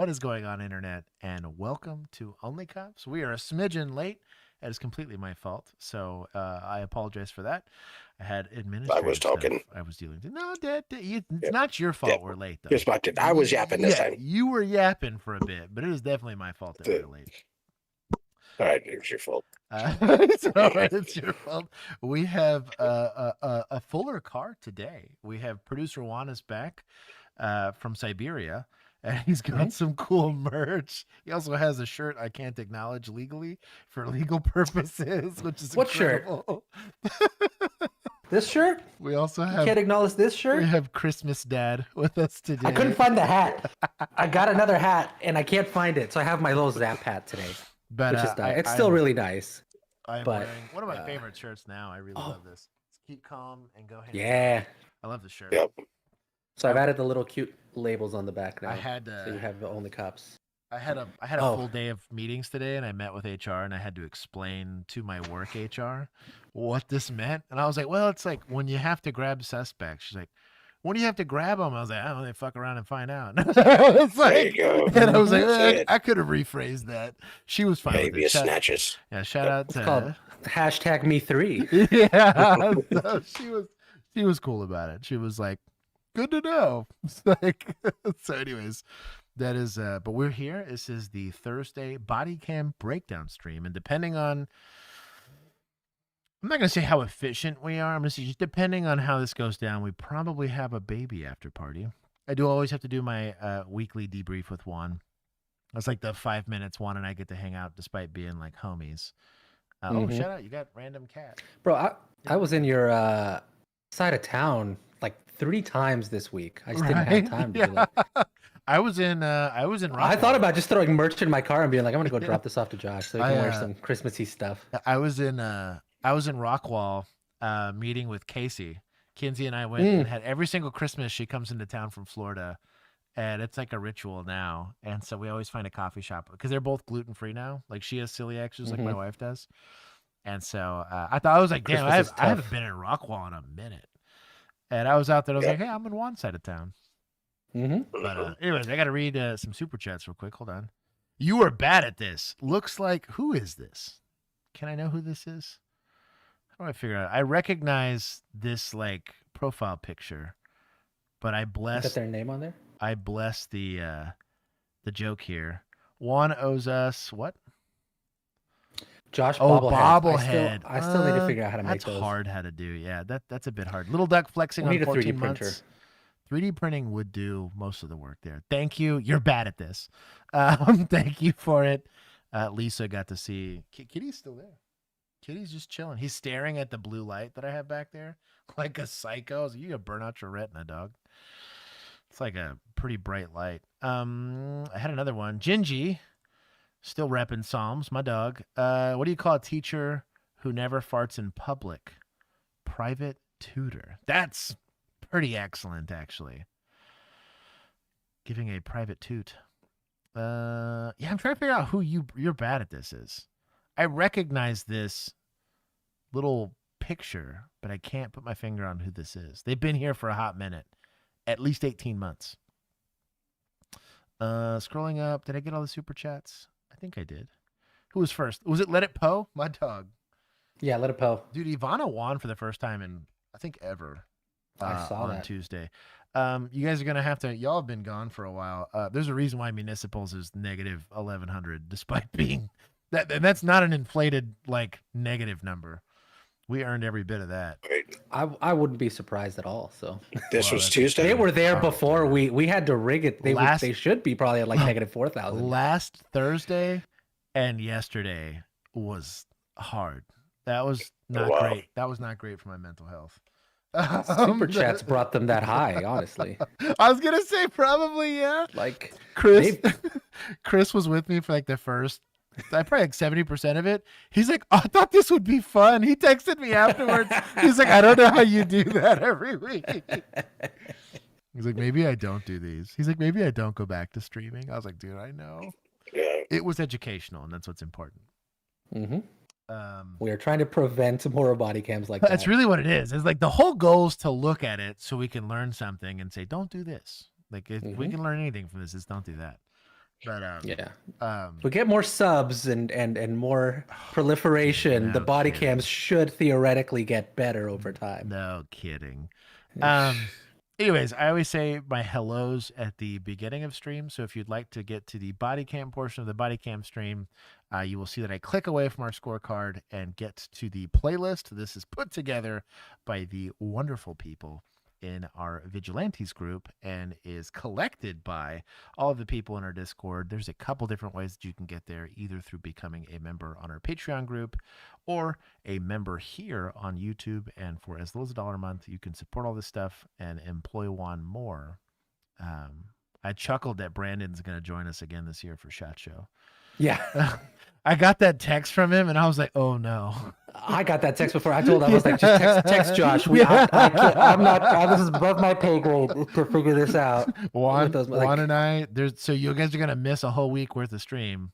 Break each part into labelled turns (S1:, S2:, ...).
S1: What is going on, internet? And welcome to OnlyCops. We are a smidgen late. That is completely my fault. So I apologize for that. I had administrative stuff I was dealing with. No, Dad, it's not your fault we're late, though.
S2: Here's my tip. I was yapping this time.
S1: You were yapping for a bit, but it was definitely my fault that we were late.
S2: All right, it's your fault.
S1: It's all right. It's your fault. We have a fuller car today. We have producer Juana's back from Siberia. And he's got some cool merch. He also has a shirt I can't acknowledge legally for legal purposes, which is
S3: what
S1: incredible.
S3: Shirt? This shirt?
S1: We also have.
S3: You can't acknowledge this shirt?
S1: We have Christmas Dad with us today.
S3: I couldn't find the hat. I got another hat and I can't find it, so I have my little Zap hat today,
S1: but
S3: which is nice. It's still really nice.
S1: I'm wearing one of my favorite shirts now. I really love this. Let's keep calm and go ahead.
S3: Yeah,
S1: I love the shirt.
S2: Yep.
S3: So I've added the little cute labels on the back now.
S1: I had
S3: so you have the OnlyCops.
S1: I had a full day of meetings today, and I met with HR, and I had to explain to my work HR what this meant. And I was like, well, it's like when you have to grab suspects. She's like, when do you have to grab them? I was like, I don't know, they fuck around and find out. It's like,
S2: there you go.
S1: And I was like, I could have rephrased that. She was fine.
S2: Maybe
S1: with it.
S2: snatches.
S1: Yeah, shout out to
S3: called #me3.
S1: Yeah, so she was cool about it. She was like, good to know. It's like, so anyways, that is but we're here. This is the Thursday body cam breakdown stream, and depending on, I'm not gonna say how efficient we are, I'm gonna say just depending on how this goes down, we probably have a baby after party. I do always have to do my weekly debrief with Juan. It's like the 5 minutes Juan and I get to hang out despite being like homies. Oh, shout out, you got random cat.
S3: Bro, I was in your side of town like 3 times this week. I just didn't have time to do that.
S1: I was in Rockwall.
S3: I thought about just throwing merch in my car and being like, I'm gonna go drop this off to Josh so he can wear some Christmassy stuff.
S1: I was in Rockwall meeting with Casey. Kinsey and I went and had every single Christmas she comes into town from Florida, and it's like a ritual now. And so we always find a coffee shop because they're both gluten free now. Like she has celiac, just like my wife does. And so I was like, damn, I haven't been in Rockwall in a minute. And I was out there. I was like, hey, I'm in one side of town. But anyways, I got to read some super chats real quick. Hold on. You are bad at this. Looks like, who is this? Can I know who this is? How do I figure out? I recognize this like profile picture, but I bless.
S3: Got their name on there?
S1: I bless the joke here. Juan owes us what?
S3: Josh
S1: bobblehead.
S3: I still need to figure out how to make those.
S1: That's hard how to do. Yeah, that's a bit hard. Little Duck flexing on 14 months. Printer. 3D printing would do most of the work there. Thank you. You're bad at this. Thank you for it. Lisa got to see. Kitty's still there. Kitty's just chilling. He's staring at the blue light that I have back there like a psycho. I was like, you gonna burn out your retina, dog. It's like a pretty bright light. I had another one. Gingy. Still repping Psalms, my dog. What do you call a teacher who never farts in public? Private tutor. That's pretty excellent, actually. Giving a private toot. Yeah, I'm trying to figure out who you're bad at this is. I recognize this little picture, but I can't put my finger on who this is. They've been here for a hot minute. At least 18 months. Scrolling up. Did I get all the super chats? I think I did. Who was first? Was it Let It Poe? My dog.
S3: Yeah, Let It Poe.
S1: Dude, Ivana won for the first time in, I think, ever.
S3: I saw
S1: on
S3: that.
S1: Tuesday. You guys are going to have to, y'all have been gone for a while. There's a reason why Municipals is negative 1,100, despite being, that's not an inflated, like, negative number. We earned every bit of that.
S3: I wouldn't be surprised at all. So
S2: this was Tuesday.
S3: They were there before we had to rig it. They should be probably at like negative 4,000.
S1: Last Thursday and yesterday was hard. That was not great. That was not great for my mental health.
S3: Super chats brought them that high, honestly.
S1: I was gonna say probably, yeah.
S3: Like
S1: Chris was with me for like the first, probably like 70% of it. He's like, oh, I thought this would be fun. He texted me afterwards. He's like, I don't know how you do that every week. He's like, maybe I don't do these. He's like, maybe I don't go back to streaming. I was like, dude, I know.
S2: Yeah.
S1: It was educational, and that's what's important.
S3: We are trying to prevent more body cams like that.
S1: That's really what it is. It's like the whole goal is to look at it so we can learn something and say, don't do this. Like if we can learn anything from this, is don't do that. But
S3: yeah, we get more subs and more proliferation.
S1: No
S3: the body
S1: kidding.
S3: cams should theoretically get better over time.
S1: No kidding. Anyways, I always say my hellos at the beginning of stream. So if you'd like to get to the body cam portion of the body cam stream, you will see that I click away from our scorecard and get to the playlist. This is put together by the wonderful people in our Vigilantes group and is collected by all of the people in our Discord. There's a couple different ways that you can get there, either through becoming a member on our Patreon group or a member here on YouTube. And for as little as $1 a month, you can support all this stuff and employ one more. I chuckled that Brandon's going to join us again this year for SHOT Show.
S3: Yeah.
S1: I got that text from him and I was like, oh no.
S3: I got that text before. I told him, I was like, just text Josh. I'm not, this is above my pay grade to figure this out.
S1: Juan and I, so you guys are going to miss a whole week worth of stream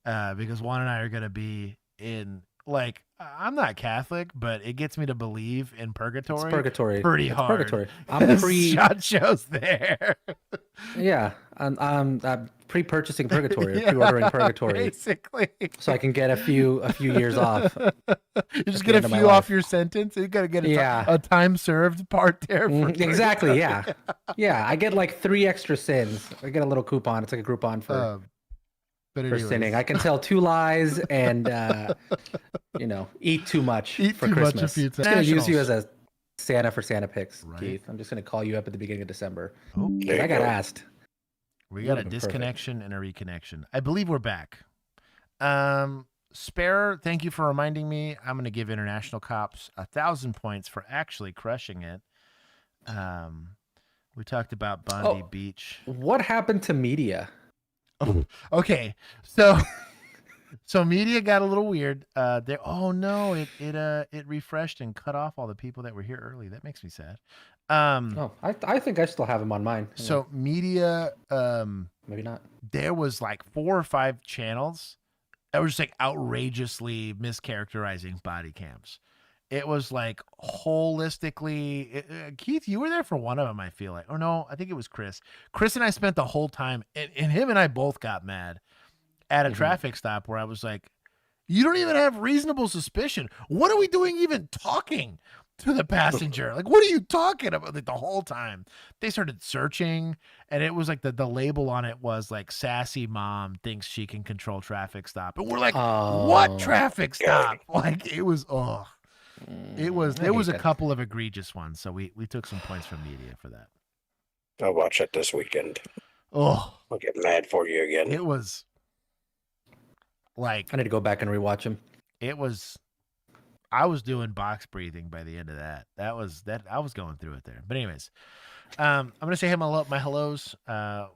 S1: because Juan and I are going to be in, like, I'm not Catholic, but it gets me to believe in purgatory.
S3: It's purgatory.
S1: Pretty
S3: it's
S1: hard.
S3: Purgatory. I'm
S1: SHOT Show's there.
S3: Yeah. I'm pre-purchasing purgatory, pre-ordering purgatory,
S1: basically,
S3: so I can get a few years off.
S1: You just get a few off your sentence. You got to get a time served part there.
S3: Exactly. Yeah. Yeah. I get like 3 extra sins. I get a little coupon. It's like a Groupon for sinning. I can tell 2 lies and eat too much for Christmas. I'm just gonna use you as a Santa for Santa picks, right. Keith. I'm just gonna call you up at the beginning of December.
S1: Okay.
S3: I got asked.
S1: We got a disconnection and a reconnection. I believe we're back. Spare, thank you for reminding me. I'm going to give International Cops 1,000 points for actually crushing it. We talked about Bondi Beach.
S3: What happened to media?
S1: Oh, okay, so media got a little weird. It refreshed and cut off all the people that were here early. That makes me sad.
S3: I think I still have them on mine.
S1: So media,
S3: maybe not.
S1: There was like 4 or 5 channels that were just like outrageously mischaracterizing body cams. It was like holistically, Keith, you were there for one of them, I feel like. Oh no, I think it was Chris. Chris and I spent the whole time, and him and I both got mad at a traffic stop where I was like, you don't even have reasonable suspicion. What are we doing even talking to the passenger? Like, what are you talking about? Like, the whole time they started searching, and it was like the label on it was like, sassy mom thinks she can control traffic stop. And we're like, what traffic stop? Like, it was, there was a couple of egregious ones. So we took some points from media for that.
S2: I'll watch it this weekend.
S1: I'll
S2: get mad for you again.
S1: It was like,
S3: I need to go back and rewatch him.
S1: I was doing box breathing by the end of that. I was going through it there. But anyways, I'm going to say my hellos. I'm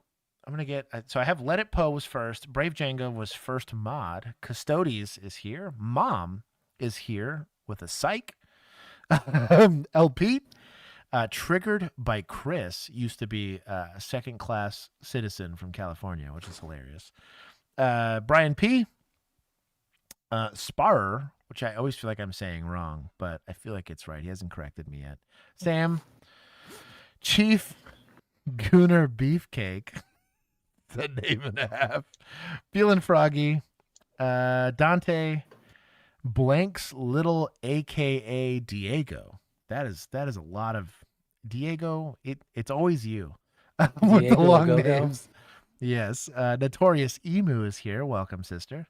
S1: going to get, so I have Let It Po was first. Brave Jenga was first mod. Custodes is here. Mom is here with a psych. LP, Triggered by Chris, used to be a second-class citizen from California, which is hilarious. Brian P, Sparer, which I always feel like I'm saying wrong, but I feel like it's right. He hasn't corrected me yet. Sam, Chief Gooner Beefcake, the name and a half. Feeling Froggy, Dante, Blank's Little AKA Diego. That is a lot of Diego. It's always you with the long names. Yes. Notorious Emu is here. Welcome, sister.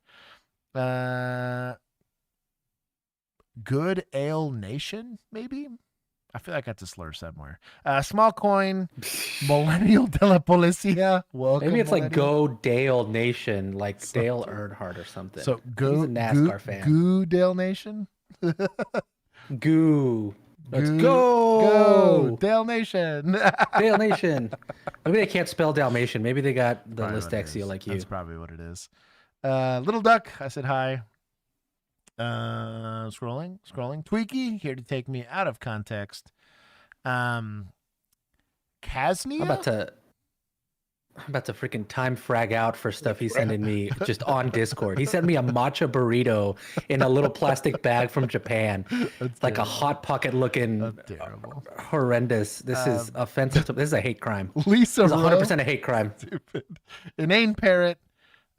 S1: Good Ale Nation, maybe? I feel like that's a slur somewhere. Small Coin, Millennial de la Policia. Welcome.
S3: Maybe it's like Go Dale Nation, like Dale Earnhardt or something.
S1: So
S3: he's a NASCAR fan.
S1: Goo Dale Nation?
S3: Goo. Let's go.
S1: Dale Nation.
S3: Dale Nation. Maybe they can't spell Dalmatian. Maybe they got the dyslexia like you.
S1: That's probably what it is. Little Duck, I said hi. Scrolling. Tweaky, here to take me out of context. Casnia?
S3: I'm about to I'm about to freaking time frag out for stuff he's sending me just on Discord. He sent me a matcha burrito in a little plastic bag from Japan. It's like a Hot Pocket looking, horrendous. This is offensive. This is a hate crime.
S1: Lisa,
S3: this is 100% a hate crime.
S1: Stupid. Inane Parrot.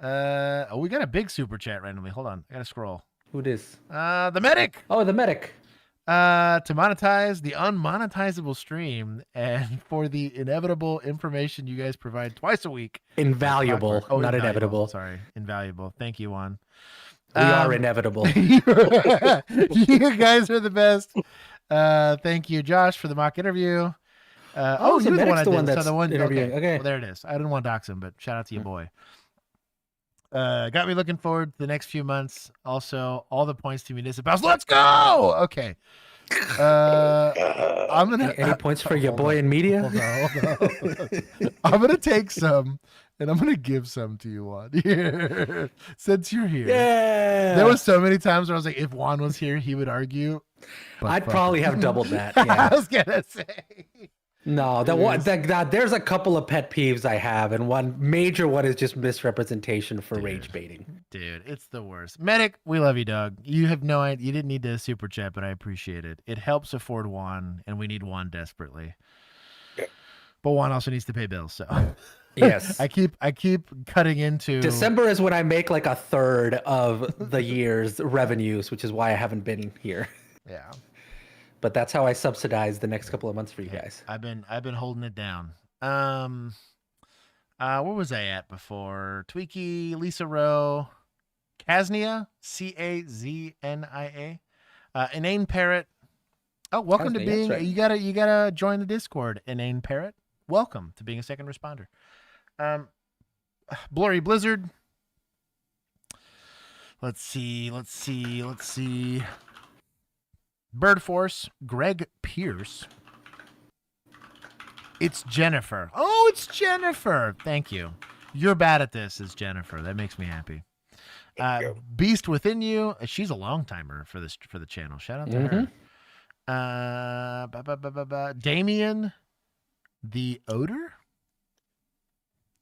S1: Oh, we got a big super chat randomly. Hold on, I gotta scroll.
S3: Who this?
S1: The medic.
S3: Oh, the medic.
S1: To monetize the unmonetizable stream and for the inevitable information you guys provide twice a week.
S3: Invaluable, not inevitable.
S1: Sorry, invaluable. Thank you, Juan.
S3: We are inevitable.
S1: You guys are the best. Thank you, Josh, for the mock interview.
S3: So
S1: you're the one I did.
S3: One that's
S1: so the one
S3: interviewing. Okay.
S1: Well, there it is. I didn't want to dox him, but shout out to you, boy. Got me looking forward to the next few months. Also, all the points to municipals. Let's go. Okay. I'm gonna
S3: any points for your boy in media?
S1: Hold on. I'm gonna take some and I'm gonna give some to you, Juan. Here, since you're here.
S3: Yeah.
S1: There was so many times where I was like, if Juan was here, he would argue.
S3: I'd probably have doubled that. Yeah.
S1: I was gonna say.
S3: No, there's a couple of pet peeves I have, and one major one is just misrepresentation for rage baiting.
S1: Dude, it's the worst. Medic, we love you, dog. You have no idea. You didn't need to super chat, but I appreciate it. It helps afford Juan, and we need Juan desperately. Yeah. But Juan also needs to pay bills, so.
S3: Yes.
S1: I keep cutting into
S3: December is when I make like a third of the year's revenues, which is why I haven't been here.
S1: Yeah.
S3: But that's how I subsidize the next couple of months for you guys.
S1: I've been holding it down. Where was I at before? Tweaky, Lisa Rowe, Kaznia, Caznia, Inane Parrot. Oh, welcome to being. Right. You gotta join the Discord, Inane Parrot. Welcome to being a second responder. Blurry Blizzard. Let's see. Bird Force, Greg Pierce. It's Jennifer. Oh, it's Jennifer. Thank you. You're bad at this, is Jennifer. That makes me happy. Beast Within You. She's a long timer for the channel. Shout out to her. Damien, the Odor.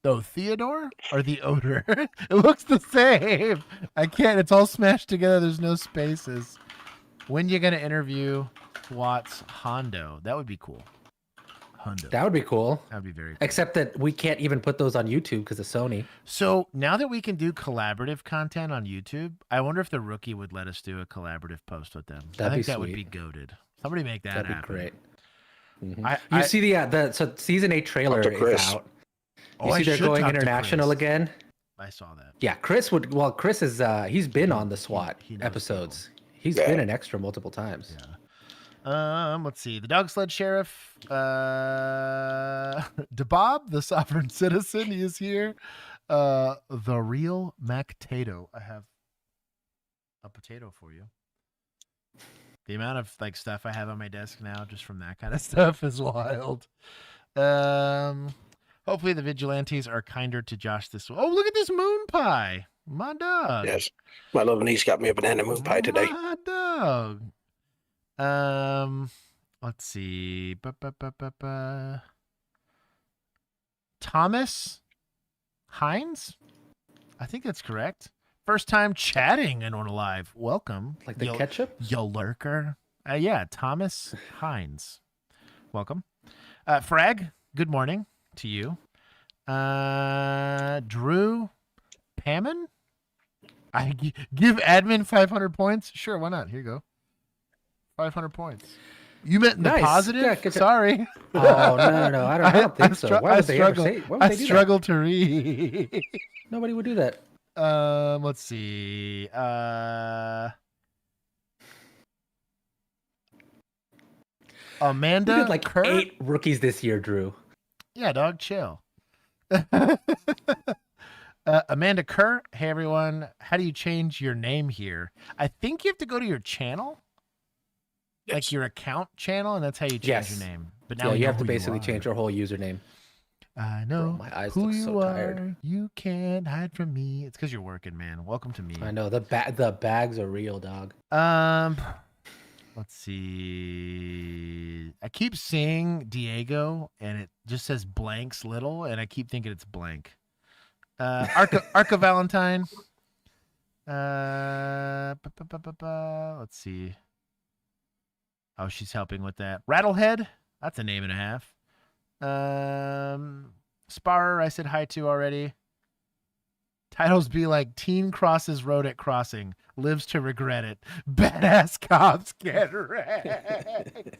S1: Oh, Theodore or the Odor. It looks the same. I can't. It's all smashed together. There's no spaces. When you gonna interview Watts Hondo? That would be cool. Hondo.
S3: That would be cool.
S1: That would be very cool.
S3: Except that we can't even put those on YouTube because of Sony.
S1: So now that we can do collaborative content on YouTube, I wonder if the Rookie would let us do a collaborative post with them. I think that would be goated. Somebody make that happen.
S3: That'd be great. Mm-hmm. You see the season 8 trailer is out. You see they're going international again?
S1: I saw that.
S3: Yeah, Chris is he's been on the SWAT episodes. He's been an extra multiple times.
S1: Yeah. Let's see. The Dog Sled Sheriff. DeBob, the Sovereign Citizen, he is here. The Real Mac Tato. I have a potato for you. The amount of stuff I have on my desk now, just from that kind of stuff, is wild. Hopefully the vigilantes are kinder to Josh this way. Oh, look at this moon pie. My dog.
S2: Yes. My little niece got me a banana moon pie today.
S1: My dog. Let's see. Thomas Hines? I think that's correct. First time chatting in on live. Welcome.
S3: Like the ketchup?
S1: You lurker. Yeah, Thomas Hines. Welcome. Frag, good morning to you. Drew Pammon? I give admin 500 points? Sure, why not? Here you go. 500 points. You meant in the positive? Yeah, sorry.
S3: Oh, no. I don't think so. Why would they ever say? Why would they do that?
S1: I struggle to read.
S3: Nobody would do that.
S1: Let's see. Amanda,
S3: we did like
S1: Kerr?
S3: 8 rookies this year, Drew.
S1: Yeah, dog, chill. Amanda Kerr, hey everyone. How do you change your name here? I think you have to go to your channel, like your account channel, and that's how you change your name. But now
S3: you have to basically change your whole username.
S1: I know.
S3: Bro, my eyes
S1: who
S3: look
S1: you
S3: so
S1: are.
S3: Tired.
S1: You can't hide from me. It's because you're working, man. Welcome to me.
S3: I know the bags are real, dog.
S1: Let's see. I keep seeing Diego, and it just says blanks little, and I keep thinking it's blank. Arca Valentine. Let's see. Oh, she's helping with that. Rattlehead. That's a name and a half. Sparer, I said hi to already. Titles be like Teen crosses road at crossing, lives to regret it. Badass cops get wrecked.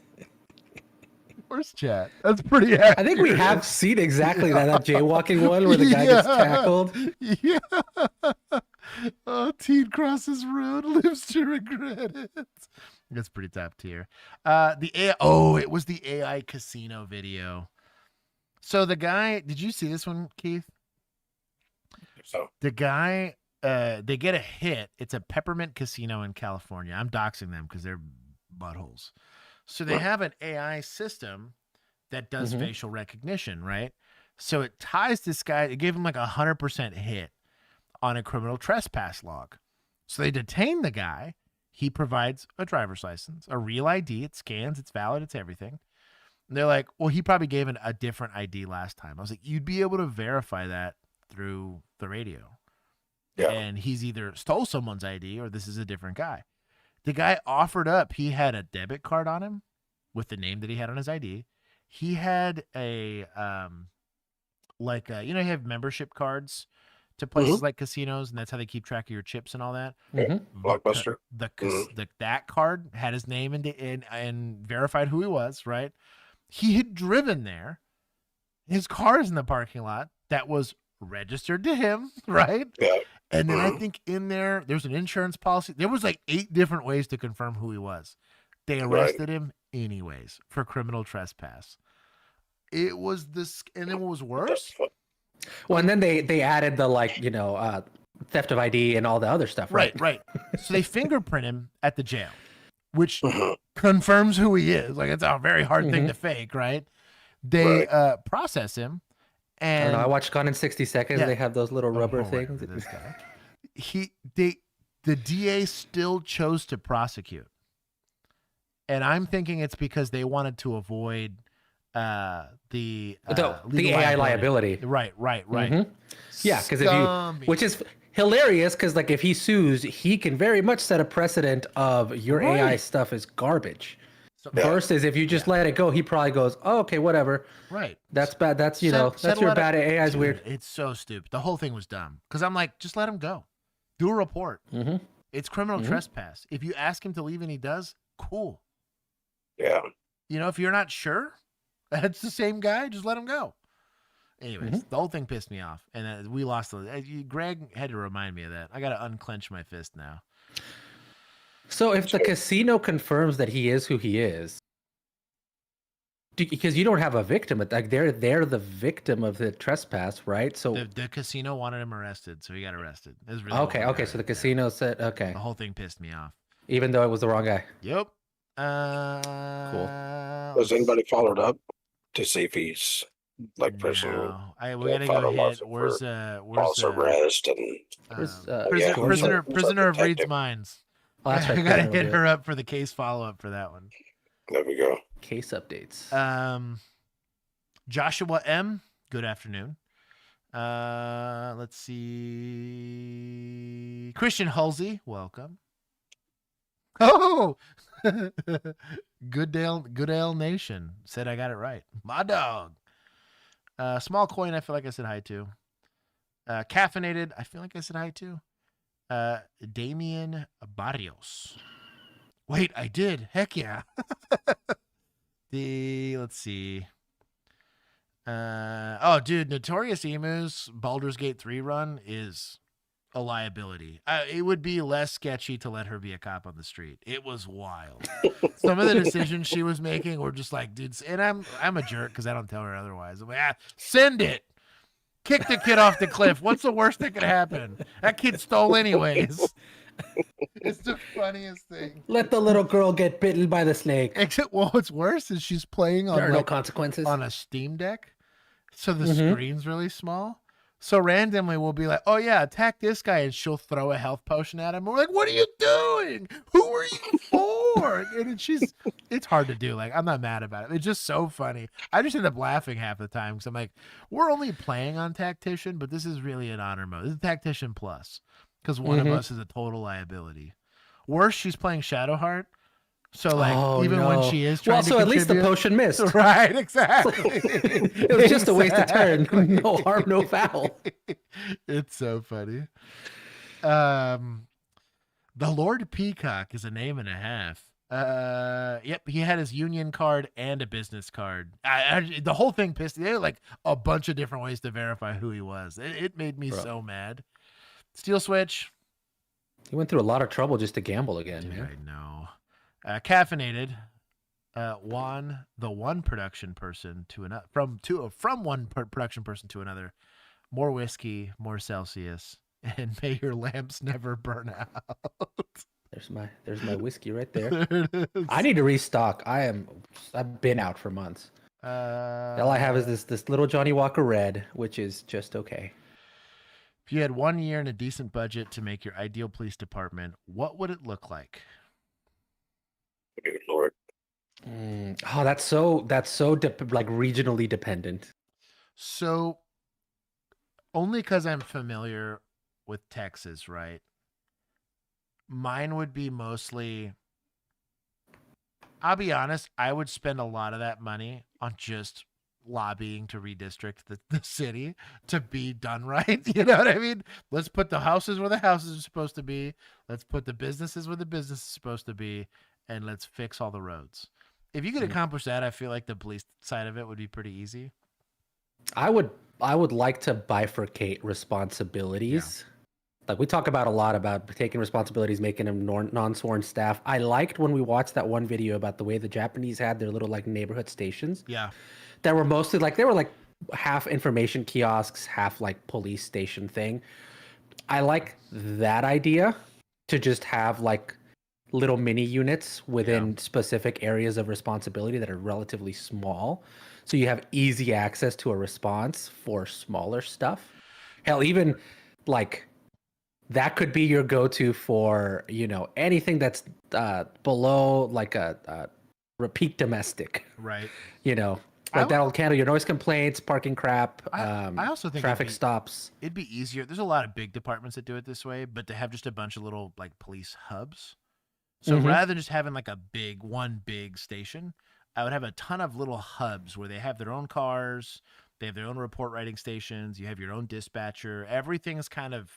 S1: Where's chat? That's pretty accurate.
S3: I think we have seen exactly that jaywalking one where the guy gets tackled.
S1: Yeah. Oh, Teen crosses road, lives to regret it. That's pretty top tier. It was the AI casino video. So the guy, did you see this one, Keith?
S2: So
S1: the guy, they get a hit. It's a Peppermint Casino in California. I'm doxing them because they're buttholes. So they have an AI system that does facial recognition, right? So it ties this guy. It gave him like 100% hit on a criminal trespass log. So they detain the guy. He provides a driver's license, a real ID. It scans. It's valid. It's everything. And they're like, well, he probably gave a different ID last time. I was like, you'd be able to verify that through the radio. Yeah. And he's either stole someone's ID or this is a different guy. The guy offered up, he had a debit card on him with the name that he had on his ID. He had a, you have membership cards to places like casinos, and that's how they keep track of your chips and all that.
S2: Blockbuster.
S1: That card had his name and verified who he was, right? He had driven there. His car is in the parking lot that was registered to him, right?
S2: Yeah.
S1: And then I think in there's an insurance policy. There was like 8 different ways to confirm who he was. They arrested him anyways for criminal trespass. It was this, and then what was worse?
S3: Well, and then they added the theft of ID and all the other stuff, right?
S1: Right. So they fingerprint him at the jail, which confirms who he is. Like, it's a very hard thing to fake, right? They process him. And
S3: I don't know, I watched Gone in 60 Seconds. Yeah. They have those little rubber things.
S1: This guy. The DA still chose to prosecute. And I'm thinking it's because they wanted to avoid the
S3: AI liability.
S1: Right.
S3: Yeah, because which is hilarious, because if he sues, he can very much set a precedent of your AI stuff is garbage. Versus if you just let it go, he probably goes, oh, okay, whatever.
S1: Right.
S3: That's bad. That's that's your bad. AI is weird.
S1: It's so stupid. The whole thing was dumb. Because I'm like, just let him go. Do a report. It's criminal trespass. If you ask him to leave and he does, cool.
S2: Yeah.
S1: If you're not sure, that's the same guy, just let him go. Anyways, the whole thing pissed me off. And we lost. Greg had to remind me of that. I got to unclench my fist now.
S3: So if the casino confirms that he is who he is, because you don't have a victim, they're the victim of the trespass, right? So
S1: the casino wanted him arrested, so he got arrested. It was really
S3: okay. So the casino said, okay.
S1: The whole thing pissed me off,
S3: even though it was the wrong guy.
S1: Yep.
S2: Cool. Has anybody followed up to see if he's personal?
S1: No. We gotta go hit. Where's
S2: false arrest and
S1: prisoner of Reed's Minds.
S3: Oh, that's right.
S1: I gotta hit her up for the case follow-up for that one.
S2: There we go.
S3: Case updates.
S1: Joshua M. Good afternoon. Let's see. Christian Halsey, welcome. Oh, Goodale Nation said I got it right. My dog. Small Coin, I feel like I said hi to. Caffeinated, I feel like I said hi to. Damian Barrios. Wait, I did. Heck yeah. Let's see. Dude, Notorious Emu's Baldur's Gate 3 run is a liability. It would be less sketchy to let her be a cop on the street. It was wild. Some of the decisions she was making were just like, dude, and I'm a jerk because I don't tell her otherwise. I'm like, send it. Kick the kid off the cliff. What's the worst that could happen? That kid stole anyways. It's the funniest thing.
S3: Let the little girl get bitten by the snake.
S1: Except, what's worse is she's playing on
S3: no consequences
S1: on a Steam Deck, so the screen's really small. So randomly we'll be like, oh yeah, attack this guy, and she'll throw a health potion at him. We're like, what are you doing? Who are you for? And it's hard to do. Like, I'm not mad about it. It's just so funny. I just end up laughing half the time because I'm like, we're only playing on Tactician, but this is really an honor mode. This is Tactician Plus because one of us is a total liability. Worse, she's playing Shadowheart. So like when she is trying to
S3: so at least the potion missed.
S1: Right, exactly.
S3: It was just a waste of turn. No harm, no foul.
S1: It's so funny. The Lord Peacock is a name and a half. Yep, he had his union card and a business card. The whole thing pissed me. There were like a bunch of different ways to verify who he was. It made me so mad. Steel Switch.
S3: He went through a lot of trouble just to gamble again, man.
S1: I know. Caffeinated, Juan, the one production person to another, from one production person to another. More whiskey, more Celsius, and may your lamps never burn out.
S3: There's my whiskey right there. I need to restock. I've been out for months. All I have is this little Johnny Walker Red, which is just okay.
S1: If you had 1 year and a decent budget to make your ideal police department, what would it look like?
S2: Dear Lord.
S3: That's so like regionally dependent.
S1: So only because I'm familiar with Texas, right? Mine would be mostly, I'll be honest, I would spend a lot of that money on just lobbying to redistrict the city to be done right. You know what I mean? Let's put the houses where the houses are supposed to be. Let's put the businesses where the business is supposed to be. And let's fix all the roads. If you could accomplish that, I feel like the police side of it would be pretty easy.
S3: I would like to bifurcate responsibilities. Yeah. Like we talk about a lot about taking responsibilities, making them non-sworn staff. I liked when we watched that one video about the way the Japanese had their little like neighborhood stations.
S1: Yeah.
S3: That were mostly like, they were like half information kiosks, half like police station thing. I like that idea to just have like little mini units within specific areas of responsibility that are relatively small. So you have easy access to a response for smaller stuff. Hell, even like that could be your go-to for, anything that's below like a repeat domestic.
S1: Right.
S3: Like that'll handle your noise complaints, parking crap,
S1: I also think
S3: traffic stops.
S1: It'd be easier. There's a lot of big departments that do it this way, but to have just a bunch of little like police hubs. So rather than just having like one big station, I would have a ton of little hubs where they have their own cars, they have their own report writing stations, you have your own dispatcher, everything's kind of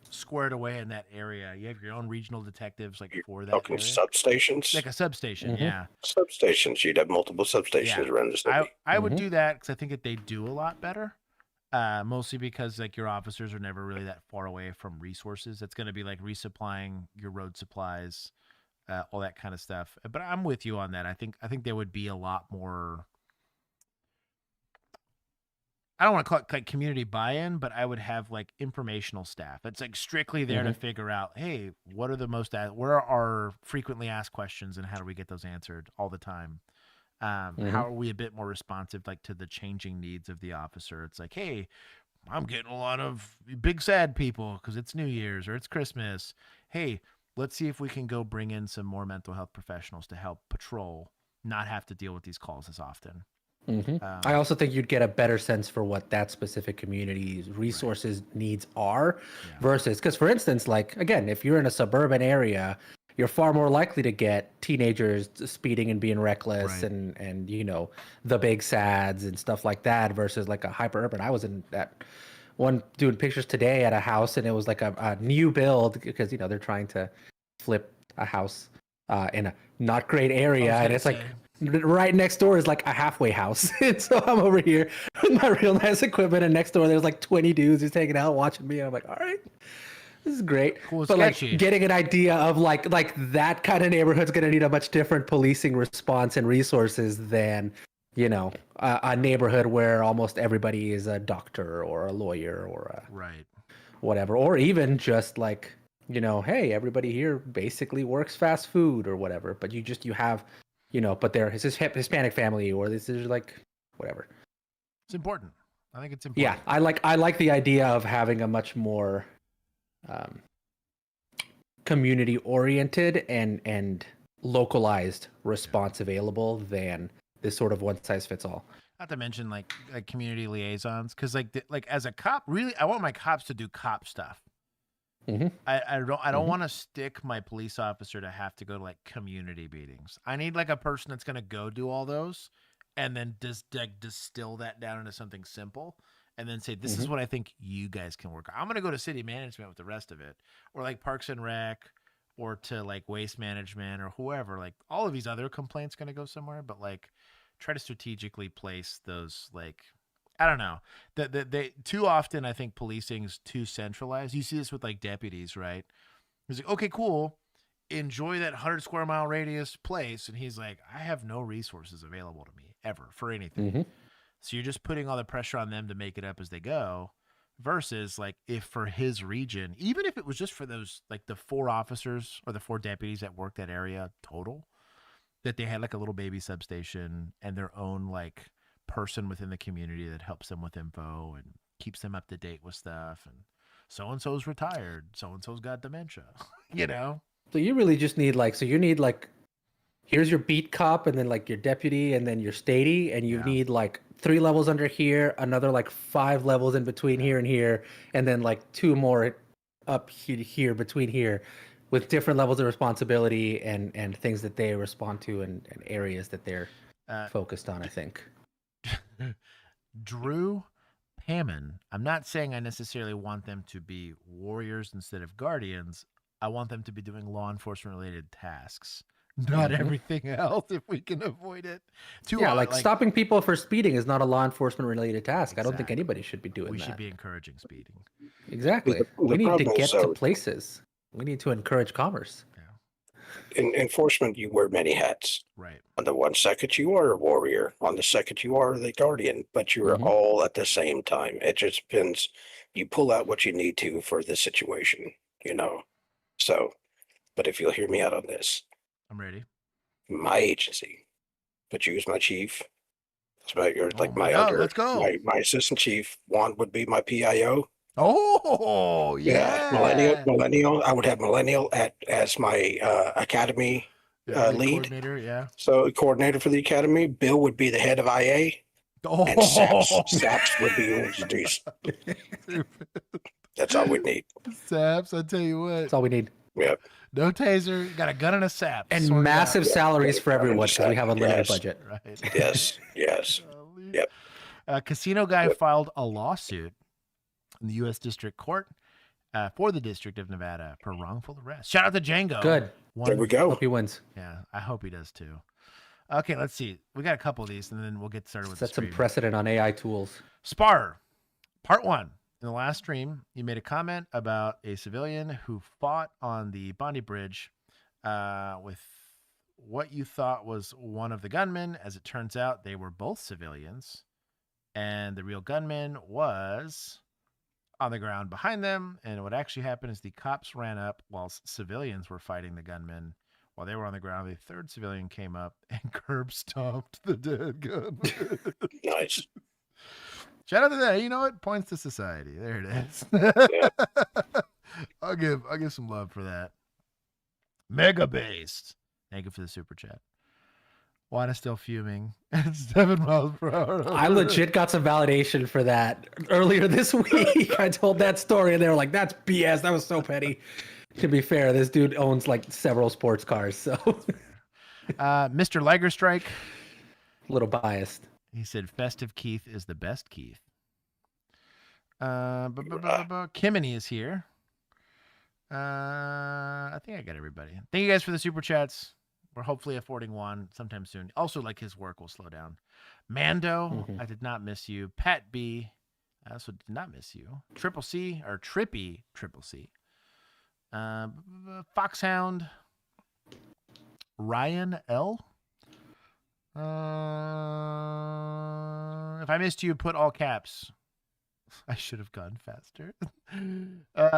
S1: squared away in that area. You have your own regional detectives for that area.
S2: Substations?
S1: Like a substation, yeah.
S2: Substations. You'd have multiple substations around the city.
S1: I would do that because I think that they do a lot better. Mostly because like your officers are never really that far away from resources. It's going to be like resupplying your road supplies, all that kind of stuff. But I'm with you on that. I think there would be a lot more. I don't want to call it like community buy-in, but I would have like informational staff. It's like strictly there to figure out, hey, what are our frequently asked questions and how do we get those answered all the time? How are we a bit more responsive like to the changing needs of the officer? It's like, hey, I'm getting a lot of big sad people because it's New Year's or it's Christmas. Hey, let's see if we can go bring in some more mental health professionals to help patrol, not have to deal with these calls as often.
S3: I also think you'd get a better sense for what that specific community's resources needs are versus, because for instance, like, again, if you're in a suburban area, you're far more likely to get teenagers speeding and being reckless and the big sads and stuff like that versus like a hyper urban. I was in that one doing pictures today at a house and it was like a new build because, they're trying to flip a house in a not great area. And it's like right next door is like a halfway house. And so I'm over here with my real nice equipment and next door there's like 20 dudes who's hanging out watching me. And I'm like, all right. This is great.
S1: Cool,
S3: but like getting an idea of like that kind of neighborhood's going to need a much different policing response and resources than, a neighborhood where almost everybody is a doctor or a lawyer or whatever. Or even just like, hey, everybody here basically works fast food or whatever. But you have, but they're his Hispanic family or this is like whatever.
S1: It's important. I think it's important.
S3: Yeah, I like the idea of having a much more community oriented and localized response available than this sort of one size fits all.
S1: Not to mention like community liaisons, because like as a cop, really, I want my cops to do cop stuff.
S3: Mm-hmm.
S1: I don't want to stick my police officer to have to go to like community meetings. I need like a person that's gonna go do all those, and then distill that down into something simple, and then say this is what I think you guys can work on. I'm gonna go to city management with the rest of it, or like Parks and Rec, or to like waste management or whoever. Like all of these other complaints gonna go somewhere, but like try to strategically place those, like, I don't know. They too often I think policing's too centralized. You see this with like deputies, right? He's like, okay, cool. Enjoy that 100 square mile radius place. And he's like, I have no resources available to me ever for anything. So you're just putting all the pressure on them to make it up as they go, versus like if for his region, even if it was just for those, like the 4 officers or the 4 deputies that work that area total, that they had like a little baby substation and their own like person within the community that helps them with info and keeps them up to date with stuff. And so-and-so's retired. So-and-so's got dementia, you know?
S3: So you really just need like, here's your beat cop and then like your deputy and then your statey. And you need like 3 levels under here, another like 5 levels in between here and here. And then like 2 more up here between here, with different levels of responsibility and things that they respond to and areas that they're focused on, I think.
S1: Drew Hammond. I'm not saying I necessarily want them to be warriors instead of guardians. I want them to be doing law enforcement related tasks, not everything else if we can avoid it.
S3: Like stopping people for speeding is not a law enforcement related task. Exactly. I don't think anybody should be doing that.
S1: We should be encouraging speeding.
S3: Exactly. We need to get to places. We need to encourage commerce.
S2: In enforcement, you wear many hats.
S1: Right.
S2: On the one second, you are a warrior. On the second, you are the guardian. But you are all at the same time. It just depends. You pull out what you need to for the situation, you know. So, but if you'll hear me out on this,
S1: I'm ready.
S2: My agency, but you as my chief. Let's go. My assistant chief, Juan, would be my PIO.
S1: Oh, yeah.
S2: Millennial. I would have Millennial as my academy lead.
S1: Coordinator,
S2: So coordinator for the academy. Bill would be the head of IA. And Saps would be introduced. That's all we need.
S1: Saps, I tell you what.
S3: That's all we need.
S2: Yep.
S1: No taser, got a gun and a sap.
S3: And massive salaries for everyone because we have a limited budget.
S2: Right. Yes. Yep.
S1: Casino guy filed a lawsuit in the U.S. District Court for the District of Nevada for wrongful arrest. Shout out to Django.
S3: Good.
S2: There we go.
S3: Hope he wins.
S1: Yeah, I hope he does too. Okay, let's see. We got a couple of these, and then we'll get started with
S3: Set some precedent on AI tools.
S1: Spar, part 1. In the last stream, you made a comment about a civilian who fought on the Bondi Bridge with what you thought was one of the gunmen. As it turns out, they were both civilians, and the real gunman was on the ground behind them. And what actually happened is the cops ran up while civilians were fighting the gunman. While they were on the ground, the third civilian came up and curb stomped the dead gunman.
S2: Nice.
S1: Shout out to that. You know what? Points to society. There it is.
S2: Yeah.
S1: I'll give some love for that. Mega based. Thank you for the super chat. Juan is still fuming. It's 7 miles per hour.
S3: I legit got some validation for that earlier this week. I told that story and they were like, that's BS. That was so petty. To be fair, this dude owns like several sports cars. So,
S1: Mr. Lagerstrike.
S3: A little biased.
S1: He said, Festive Keith is the best Keith. Kimini is here. I think I got everybody. Thank you guys for the super chats. We're hopefully affording Juan sometime soon. Also, like his work will slow down. Mando, I did not miss you. Pat B, I also did not miss you. Triple C, or Trippy, Triple C. Foxhound. Ryan L. If I missed you, put all caps. I should have gone faster.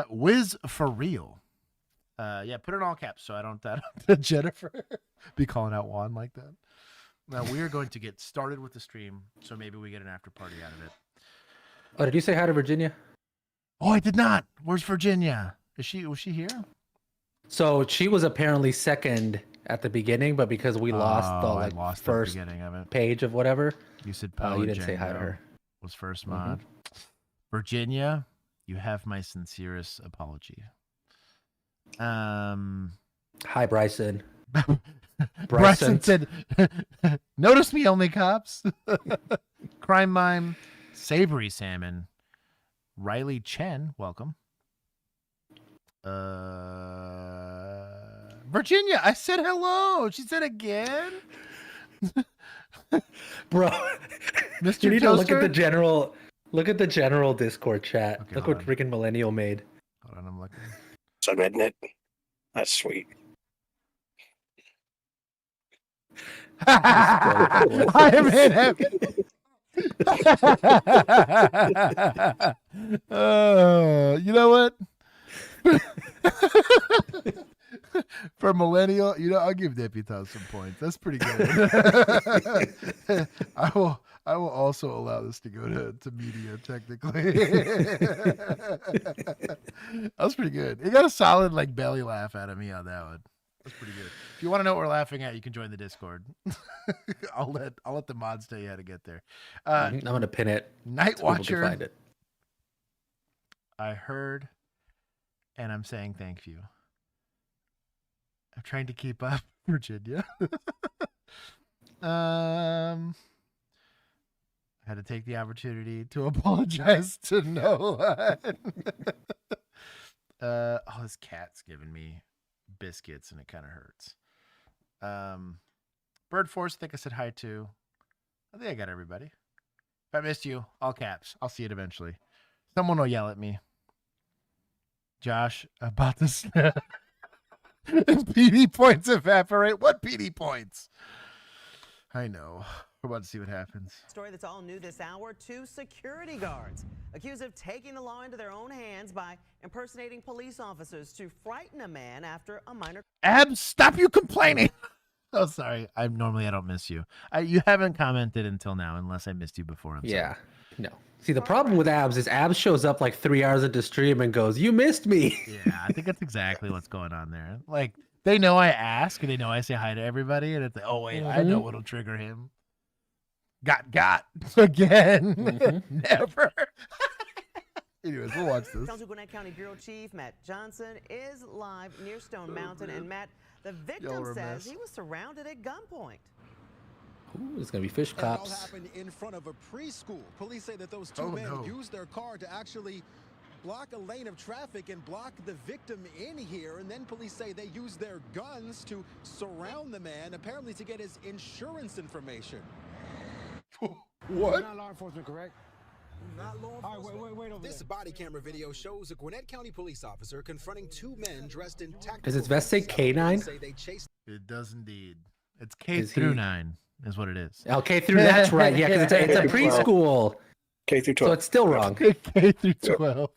S1: Wiz for real. Yeah, put it in all caps so I don't Jennifer be calling out Juan like that. Now we are going to get started with the stream, so maybe we get an after party out of it.
S3: Oh, did you say hi to Virginia?
S1: Oh, I did not. Where's Virginia? Was she here?
S3: So she was apparently second at the beginning, but because we lost the first
S1: the beginning of it.
S3: page of whatever,
S1: You said
S3: you didn't say hi to her.
S1: Was first mod. Virginia, you have my sincerest apology.
S3: Hi, Bryson.
S1: Bryson said, "Notice me, OnlyCops." Crime Mime, Savory Salmon, Riley Chen, welcome. Virginia, I said hello. She said again.
S3: Bro,
S1: Mr.
S3: You need
S1: Toaster?
S3: to look at the general Discord chat. Okay, look what freaking Millennial made.
S1: Hold on, I'm looking.
S2: Submitting it. That's sweet.
S1: I am in heaven. You know what? For Millennial, I'll give Deputaz some points. That's pretty good. I will also allow this to go to media, technically. That was pretty good. He got a solid belly laugh out of me on that one. That's pretty good. If you want to know what we're laughing at, you can join the Discord. I'll let the mods tell you how to get there.
S3: I'm gonna pin it.
S1: Night
S3: so
S1: Watcher.
S3: Find it.
S1: I heard, and I'm saying thank you. I'm trying to keep up, Virginia. I had to take the opportunity to apologize to no one. This cat's giving me biscuits and it kind of hurts. Bird Force, I think I said hi to. I think I got everybody. If I missed you, all caps. I'll see it eventually. Someone will yell at me. Josh, about this. PD points evaporate. What PD points? I know. We're about to see what happens.
S4: Story that's all new this hour. 2 security guards accused of taking the law into their own hands by impersonating police officers to frighten a man after a minor.
S1: Abs, stop you complaining. Oh, sorry. I don't miss you. You haven't commented until now, unless I missed you before. I'm sorry.
S3: No. See, the problem with Abs is Abs shows up 3 hours into stream and goes, "You missed me."
S1: Yeah, I think that's exactly what's going on there. They know I ask, and they know I say hi to everybody, and it's like, oh wait, I know what'll trigger him. Got again. Never. Anyways, we'll watch this.
S4: Gwinnett County Bureau Chief Matt Johnson is live near Stone Mountain, and Matt, the victim says he was surrounded at gunpoint.
S3: Ooh, it's gonna be fish cops.
S5: It all happened in front of a preschool. Police say that those two men used their car to actually block a lane of traffic and block the victim in here. And then police say they used their guns to surround the man, apparently to get his insurance information.
S1: What?
S6: Not law enforcement, correct?
S5: Not law enforcement.
S6: Wait over
S5: This body camera video shows a Gwinnett County police officer confronting 2 men dressed in tactical.
S3: Does its vest say K9?
S1: It does indeed. It's K through 9 is what it is.
S3: Oh, K through, that's right. Yeah, because it's a preschool.
S2: K through 12.
S3: So it's still wrong.
S1: K through 12.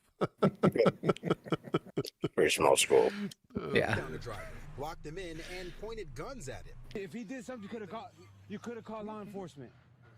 S2: Very small school.
S3: Yeah.
S5: Blocked him in and pointed guns at him.
S6: If he did something, you could have called law enforcement.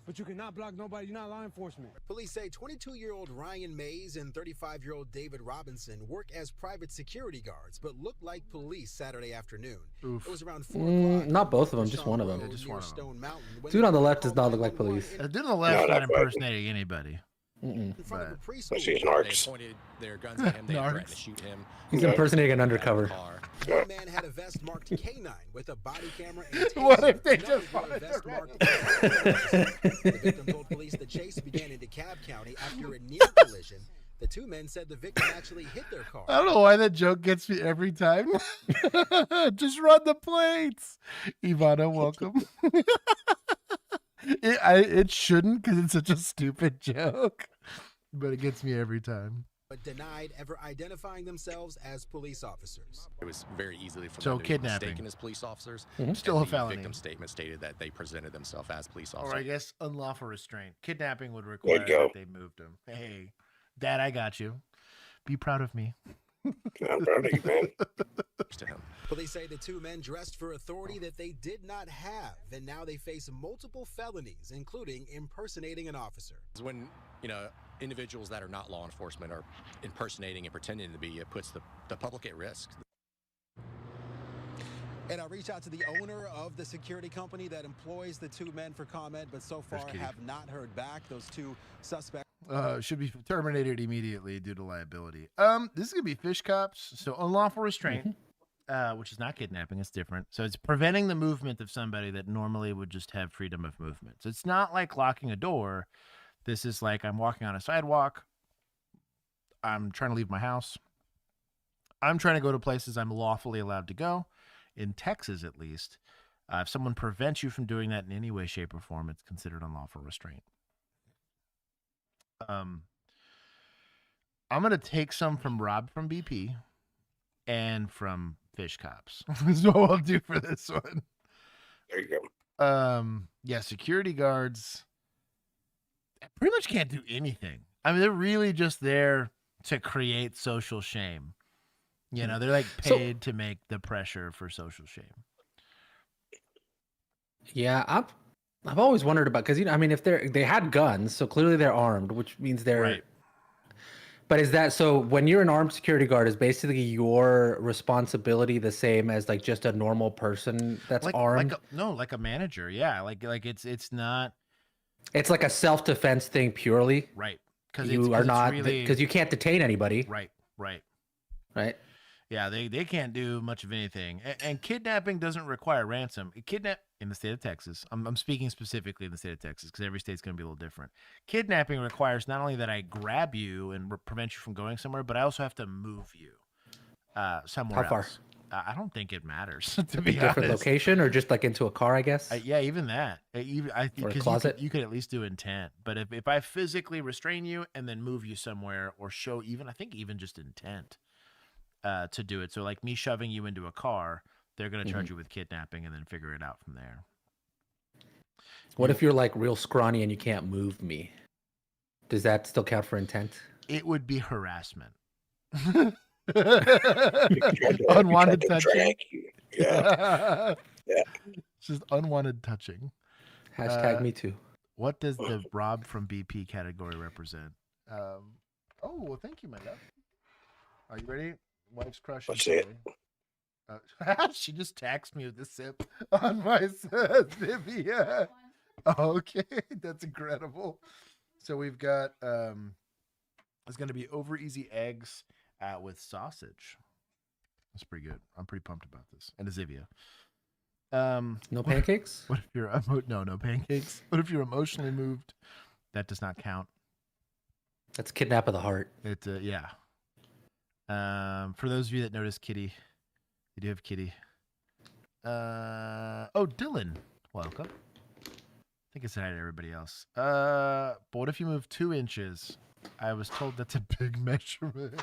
S6: But you cannot block nobody. You're not law enforcement.
S5: Police say 22-year-old Ryan Mays and 35-year-old David Robinson work as private security guards, but looked like police Saturday afternoon.
S1: Oof.
S5: It was around 4 o'clock.
S3: Not both of them, just one of them.
S1: Just one of them.
S3: Dude on the left does not look like police.
S1: Dude on the left not impersonating anybody.
S5: In front of a preschool.
S2: She's narcs.
S7: They pointed their guns at him. They threatened to shoot him.
S3: He's impersonating an undercover.
S5: One man had a vest marked K9 with a body camera and taser.
S1: What if they
S5: Another
S1: just
S5: wore a
S1: wanted
S5: vest
S1: to
S5: marked The victim told police the chase began in DeKalb County after a near collision. The 2 men said the victim actually hit their car.
S1: I don't know why that joke gets me every time. Just run the plates. Ivana, welcome. It shouldn't because it's such a stupid joke, but it gets me every time.
S5: But denied ever identifying themselves as police officers.
S7: It was very easily for
S1: So
S7: them to be
S1: kidnapping.
S7: mistaken as police officers.
S1: Still a
S7: And
S1: felony.
S7: The victim statement stated that they presented themselves as police
S1: Or
S7: officers.
S1: I guess unlawful restraint. Kidnapping would require that they moved him. Hey, Dad, I got you. Be proud of me.
S2: I'm proud of you, man.
S7: To him.
S5: Police say the 2 men dressed for authority that they did not have, and now they face multiple felonies, including impersonating an officer.
S7: When, individuals that are not law enforcement are impersonating and pretending to be, it puts the public at risk.
S5: And I reached out to the owner of the security company that employs the two men for comment, but so far have not heard back. Those two suspects
S1: should be terminated immediately due to liability. This is gonna be fish cops. So unlawful restraint, which is not kidnapping, it's different. So it's preventing the movement of somebody that normally would just have freedom of movement. So it's not like locking a door. This is like I'm walking on a sidewalk. I'm trying to leave my house. I'm trying to go to places I'm lawfully allowed to go. In Texas, at least, if someone prevents you from doing that in any way, shape, or form, it's considered unlawful restraint. I'm going to take some from Rob from BP and from Fish Cops. That's what I'll do for this one.
S2: There you go.
S1: Yeah, security guards pretty much can't do anything. I mean, they're really just there to create social shame. You know, they're like paid to make the pressure for social shame.
S3: Yeah, I've always wondered about, because, you know, I mean, if they had guns, so clearly they're armed, which means they're
S1: right.
S3: But is that so? When you're an armed security guard, is basically your responsibility the same as like just a normal person that's armed?
S1: Like a manager. Yeah, like it's not.
S3: It's like a self-defense thing purely,
S1: right?
S3: Because you are not, because you can't detain anybody.
S1: Right.
S3: Yeah,
S1: they can't do much of anything. And kidnapping doesn't require ransom. In the state of Texas, I'm speaking specifically in the state of Texas because every state's going to be a little different. Kidnapping requires not only that I grab you and prevent you from going somewhere, but I also have to move you somewhere else. How far? I don't think it matters, to be honest.
S3: Different location or just like into a car, I guess?
S1: Yeah, even that.
S3: Or a closet?
S1: You could at least do intent. But if I physically restrain you and then move you somewhere or show even just intent, to do it. So like me shoving you into a car, they're going to charge you with kidnapping and then figure it out from there.
S3: What if you're like real scrawny and you can't move me? Does that still count for intent?
S1: It would be harassment. Unwanted touching.
S2: Yeah. Yeah.
S1: It's just unwanted touching.
S3: Hashtag me too.
S1: What does the Rob from BP category represent? Well, thank you, my love. Are you ready? Wife's crush.
S2: Let's see it.
S1: She just taxed me with a sip on my Zivia. Okay, that's incredible. So we've got it's going to be over easy eggs with sausage. That's pretty good. I'm pretty pumped about this. And a Zivia.
S3: No pancakes?
S1: What if you're no pancakes? What if you're emotionally moved? That does not count.
S3: That's kidnap of the heart.
S1: It's yeah. For those of you that noticed Kitty, you do have Kitty. Dylan, welcome. I think I said hi to everybody else. But what if you move 2 inches? I was told that's a big measurement.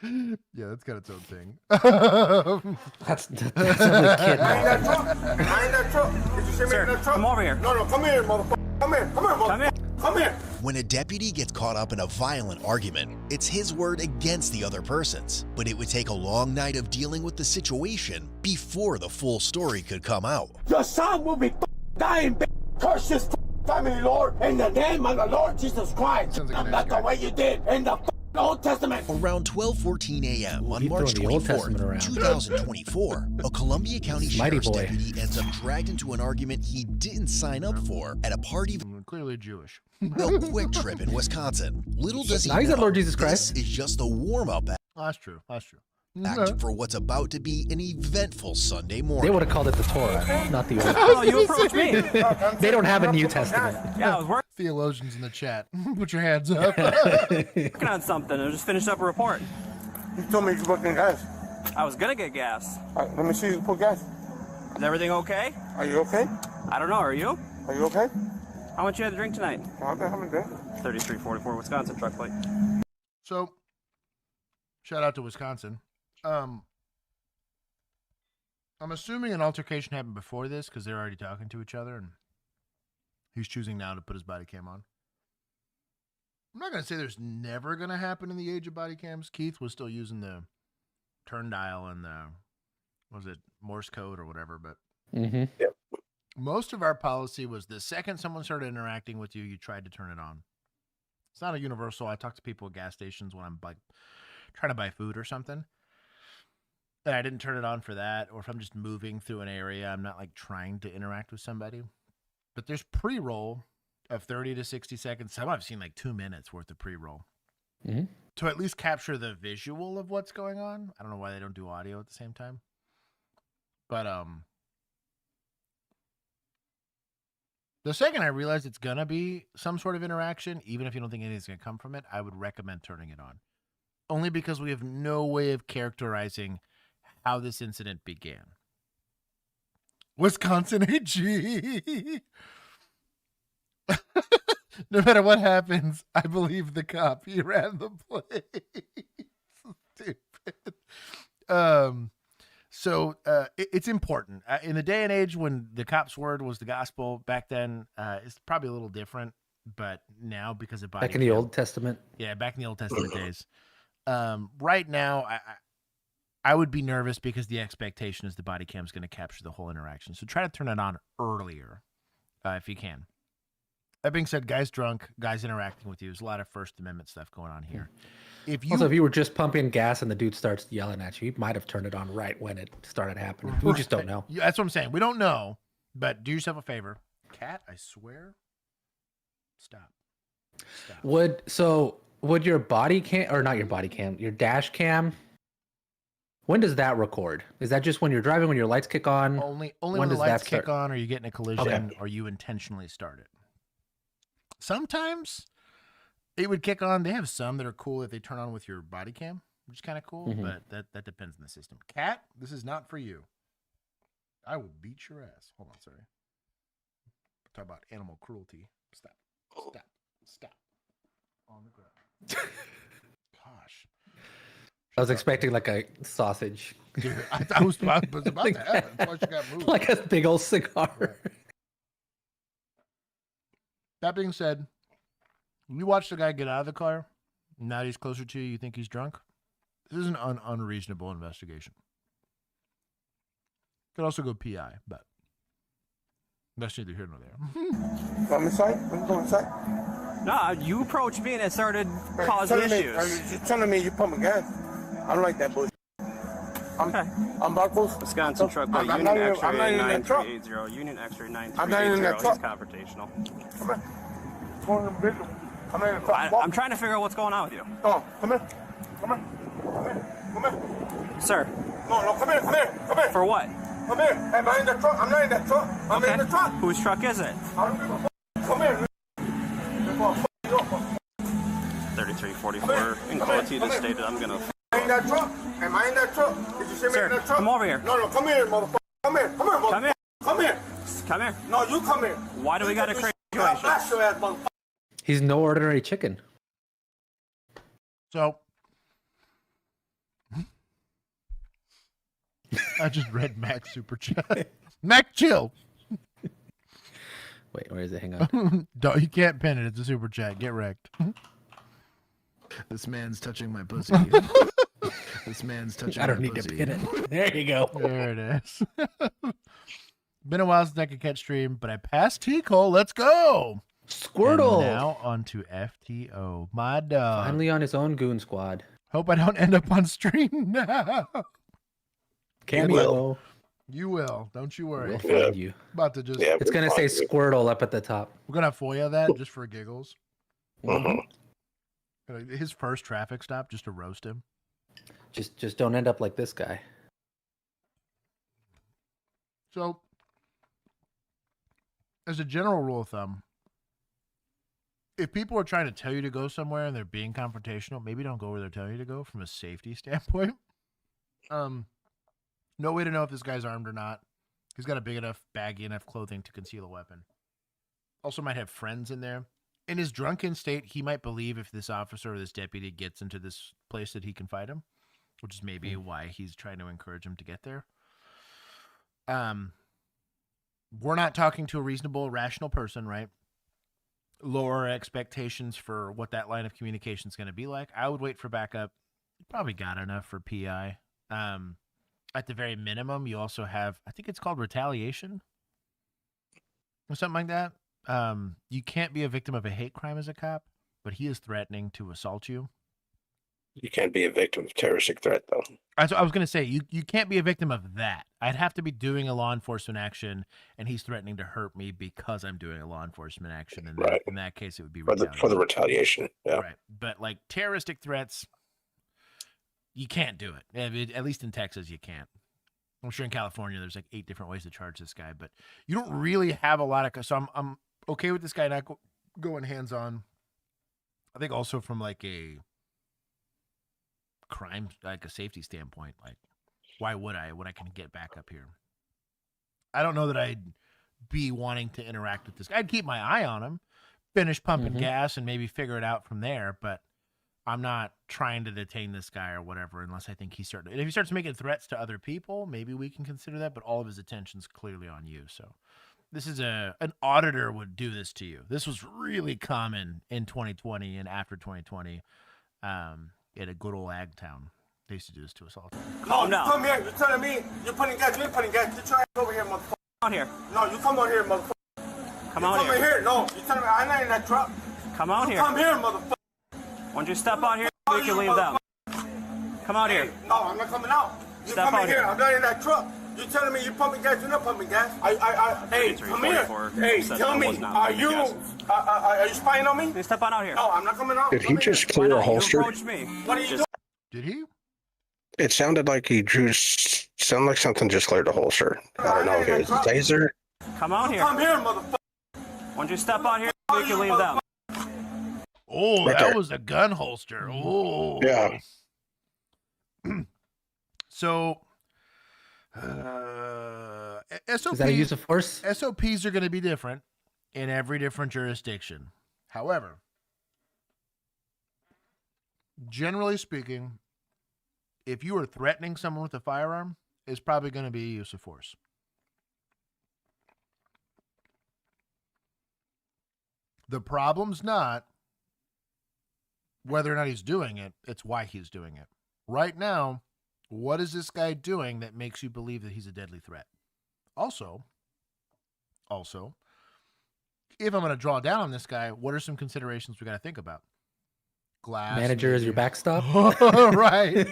S1: Yeah, that's got its own thing.
S3: That's only kid.
S8: Mind that truck. Did you see me in that truck? Come over here. No, come here, motherfucker. Come here, motherfucker. Come here.
S9: When a deputy gets caught up in a violent argument, it's his word against the other person's. But it would take a long night of dealing with the situation before the full story could come out.
S8: Your son will be dying, curse this family, Lord, in the name of the Lord Jesus Christ. That's the way you did in the Old Testament.
S9: Around 12:14 a.m. on March 24th, 2024, a Columbia County Sheriff's deputy ends up dragged into an argument he didn't sign up for at a party.
S1: Clearly Jewish.
S9: A quick trip in Wisconsin. Little does he know,
S3: Lord Jesus Christ.
S9: This is just a warm-up
S1: That's true.
S9: act for what's about to be an eventful Sunday morning.
S3: They would have called it the Torah, not the Old.
S10: Oh, you approached me.
S3: They don't have a New Testament.
S10: Yeah, I was working
S1: Theologians in the chat, put your hands up.
S10: on something. I just finished up a report.
S8: You told me you were getting gas.
S10: I was gonna get gas.
S8: All right, let me see you put gas.
S10: Is everything okay?
S8: Are you okay?
S10: I don't know. Are you?
S8: Are you okay?
S10: How much you had to drink tonight?
S8: I'm having a drink.
S10: 3344 Wisconsin truck plate.
S1: So, shout out to Wisconsin. I'm assuming an altercation happened before this because they're already talking to each other, and he's choosing now to put his body cam on. I'm not going to say there's never going to happen in the age of body cams. Keith was still using the turn dial and the, what was it, Morse code or whatever, but most of our policy was the second someone started interacting with you, you tried to turn it on. It's not a universal. I talk to people at gas stations when I'm like trying to buy food or something. And I didn't turn it on for that. Or if I'm just moving through an area, I'm not like trying to interact with somebody. But there's pre-roll of 30 to 60 seconds. Some I've seen like 2 minutes worth of pre-roll.
S3: Mm-hmm.
S1: To at least capture the visual of what's going on. I don't know why they don't do audio at the same time. But the second I realize it's going to be some sort of interaction, even if you don't think anything's going to come from it, I would recommend turning it on. Only because we have no way of characterizing how this incident began. Wisconsin AG. No matter what happens, I believe the cop. He ran the place. Stupid. So it's important. In the day and age when the cop's word was the gospel, back then, it's probably a little different. But now, because of
S3: back in the Old Testament.
S1: Yeah, back in the Old Testament days. Right now, I would be nervous because the expectation is the body cam is going to capture the whole interaction. So try to turn it on earlier if you can. That being said, guys drunk, guys interacting with you. There's a lot of First Amendment stuff going on here. If you were just pumping gas and the dude starts yelling at you, you might have turned it on right when it started happening. We just don't know. That's what I'm saying. We don't know, but do yourself a favor. Cat, I swear. Stop.
S3: Would your body cam, or not your body cam, your dash cam, when does that record? Is that just when you're driving, when your lights kick on?
S1: Only when the lights kick on, or you get in a collision, or you intentionally start it. Sometimes it would kick on. They have some that are cool that they turn on with your body cam, which is kind of cool, but that depends on the system. Cat, this is not for you. I will beat your ass. Hold on, sorry. Talk about animal cruelty. Stop. On the ground. Gosh.
S3: I was expecting like a sausage.
S1: Dude, I was about to happen. Plus you got moved.
S3: Like a big old cigar.
S1: Right. That being said, you watch the guy get out of the car. Now he's closer to you. You think he's drunk. This is an unreasonable investigation. Could also go PI, but that's neither here nor there.
S8: Come inside? We can go inside?
S10: No, you approached me and it started causing issues.
S8: You're telling me you're pumping gas. I don't like that bullshit. I'm Marcos.
S10: Wisconsin truck plate, Union X-ray 9380. Union X-ray 9380. He's confrontational.
S8: Come here. I'm not in the truck.
S10: I'm trying to figure out what's going on with you.
S8: Oh, come here. Come here.
S10: Sir.
S8: No, come here.
S10: For what?
S8: Come here. Am I in the truck? I'm not in that truck. I'm in the truck.
S10: Whose truck is it?
S8: I don't give a fuck. Come here.
S10: 3344 in quality that stated I'm gonna.
S8: Am I in that truck? Am I in that truck? Did you see me in that truck?
S10: Come over here.
S8: No, come here, motherfucker. Come here, motherfucker. Come here.
S10: No,
S8: you come here.
S10: Why do we got a crazy situation?
S8: Blast your ass, motherfucker.
S3: He's no ordinary chicken.
S1: So, I just read Mac's super chat. Mac, chill.
S3: Wait, where is it? Hang on.
S1: You can't pin it. It's a super chat. Get wrecked. This man's touching my pussy. This man's touching my pussy.
S3: I don't need to pin it. There you go.
S1: There it is. Been a while since I could catch stream, but I passed T-Cole. Let's go.
S3: Squirtle.
S1: And now on to FTO. My dog.
S3: Finally on his own goon squad.
S1: Hope I don't end up on stream now.
S3: Cameo.
S1: You will. Don't you worry.
S3: We'll find you.
S1: About to just.
S3: It's gonna say Squirtle up at the top.
S1: We're gonna FOIA that just for giggles. His first traffic stop, just to roast him.
S3: Just don't end up like this guy.
S1: So, as a general rule of thumb, if people are trying to tell you to go somewhere and they're being confrontational, maybe don't go where they're telling you to go from a safety standpoint. No way to know if this guy's armed or not. He's got a big enough, baggy enough clothing to conceal a weapon. Also might have friends in there. In his drunken state, he might believe if this officer or this deputy gets into this place that he can fight him, which is maybe why he's trying to encourage him to get there. We're not talking to a reasonable, rational person, right? Lower expectations for what that line of communication is going to be like. I would wait for backup. You probably got enough for PI. At the very minimum, you also have, I think it's called retaliation or something like that. You can't be a victim of a hate crime as a cop, but he is threatening to assault you.
S2: You can't be a victim of terroristic threat, though.
S1: That's what I was going to say. You can't be a victim of that. I'd have to be doing a law enforcement action, and he's threatening to hurt me because I'm doing a law enforcement action. And
S2: right.
S1: In that case, it would be
S2: for the retaliation. Yeah.
S1: Right. But like terroristic threats, you can't do it. I mean, at least in Texas, you can't. I'm sure in California, there's like 8 different ways to charge this guy, but you don't really have a lot of. So I'm okay with this guy not going hands on. I think also from like a crime, like a safety standpoint, like why would I when I can get back up here? I don't know that I'd be wanting to interact with this guy. I'd keep my eye on him, finish pumping gas, and maybe figure it out from there. But I'm not trying to detain this guy or whatever unless I think he's starting. If he starts making threats to other people, maybe we can consider that. But all of his attention's clearly on you. So this is an auditor would do this to you. This was really common in 2020 and after 2020. At a good old ag town. They used to do this to us all the time.
S8: No, you come here. You're telling me you're putting gas. You ain't putting gas. Get your ass over here, motherfucker.
S10: Come on here.
S8: No, you come on here, motherfucker.
S10: Come on here.
S8: No, you're telling me I'm not in that truck.
S10: Come on here.
S8: Come here, motherfucker.
S10: Why don't you step out here so we can leave them? Come out here.
S8: No, I'm not coming out. You're
S10: Step
S8: coming
S10: out
S8: here.
S10: here.
S8: I'm not in that truck. You're telling me you're pumping gas. You're not pumping gas. Hey, come here. Hey, tell me, are you spying on me?
S10: Step on out here.
S8: No, I'm not coming out.
S2: Did he just clear a holster?
S10: You approach me.
S8: What are you doing?
S1: Did he?
S2: It sounded like he sounded like something just cleared a holster. I don't know if it was a taser.
S10: Come out here.
S8: Come here, motherfucker.
S10: Why don't you step out here so we can leave them?
S1: Oh,
S2: Right
S1: that
S2: there.
S1: was a gun holster. Oh.
S2: Yeah.
S1: So, SOP,
S3: Is that a use of force?
S1: SOPs are going to be different in every different jurisdiction. However, generally speaking, if you are threatening someone with a firearm, it's probably going to be a use of force. The problem's not whether or not he's doing it, it's why he's doing it. Right now, what is this guy doing that makes you believe that he's a deadly threat? Also, if I'm going to draw down on this guy, what are some considerations we got to think about? Glass.
S3: Manager is your backstop.
S1: Right.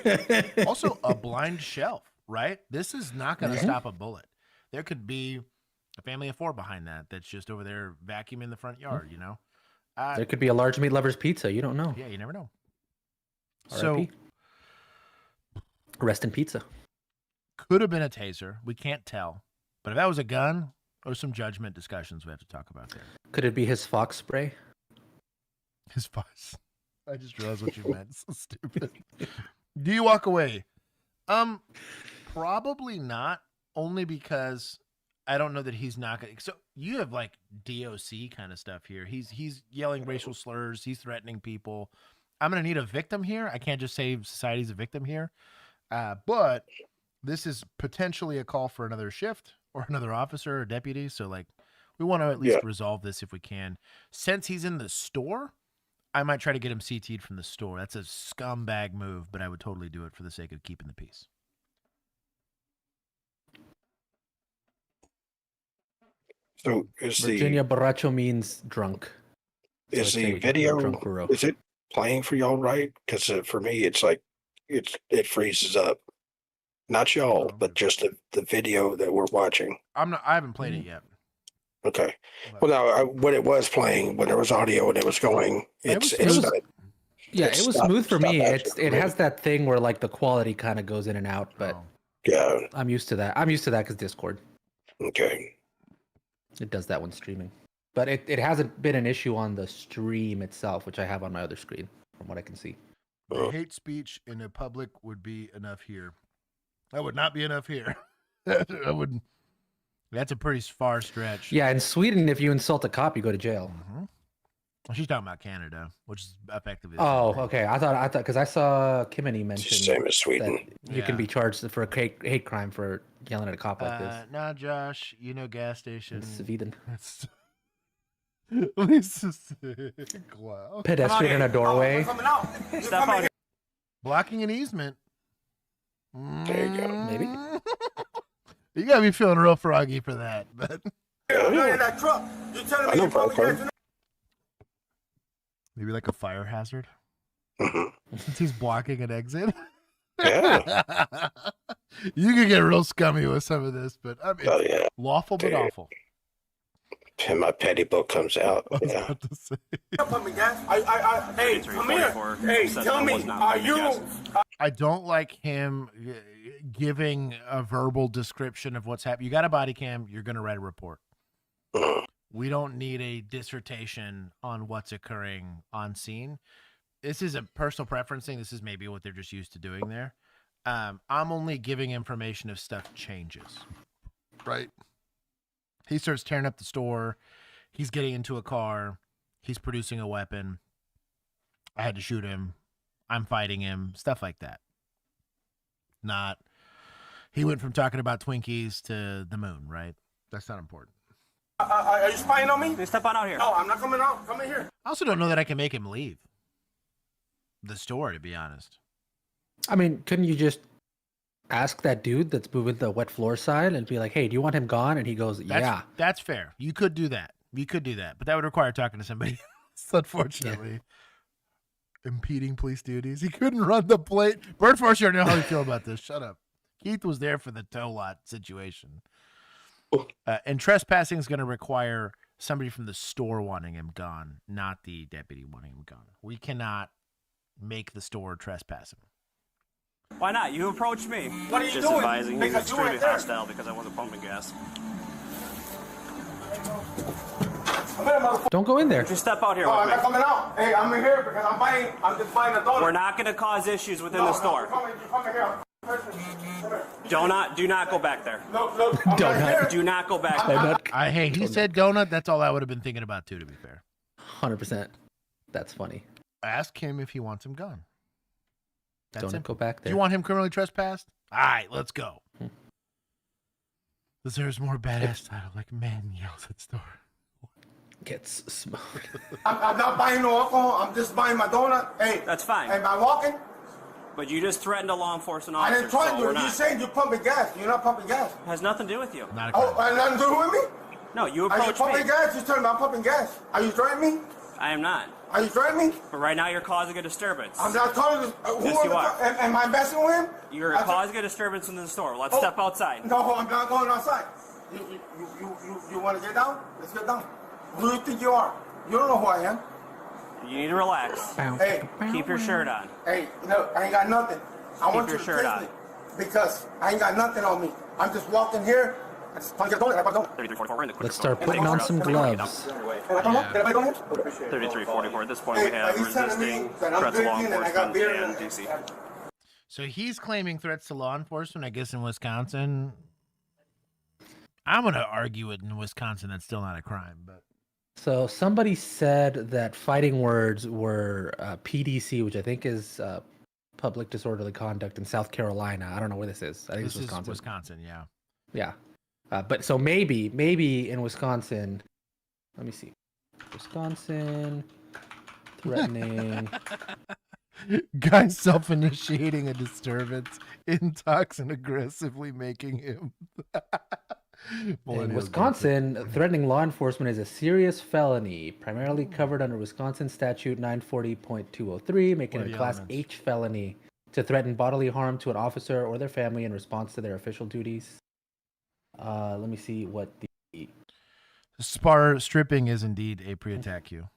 S1: Also, a blind shelf, right? This is not going to stop a bullet. There could be a family of 4 behind that that's just over there vacuuming the front yard, you know?
S3: There could be a large meat lover's pizza. You don't know.
S1: Yeah, you never know.
S3: R.I.P. Rest in pizza.
S1: Could have been a taser. We can't tell. But if that was a gun, there's some judgment discussions we have to talk about there.
S3: Could it be his Fox spray?
S1: His Fox. I just realized what you meant. So stupid. Do you walk away? Probably not. Only because I don't know that he's not going to. So you have like DOC kind of stuff here. He's yelling racial slurs. He's threatening people. I'm going to need a victim here. I can't just say society's a victim here. But this is potentially a call for another shift or another officer or deputy. So like we want to at least resolve this if we can. Since he's in the store, I might try to get him CT'd from the store. That's a scumbag move, but I would totally do it for the sake of keeping the peace.
S2: So is
S3: Virginia Borracho means drunk. So
S2: is the video, is it playing for y'all right? Because for me, it's like, it freezes up. Not y'all, but just the video that we're watching.
S1: I haven't played it yet.
S2: Okay. Well, now when it was playing, when there was audio and it was going, it
S3: was smooth for me. It has that thing where like the quality kind of goes in and out, but
S2: yeah,
S3: I'm used to that. I'm used to that because Discord.
S2: Okay.
S3: It does that when streaming, but it hasn't been an issue on the stream itself, which I have on my other screen, from what I can see.
S1: The hate speech in a public would be enough here. That would not be enough here. That's a pretty far stretch.
S3: Yeah, in Sweden, if you insult a cop, you go to jail.
S1: Mm-hmm. Well, she's talking about Canada, which is effectively.
S3: Oh, okay. I thought because I saw Kimini mention
S2: same as Sweden.
S3: You can be charged for a hate crime for yelling at a cop like this.
S1: Nah, Josh, you know, gas station.
S3: Sweden.
S1: Wow.
S3: Pedestrian in a doorway.
S10: Step out here.
S1: Blocking an easement.
S2: There you go.
S3: Maybe.
S1: You gotta be feeling real froggy for that, but
S8: You're in that truck. You're telling me
S1: Maybe like a fire hazard.
S2: Mm-hmm.
S1: Since he's blocking an exit.
S2: Yeah.
S1: You could get real scummy with some of this, but I mean,
S2: Oh yeah.
S1: lawful but awful.
S2: And my petty book comes out.
S1: I was
S2: Yeah.
S1: about to say.
S8: Hey, come here. Hey, tell me, are you?
S1: I don't like him giving a verbal description of what's happening. You got a body cam, you're going to write a report. We don't need a dissertation on what's occurring on scene. This is a personal preference thing. This is maybe what they're just used to doing there. I'm only giving information if stuff changes. Right? He starts tearing up the store. He's getting into a car. He's producing a weapon. I had to shoot him. I'm fighting him. Stuff like that. Not, he went from talking about Twinkies to the moon, right? That's not important.
S8: Are you spying on me?
S10: Hey, step on out here.
S8: No, I'm not coming out. Come in here.
S1: I also don't know that I can make him leave the store, to be honest.
S3: I mean, couldn't you just ask that dude that's moving the wet floor side and be like, hey, do you want him gone? And he goes, yeah.
S1: That's fair. You could do that. But that would require talking to somebody else, unfortunately. Yeah. Impeding police duties. He couldn't run the plate. Bird Force, you don't know how you feel about this. Shut up. Keith was there for the tow lot situation. And trespassing is going to require somebody from the store wanting him gone, not the deputy wanting him gone. We cannot make the store trespassing.
S10: Why not? You approached me.
S8: What are you
S10: just
S8: doing?
S10: Advising
S8: Because
S10: you extremely
S8: you weren't
S10: hostile because I wasn't pumping gas.
S3: Don't go in there.
S10: Just step out here.
S8: I'm not coming out. Hey, I'm in here because I'm just buying a donut.
S10: We're not going to cause issues within the store.
S8: You're coming here.
S10: Do not go back there.
S8: Look,
S10: do not go back there.
S1: Hey, he said donut. That's all I would have been thinking about too, to be fair.
S3: 100%. That's funny.
S1: Ask him if he wants him gone.
S3: Don't go back there.
S1: Do you want him criminally trespassed? All right, let's go. There's more badass title, like man yells at store.
S3: Gets smoked.
S8: I'm not buying no alcohol. I'm just buying my donut. Hey,
S10: that's fine.
S8: Am I walking?
S10: But you just threatened a law enforcement officer.
S8: I didn't threaten you. You're saying you're pumping gas. You're not pumping gas.
S10: It has nothing to do with you.
S1: Not a crime.
S8: Oh, nothing to do with me?
S10: No, you approached me.
S8: Are you pumping gas? You're telling me I'm pumping gas. Are you threatening me?
S10: I am not.
S8: Are you threatening me?
S10: But right now you're causing a disturbance.
S8: I'm not causing.
S10: Yes, you are.
S8: Am I messing with him?
S10: You're causing a disturbance in the store. Let's step outside.
S8: No, I'm not going outside. You want to get down? Let's get down. Who do you think you are? You don't know who I am.
S10: You need to relax.
S8: Hey,
S10: keep your shirt on.
S8: Hey, no, I ain't got nothing. I want
S10: your
S8: you to
S10: shirt on.
S8: me because I ain't got nothing on me. I'm just walking here.
S3: Let's start putting on some gloves.
S10: 3344. At this point, we have resisting threats to law enforcement and DC.
S1: So he's claiming threats to law enforcement, I guess, in Wisconsin. I'm going to argue it in Wisconsin. That's still not a crime, but.
S3: So somebody said that fighting words were PDC, which I think is public disorderly conduct in South Carolina. I don't know where this is. I think it's Wisconsin.
S1: Wisconsin, yeah.
S3: Yeah. But so maybe in Wisconsin, let me see. Wisconsin, threatening.
S1: Guy self-initiating a disturbance, intox and aggressively making him.
S3: In Wisconsin, threatening law enforcement is a serious felony, primarily covered under Wisconsin Statute 940.203, making it a Class H felony to threaten bodily harm to an officer or their family in response to their official duties. Let me see what the
S1: stripping is indeed a pre-attack cue.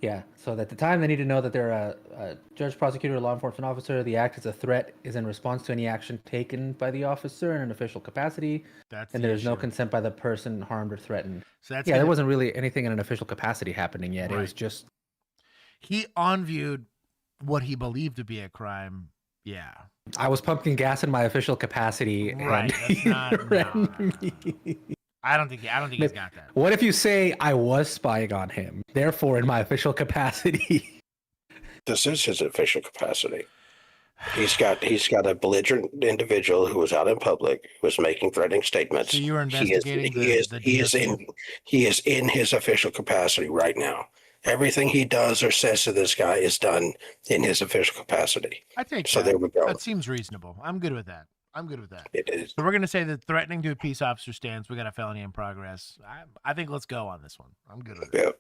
S3: Yeah, so at the time they need to know that they're a judge, prosecutor, or law enforcement officer. The act as a threat is in response to any action taken by the officer in an official capacity, and there's no consent by the person harmed or threatened.
S1: So that's
S3: there wasn't really anything in an official capacity happening yet. Right. It was just
S1: he on-viewed what he believed to be a crime. Yeah,
S3: I was pumping gas in my official capacity,
S1: right? I don't think he's got that.
S3: What if you say I was spying on him, therefore in my official capacity?
S2: This is his official capacity. He's got a belligerent individual who was out in public, was making threatening statements.
S1: So you were investigating
S2: he is in his official capacity right now. Everything he does or says to this guy is done in his official capacity.
S1: I take
S2: so.
S1: That.
S2: There we go.
S1: That seems reasonable. I'm good with that.
S2: It is.
S1: So we're going to say that threatening to a peace officer stands. We got a felony in progress. I think let's go on this one. I'm good with it.
S2: Yeah.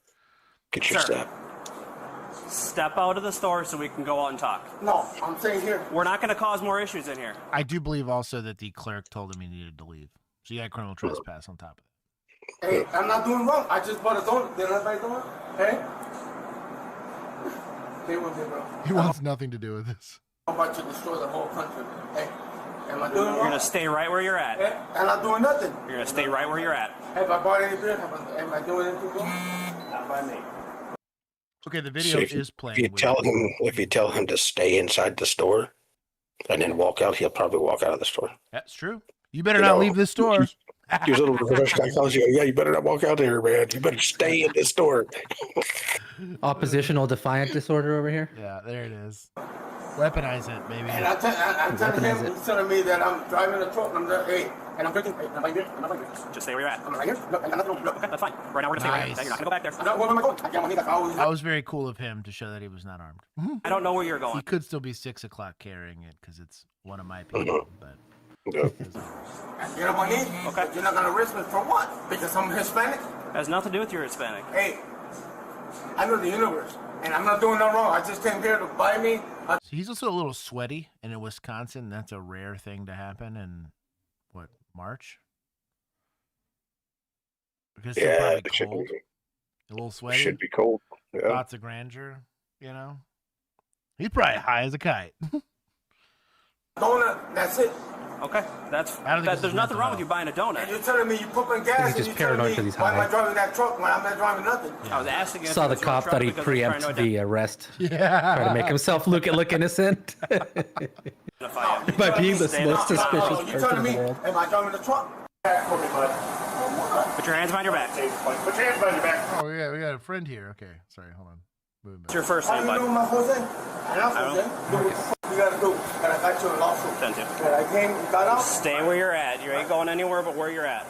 S2: Get your step.
S10: Step out of the store so we can go out and talk.
S8: No, I'm saying here.
S10: We're not going to cause more issues in here.
S1: I do believe also that the clerk told him he needed to leave. So you got criminal trespass on top of it.
S8: Hey, I'm not doing wrong. I just bought a donut. Did anybody do it? Hey? Hey, what's it, bro?
S1: He wants nothing to do with this.
S8: I'm about to destroy the whole country. Hey, am I doing wrong?
S10: You're going to stay right where you're at.
S8: Hey, I'm not doing nothing.
S10: You're going to stay right where you're at.
S8: Have I bought any beer? Am I doing anything wrong?
S10: Not by me.
S1: Okay, the video is playing.
S2: If you tell him to stay inside the store and then walk out, he'll probably walk out of the store.
S1: That's true. You better not leave this store.
S2: Your little professional guy tells you, yeah, you better not walk out there, man. You better stay in this store.
S3: Oppositional defiant disorder over here.
S1: Yeah, there it is. Weaponize it, baby.
S8: And I'm telling him, he's telling me that I'm driving a truck and I'm there, hey, and I'm drinking. Hey, am I here? Am I here?
S10: Just stay where you're at.
S8: Am I here? No, I'm not going.
S10: Okay, that's fine. Right now we're going to stay right here. You're not going to go back there.
S8: No, where am I going? I can't believe that.
S1: That was very cool of him to show that he was not armed.
S10: I don't know where you're going.
S1: He could still be 6 o'clock carrying it because it's one of my people, but.
S8: You know what I mean?
S10: Okay.
S8: You're not going to arrest me for what? Because I'm Hispanic?
S10: Has nothing to do with your Hispanic.
S8: Hey, I know the universe, and I'm not doing no wrong. I just came here to buy me.
S1: So he's also a little sweaty, and in Wisconsin, that's a rare thing to happen in, what, March? Because it's probably cold. A little sweaty.
S2: Should be cold. Yeah.
S1: Thoughts of grandeur, you know? He's probably high as a kite.
S8: Donut, that's it.
S10: Okay, there's nothing wrong with you buying a donut.
S8: And you're telling me you pumping gas,
S3: He's just
S8: and you're telling
S3: paranoid
S8: me
S3: 'cause he's
S8: why am
S3: high.
S8: I driving that truck when I'm not driving nothing?
S10: I was asking.
S3: Saw the cop that he preempted the arrest. Yeah. Trying to make himself look innocent. By being the most suspicious
S8: You're
S3: person
S8: telling
S3: in
S8: me,
S3: the world.
S8: am I driving the truck?
S10: Put your hands behind your back.
S8: Put your hands behind your back.
S1: Oh, yeah, we got a friend here. Okay, sorry, hold on.
S10: What's your first name,
S8: How you
S10: bud?
S8: doing, my Jose? Do what you gotta do. And I got you a lawsuit.
S10: Send you.
S8: And I came, got out.
S10: Stay where you're at. You ain't going anywhere but where you're at.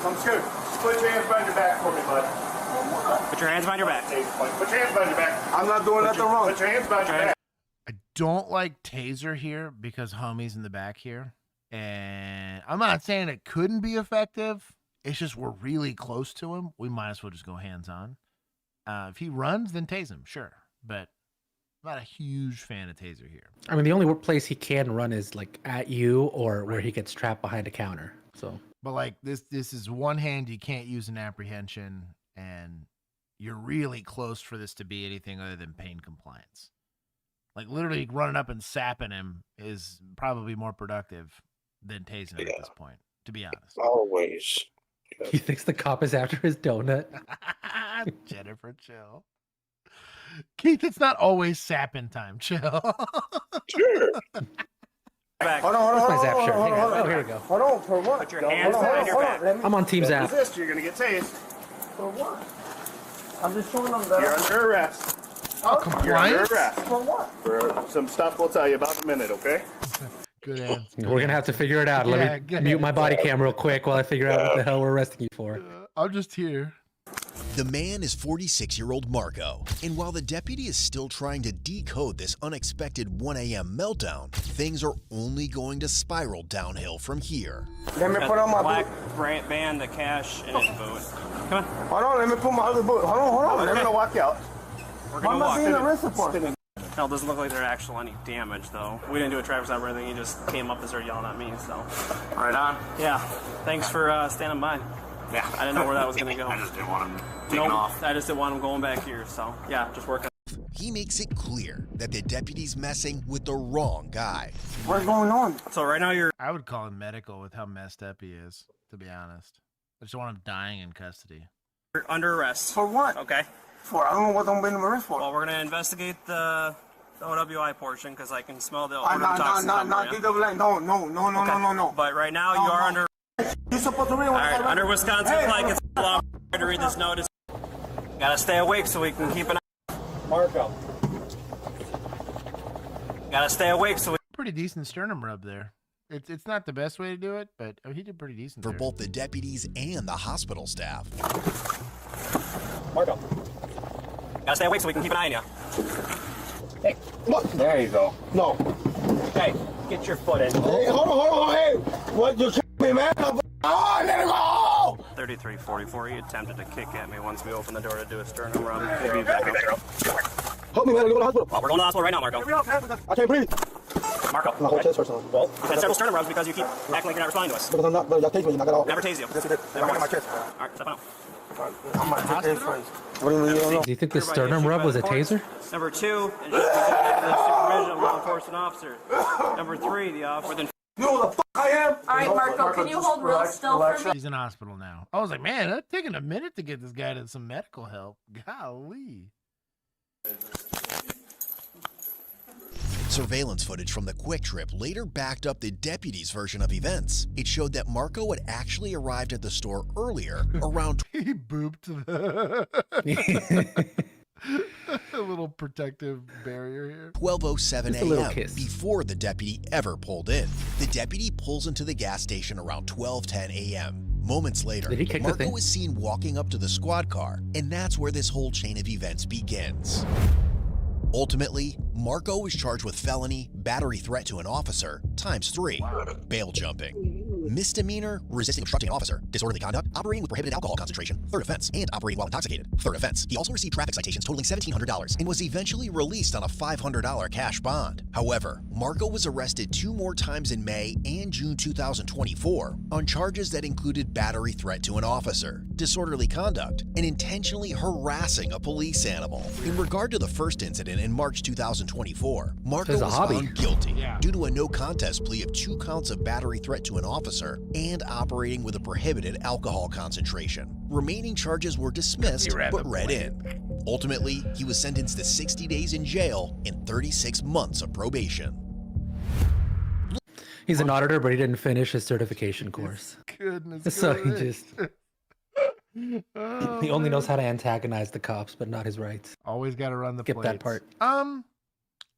S8: I'm scared. Put your hands behind your back for me, bud.
S10: Put your hands behind your back.
S8: Put your hands behind your back. I'm not doing nothing wrong. Put your hands behind your back.
S1: I don't like taser here because homie's in the back here. And I'm not saying it couldn't be effective. It's just we're really close to him. We might as well just go hands-on. If he runs, then tase him, sure. But I'm not a huge fan of taser here.
S3: I mean, the only place he can run is like at you or where he gets trapped behind a counter. So,
S1: but like this is one hand you can't use in apprehension, and you're really close for this to be anything other than pain compliance. Like literally running up and sapping him is probably more productive than tasing him at this point, to be honest.
S2: Always.
S3: he thinks the cop is after his donut.
S1: Jennifer, chill. Keith, it's not always sapping time. Chill.
S2: Sure.
S10: Back.
S8: Hold on.
S3: Where's my Zap shirt? Oh, here we go.
S8: Hold on, for what?
S10: Put your hands behind your back.
S3: I'm on Team Zap.
S10: Resist, you're gonna get tased.
S8: For what? I'm just showing them that.
S10: You're under arrest. You're under arrest.
S8: For what?
S10: For some stuff we'll tell you about in a minute, okay?
S1: Good answer.
S3: We're gonna have to figure it out. Let me mute my body cam real quick while I figure out what the hell we're arresting you for.
S1: I'm just here.
S9: The man is 46-year-old Marco, and while the deputy is still trying to decode this unexpected 1 a.m. meltdown, things are only going to spiral downhill from here.
S8: Let me put on my
S10: black
S8: boot.
S10: band, the cash in his boot. Come on.
S8: Hold on, let me put my other boot. Hold on.
S10: We're gonna walk out. We're
S8: Why
S10: gonna
S8: am I
S10: walk
S8: being
S10: in.
S8: arrested for?
S10: No, it doesn't look like there's actual any damage, though. We didn't do a traffic stop or anything. He just came up and started yelling at me, so.
S8: Right on.
S10: Yeah. Thanks for standing by.
S8: Yeah.
S10: I didn't know where that was going to go.
S8: I just didn't want him taking off.
S10: I just didn't want him going back here, so. Yeah, just working.
S9: He makes it clear that the deputy's messing with the wrong guy.
S8: What's going on?
S10: So right now you're...
S1: I would call him medical with how messed up he is, to be honest. I just want him dying in custody.
S10: You're under arrest.
S8: For what?
S10: Okay.
S8: For I don't know what I'm being arrested for.
S10: Well, we're going to investigate the OWI portion because I can smell the
S8: No.
S10: But right now you are under...
S8: You're supposed to read
S10: All right, under Wisconsin flag, it's law to read this notice. Gotta stay awake so we can keep an eye. Marco. Gotta stay awake so we...
S1: Pretty decent sternum rub there. It's not the best way to do it, but he did pretty decent
S9: For
S1: there.
S9: both the deputies and the hospital staff.
S10: Marco. Gotta stay awake so we can keep an eye on you.
S8: Hey, look. There you go. No.
S10: Hey, get your foot in.
S8: Hey, hold on. Hey, what you me, man? Oh, let it go!
S10: 3344. He attempted to kick at me once we opened the door to do a sternum rub. We'll be back up.
S8: Help me, man. I'm going to the hospital.
S10: Well, we're going to the hospital right now, Marco.
S8: I can't breathe.
S10: Marco.
S8: My whole chest hurts. Well,
S10: I've had several sternum rubs because you keep acting like you're not responding to us.
S8: Because I'm not, but y'all take me, knock it off.
S10: Never tase you.
S8: Yes, you did.
S10: Never
S8: Never
S10: once.
S8: my chest.
S10: All right, step on out.
S8: I'm my hospital. What do you mean you don't know?
S3: Do you think the sternum rub was a taser?
S10: Number 2, it should be subjected to the supervision of a law enforcement officer. Number 3, the officer within.
S8: You know who the fuck I am?
S11: All right, Marco, can you hold real still for a minute?
S1: He's in hospital now. I was like, man, it's taking a minute to get this guy to some medical help. Golly.
S9: Surveillance footage from the Quick Trip later backed up the deputy's version of events. It showed that Marco had actually arrived at the store earlier, around
S1: He booped a little protective barrier here.
S9: 12:07
S3: Just a little
S9: a.m.
S3: kiss.
S9: before the deputy ever pulled in. The deputy pulls into the gas station around 12:10 a.m. Moments later,
S3: Did he kick the
S9: Marco
S3: thing?
S9: is seen walking up to the squad car, and that's where this whole chain of events begins. Ultimately, Marco was charged with felony, battery threat to an officer, ×3, bail jumping. Misdemeanor, resisting obstructing an officer, disorderly conduct, operating with prohibited alcohol concentration, 3rd offense, and operating while intoxicated, 3rd offense. He also received traffic citations totaling $1,700 and was eventually released on a $500 cash bond. However, Marco was arrested 2 more times in May and June 2024 on charges that included battery threat to an officer, disorderly conduct, and intentionally harassing a police animal. In regard to the first incident in March 2024, Marco
S3: It's a
S9: was
S3: hobby.
S9: found guilty due to a no contest plea of 2 counts of battery threat to an officer and operating with a prohibited alcohol concentration. Remaining charges were dismissed but read in. Ultimately, he was sentenced to 60 days in jail and 36 months of probation.
S3: He's an auditor, but he didn't finish his certification course.
S1: Goodness.
S3: So he just he only knows how to antagonize the cops, but not his rights.
S1: Always got to run the
S3: Skip that
S1: plates.
S3: part.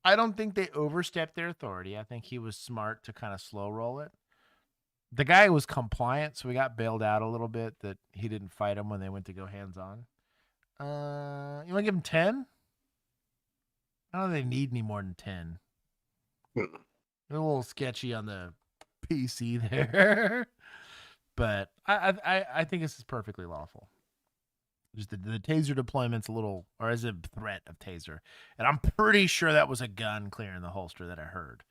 S1: I don't think they overstepped their authority. I think he was smart to kind of slow roll it. The guy was compliant, so we got bailed out a little bit that he didn't fight him when they went to go hands on. You want to give him 10? I don't think they need any more than 10. A little sketchy on the PC there, but I think this is perfectly lawful. Just the taser deployment's a little, or as a threat of taser, and I'm pretty sure that was a gun clearing the holster that I heard.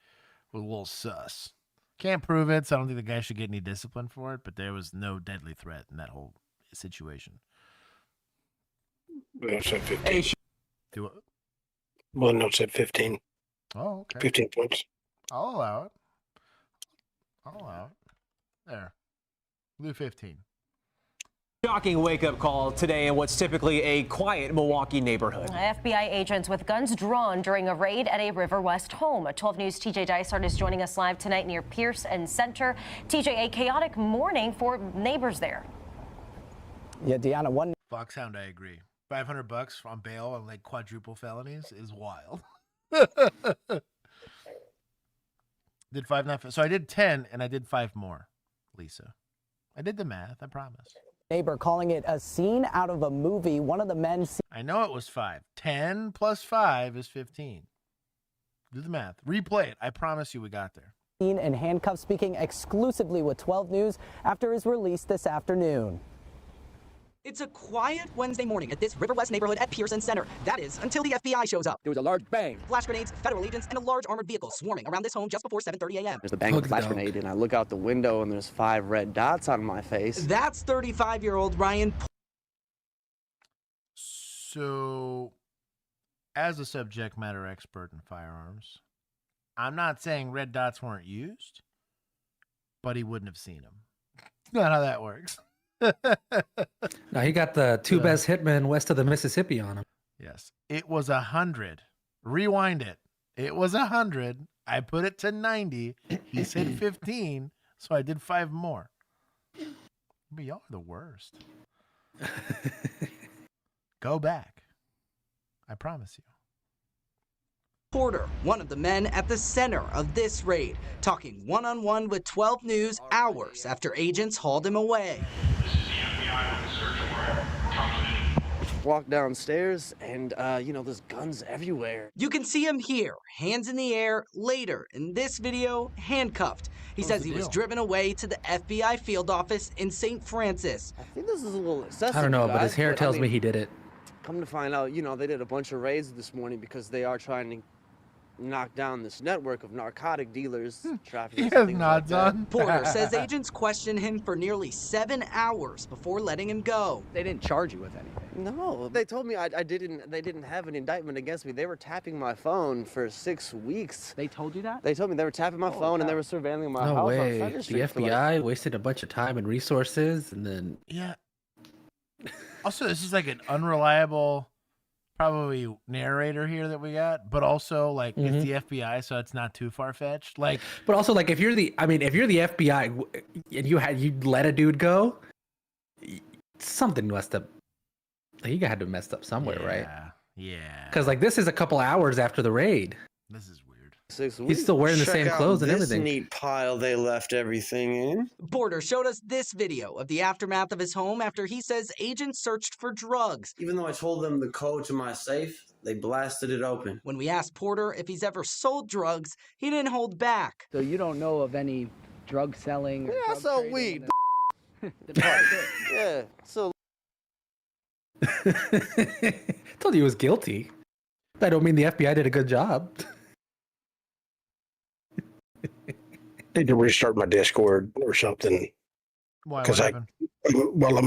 S1: It was a little sus. Can't prove it, so I don't think the guy should get any discipline for it. But there was no deadly threat in that whole situation.
S2: Well, said 15.
S1: Do it.
S2: Well, no, said 15.
S1: Oh, okay.
S2: 15 points.
S1: I'll allow it. I'll allow it. There. Blue 15.
S12: Shocking wake-up call today in what's typically a quiet Milwaukee neighborhood.
S11: FBI agents with guns drawn during a raid at a River West home. 12 News' TJ Dysart is joining us live tonight near Pierce and Center. TJ, a chaotic morning for neighbors there.
S13: Yeah, Deanna, one.
S1: Foxhound, I agree. $500 on bail on like quadruple felonies is wild. Did 5 not? So I did 10 and I did 5 more, Lisa. I did the math, I promise.
S13: Neighbor calling it a scene out of a movie. One of the men.
S1: I know it was 5. 10 plus 5 is 15. Do the math. Replay it. I promise you we got there.
S13: Seen in handcuffs, speaking exclusively with 12 News after his release this afternoon.
S14: It's a quiet Wednesday morning at this River West neighborhood at Pearson Center. That is, until the FBI shows up.
S15: There was a large bang.
S14: Flash grenades, federal agents, and a large armored vehicle swarming around this home just before 7:30 a.m.
S15: There's the bang of a flash grenade, and I look out the window, and there's 5 red dots on my face.
S14: That's 35-year-old Ryan.
S1: So, as a subject matter expert in firearms, I'm not saying red dots weren't used, but he wouldn't have seen them. Not how that works.
S3: Now he got the 2 best hitmen west of the Mississippi on him.
S1: Yes. It was 100. Rewind it. It was 100. I put it to 90. He said 15, so I did 5 more. But y'all are the worst. Go back. I promise you.
S14: Porter, one of the men at the center of this raid, talking one-on-one with 12 News hours after agents hauled him away.
S15: Walk downstairs, and, there's guns everywhere.
S14: You can see him here, hands in the air, later in this video, handcuffed. He says he was driven away to the FBI field office in St. Francis.
S15: I think this is a little excessive.
S3: I don't know,
S15: guys,
S3: but his hair tells me he did it.
S15: Come to find out, you know, they did a bunch of raids this morning because they are trying to knock down this network of narcotic dealers, traffickers, and things like that.
S14: Porter says agents questioned him for nearly 7 hours before letting him go.
S16: They didn't charge you with anything.
S15: No, they told me they didn't have an indictment against me. They were tapping my phone for 6 weeks.
S16: They told you that?
S15: They told me they were tapping my phone and they were surveilling my
S3: No
S15: house
S3: way.
S15: on Center
S3: The
S15: Street for,
S3: FBI
S15: like,
S3: wasted a bunch of time and resources, and then
S1: Yeah. Also, this is like an unreliable, probably narrator here that we got, but also like it's the FBI, so it's not too far fetched. Like,
S3: but also like if you're the FBI and you let a dude go, something must have. He had to have messed up somewhere, right?
S1: Yeah.
S3: Because like this is a couple hours after the raid.
S1: This is weird.
S15: 6 weeks.
S3: He's still wearing the same clothes and everything.
S15: This neat pile they left everything in.
S14: Porter showed us this video of the aftermath of his home after he says agents searched for drugs.
S15: Even though I told them the code to my safe, they blasted it open.
S14: When we asked Porter if he's ever sold drugs, he didn't hold back.
S16: So you don't know of any drug selling? Or
S15: Yeah, I
S16: drug
S15: sell
S16: trading
S15: weed.
S16: Yeah.
S15: So
S3: Told you he was guilty. I don't mean the FBI did a good job.
S2: Need to restart my Discord or something.
S1: Why?
S2: Because I'm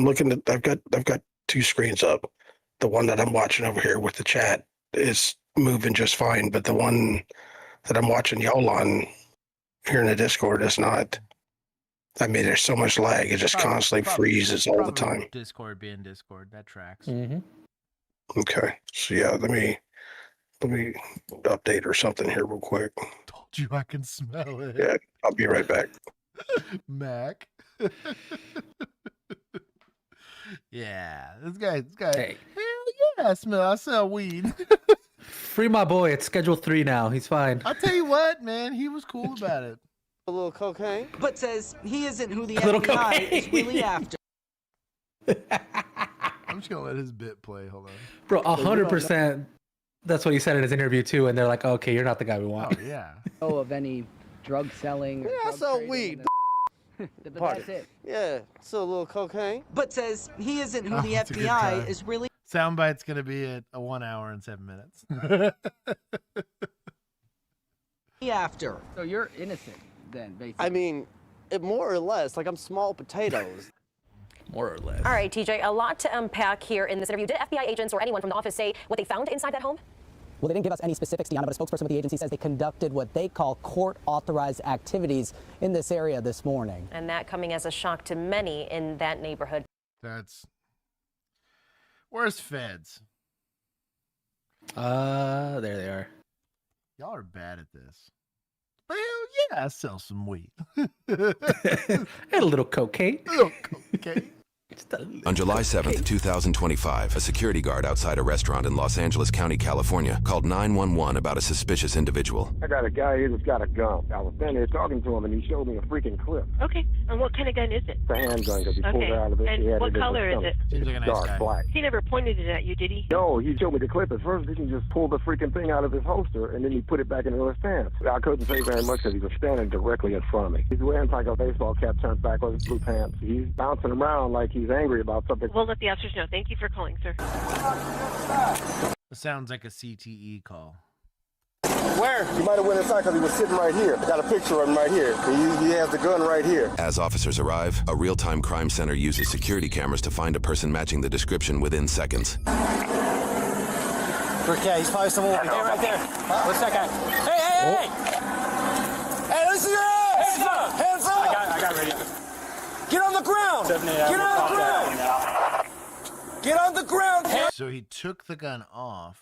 S2: looking at. I've got two screens up. The one that I'm watching over here with the chat is moving just fine, but the one that I'm watching y'all on here in the Discord is not. I mean, there's so much lag; it just constantly freezes all the time.
S1: Discord being Discord, that tracks.
S2: Okay, so yeah, let me update or something here real quick.
S1: Told you I can smell it.
S2: Yeah, I'll be right back.
S1: Mac. Yeah, this guy.
S3: Hey.
S1: Hell yeah, I sell weed.
S3: Free my boy. It's Schedule 3 now. He's fine.
S1: I'll tell you what, man, he was cool about it.
S15: a little cocaine.
S14: But says he isn't who the
S3: little
S14: FBI is really after.
S1: I'm just gonna let his bit play. Hold on,
S3: Bro, 100%. That's what he said in his interview too. And they're like, "Okay, you're not the guy we want."
S1: Oh yeah.
S16: Know of any drug selling? Or
S15: Yeah, I
S16: drug
S15: sell
S16: trading
S15: weed.
S16: But
S15: Pardon.
S16: that's it.
S15: Yeah, so a little cocaine.
S14: But says he isn't who
S1: Oh,
S14: the
S1: that's a good
S14: FBI
S1: time.
S14: is really
S1: Soundbite's gonna be at a 1 hour and 7 minutes.
S14: after.
S16: So you're innocent then, basically.
S15: I mean, more or less. Like I'm small potatoes.
S3: More or less.
S11: All right, TJ, a lot to unpack here in this interview. Did FBI agents or anyone from the office say what they found inside that home?
S13: Well, they didn't give us any specifics, Deanna, but a spokesperson with the agency says they conducted what they call court-authorized activities in this area this morning.
S11: And that coming as a shock to many in that neighborhood.
S1: Where's feds?
S3: There they are.
S1: Y'all are bad at this. But hell yeah, I sell some weed.
S3: And a little cocaine.
S1: A little cocaine.
S17: On July 7th, 2025, a security guard outside a restaurant in Los Angeles County, California, called 911 about a suspicious individual.
S18: I got a guy here that's got a gun. I was standing there talking to him, and he showed me a freaking clip.
S19: Okay, and what kind of gun is it?
S18: It's a handgun, because he pulled
S19: Okay,
S18: it out of it. He
S19: and
S18: had
S19: what
S18: it in his
S19: color is
S18: stomach.
S19: it?
S1: Seems like a nice
S18: Dark
S1: guy.
S18: black.
S19: He never pointed it at you, did he?
S18: No, he showed me the clip. At first, he just pulled the freaking thing out of his holster, and then he put it back into his pants. I couldn't say very much because he was standing directly in front of me. He's wearing like a baseball cap turned back on his blue pants. He's bouncing around like he's angry about something.
S19: We'll let the officers know. Thank you for calling, sir.
S1: It sounds like a CTE call.
S18: Where? He might have went inside because he was sitting right here. I got a picture of him right here. He has the gun right here.
S17: As officers arrive, a real-time crime center uses security cameras to find a person matching the description within seconds.
S8: Okay, he's probably someone over there, right there. What's that guy? Hey! Hey, listen to your hands! Hands up! I got radio. Get on the ground! Get on the ground! Get on the ground!
S1: So he took the gun off.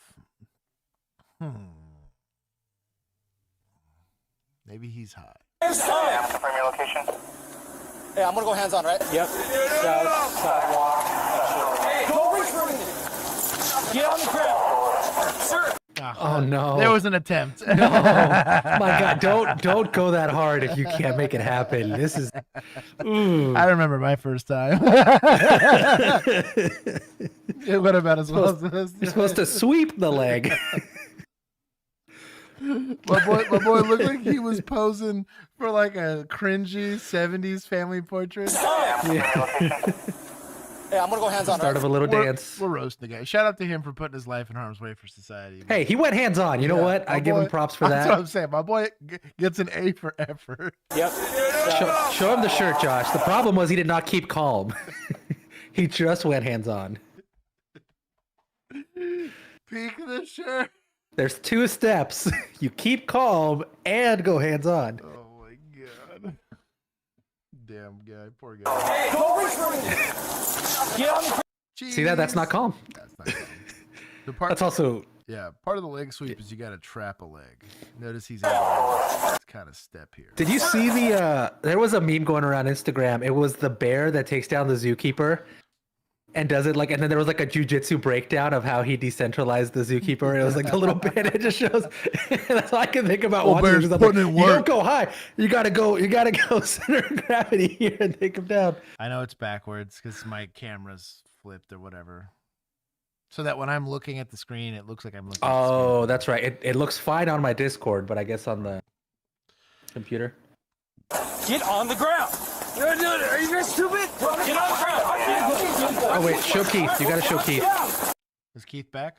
S1: Maybe he's high.
S8: Hands up! Confirm your location. Hey, I'm gonna go hands on, right? Yep. South, sidewalk. Don't reach for anything. Get on the ground. Sir!
S3: Oh no.
S1: There was an attempt.
S3: No. My God, don't go that hard if you can't make it happen. This is
S1: I remember my first time. It went about as well as this.
S3: You're supposed to sweep the leg.
S1: My boy looked like he was posing for like a cringy 70s family portrait.
S8: Hey, I'm gonna go hands on.
S3: Start of a little dance.
S1: We're roasting the guy. Shout out to him for putting his life in harm's way for society.
S3: Hey, he went hands on. You know what? I give him props for that.
S1: That's what I'm saying. My boy gets an A for effort.
S8: Yep.
S3: Show him the shirt, Josh. The problem was he did not keep calm. He just went hands on.
S1: Peek the shirt.
S3: There's 2 steps. You keep calm and go hands on.
S1: Oh my god. Damn guy. Poor guy.
S8: Hey, go reach for me. Get on the
S3: See that? That's not calm.
S1: That's not calm.
S3: That's also...
S1: Yeah, part of the leg sweep is you got to trap a leg. Notice he's able to kind of step here.
S3: Did you see the... there was a meme going around Instagram. It was the bear that takes down the zookeeper and does it like... And then there was like a jujitsu breakdown of how he decentralized the zookeeper. It was like a little bit. It just shows... That's all I can think about watching.
S1: Bear's putting in
S3: You
S1: work.
S3: don't go high. You gotta go center of gravity here and take him down.
S1: I know it's backwards because my camera's flipped or whatever. So that when I'm looking at the screen, it looks like I'm looking at the screen.
S3: Oh, that's right. It looks fine on my Discord, but I guess on the computer.
S8: Get on the ground. Are you guys stupid? Get on the ground.
S3: Oh wait, show Keith. You gotta show Keith.
S1: Is Keith back?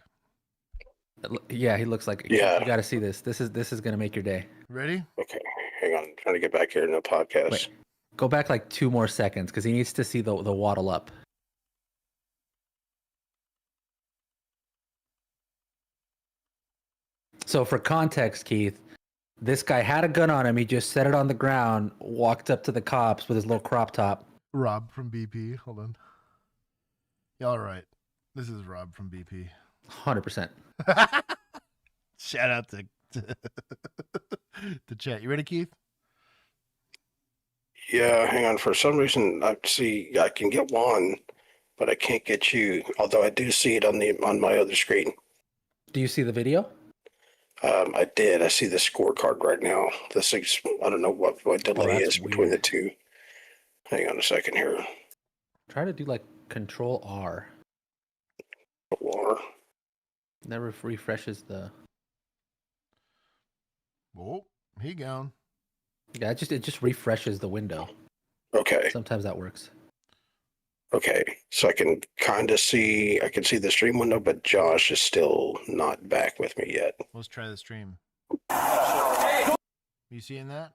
S3: Yeah, he looks like.
S2: Yeah.
S3: You gotta see this. This is gonna make your day.
S1: Ready?
S2: Okay, hang on. I'm trying to get back here in the podcast.
S3: Wait, go back like 2 more seconds because he needs to see the waddle up. So for context, Keith, this guy had a gun on him. He just set it on the ground, walked up to the cops with his little crop top.
S1: Rob from BP. Hold on. Y'all right. This is Rob from BP.
S3: 100%.
S1: Shout out to chat. You ready, Keith?
S2: Yeah, hang on. For some reason, I can get one, but I can't get you. Although I do see it on my other screen.
S3: Do you see the video?
S2: I did. I see the scorecard right now. I don't know what delay is between the two. Hang on a second here.
S3: Try to do like Control R.
S2: R.
S3: Never refreshes the.
S1: Oh, he gone.
S3: Yeah, it just refreshes the window.
S2: Okay.
S3: Sometimes that works.
S2: Okay, so I can kind of see. I can see the stream window, but Josh is still not back with me yet.
S1: Let's try the stream. You seeing that?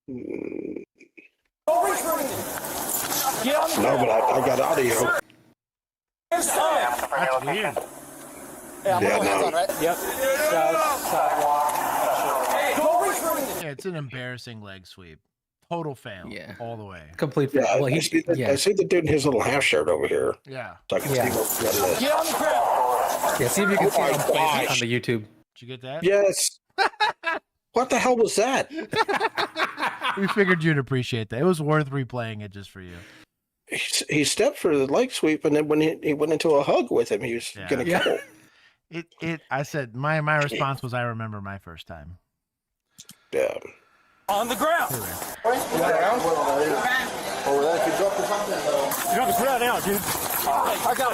S2: No, but I got audio.
S1: That's weird.
S8: Hey, I'm gonna go hands on, right? Yep.
S1: Yeah, it's an embarrassing leg sweep. Total fail.
S3: Yeah.
S1: All the way.
S3: Complete fail.
S2: Yeah,
S3: Well,
S2: I see the dude in his little half shirt over here.
S1: Yeah.
S2: So I can see what it is.
S8: Get on the ground.
S3: Yeah, see if you can see
S2: my
S3: it on
S2: gosh.
S3: the YouTube.
S1: Did you get that?
S2: Yes. What the hell was that?
S1: We figured you'd appreciate that. It was worth replaying it just for you.
S2: He stepped for the leg sweep, and then when he went into a hug with him, he was gonna kill.
S1: I said my response was I remember my first time.
S2: Yeah.
S8: On the ground.
S20: You're on the ground now, dude.
S8: I got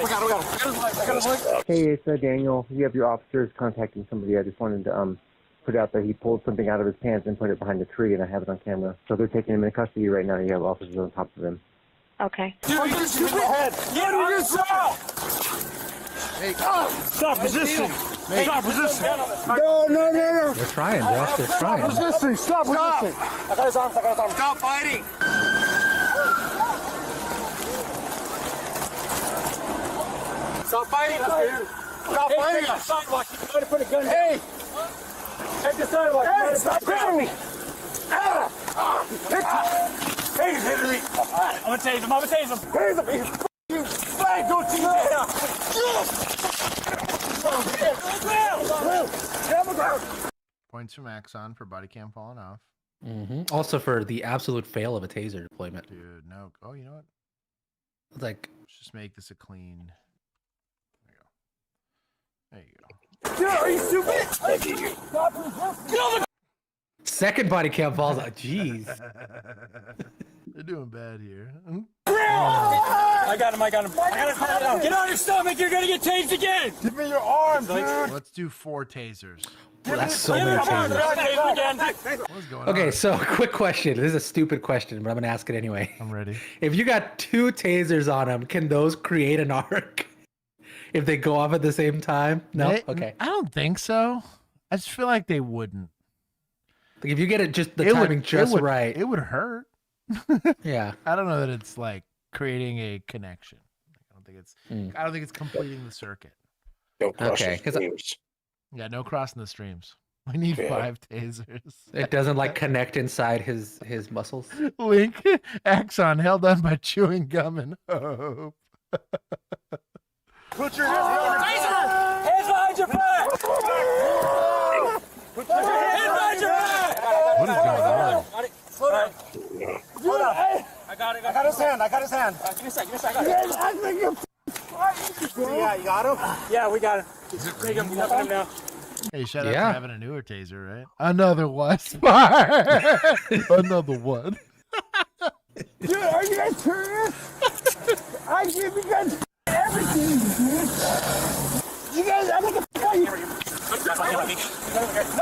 S8: it.
S18: Hey, it's Daniel. You have your officers contacting somebody. I just wanted to put out that he pulled something out of his pants and put it behind a tree, and I have it on camera. So they're taking him into custody right now. You have officers on top of him.
S19: Okay.
S8: Dude, you stupid head. Get on the ground.
S1: Hey,
S20: stop resisting.
S1: Hey.
S20: Stop resisting.
S8: No.
S3: They're trying, Josh. They're trying.
S20: Resisting. Stop resisting.
S8: I got his arms.
S20: Stop fighting.
S8: Stop fighting. Stop fighting. Take the sidewalk. You trying to put a gun down. Hey. Take the sidewalk. Hey, stop grabbing me.
S20: Hey, he's hitting me. I'm gonna tase him. Tase him.
S8: You flag, go team down.
S1: Points from Axon for body cam falling off.
S3: Also for the absolute fail of a taser deployment.
S1: Dude, no. Oh, you know what?
S3: It's like,
S1: let's just make this a clean. There you go.
S8: Dude, are you stupid? Stop resisting.
S3: second body cam falls out. Jeez.
S1: They're doing bad here.
S8: Grab
S20: I got him. I got him. Get on your stomach. You're gonna get tased again. Give me your arms, dude.
S1: Let's do 4 tasers.
S3: That's so many tasers.
S1: What's going on?
S3: Okay, so quick question. This is a stupid question, but I'm gonna ask it anyway.
S1: I'm ready.
S3: If you got 2 tasers on them, can those create an arc? If they go off at the same time? No? Okay.
S1: I don't think so. I just feel like they wouldn't.
S3: Like if you get it just the timing just right.
S1: It would hurt.
S3: Yeah.
S1: I don't know that it's like creating a connection. I don't think it's completing the circuit.
S2: No crossing
S3: Okay,
S2: streams.
S1: Yeah, no crossing the streams. We need 5 tasers.
S3: It doesn't like connect inside his muscles.
S1: Link, axon held on by chewing gum and hope.
S20: Put your hands behind your back. Put your hands behind your back.
S1: What is going on?
S20: Slow down. Hold on. I got it. I got his hand. Give me a sec. Yeah, you got him? Yeah, we got him. Take him. Nothing him now.
S1: Hey, shout out to having a newer taser, right? Another one. Smart. Another one.
S20: Dude, are you guys serious? I give you guys everything, dude. You guys, I'm like a f***. No,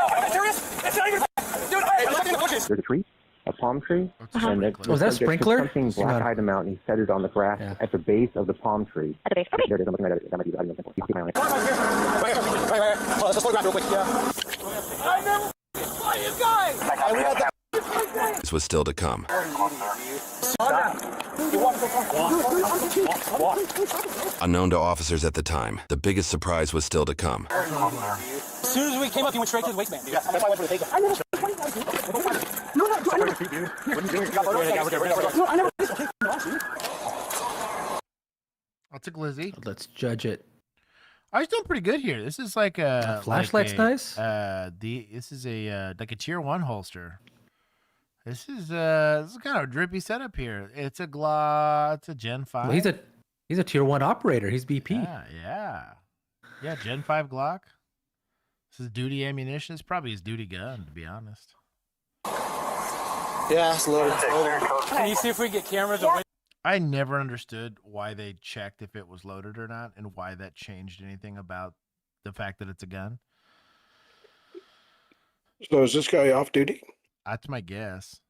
S20: I'm serious. It's not even dude, I'm looking at the bushes.
S18: There's a tree, a palm tree, and
S3: Was that sprinkler?
S18: something black-eyed him out, and he set it on the grass at the base of the palm tree.
S19: At the base? Okay.
S18: There it is. I'm looking at it. That might be the audio sample. You can keep an eye on it.
S20: Wait. Hold on, let's photograph real quick. Yeah. I never saw you guys. We got that.
S17: This was still to come. Unknown to officers at the time, the biggest surprise was still to come.
S20: As soon as we came up, he went straight to his waistband. Dude. That's why I went for the taser. I never.
S1: I'll take Lizzie.
S3: Let's judge it.
S1: I was doing pretty good here. This is like a
S3: flashlight's nice.
S1: This is a like a tier 1 holster. This is kind of a drippy setup here. It's a Gen 5.
S3: Well, he's a tier 1 operator. He's BP.
S1: Yeah. Gen 5 Glock. This is duty ammunition. It's probably his duty gun, to be honest.
S20: Yeah, it's loaded. Can you see if we can get cameras away?
S1: I never understood why they checked if it was loaded or not, and why that changed anything about the fact that it's a gun.
S2: So is this guy off duty?
S1: That's my guess.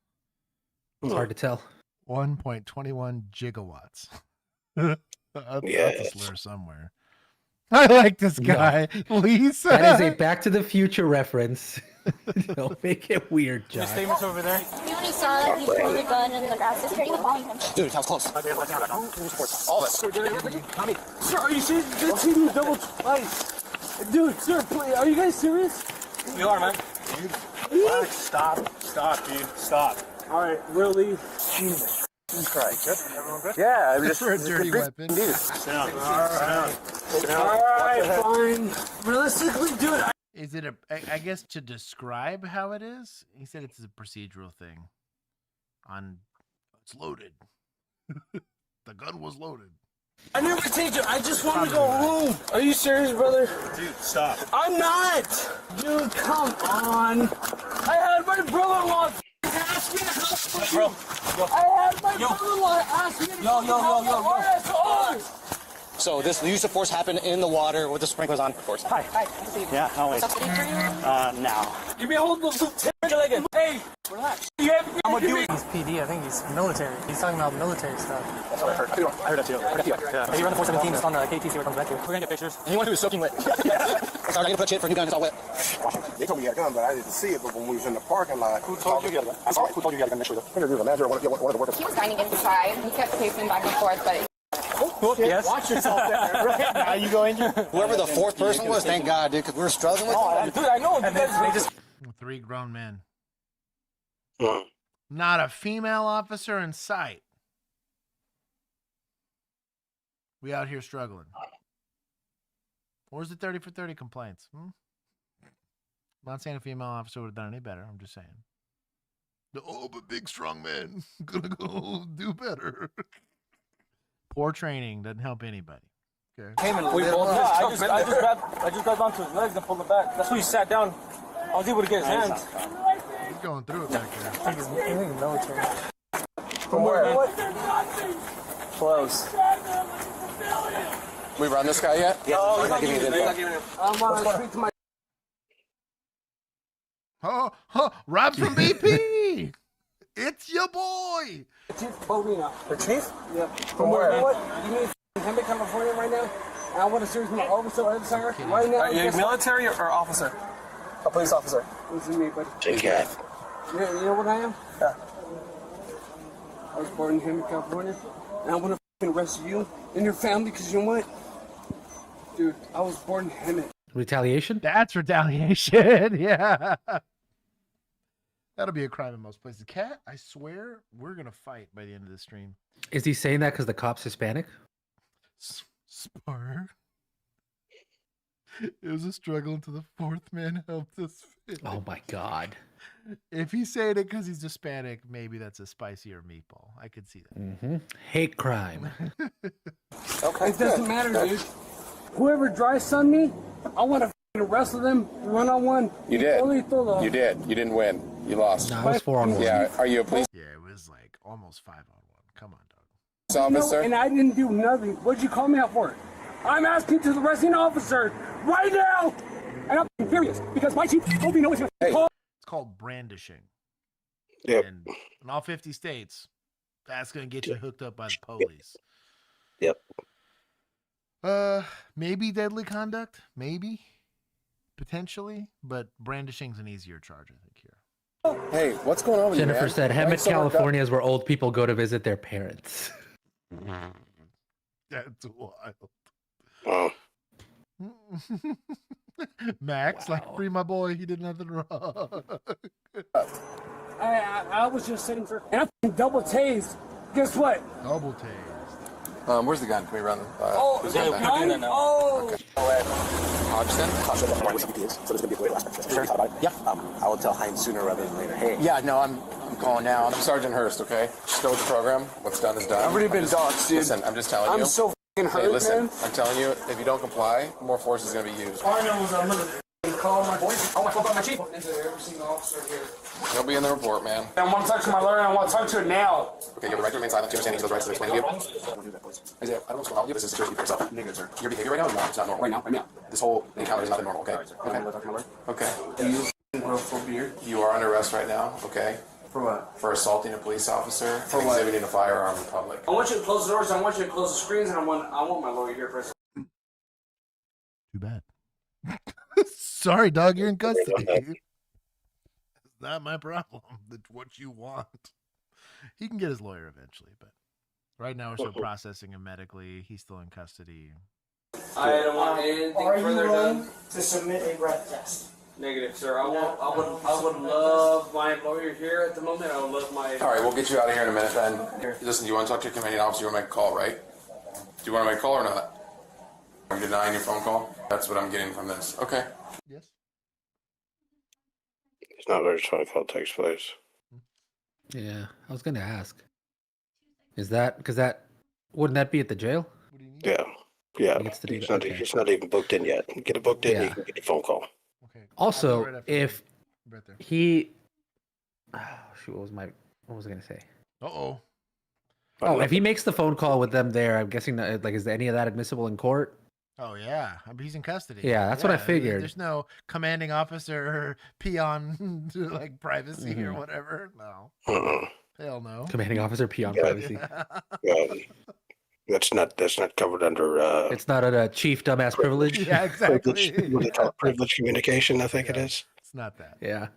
S3: It's hard to tell.
S1: 1.21 gigawatts. That's
S2: Yes.
S1: a slur somewhere. I like this guy, Lisa.
S3: That is a Back to the Future reference. Don't make it weird, John.
S20: Your statement's over there.
S19: We only saw that he pulled the gun and the grass is turning upon him.
S20: Dude, that was close. All of us. Sir, are you serious? This team is double twice. Dude, sir, please, are you guys serious? You are, man. Stop, dude. Stop. All right, really? Jesus Christ. Good? Everyone good? Yeah, I'm just
S1: for a dirty weapon.
S20: Dude. Sit down. All right, fine. Realistically, dude.
S1: Is it I guess to describe how it is? He said it's a procedural thing. It's loaded. The gun was loaded.
S20: I never take it. I just want to go home. Are you serious, brother? Dude, stop. I'm not. Dude, come on. I had my brother-in-law ask me to help you. I had my brother-in-law ask me to help.
S8: So this use of force happened in the water with the sprinklers on, of course. Hi. Yeah, no way. Now.
S20: Give me a hold of the leg. Hey, relax. I'm gonna do it.
S10: He's PD. I think he's military. He's talking about military stuff.
S8: That's what I heard. I heard that too.
S10: Yeah. He ran the 417 just on the KT. See what comes back to. We're gonna get pictures.
S8: Anyone who is soaking wet. Sorry, I'm gonna put shit for a new gun. It's all wet.
S18: They told me you had a gun, but I didn't see it. But when we was in the parking lot,
S8: Who told you had a gun? I'm sorry. Who told you had a gun? Make sure.
S18: the manager, one of the workers.
S19: He was grinding inside. He kept pacing back and forth, but
S10: Yes.
S20: Watch yourself there. Right now, you go injured.
S8: Whoever the fourth person was, thank God, dude, because we were struggling with it.
S20: Dude, I know.
S10: And then they just
S1: 3 grown men. Not a female officer in sight. We out here struggling. Where's the 30 for 30 complaints? I'm not saying a female officer would have done any better. I'm just saying. But big strong men gonna go do better. Poor training doesn't help anybody. Okay.
S20: We both I just grabbed onto his legs and pulled it back. That's when he sat down. I was able to get his hands.
S1: He's going through it back there.
S10: I think he's military.
S20: From where?
S8: close.
S7: We run this guy yet?
S8: No, he's not giving you the
S6: I'm gonna speak to my.
S1: Rob from BP. It's your boy.
S6: Chief Bovina.
S8: The chief?
S6: Yep.
S8: From where?
S6: What? You mean Hemet, California right now? And I want to serve my officer right now.
S8: Are you a military or officer? A police officer.
S6: Listen to me, buddy.
S2: Take care.
S6: You know what I am?
S8: Yeah.
S6: I was born in Hemet, California, and I want to arrest you and your family because you know what? Dude, I was born in Hemet.
S3: Retaliation?
S1: That's retaliation. Yeah. That'll be a crime in most places. Cat, I swear we're going to fight by the end of the stream.
S3: Is he saying that because the cop's Hispanic?
S1: Spar. It was a struggle until the fourth man helped us finish.
S3: Oh my God.
S1: If he's saying it because he's Hispanic, maybe that's a spicier meatball. I could see that.
S3: Mm-hmm. Hate crime.
S6: Okay. It doesn't matter, dude. Whoever dry sun me, I want to wrestle them one-on-one.
S7: You did. You did. You didn't win. You lost.
S3: No, it was 4-on-1.
S7: Yeah. Are you a police
S1: Yeah, it was like almost 5-on-1. Come on, dog.
S7: officer?
S6: And I didn't do nothing. What'd you call me out for? I'm asking to the arresting officer right now, and I'm furious because my chief told me no one's gonna call.
S1: It's called brandishing.
S2: Yep.
S1: And in all 50 states, that's going to get you hooked up by the police.
S2: Yep.
S1: Maybe deadly conduct, maybe, potentially, but brandishing's an easier charge, I think, here.
S7: Hey, what's going on with
S3: Jennifer
S7: you,
S3: said, Hemet, California is where old people go to visit their parents.
S1: That's wild.
S2: Oh.
S1: Max, like, free my boy. He did nothing wrong.
S6: I was just sitting for, and I'm double tased. Guess what?
S1: Double tased.
S7: Where's the gun? Can we run?
S6: Oh,
S7: who's
S6: the
S7: gun?
S6: gun? Oh.
S7: Okay. Hodgson?
S20: So there's gonna be a great last picture. Sure. Yeah. I will tell Heinz sooner rather than later. Hey.
S7: Yeah, no, I'm calling now. I'm Sergeant Hurst, okay? Just go with the program. What's done is done.
S20: I've already been doxxed, dude.
S7: Listen, I'm just telling you.
S20: I'm so fucking hurt,
S7: hey, listen,
S20: man.
S7: I'm telling you, if you don't comply, more force is gonna be used.
S20: All I know is I'm gonna call my boys. I want to talk about my chief. Into every single officer here.
S7: He'll be in the report, man.
S20: I want to talk to my lawyer and I want to talk to it now.
S7: Okay, you have the right to remain silent. Do you understand each of those rights to explain to you? Don't do that, please. Isaiah, I don't know what's going on with you. This is security for yourself. Niggas, sir. Your behavior right now is not. It's not normal. Right now. This whole encounter is not normal, okay? Okay. You are under arrest right now, okay?
S20: For what?
S7: For assaulting a police officer and exhibiting a firearm in public.
S20: I want you to close the doors. I want you to close the screens, and I want my lawyer here for a second.
S1: Too bad. Sorry, dog. You're in custody. It's not my problem. That's what you want. He can get his lawyer eventually, but right now we're still processing him medically. He's still in custody.
S20: I don't want anything further done.
S8: To submit a breath test.
S20: Negative, sir. I would love my lawyer here at the moment. I would love my.
S7: All right, we'll get you out of here in a minute then. Listen, do you want to talk to your commanding officer? You want to make a call, right? Do you want to make a call or not? Are you denying your phone call? That's what I'm getting from this. Okay.
S1: Yes.
S2: It's not where his phone call takes place.
S3: Yeah, I was going to ask. Is that, because that, wouldn't that be at the jail?
S2: Yeah. Yeah.
S3: He gets to do
S2: He's,
S3: that.
S2: not,
S3: Okay.
S2: he's not even booked in yet. Get it booked in,
S3: Yeah.
S2: you can get a phone call.
S3: Also,
S1: Right after
S3: if
S1: right there.
S3: he, shoot, what was I going to say?
S1: Uh-oh.
S3: Oh, if he makes the phone call with them there, I'm guessing that, like, is any of that admissible in court?
S1: Oh, yeah. I mean, he's in custody.
S3: Yeah, that's what I figured.
S1: There's no commanding officer or peon like privacy or
S3: Mhm.
S1: whatever. No. Hell no.
S3: Commanding officer, peon privacy.
S2: Yeah. That's not covered under
S3: It's not a chief dumbass privilege.
S1: Yeah, exactly.
S2: what do they call it? Privileged communication, I think it is.
S1: It's not that.
S3: Yeah.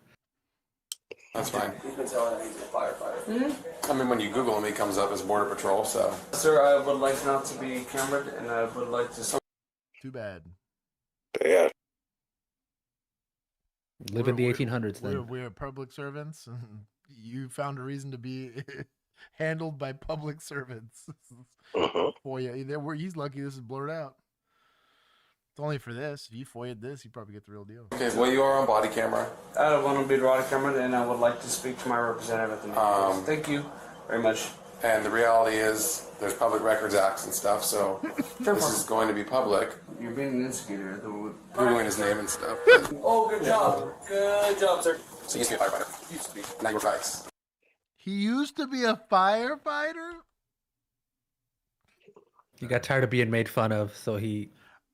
S7: That's fine.
S20: You can tell that he's a firefighter.
S7: I mean, when you Google him, he comes up as Border Patrol, so.
S20: Sir, I would like not to be cameraed, and I would like to.
S1: Too bad.
S2: Yeah.
S3: Live in the 1800s then.
S1: We're public servants. You found a reason to be handled by public servants. FOIA. He's lucky this is blurred out. It's only for this. If you FOIA'd this, you probably get the real deal.
S7: Okay, well, you are on body camera.
S20: I don't want to be body camera, and I would like to speak to my representative at the meeting. Thank you very much.
S7: And the reality is, there's Public Records Acts and stuff, so this is going to be public.
S20: You're being an instigator.
S7: Googling his name and stuff.
S20: Oh, good job. Good job, sir.
S7: So he used to be a firefighter. Used to be. Now you're vice.
S1: He used to be a firefighter?
S3: He got tired of being made fun of, so he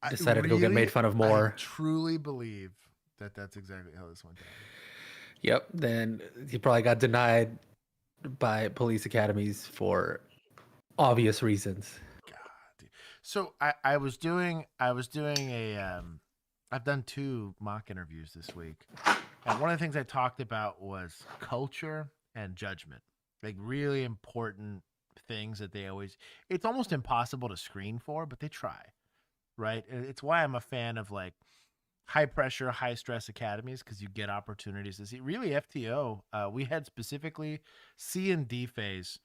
S3: decided to go get made fun of more.
S1: I truly believe that that's exactly how this went down.
S3: Yep. Then he probably got denied by police academies for obvious reasons.
S1: God. So I was doing a I've done 2 mock interviews this week. And one of the things I talked about was culture and judgment. Like really important things that it's almost impossible to screen for, but they try. Right? It's why I'm a fan of like high pressure, high stress academies, because you get opportunities to see. Really, FTO, we had specifically C and D phase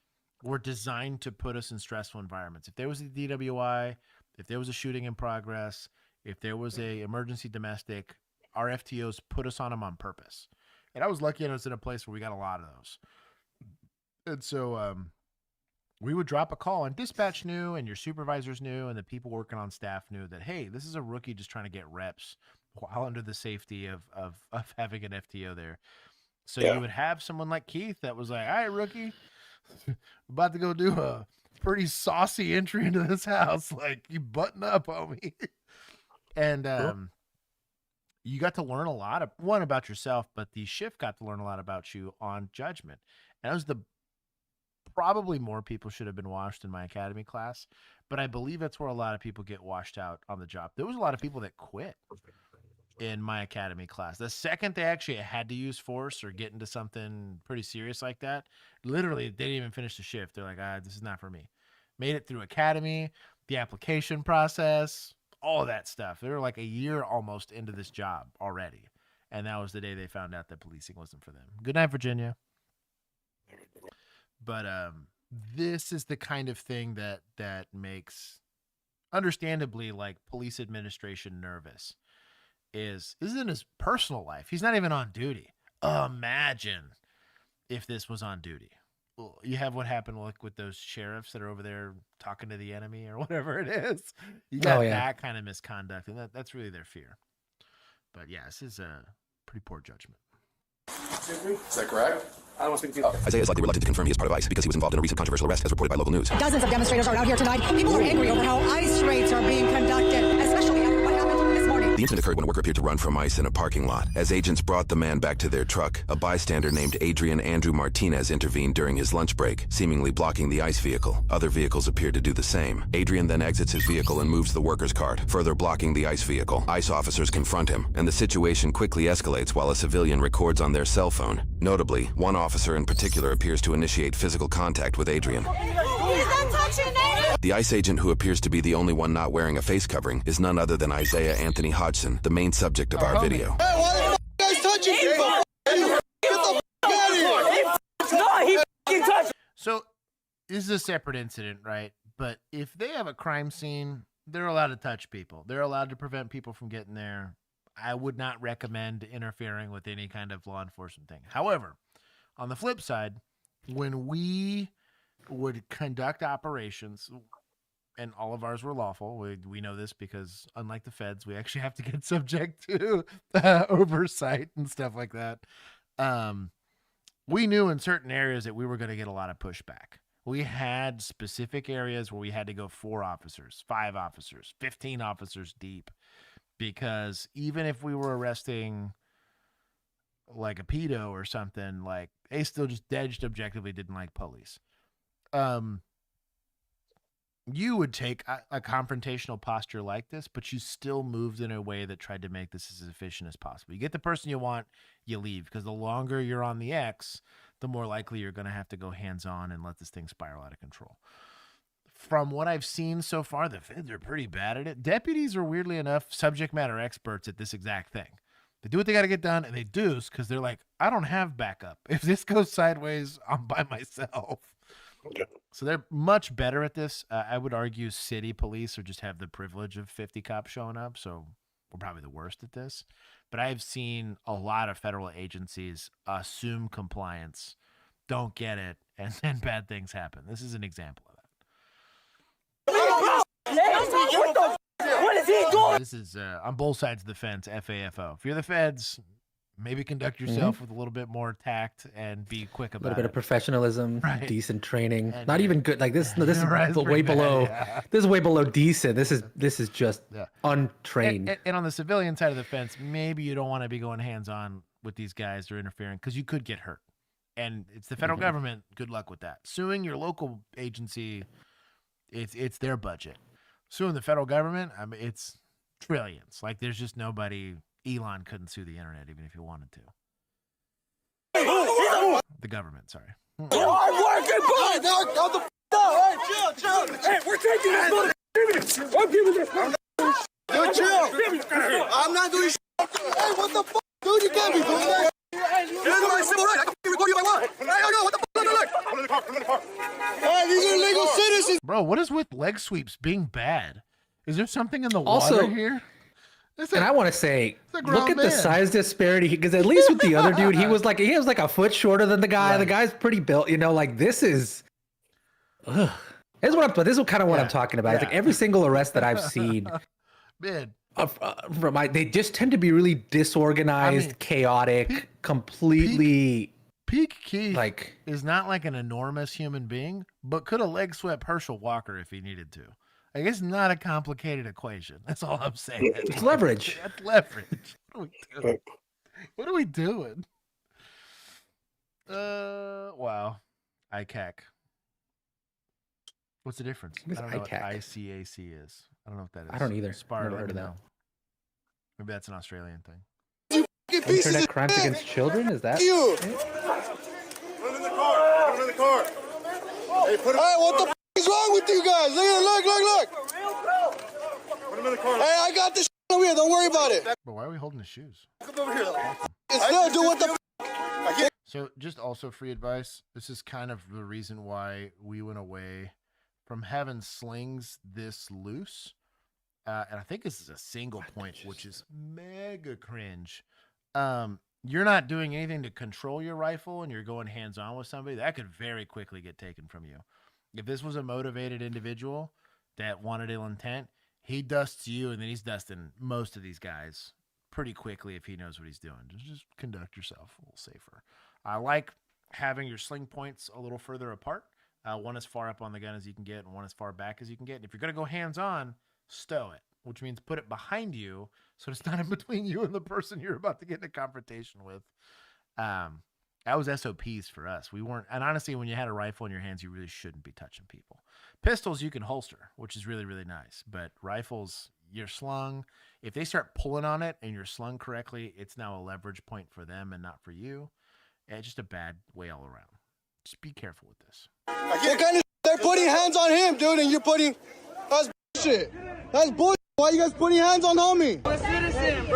S1: were designed to put us in stressful environments. If there was a DWI, if there was a shooting in progress, if there was a emergency domestic, our FTOs put us on them on purpose. And I was lucky I was in a place where we got a lot of those. And so we would drop a call, and dispatch knew, and your supervisors knew, and the people working on staff knew that, hey, this is a rookie just trying to get reps while under the safety of having an FTO there. So you would have someone like Keith that was like, all right, rookie, about to go do a pretty saucy entry into this house. Like, you button up, homie. And you got to learn a lot about yourself, but the shift got to learn a lot about you on judgment. And that was probably more people should have been washed in my academy class, but I believe that's where a lot of people get washed out on the job. There was a lot of people that quit in my academy class. The second they actually had to use force or get into something pretty serious like that, literally they didn't even finish the shift. They're like, this is not for me. Made it through academy, the application process, all of that stuff. They were like a year almost into this job already. And that was the day they found out that policing wasn't for them. Good night, Virginia. But this is the kind of thing that makes, understandably, like police administration nervous. Isn't his personal life. He's not even on duty. Imagine if this was on duty. You have what happened with those sheriffs that are over there talking to the enemy or whatever it is. You got that kind of misconduct, and that's really their fear. But yeah, this is a pretty poor judgment.
S7: Is that correct?
S5: I don't want to speak to you.
S17: Isaiah is likely reluctant to confirm he is part of ICE because he was involved in a recent controversial arrest, as reported by local news.
S21: Dozens of demonstrators are out here tonight. People are angry over how ICE raids are being conducted, especially after what happened this morning.
S17: The incident occurred when a worker appeared to run from ICE in a parking lot. As agents brought the man back to their truck, a bystander named Adrian Andrew Martinez intervened during his lunch break, seemingly blocking the ICE vehicle. Other vehicles appeared to do the same. Adrian then exits his vehicle and moves the worker's cart, further blocking the ICE vehicle. ICE officers confront him, and the situation quickly escalates while a civilian records on their cell phone. Notably, one officer in particular appears to initiate physical contact with Adrian. The ICE agent, who appears to be the only one not wearing a face covering, is none other than Isaiah Anthony Hodgson, the main subject of our video.
S8: Hey, why the f*** guys touching people? Get the f*** out of here! No, he touched.
S1: So this is a separate incident, right? But if they have a crime scene, they're allowed to touch people. They're allowed to prevent people from getting there. I would not recommend interfering with any kind of law enforcement thing. However, on the flip side, when we would conduct operations, and all of ours were lawful, we know this because unlike the feds, we actually have to get subject to oversight and stuff like that. We knew in certain areas that we were going to get a lot of pushback. We had specific areas where we had to go 4 officers, 5 officers, 15 officers deep, because even if we were arresting like a pedo or something, like they still just objectively didn't like police. You would take a confrontational posture like this, but you still moved in a way that tried to make this as efficient as possible. You get the person you want, you leave, because the longer you're on the X, the more likely you're going to have to go hands-on and let this thing spiral out of control. From what I've seen so far, the feds are pretty bad at it. Deputies are, weirdly enough, subject matter experts at this exact thing. They do what they got to get done, and they do because they're like, I don't have backup. If this goes sideways, I'm by myself. So they're much better at this. I would argue city police or just have the privilege of 50 cops showing up, so we're probably the worst at this. But I've seen a lot of federal agencies assume compliance, don't get it, and then bad things happen. This is an example of that.
S8: What is he doing?
S1: This is on both sides of the fence, FAFO. If you're the feds, Maybe conduct yourself with a little bit more tact and be quick about it.
S3: A little bit of professionalism,
S1: Right.
S3: decent training.
S1: And
S3: Not even good. Like this. This is
S1: Right, it's
S3: way
S1: pretty bad,
S3: below.
S1: yeah.
S3: This is way below decent. This is just
S1: Yeah.
S3: untrained.
S1: And on the civilian side of the fence, maybe you don't want to be going hands-on with these guys or interfering because you could get hurt. And it's the federal government. Good luck with that. Suing your local agency, it's their budget. Suing the federal government, I mean, it's trillions. Like there's just nobody. Elon couldn't sue the internet even if he wanted to. The government, sorry.
S8: I'm working, boy! Now, calm the f*** down! Hey, chill! Hey, we're taking this motherfucker! I'm giving this Dude, chill! I'm not doing shit! Hey, what the f***? Dude, you can't be doing that! This is my civil right! I can record you if I want! Hey, no, what the f***? Look! I'm in the car, I'm in the car! Hey, these are legal citizens!
S1: Bro, what is with leg sweeps being bad? Is there something in the
S3: Also-
S1: water here?
S3: And I want to say,
S1: a
S3: look
S1: grown
S3: at the
S1: man.
S3: size disparity. Because at least with the other dude, he was like a foot shorter than the guy.
S1: Right.
S3: The guy's pretty built. You know, like this is. Ugh. This is kind of what I'm talking about. It's like every single arrest that I've seen.
S1: Man.
S3: They just tend to be really disorganized, chaotic, completely.
S1: Peak Keith is not like an enormous human being, but could have leg swept Herschel Walker if he needed to. I guess not a complicated equation. That's all I'm saying.
S3: It's leverage.
S1: That's leverage. What are we doing? Wow. ICAC. What's the difference?
S3: What is
S1: I don't know what
S3: ICAC?
S1: ICAC is. I don't know what that is.
S3: I don't either.
S1: Spar,
S3: Never
S1: let
S3: heard
S1: me
S3: of that.
S1: know. Maybe that's an Australian thing.
S3: Internet crimes against children? Is that?
S8: You! Put him in the car! Put him in the car! Hey, what the f*** is wrong with you guys? Look! Put him in the car. Hey, I got this over here. Don't worry about it.
S1: But why are we holding his shoes?
S8: Come over here. It's still do what the f***.
S1: So just also free advice. This is kind of the reason why we went away from having slings this loose. And I think this is a single point, which is mega cringe. You're not doing anything to control your rifle and you're going hands-on with somebody. That could very quickly get taken from you. If this was a motivated individual that wanted ill intent, he dusts you and then he's dusting most of these guys pretty quickly if he knows what he's doing. Just conduct yourself a little safer. I like having your sling points a little further apart. One as far up on the gun as you can get and one as far back as you can get. And if you're going to go hands-on, stow it, which means put it behind you so it's not in between you and the person you're about to get in a confrontation with. That was SOPs for us. We weren't, and honestly, when you had a rifle in your hands, you really shouldn't be touching people. Pistols, you can holster, which is really, really nice. But rifles, you're slung. If they start pulling on it and you're slung correctly, it's now a leverage point for them and not for you. It's just a bad way all around. Just be careful with this.
S8: What kind of they're putting hands on him, dude, and you're putting... That's bullshit. That's bullshit. Why you guys putting hands on homie?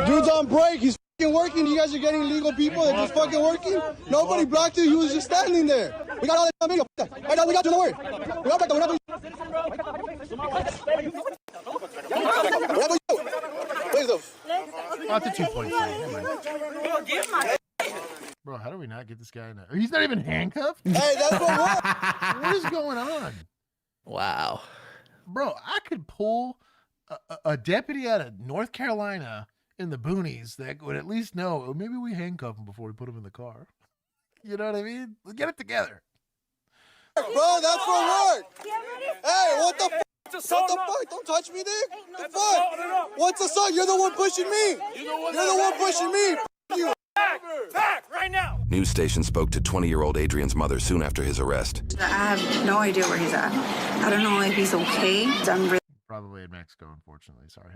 S8: Dude's on break. He's fucking working. You guys are getting illegal people. They're just fucking working. Nobody blocked you. He was just standing there. We got all that video. Hey, no, we got you. Don't worry. We got that. Whatever you. Please do.
S1: That's a 2 point thing. Bro, how do we not get this guy in there? He's not even handcuffed?
S8: Hey, that's what.
S1: What is going on?
S3: Wow.
S1: Bro, I could pull a deputy out of North Carolina in the boonies that would at least know, oh, maybe we handcuff him before we put him in the car. You know what I mean? Let's get it together.
S8: Bro, that's for work. Hey, what the fuck? What the fuck? Don't touch me, dude. The fuck? What's assault? You're the one pushing me. You're the one pushing me. F you.
S10: Back right now.
S17: News station spoke to 20-year-old Adrian's mother soon after his arrest.
S4: I have no idea where he's at. I don't know if he's okay. I'm really
S1: Probably in Mexico, unfortunately. Sorry,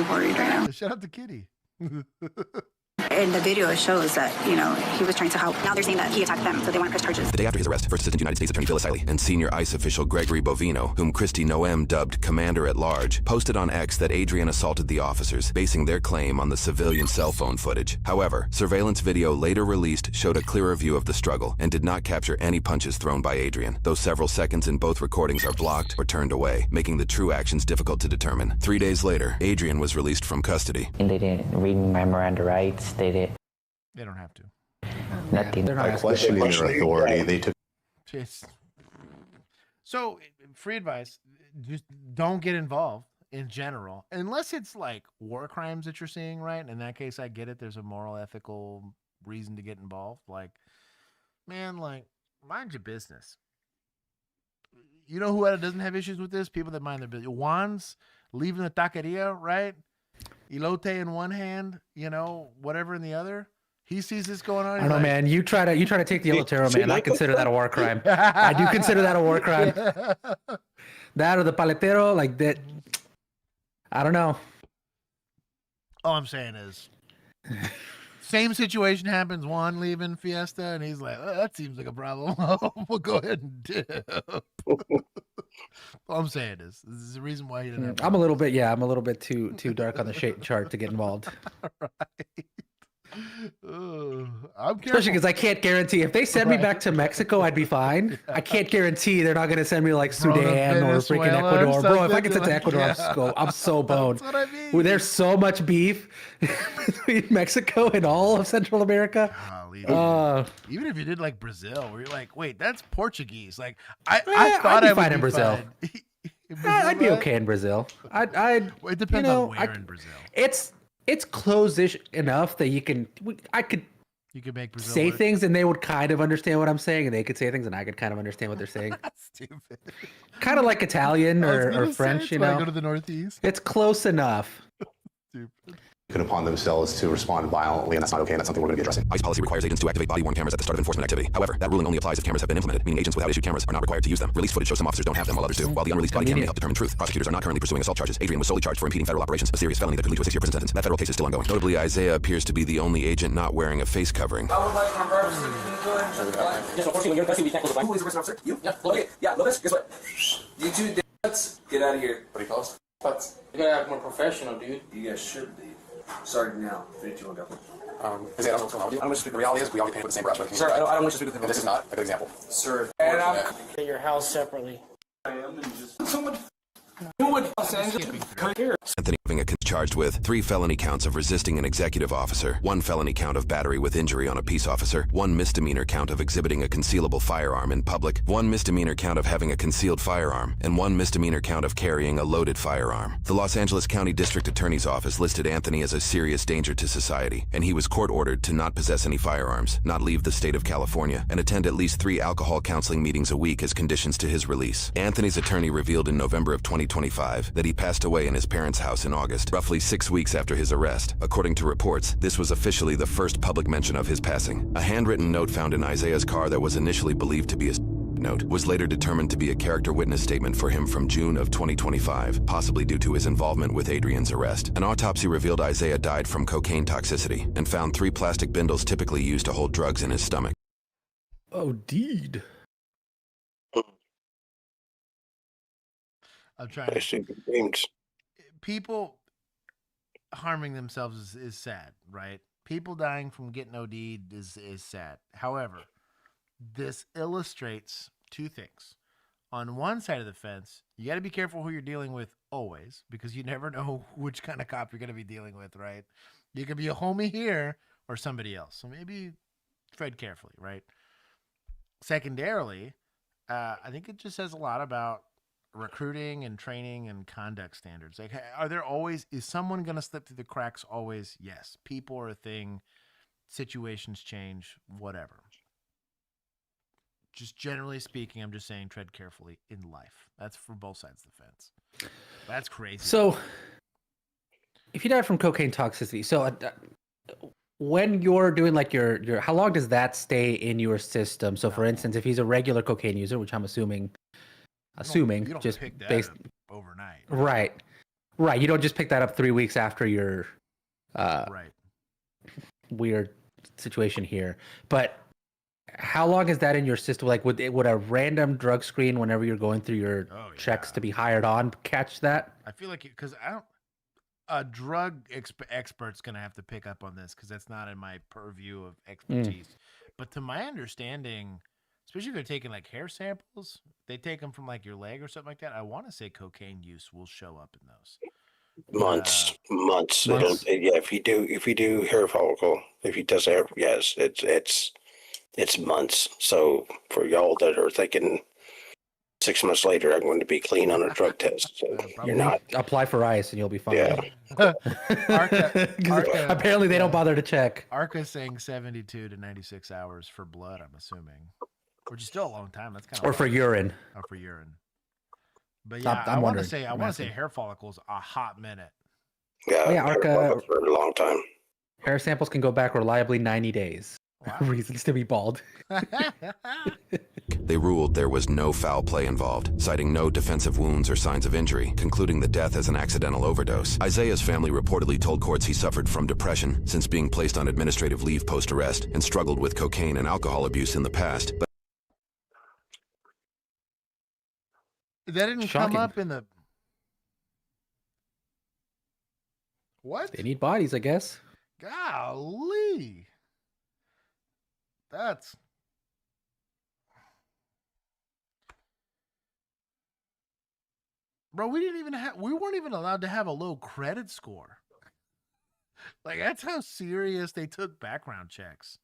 S4: worried right now.
S1: Shout out to Kitty.
S4: In the video, it shows that, he was trying to help. Now they're saying that he attacked them, so they want to press charges.
S17: The day after his arrest, First Assistant United States Attorney Phyllis Eiley and senior ICE official Gregory Bovino, whom Christy Noem dubbed Commander at Large, posted on X that Adrian assaulted the officers, basing their claim on the civilian cell phone footage. However, surveillance video later released showed a clearer view of the struggle and did not capture any punches thrown by Adrian, though several seconds in both recordings are blocked or turned away, making the true actions difficult to determine. 3 days later, Adrian was released from custody.
S22: And they didn't read my Miranda rights. They
S1: don't have to.
S22: Nothing.
S23: By questioning their authority, they took.
S1: So, free advice: just don't get involved in general, unless it's like war crimes that you're seeing, right? In that case, I get it. There's a moral, ethical reason to get involved. Like, man, like, mind your business. You know who doesn't have issues with this? People that mind their business. Juan's leaving the taqueria, right? Elote in one hand, whatever in the other. He sees this going on.
S3: I don't know, man. You try to take the Elotero, man. I consider that a war crime. I do consider that a war crime. That or the paletero, like that. I don't know.
S1: All I'm saying is, same situation happens. Juan leaving Fiesta, and he's like, that seems like a problem. We'll go ahead and dip. All I'm saying is, this is the reason why he didn't have.
S3: I'm a little bit too dark on the shade chart to get involved.
S1: Right.
S3: Especially because I can't guarantee if they send me back to Mexico, I'd be fine. I can't guarantee they're not going to send me like Sudan or freaking Ecuador. Bro, if I get sent to Ecuador, I'm so boned.
S1: That's what I mean.
S3: There's so much beef between Mexico and all of Central America.
S1: Even if you did like Brazil, where you're like, wait, that's Portuguese. Like I thought
S3: I'd
S1: I
S3: be
S1: would
S3: fine in Brazil. I'd be okay in Brazil.
S1: It depends on where in Brazil.
S3: It's close-ish enough that I could
S1: make Brazil
S3: say
S1: work.
S3: things and they would kind of understand what I'm saying, and they could say things and I could kind of understand what they're saying.
S1: Stupid.
S3: Kind of like Italian or French,
S1: I go to the Northeast.
S3: It's close enough.
S1: Stupid.
S23: Upon themselves to respond violently, and that's not okay, and that's something we're going to be addressing. ICE policy requires agents to activate body-worn cameras at the start of enforcement activity. However, that ruling only applies if cameras have been implemented, meaning agents without issued cameras are not required to use them. Released footage shows some officers don't have them while others do. While the unreleased body cam may help determine truth, prosecutors are not currently pursuing assault charges. Adrian was solely charged for impeding federal operations, a serious felony that could lead to a 6-year prison sentence. That federal case is still ongoing. Notably, Isaiah appears to be the only agent not wearing a face covering.
S7: I would like my reverse. Yes, unfortunately, you're the custody. Who is the person officer? You? Yeah. Okay. Yeah. Lopez. Guess what? You two d***s, get out of here. What do you call us? Putz. You gotta act more professional, dude. You guys should be. Starting now. 3, 2, 1, go. I don't know what's going on with you. I don't wish to speak. The reality is we all get paid for the same brush. Sir, I don't wish to speak with him. This is not a good example. Sir. And I'm at your house separately. I am just someone. Los Angeles.
S17: Anthony charged with 3 felony counts of resisting an executive officer, 1 felony count of battery with injury on a peace officer, 1 misdemeanor count of exhibiting a concealable firearm in public, 1 misdemeanor count of having a concealed firearm, and 1 misdemeanor count of carrying a loaded firearm. The Los Angeles County District Attorney's Office listed Anthony as a serious danger to society, and he was court-ordered to not possess any firearms, not leave the state of California, and attend at least 3 alcohol counseling meetings a week as conditions to his release. Anthony's attorney revealed in November of 2025 that he passed away in his parents' house in August, roughly 6 weeks after his arrest. According to reports, this was officially the first public mention of his passing. A handwritten note found in Isaiah's car that was initially believed to be a note was later determined to be a character witness statement for him from June of 2025, possibly due to his involvement with Adrian's arrest. An autopsy revealed Isaiah died from cocaine toxicity and found 3 plastic bindles typically used to hold drugs in his stomach.
S3: Oh, deed.
S1: I'm trying to
S2: see the games.
S1: People harming themselves is sad, right? People dying from getting OD'd is sad. However, this illustrates 2 things. On one side of the fence, you got to be careful who you're dealing with always, because you never know which kind of cop you're going to be dealing with, right? You could be a homie here or somebody else. So maybe tread carefully, right? Secondarily, I think it just says a lot about recruiting and training and conduct standards. Like, is someone going to slip through the cracks always? Yes. People are a thing. Situations change, whatever. Just generally speaking, I'm just saying tread carefully in life. That's for both sides of the fence. That's crazy.
S3: So if you die from cocaine toxicity, so when you're doing like your, how long does that stay in your system? So for instance, if he's a regular cocaine user, which I'm assuming
S1: you don't
S3: just
S1: pick that
S3: based
S1: up overnight.
S3: Right. You don't just pick that up 3 weeks after your
S1: right.
S3: weird situation here. But how long is that in your system? Like, would a random drug screen whenever you're going through your checks to be hired on catch that?
S1: I feel like because a drug expert's gonna have to pick up on this because that's not in my purview of expertise. But to my understanding, especially if they're taking like hair samples, they take them from like your leg or something like that. I want to say cocaine use will show up in those.
S2: Months. Yeah, if you do hair follicle, if he does hair, yes, it's months. So for y'all that are thinking 6 months later, I'm going to be clean on a drug test. So you're not.
S3: Apply for ICE and you'll be fine.
S2: Yeah.
S3: Apparently they don't bother to check.
S1: Arca's saying 72 to 96 hours for blood, I'm assuming. Which is still a long time. That's kind of
S3: Or for urine.
S1: Or for urine. But yeah, I want to say hair follicles a hot minute.
S2: Yeah,
S3: Arca,
S2: for a long time.
S3: Hair samples can go back reliably 90 days. Wow. Reasons to be bald.
S17: They ruled there was no foul play involved, citing no defensive wounds or signs of injury, concluding the death as an accidental overdose. Isaiah's family reportedly told courts he suffered from depression since being placed on administrative leave post-arrest and struggled with cocaine and alcohol abuse in the past. But
S1: that didn't come up in the... What?
S3: They need bodies, I guess.
S1: Golly. That's... Bro, we weren't even allowed to have a low credit score. Like, that's how serious they took background checks.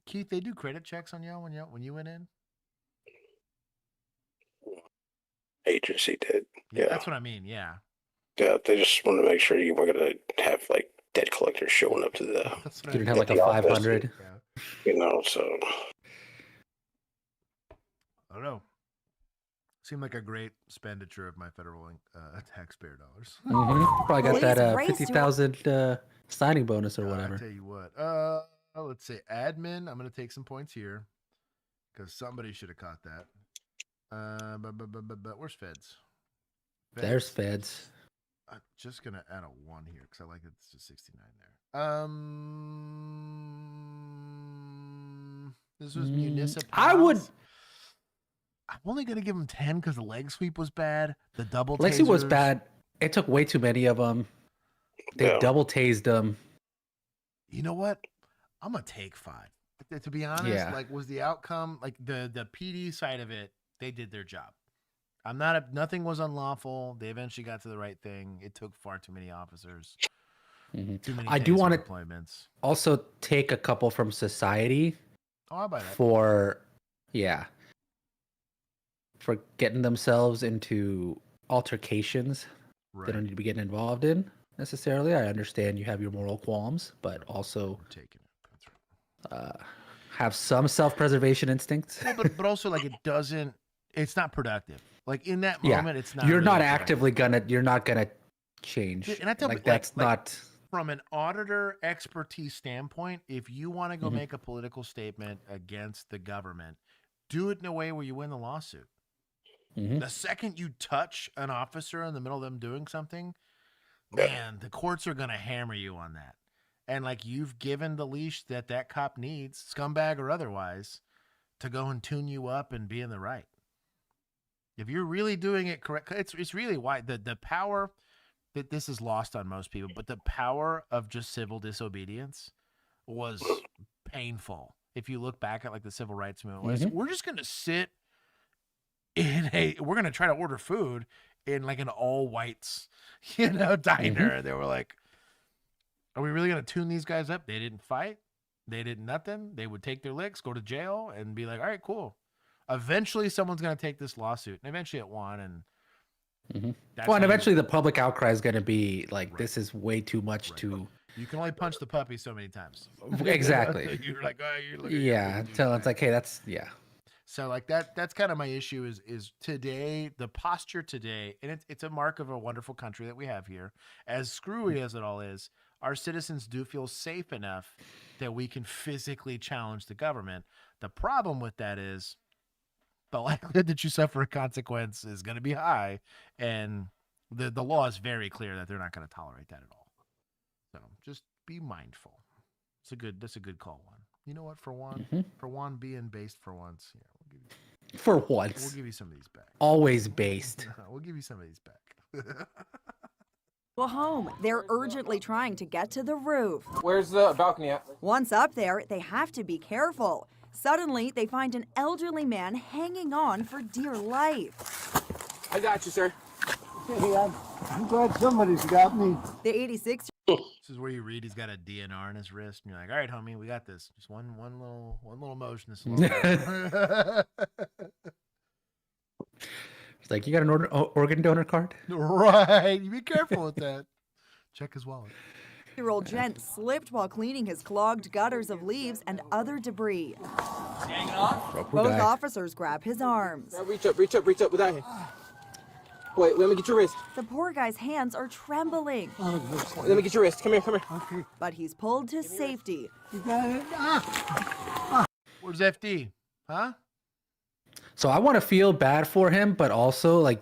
S1: Keith, they do credit checks on y'all when you went in?
S2: Agency did. Yeah.
S1: That's what I mean, yeah.
S2: Yeah, they just want to make sure you were going to have, like, debt collectors showing up to the...
S3: You didn't have, like, a 500?
S2: You know, so...
S1: I don't know. Seemed like a great expenditure of my federal taxpayer dollars.
S3: Probably got that 50,000 signing bonus or whatever.
S1: I'll tell you what. Let's say admin. I'm going to take some points here because somebody should have caught that. But where's feds?
S3: There's feds.
S1: I'm just going to add a 1 here because I like it. It's just 69 there. This was municipal. I'm only going to give them 10 because the leg sweep was bad. The double
S3: leg sweep was bad. It took way too many of them. They double tased them.
S1: You know what? I'm going to take 5. To be honest, like, was the outcome, like the PD side of it, they did their job. Nothing was unlawful. They eventually got to the right thing. It took far too many officers. Too many
S3: I do want to
S1: deployments.
S3: Also take a couple from society.
S1: Oh, I'll buy that.
S3: For getting themselves into altercations they don't need to be getting involved in necessarily. I understand you have your moral qualms, but also have some self-preservation instincts.
S1: Well, but also, like, it's not productive. Like, in that moment, it's not.
S3: You're
S1: really
S3: not
S1: productive.
S3: actively you're not gonna change.
S1: And I tell
S3: like, that's not.
S1: From an auditor expertise standpoint, if you want to go make a political statement against the government, do it in a way where you win the lawsuit. The second you touch an officer in the middle of them doing something, man, the courts are going to hammer you on that. And, like, you've given the leash that cop needs, scumbag or otherwise, to go and tune you up and be in the right. If you're really doing it correct, it's really why the power that this is lost on most people, but the power of just civil disobedience was painful. If you look back at, like, the civil rights movement, we're just going to sit we're going to try to order food in, like, an all whites, diner. They were like, are we really going to tune these guys up? They didn't fight. They did nothing. They would take their licks, go to jail, and be like, all right, cool. Eventually someone's going to take this lawsuit. And eventually it won. And
S3: and eventually the public outcry is going to be like, this is way too much to...
S1: You can only punch the puppy so many times.
S3: Exactly.
S1: You're like, oh, you're looking
S3: until it's like, hey, that's...
S1: So, like, that's kind of my issue is today, the posture today, and it's a mark of a wonderful country that we have here. As screwy as it all is, our citizens do feel safe enough that we can physically challenge the government. The problem with that is the likelihood that you suffer a consequence is going to be high, and the law is very clear that they're not going to tolerate that at all. So just be mindful. That's a good call, Juan. You know what? For Juan being based for once, we'll give you,
S3: for once,
S1: we'll give you some of these back.
S3: Always based.
S1: We'll give you some of these back.
S9: Well, home. They're urgently trying to get to the roof.
S20: Where's the balcony at?
S9: Once up there, they have to be careful. Suddenly, they find an elderly man hanging on for dear life.
S20: I got you, sir.
S12: I'm glad somebody's got me.
S9: The 86
S1: This is where you read he's got a DNR in his wrist, and you're like, all right, homie, we got this. Just one little motion to slow down.
S3: It's like, you got an organ donor card?
S1: Right. You be careful with that. Check his wallet.
S9: 8-year-old Gent slipped while cleaning his clogged gutters of leaves and other debris. Both officers grab his arms.
S6: Reach up without him. Wait, let me get your wrist.
S9: The poor guy's hands are trembling.
S6: Let me get your wrist. Come here.
S9: Okay. But he's pulled to safety.
S1: You got it. Where's FD? Huh?
S3: So I want to feel bad for him, but also, like,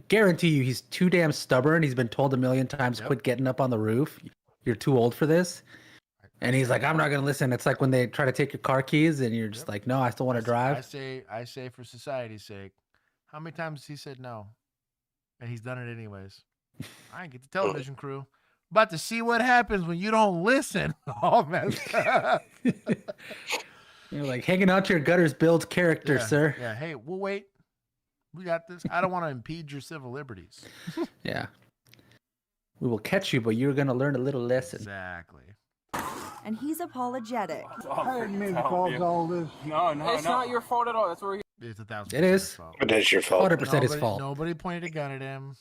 S3: guarantee you he's too damn stubborn. He's been told a million times, quit getting up on the roof. You're too old for this. And he's like, I'm not going to listen. It's like when they try to take your car keys and you're just like, no, I still want to drive.
S1: I say for society's sake, how many times has he said no? And he's done it anyways. I ain't get the television crew. About to see what happens when you don't listen. Oh, man.
S3: You're like, hanging out to your gutters builds character, sir.
S1: Yeah, hey, we'll wait. We got this. I don't want to impede your civil liberties.
S3: Yeah. We will catch you, but you're going to learn a little lesson.
S1: Exactly.
S9: And he's apologetic.
S20: I didn't mean to cause all this. No,
S6: It's not your fault at all. That's where
S1: It's 1,000%.
S3: It is.
S2: It is your fault.
S3: 100% his fault.
S1: Nobody pointed a gun at him.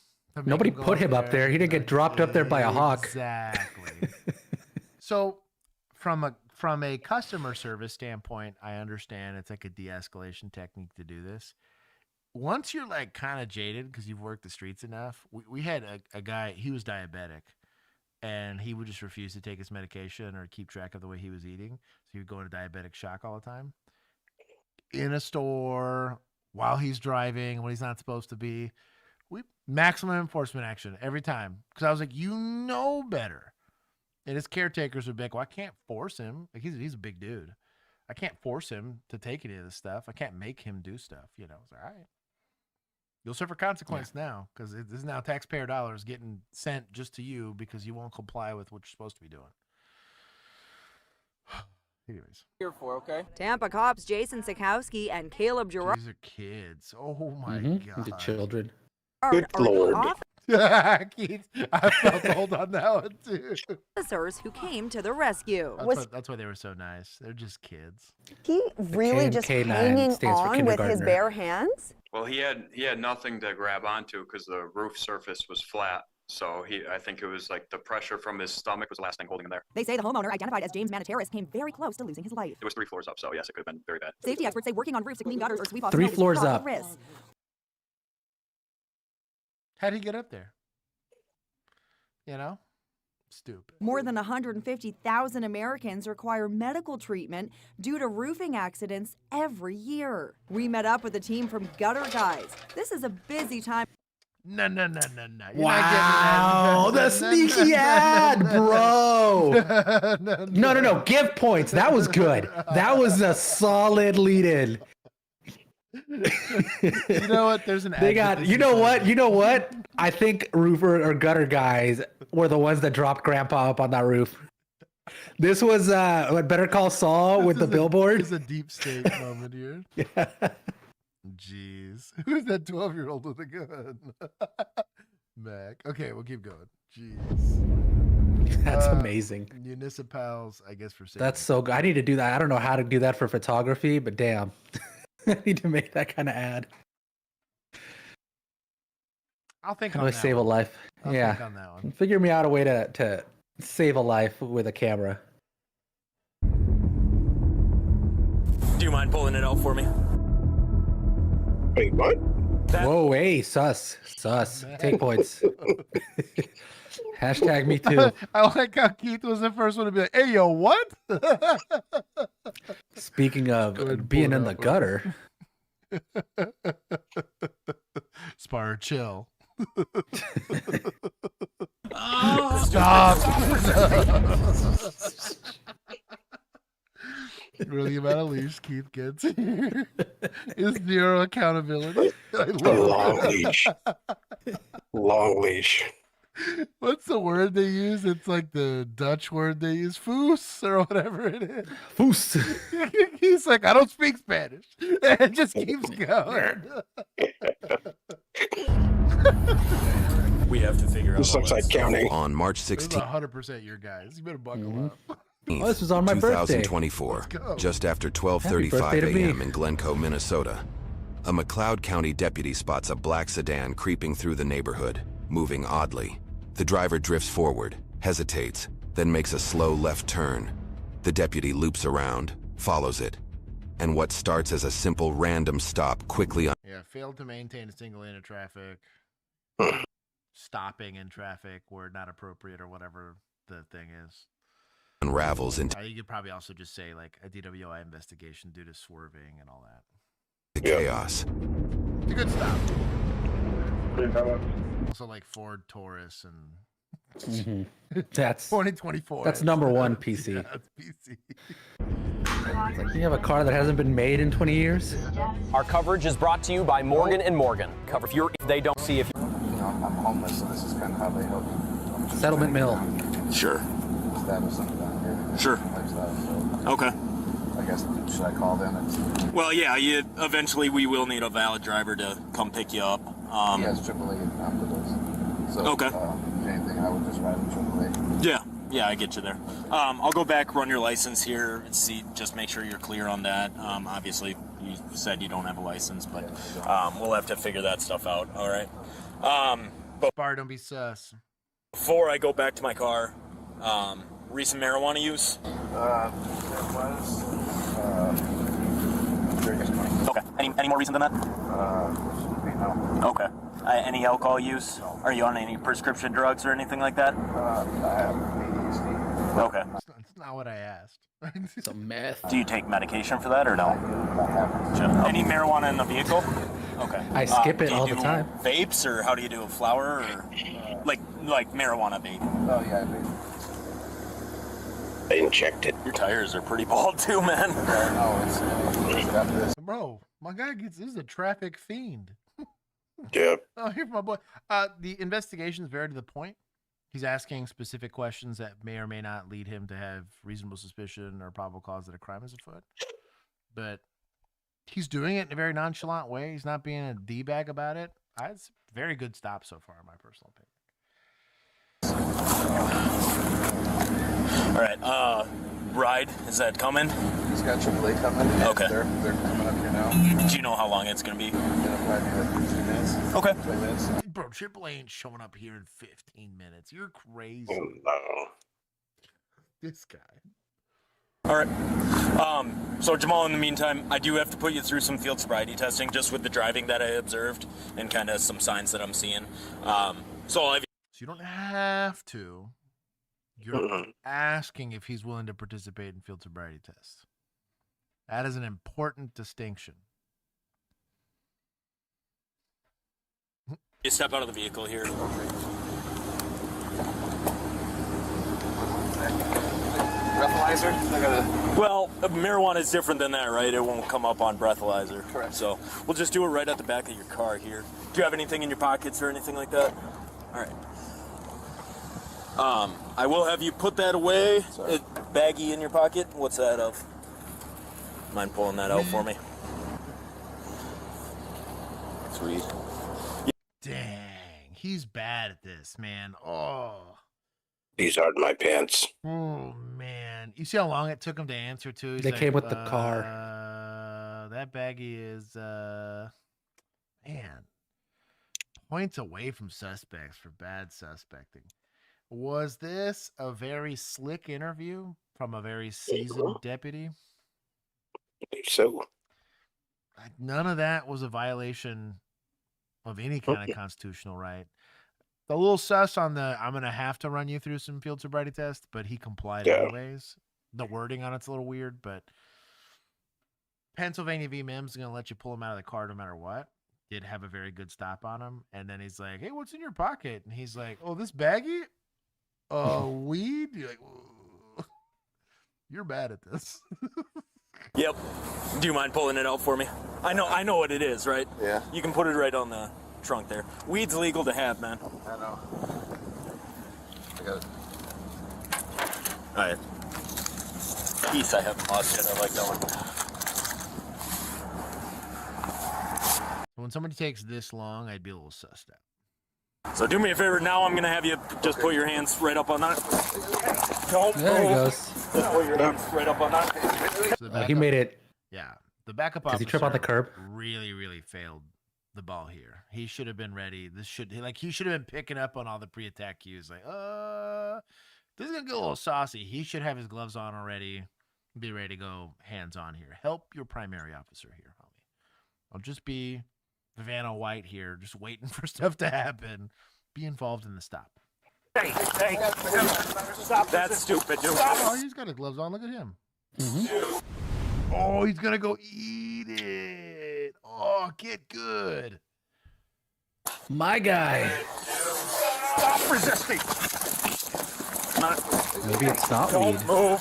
S3: Nobody put him up there. He didn't get dropped up there by a hawk.
S1: Exactly. So from a customer service standpoint, I understand it's like a de-escalation technique to do this. Once you're like kind of jaded because you've worked the streets enough, we had a guy, he was diabetic, and he would just refuse to take his medication or keep track of the way he was eating. So he would go into diabetic shock all the time. In a store, while he's driving, when he's not supposed to be. Maximum enforcement action every time. Because I was like, you know better. And his caretakers would be like, well, I can't force him. Like he's a big dude. I can't force him to take any of this stuff. I can't make him do stuff. You know, it's like, all right. You'll suffer consequence now because this is now taxpayer dollars getting sent just to you because you won't comply with what you're supposed to be doing. Anyways.
S6: Here for, okay?
S9: Tampa cops Jason Sikowski and Caleb Gerard.
S1: These are kids. Oh my God.
S3: The children.
S2: Good Lord.
S1: Keith, I felt old on that one too.
S9: Officers who came to the rescue.
S1: That's why they were so nice. They're just kids.
S12: He really just hanging on with his bare hands?
S14: Well, he had nothing to grab onto because the roof surface was flat. So I think it was like the pressure from his stomach was the last thing holding him there.
S9: They say the homeowner, identified as James Maniteris, came very close to losing his life.
S14: It was 3 floors up, so yes, it could have been very bad.
S9: Safety experts say working on roofs to clean gutters or sweep off
S3: 3
S9: snow is
S3: floors
S9: fraught
S3: up.
S9: with risk.
S1: How'd he get up there? You know? Stupid.
S9: More than 150,000 Americans require medical treatment due to roofing accidents every year. We met up with a team from Gutter Guys. This is a busy time.
S1: No.
S3: Wow, the sneaky ad, bro. No. Give points. That was good. That was a solid lead-in.
S1: You know what? There's an ad.
S3: They got. You know what? I think Roofer or Gutter Guys were the ones that dropped Grandpa up on that roof. This was what Better Call Saul with the billboard.
S1: It's a deep state moment here.
S3: Yeah.
S1: Jeez. Who's that 12-year-old with a gun? Mac. Okay, we'll keep going. Jeez.
S3: That's amazing.
S1: Municipals, I guess, for safety.
S3: That's so good. I need to do that. I don't know how to do that for photography, but damn. I need to make that kind of ad.
S1: I'll think
S3: How
S1: on
S3: do I
S1: that
S3: save
S1: one.
S3: a life?
S1: I'll
S3: Yeah.
S1: think on that one.
S3: Figure me out a way to save a life with a camera.
S10: Do you mind pulling it out for me?
S2: Wait, what?
S3: Whoa, hey, sus. Take points. Hashtag me too.
S1: I like how Keith was the first one to be like, hey, yo, what?
S3: Speaking of being in the gutter.
S1: Spar, chill.
S3: Stop.
S1: Really, the amount of leash Keith gets here is zero accountability.
S2: A long leash. Long leash.
S1: What's the word they use? It's like the Dutch word they use, foos, or whatever it is.
S3: Foos.
S1: He's like, I don't speak Spanish. And it just keeps going.
S8: we have to figure out.
S2: This looks like counting.
S17: On March
S1: This is
S17: 16th,
S1: 100% your guys. You better buckle up.
S3: Oh, this was on my birthday.
S17: 2024, just after
S3: Happy
S17: 12:35
S3: birthday to me.
S17: a.m. in Glencoe, Minnesota. A McLeod County deputy spots a black sedan creeping through the neighborhood, moving oddly. The driver drifts forward, hesitates, then makes a slow left turn. The deputy loops around, follows it, and what starts as a simple random stop quickly
S1: Failed to maintain a single lane of traffic. Stopping in traffic where not appropriate or whatever the thing is.
S17: unravels into
S1: You could probably also just say like a DWI investigation due to swerving and all that.
S17: chaos.
S1: It's a good stop. Also like Ford Taurus and
S3: That's
S1: 2024.
S3: That's number one PC.
S1: Yeah, it's PC.
S3: It's like you have a car that hasn't been made in 20 years.
S13: Our coverage is brought to you by Morgan & Morgan. Cover if they don't see if you.
S7: I'm homeless, so this is kind of how they help me.
S3: Settlement mill.
S8: Sure.
S7: Establish something down here.
S8: Sure.
S7: Lifestyle, so
S8: Okay.
S7: I guess, should I call them?
S8: Well, yeah. Eventually, we will need a valid driver to come pick you up.
S7: He has AAA after. So,
S8: okay.
S7: Anything, I would just ride in AAA.
S8: Yeah, I get you there. I'll go back, run your license here, and see, just make sure you're clear on that. Obviously, you said you don't have a license, but we'll have to figure that stuff out. All right. But
S1: Bar, don't be sus.
S8: before I go back to my car, recent marijuana use? Okay. Any more recent than that?
S7: No.
S8: Okay. Any alcohol use? Are you on any prescription drugs or anything like that?
S7: I have ADHD.
S8: Okay.
S1: That's not what I asked.
S3: Some meth.
S8: Do you take medication for that or no?
S7: I have.
S8: Sure. Any marijuana in the vehicle? Okay.
S3: I skip it
S8: do you
S3: all the
S8: do
S3: time.
S8: Vapes, or how do you do it? Flower, or like marijuana vape?
S7: Oh yeah, I vape.
S2: I inject it.
S8: Your tires are pretty bald too, man.
S7: It's got this.
S1: Bro, my guy this is a traffic fiend.
S2: Yeah.
S1: Oh, here's my boy. The investigation is very to the point. He's asking specific questions that may or may not lead him to have reasonable suspicion or probable cause that a crime is afoot. But he's doing it in a very nonchalant way. He's not being a D-bag about it. It's a very good stop so far, in my personal opinion.
S8: All right. Ride, is that coming?
S7: He's got AAA coming.
S8: Okay.
S7: They're coming up here now.
S8: Do you know how long it's going to be?
S7: It'll probably be like 15 minutes.
S8: Okay.
S7: 20 minutes.
S1: Bro, AAA ain't showing up here in 15 minutes. You're crazy.
S2: Oh, no.
S1: This guy.
S8: All right. So Jamal, in the meantime, I do have to put you through some field sobriety testing just with the driving that I observed and kind of some signs that I'm seeing. So
S1: you don't have to. You're asking if he's willing to participate in field sobriety tests. That is an important distinction.
S8: you step out of the vehicle here.
S7: Breathalyzer?
S8: Well, marijuana is different than that, right? It won't come up on breathalyzer.
S7: Correct.
S8: So we'll just do it right at the back of your car here. Do you have anything in your pockets or anything like that? All right. I will have you put that away. Baggie in your pocket. What's that of? Mind pulling that out for me? Sweet.
S1: Dang, he's bad at this, man. Oh.
S2: These aren't my pants.
S1: Oh man, you see how long it took him to answer too?
S3: They came with the car.
S1: That baggie is man, points away from suspects for bad suspecting. Was this a very slick interview from a very seasoned deputy?
S2: I think so.
S1: None of that was a violation of any kind of constitutional right. The little sus on the I'm going to have to run you through some field sobriety test, but he complied anyways. The wording on it's a little weird, but Pennsylvania v. Mims is going to let you pull him out of the car no matter what. Did have a very good stop on him. And then he's like, hey, what's in your pocket? And he's like, oh, this baggie? Weed? You're like, whoa. You're bad at this.
S8: Yep. Do you mind pulling it out for me? I know what it is, right?
S7: Yeah.
S8: You can put it right on the trunk there. Weed's legal to have, man.
S7: I know. I got it.
S8: All right. Peace, I haven't lost yet. I like that one.
S1: When somebody takes this long, I'd be a little sussed out.
S8: So do me a favor. Now I'm gonna have you just put your hands right up on that. Don't
S3: there
S8: move.
S3: He goes.
S8: Just put your hands right up on that.
S1: So
S3: he made it.
S1: Yeah, the backup
S3: Does
S1: officer
S3: he trip on the curb?
S1: really failed the ball here. He should have been ready. He should have been picking up on all the pre-attack cues. Like, this is gonna get a little saucy. He should have his gloves on already. Be ready to go hands on here. Help your primary officer here, homie. I'll just be Vanna White here, just waiting for stuff to happen. Be involved in the stop.
S8: Hey, stop. That's stupid, dude.
S1: Oh, he's got his gloves on. Look at him. Oh, he's gonna go eat it. Oh, get good.
S3: My guy.
S8: Stop resisting.
S3: Maybe it's not
S8: Don't
S3: weed.
S8: move.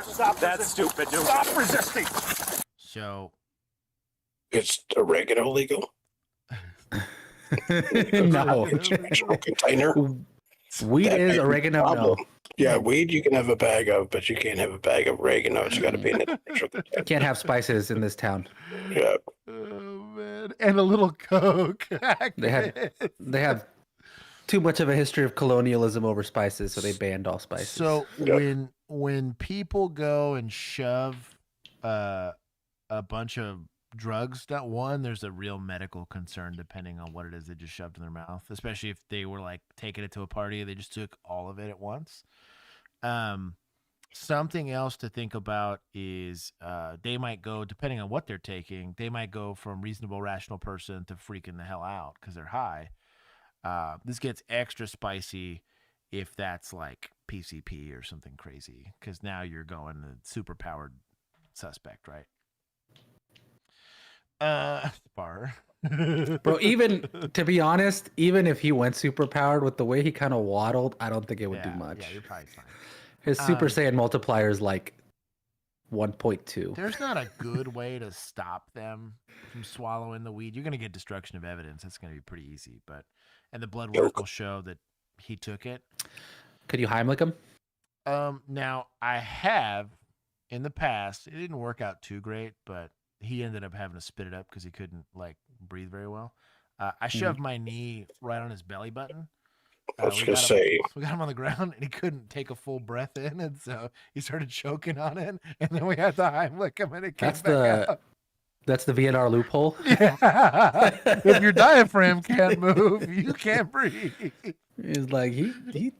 S8: Stop. That's stupid, dude. Stop resisting.
S1: So,
S2: it's oregano legal?
S3: No.
S2: International container?
S3: Weed
S2: That
S3: is
S2: might be
S3: oregano.
S2: the problem.
S3: No.
S2: Yeah, weed you can have a bag of, but you can't have a bag of oregano. It's got to be in the international container.
S3: Can't have spices in this town.
S2: Yeah.
S1: oh man, and a little Coke.
S3: They have too much of a history of colonialism over spices, so they banned all spices.
S1: So when people go and shove a bunch of drugs, not one, there's a real medical concern depending on what it is they just shoved in their mouth, especially if they were like taking it to a party, they just took all of it at once. Something else to think about is they might go, depending on what they're taking, they might go from reasonable, rational person to freaking the hell out because they're high. This gets extra spicy if that's like PCP or something crazy, because now you're going the super powered suspect, right? Bar.
S3: Bro, even to be honest, even if he went super powered with the way he kind of waddled, I don't think it would do much.
S1: Yeah, you're probably fine.
S3: His Super Saiyan multiplier is like 1.2.
S1: There's not a good way to stop them from swallowing the weed. You're going to get destruction of evidence. That's going to be pretty easy. And the blood work will show that he took it.
S3: Could you Heimlich him?
S1: Now, I have in the past. It didn't work out too great, but he ended up having to spit it up because he couldn't like breathe very well. I shoved my knee right on his belly button.
S2: I was gonna say,
S1: we got him on the ground and he couldn't take a full breath in, and so he started choking on it. And then we had to Heimlich him, and it came back out.
S3: That's the VNR loophole.
S1: Yeah. If your diaphragm can't move, you can't breathe.
S3: He's like he.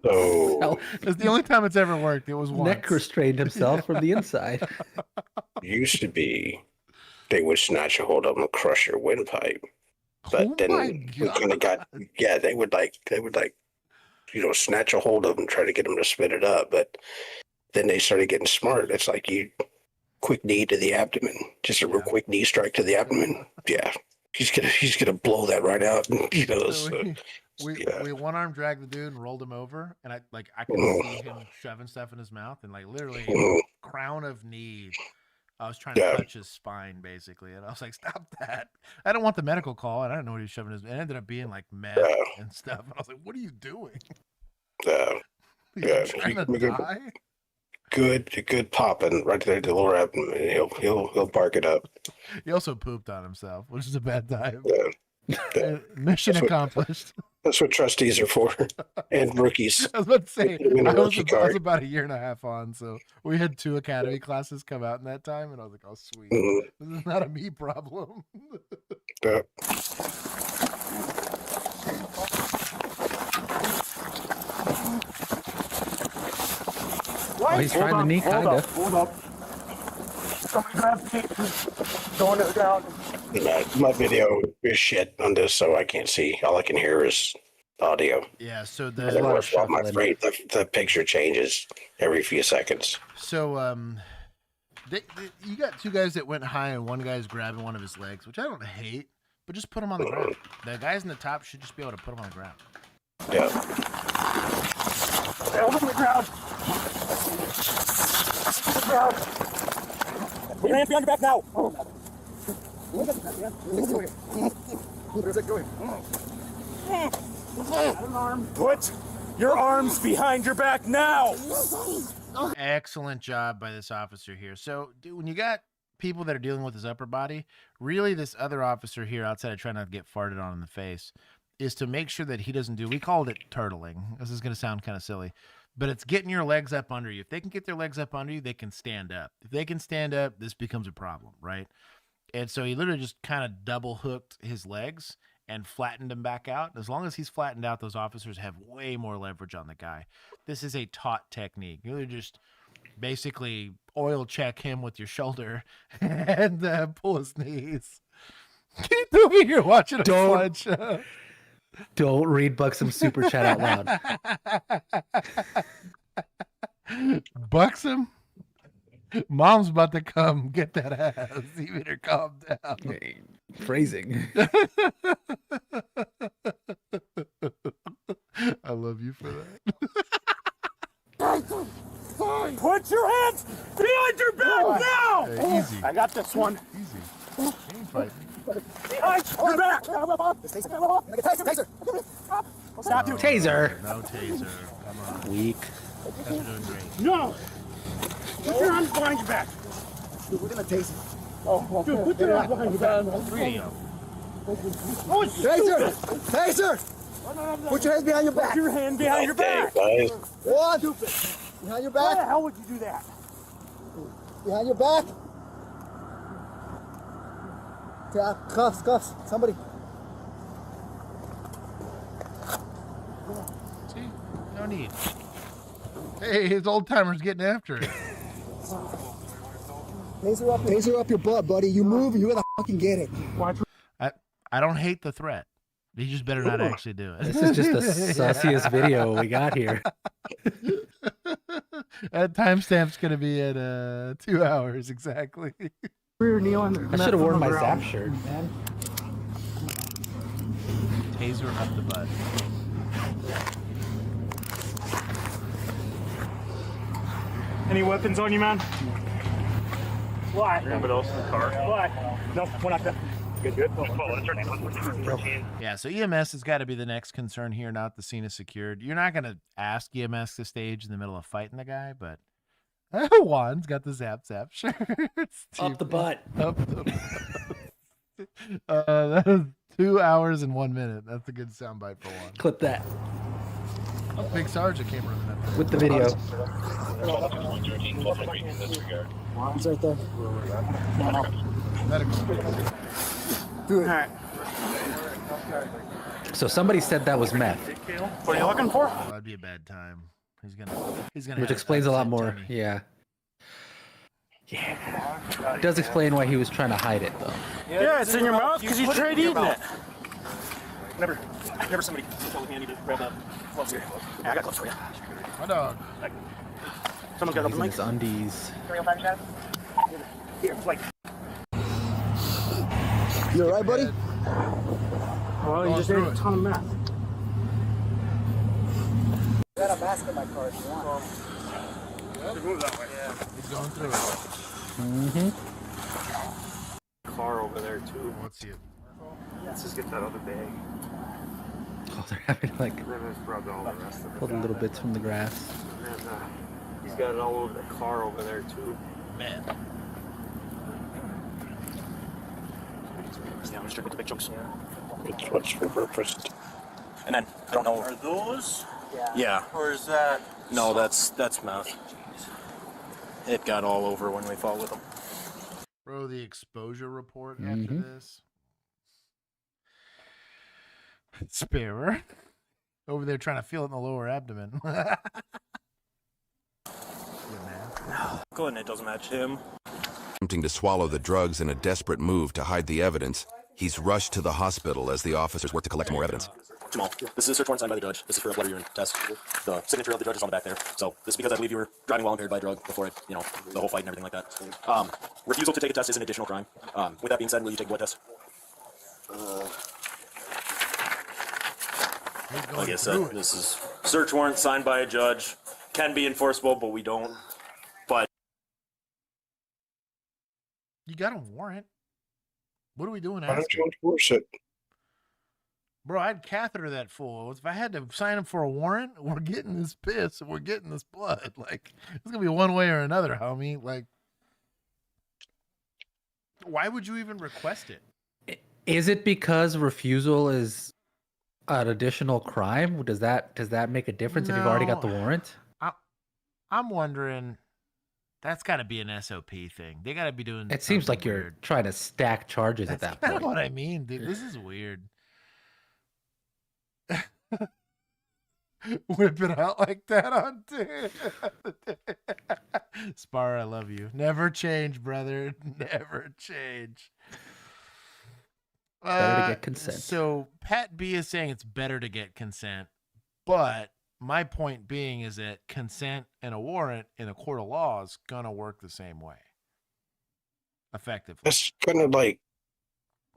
S2: So
S1: it's the only time it's ever worked. It was once.
S3: Neck restrained himself from the inside.
S2: Used to be, they would snatch a hold of him and crush your windpipe. But then we kind of got, they would snatch a hold of him, try to get him to spit it up. But then they started getting smart. It's like quick knee to the abdomen, just a real quick knee strike to the abdomen. Yeah, he's gonna blow that right out.
S1: We one arm dragged the dude and rolled him over, and I could see him shoving stuff in his mouth, and like literally crown of knee. I was trying to touch his spine, basically, and I was like, "Stop that!" I don't want the medical call, and I don't know what he was shoving his. It ended up being like meth and stuff, and I was like, "What are you doing?" Trying to die?
S2: Good popping right there to the lower abdomen. He'll bark it up.
S1: He also pooped on himself, which is a bad time. Mission accomplished.
S2: That's what trustees are for, and rookies.
S1: I was about to say, I was about a year and a half on, so we had 2 academy classes come out in that time, and I was like, "Oh, sweet, this is not a me problem."
S3: Oh, he's trying the knee, kind of.
S8: Hold up. Somebody grab the tape. Going to the ground.
S2: My video is shit on this, so I can't see. All I can hear is audio.
S1: Yeah, so
S2: the picture changes every few seconds.
S1: So you got 2 guys that went high, and one guy's grabbing one of his legs, which I don't hate, but just put him on the ground. The guys in the top should just be able to put him on the ground.
S2: Yeah.
S8: Hold him on the ground. Put your hands behind your back now. Where's it going? Put your arms behind your back now.
S1: Excellent job by this officer here. So, dude, when you got people that are dealing with his upper body, really this other officer here, outside of trying not to get farted on in the face, is to make sure that he doesn't do, we called it turtling. This is going to sound kind of silly, but it's getting your legs up under you. If they can get their legs up under you, they can stand up. If they can stand up, this becomes a problem, right? And so he literally just kind of double hooked his legs and flattened him back out. As long as he's flattened out, those officers have way more leverage on the guy. This is a taught technique. You just basically oil check him with your shoulder and pull his knees. Keep over here watching a sludge.
S3: Don't read Buxom's super chat out
S1: loud. Buxom? Mom's about to come get that ass. You better calm down.
S3: Hey, phrasing.
S1: I love you for
S8: that. Put your hands behind your back now!
S1: Hey, easy.
S8: I got this one.
S1: Easy. Fight.
S8: Behind your back! Taser! Stop you.
S3: Taser.
S1: No taser. Come on.
S3: Weak.
S1: That's doing great.
S8: No! Put your hands behind your back.
S6: Dude, we're gonna taser.
S8: Oh, dude, put your hands behind your back.
S6: Taser! Taser! Put your hands behind your back.
S8: Put your hand behind your back.
S6: One. Behind your back.
S8: Why the hell would you do that?
S6: Behind your back. Cuffs. Somebody.
S1: See? No need. Hey, his old timer's getting after it.
S6: Taser up your butt, buddy. You move, you're gonna fucking get it.
S1: I don't hate the threat. You just better not actually do it.
S3: This is just the sussiest video we got here.
S1: That timestamp's going to be at 2 hours exactly.
S3: I should have worn my Zap shirt, man.
S1: Taser up the butt.
S8: Any weapons on you, man? Why? Anybody else in the car? Why? No, we're not done. Good.
S1: Yeah, so EMS has got to be the next concern here. Now that the scene is secured, you're not going to ask EMS to stage in the middle of fighting the guy, but Juan's got the zap shirt.
S3: Up the butt.
S1: Up the butt. That is 2 hours and 1 minute. That's a good soundbite for Juan.
S3: Clip that.
S1: Oh, Big Sergeant came running up
S3: with the video.
S6: He's right there.
S1: Medical.
S6: Do it.
S8: All right.
S3: So somebody said that was meth.
S8: What are you looking for?
S1: Oh, that'd be a bad time. He's gonna.
S3: Which explains a lot more. Yeah. It does explain why he was trying to hide it, though.
S8: Yeah, it's in your mouth because you tried eating it. Never somebody told me I need to grab the gloves here. Yeah, I got gloves for you.
S1: My dog.
S8: Someone's got to open the mic.
S3: His undies.
S8: Here, like.
S6: You alright, buddy?
S8: Well, you just ate a ton of meth.
S6: I got a mask in my car if you want.
S8: Move that way.
S1: Yeah, he's going through it.
S8: Car over there too.
S1: Let's see it.
S8: Let's just get that other bag.
S3: Oh, they're having to, like,
S8: Then just grab all the rest of it.
S3: pull the little bits from the grass.
S8: And he's got it all over the car over there too.
S1: Man.
S8: Yeah, I'm just drinking the big chunks.
S2: What's repurposed?
S10: And then I don't know.
S8: Are those?
S10: Yeah.
S8: Or is that?
S10: No, that's meth. It got all over when we fought with them.
S1: Bro, the exposure report after this. Sparer. Over there trying to feel it in the lower abdomen.
S10: Good, it doesn't match him.
S17: Attempting to swallow the drugs in a desperate move to hide the evidence, he's rushed to the hospital as the officers work to collect more evidence.
S10: Jamal, this is a search warrant signed by the judge. This is for a blood urine test. The signature of the judge is on the back there. So this is because I believe you were driving while impaired by a drug before it, the whole fight and everything like that. Refusal to take a test is an additional crime. With that being said, will you take a blood test? Like I said, this is search warrant signed by a judge. Can be enforceable, but we don't. But
S1: You got a warrant. What are we doing?
S2: Why don't you enforce it?
S1: Bro, I'd catheter that fool. If I had to sign him for a warrant, we're getting this piss and we're getting this blood. Like, it's gonna be one way or another, homie. Like, Why would you even request it?
S3: Is it because refusal is an additional crime? Does that make a difference if you've already got the warrant?
S1: I'm wondering. That's got to be an SOP thing. They got to be doing.
S3: It seems like
S1: weird.
S3: you're trying to stack charges at that point.
S1: That's what I mean, dude. This is weird. Whip it out like that on dude. Spar, I love you. Never change, brother. Never change.
S3: Better to get consent.
S1: So Pat B is saying it's better to get consent, but my point being is that consent and a warrant in a court of law is gonna work the same way, effectively.
S2: That's kind of like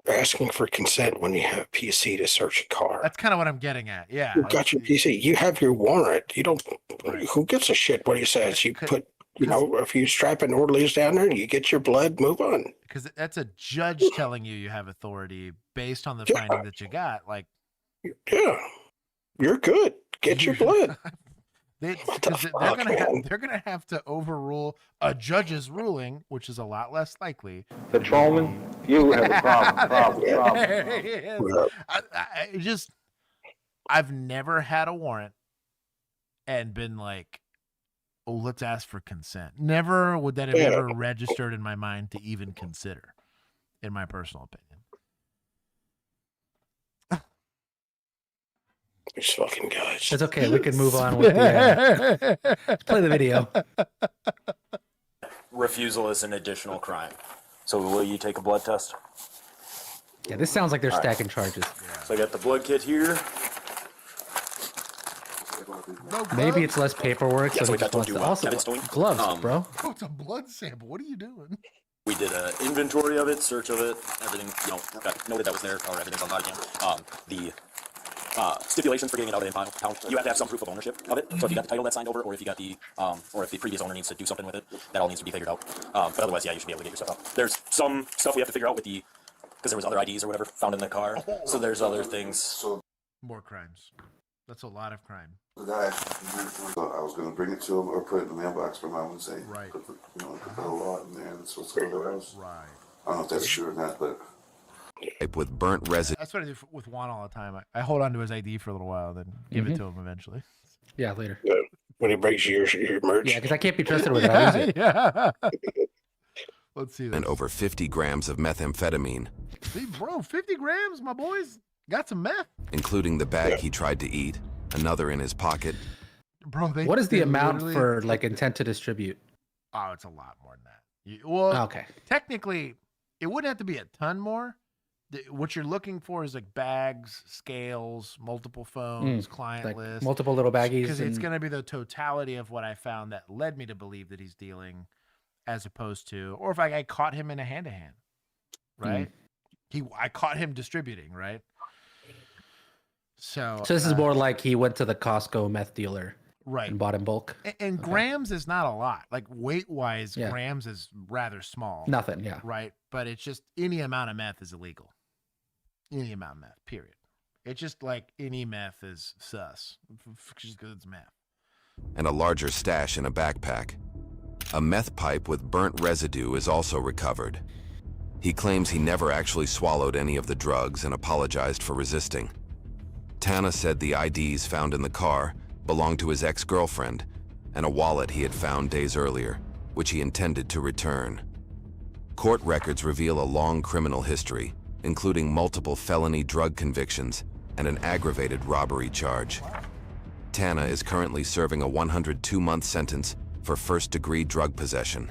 S2: asking for consent when you have PC to search a car.
S1: That's kind of what I'm getting at. Yeah,
S2: You got your PC. You have your warrant. You don't. Who gives a shit what he says? You put, a few strapping orderlies down there, and you get your blood. Move on.
S1: Because that's a judge telling you have authority based on the finding that you got. Like,
S2: yeah, you're good. Get your blood.
S1: They're gonna have to overrule a judge's ruling, which is a lot less likely.
S18: Patrolman, you have a problem.
S1: I've never had a warrant and been like, oh, let's ask for consent. Never would that have ever registered in my mind to even consider, in my personal opinion.
S2: These fucking guys.
S3: It's okay. We can move on with the. Let's play the video.
S10: Refusal is an additional crime. So will you take a blood test?
S3: Yeah, this sounds like they're stacking charges.
S10: Yeah. So I got the blood kit here.
S3: Maybe it's less paperwork.
S10: Yeah,
S3: so he just wants to also gloves, bro.
S1: Oh, it's a blood sample. What are you doing?
S10: We did an inventory of it, search of it, everything. Got noted that was there, or everything's on bodycam. The stipulations for getting it out of the impound, you have to have some proof of ownership of it. So if you got the title that's signed over, or if you got the, or if the previous owner needs to do something with it, that all needs to be figured out. But otherwise, yeah, you should be able to get your stuff out. There's some stuff we have to figure out with the, because there was other IDs or whatever found in the car. So there's other things.
S1: More crimes. That's a lot of crime.
S11: The guy, I was going to bring it to him or put it in the mailbox for mom and say,
S1: right.
S11: Put a lot in there. That's what's going to the house.
S1: Right.
S11: I don't know if that's true or not, but.
S17: With burnt residue.
S1: That's what I do with Juan all the time. I hold on to his ID for a little while, then give it to him eventually.
S3: Yeah, later.
S2: When he breaks your merch.
S3: Yeah, because I can't be trusted with it. I lose it.
S1: Yeah. Let's see this.
S17: And over 50 grams of methamphetamine.
S1: See, bro, 50 grams, my boys. Got some meth.
S17: Including the bag he tried to eat, another in his pocket.
S1: Bro,
S3: what is the amount for like intent to distribute?
S1: Oh, it's a lot more than that.
S3: Okay.
S1: Technically, it wouldn't have to be a ton more. What you're looking for is like bags, scales, multiple phones, client list,
S3: multiple little baggies.
S1: Because it's going to be the totality of what I found that led me to believe that he's dealing, as opposed to, or if I caught him in a hand-to-hand, right? I caught him distributing, right? So
S3: this is more like he went to the Costco meth dealer,
S1: right,
S3: and bought in bulk.
S1: And grams is not a lot. Like weight-wise, grams is rather small.
S3: Nothing, yeah.
S1: Right, but it's just any amount of meth is illegal. Any amount of meth, period. It's just like any meth is sus, just because it's meth.
S17: And a larger stash in a backpack. A meth pipe with burnt residue is also recovered. He claims he never actually swallowed any of the drugs and apologized for resisting. Tana said the IDs found in the car belonged to his ex-girlfriend and a wallet he had found days earlier, which he intended to return. Court records reveal a long criminal history, including multiple felony drug convictions and an aggravated robbery charge. Tana is currently serving a 102-month sentence for first-degree drug possession.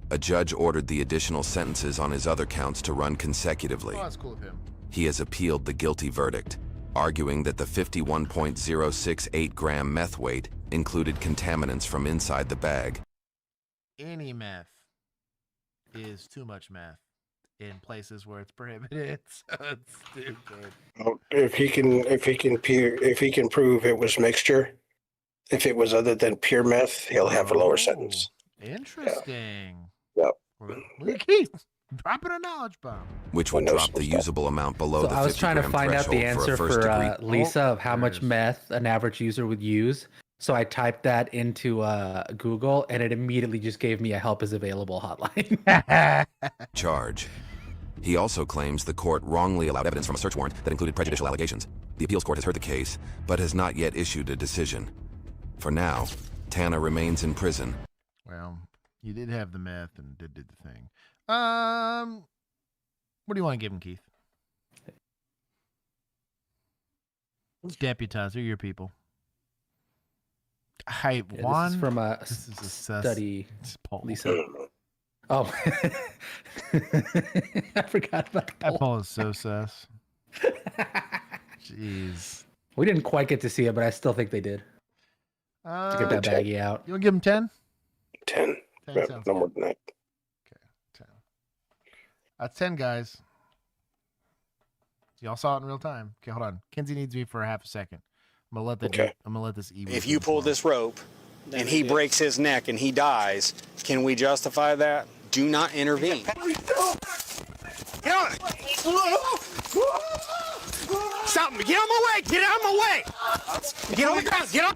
S17: A judge ordered the additional sentences on his other counts to run consecutively.
S1: Oh, that's cool of him.
S17: He has appealed the guilty verdict, arguing that the 51.068 gram meth weight included contaminants from inside the bag.
S1: Any meth is too much meth in places where it's prohibited. So it's stupid.
S2: Well, if he can prove it was mixture, if it was other than pure meth, he'll have a lower sentence.
S1: Interesting.
S2: Yep.
S1: Look at Keith dropping a knowledge bomb.
S17: Which would drop the usable amount below the 50 gram threshold.
S3: I was trying to find out the answer for Lisa of how much meth an average user would use. So I typed that into Google, and it immediately just gave me a help is available hotline.
S17: Charge. He also claims the court wrongly allowed evidence from a search warrant that included prejudicial allegations. The appeals court has heard the case, but has not yet issued a decision. For now, Tana remains in prison.
S1: Well, you did have the meth and did the thing. What do you want to give him, Keith? Let's deputize. They're your people. Hi, Juan.
S3: This is from
S1: This is a
S3: study. Lisa. Oh, I forgot about
S1: that. That Paul is so sus. Jeez.
S3: We didn't quite get to see it, but I still think they did. To get that baggie out.
S1: You want to give him 10?
S2: 10.
S1: 10 sounds
S2: no more than that.
S1: Okay, 10. That's 10, guys. Y'all saw it in real time. Okay, hold on. Kenzie needs me for a half a second. I'm gonna let this evil.
S8: If you pull this rope and he breaks his neck and he dies, can we justify that? Do not intervene. Get on! Stop! Get out of my way! Get out of my way! Get on the ground! Get on!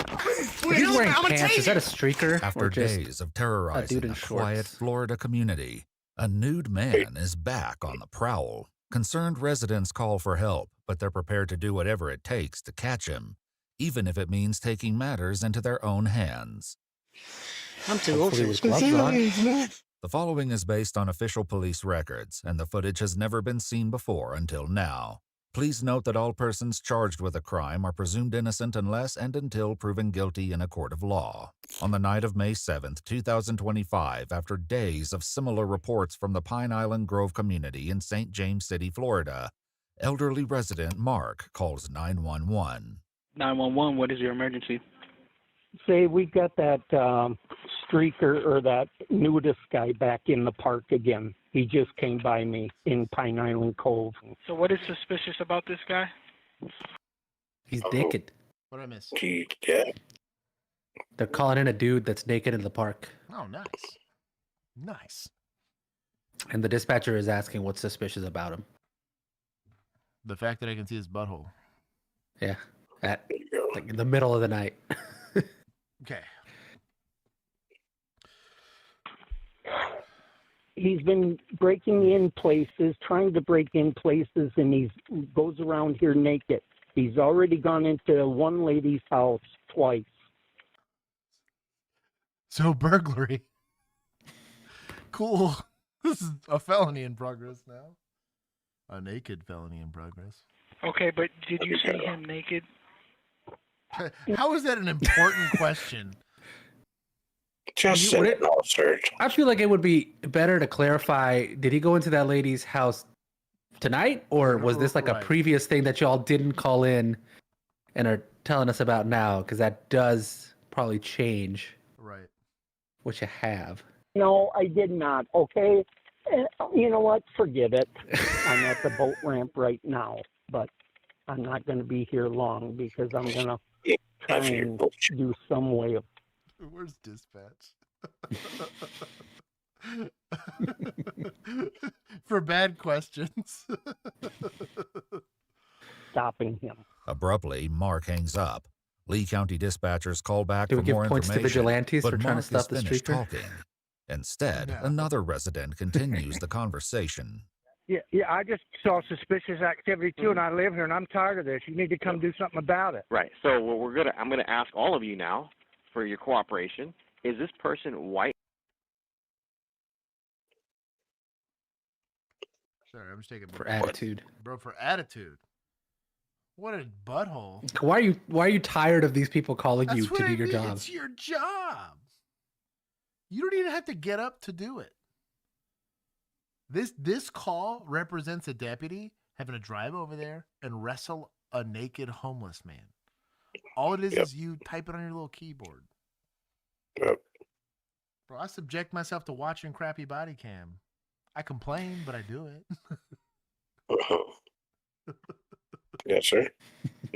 S3: He's wearing pants. Is that a streaker?
S15: After days of terrorizing a quiet Florida community, a nude man is back on the prowl. Concerned residents call for help, but they're prepared to do whatever it takes to catch him, even if it means taking matters into their own hands.
S8: I'm too old for this.
S15: The following is based on official police records, and the footage has never been seen before until now. Please note that all persons charged with a crime are presumed innocent unless and until proven guilty in a court of law. On the night of May 7th, 2025, after days of similar reports from the Pine Island Grove community in St. James City, Florida, elderly resident Mark calls 911.
S16: 911, what is your emergency?
S19: Say we got that streaker or that nudist guy back in the park again. He just came by me in Pine Island Cove.
S16: So what is suspicious about this guy?
S3: He's naked.
S1: What did I miss?
S2: Yeah.
S3: They're calling in a dude that's naked in the park.
S1: Oh, nice. Nice.
S3: And the dispatcher is asking what's suspicious about him.
S1: The fact that I can see his butthole.
S3: Yeah. At like in the middle of the night.
S1: Okay.
S19: He's been breaking in places, trying to break in places, and he goes around here naked. He's already gone into one lady's house twice.
S1: So burglary. Cool. This is a felony in progress now. A naked felony in progress.
S16: Okay, but did you see him naked?
S1: How is that an important question?
S2: Just search.
S3: I feel like it would be better to clarify, did he go into that lady's house tonight, or was this like a previous thing that y'all didn't call in and are telling us about now? Because that does probably change what you have.
S19: No, I did not. Okay. You know what? Forget it. I'm at the boat ramp right now, but I'm not going to be here long because I'm going to try and do some way of.
S1: Where's dispatch? For bad questions.
S19: Stopping him.
S15: Abruptly, Mark hangs up. Lee County dispatchers call back
S3: Do
S15: for
S3: we give
S15: more
S3: points to
S15: information,
S3: vigilantes
S15: but
S3: for trying
S15: Mark
S3: to stop
S15: is
S3: the
S15: finished
S3: streaker?
S15: talking. Instead, another resident continues the conversation.
S24: Yeah, I just saw suspicious activity too, and I live here, and I'm tired of this. You need to come do something about it.
S25: Right. So what I'm gonna ask all of you now for your cooperation. Is this person white?
S1: Sorry, I'm just taking
S3: For attitude.
S1: Bro, for attitude. What a butthole.
S3: Why are you tired of these people calling
S1: That's
S3: you
S1: what
S3: to do
S1: I
S3: your
S1: mean.
S3: job?
S1: It's your job. You don't even have to get up to do it. This call represents a deputy having to drive over there and wrestle a naked homeless man. All it is you type it on your little keyboard. Bro, I subject myself to watching crappy body cam. I complain, but I do it.
S2: Yes, sir.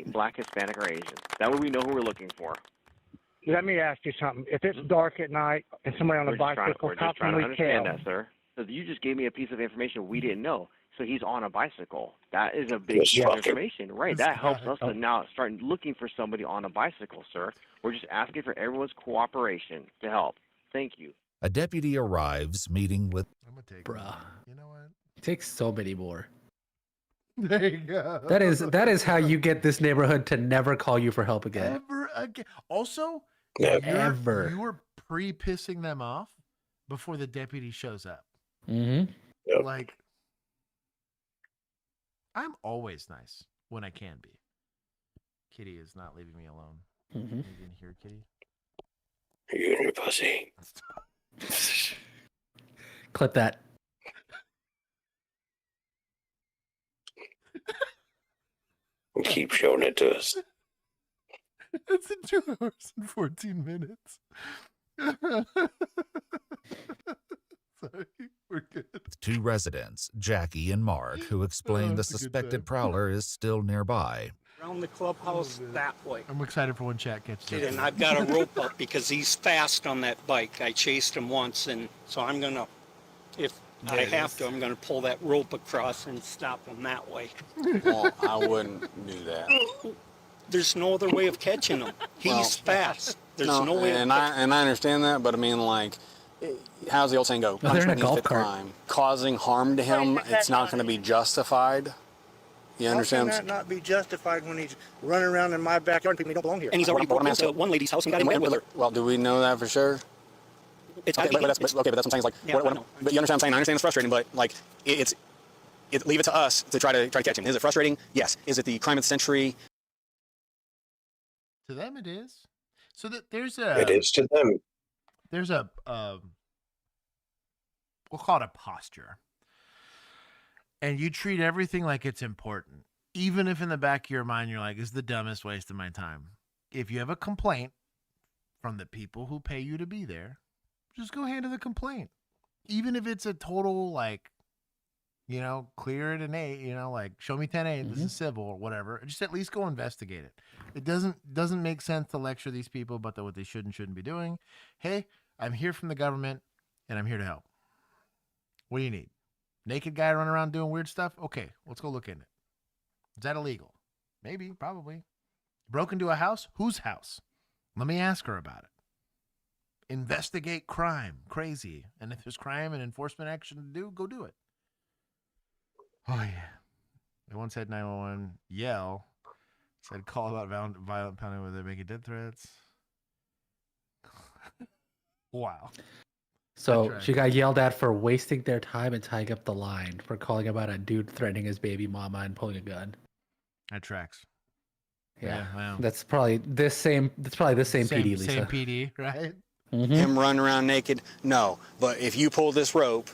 S25: Black, Hispanic, or Asian? That way we know who we're looking for.
S24: Let me ask you something. If it's dark at night and somebody on a bicycle,
S25: We're
S24: how
S25: just trying
S24: can
S25: to
S24: we tell?
S25: understand that, sir. So you just gave me a piece of information we didn't know. So he's on a bicycle. That is a big piece of information, right? That helps us to now start looking for somebody on a bicycle, sir. We're just asking for everyone's cooperation to help. Thank you.
S15: A deputy arrives, meeting with...
S1: I'm gonna take
S3: Bruh.
S1: You know what?
S3: It takes so many more.
S1: There you go.
S3: That is how you get this neighborhood to never call you for help again.
S1: Ever again. Also,
S3: Ever.
S1: you were pre-pissing them off before the deputy shows up.
S3: Mm-hmm.
S1: Like, I'm always nice when I can be. Kitty is not leaving me alone.
S3: Mm-hmm.
S1: You can hear Kitty.
S2: You and your pussy.
S3: Clip that.
S2: Keep showing it to us.
S1: It's in 2 hours and 14 minutes. Sorry, we're good.
S15: Two residents, Jackie and Mark, who explain the
S1: that's a good
S15: suspected
S1: time.
S15: prowler is still nearby.
S4: Around the clubhouse that way.
S1: I'm excited for when chat catches up.
S4: And I've got a rope up because he's fast on that bike. I chased him once, and so I'm gonna, if I have to, I'm gonna pull that rope across and stop him that way.
S5: Well, I wouldn't do that.
S4: There's no other way of catching him. He's fast. There's no way.
S5: And I understand that, but I mean, like, how's the old saying go?
S3: No, they're in a
S5: Punishment
S3: golf
S5: means
S3: cart.
S5: crime. Causing harm to him, it's not going to be justified. You understand?
S21: How can that not be justified when he's running around in my backyard and people don't belong here?
S4: And he's already broke into one lady's house and got in bed with her.
S5: Well, do we know that for sure?
S4: It's
S5: okay, but that's what I'm saying. Is like,
S4: Yeah,
S5: but you understand what I'm saying? I understand it's frustrating, but like, leave it to us to try to catch him. Is it frustrating? Yes. Is it the crime of the century?
S1: To them, it is. So that there's a.
S2: It is to them.
S1: There's a. We'll call it a posture. And you treat everything like it's important, even if in the back of your mind you're like, "It's the dumbest waste of my time." If you have a complaint from the people who pay you to be there, just go handle the complaint, even if it's a total like, clear it an 8, like show me 10-8, this is civil or whatever. Just at least go investigate it. It doesn't make sense to lecture these people about what they should and shouldn't be doing. Hey, I'm here from the government and I'm here to help. What do you need? Naked guy running around doing weird stuff? Okay, let's go look in it. Is that illegal? Maybe, probably. Broke into a house? Whose house? Let me ask her about it. Investigate crime. Crazy. And if there's crime and enforcement action to do, go do it. Oh, yeah. They once had 911 yell. Said call about violent penalty where they're making death threats. Wow.
S3: So she got yelled at for wasting their time and tying up the line, for calling about a dude threatening his baby mama and pulling a gun.
S1: That tracks.
S3: Yeah,
S1: wow.
S3: That's probably the same PD, Lisa.
S1: Same PD, right?
S3: Mm-hmm.
S5: Him running around naked? No. But if you pull this rope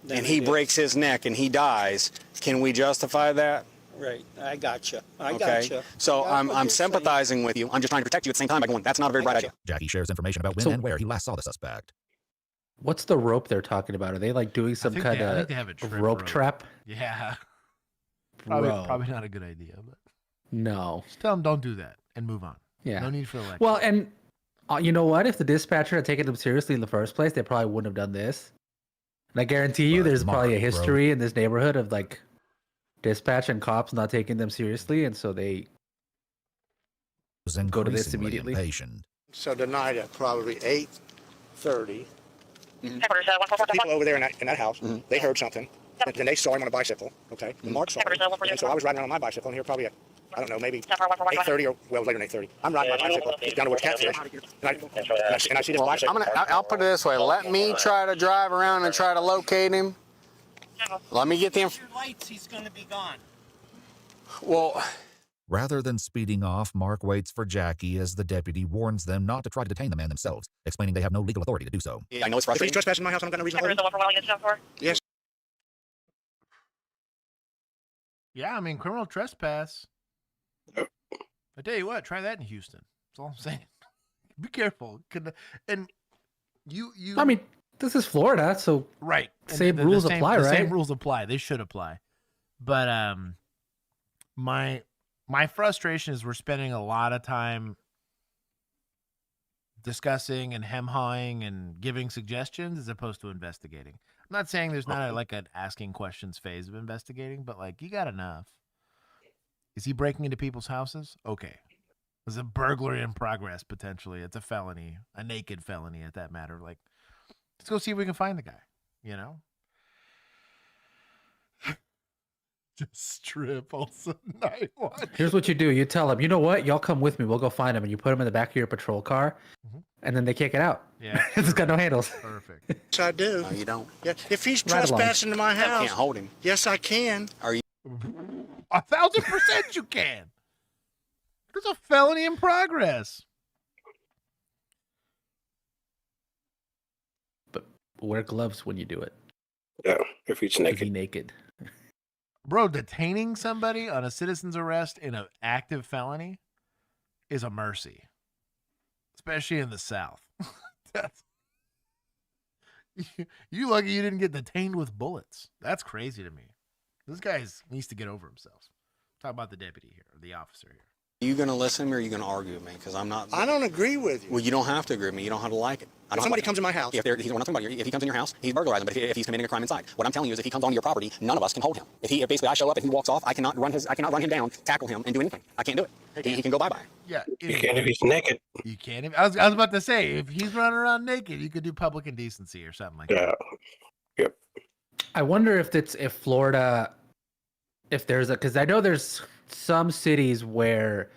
S5: and he breaks his neck and he dies, can we justify that?
S4: Right, I gotcha. I
S5: Okay.
S4: gotcha.
S5: So
S4: Yeah,
S5: I'm sympathizing with you. I'm just trying to protect you at the same time by going, that's not a very bright idea.
S15: Jackie shares information about when and where he last saw the suspect.
S3: What's the rope they're talking about? Are they like doing some kind
S1: I think they have a
S3: of
S1: trip
S3: rope trap?
S1: Yeah.
S3: Bro.
S1: Probably not a good idea, but
S3: No.
S1: just tell them don't do that and move on.
S3: Yeah.
S1: No need for the lecture.
S3: Well, and you know what? If the dispatcher had taken them seriously in the first place, they probably wouldn't have done this. And I guarantee you, there's probably a history in this neighborhood of like dispatch and cops not taking them seriously, and so they go to this immediately.
S15: Impatient.
S21: So tonight at probably 8:30, people over there in that house, they heard something. And then they saw him on a bicycle, okay? And Mark saw him. And so I was riding around on my bicycle, and here probably at, I don't know, maybe 8:30 or, well, later than 8:30. I'm riding my bicycle down towards Catfish, and I see this bicycle.
S5: I'll put it this way. Let me try to drive around and try to locate him. Let me get the
S4: Your lights, he's gonna be gone.
S5: Well,
S15: Rather than speeding off, Mark waits for Jackie as the deputy warns them not to try to detain the man themselves, explaining they have no legal authority to do so.
S5: yeah, I know it's frustrating.
S21: If he's trespassing my house, I'm not going to reason to Yes.
S1: Yeah, I mean, criminal trespass. I tell you what, try that in Houston. That's all I'm saying. Be careful. And you.
S3: I mean, this is Florida, so
S1: right.
S3: Same rules apply, right?
S1: The same rules apply. They should apply. But my frustration is we're spending a lot of time discussing and hem-hawing and giving suggestions as opposed to investigating. I'm not saying there's not like an asking questions phase of investigating, but like you got enough. Is he breaking into people's houses? Okay. There's a burglary in progress, potentially. It's a felony, a naked felony at that matter. Like, let's go see if we can find the guy, you know? Just strip also night watch.
S3: Here's what you do. You tell him, you know what? Y'all come with me. We'll go find him. And you put him in the back of your patrol car, and then they kick it out.
S1: Yeah.
S3: It's got no handles.
S1: Perfect.
S21: Yes, I do.
S5: No, you don't.
S21: Yeah. If he's
S3: Right along.
S21: trespassing to my house,
S5: I can't hold him.
S21: yes, I can.
S5: Are you?
S1: 1,000% you can. There's a felony in progress.
S3: But wear gloves when you do it.
S2: Yeah, if he's naked.
S3: Naked.
S1: Bro, detaining somebody on a citizen's arrest in an active felony is a mercy, especially in the South. That's you lucky you didn't get detained with bullets. That's crazy to me. This guy needs to get over himself. Talk about the deputy here, or the officer here.
S5: Are you going to listen to me or are you going to argue with me? Because I'm not.
S21: I don't agree with you.
S5: Well, you don't have to agree with me. You don't have to like it.
S21: If somebody comes in my house.
S5: If he comes in your house, he's burglarizing. But if he's committing a crime inside, what I'm telling you is, if he comes onto your property, none of us can hold him. If basically I show up and he walks off, I cannot run him down, tackle him, and do anything. I can't do it. He can go bye-bye.
S1: Yeah,
S2: You can't if he's naked.
S1: You can't. I was about to say, if he's running around naked, you could do public indecency or something like that.
S2: Yep.
S3: I wonder if Florida, if there's because I know there's some cities where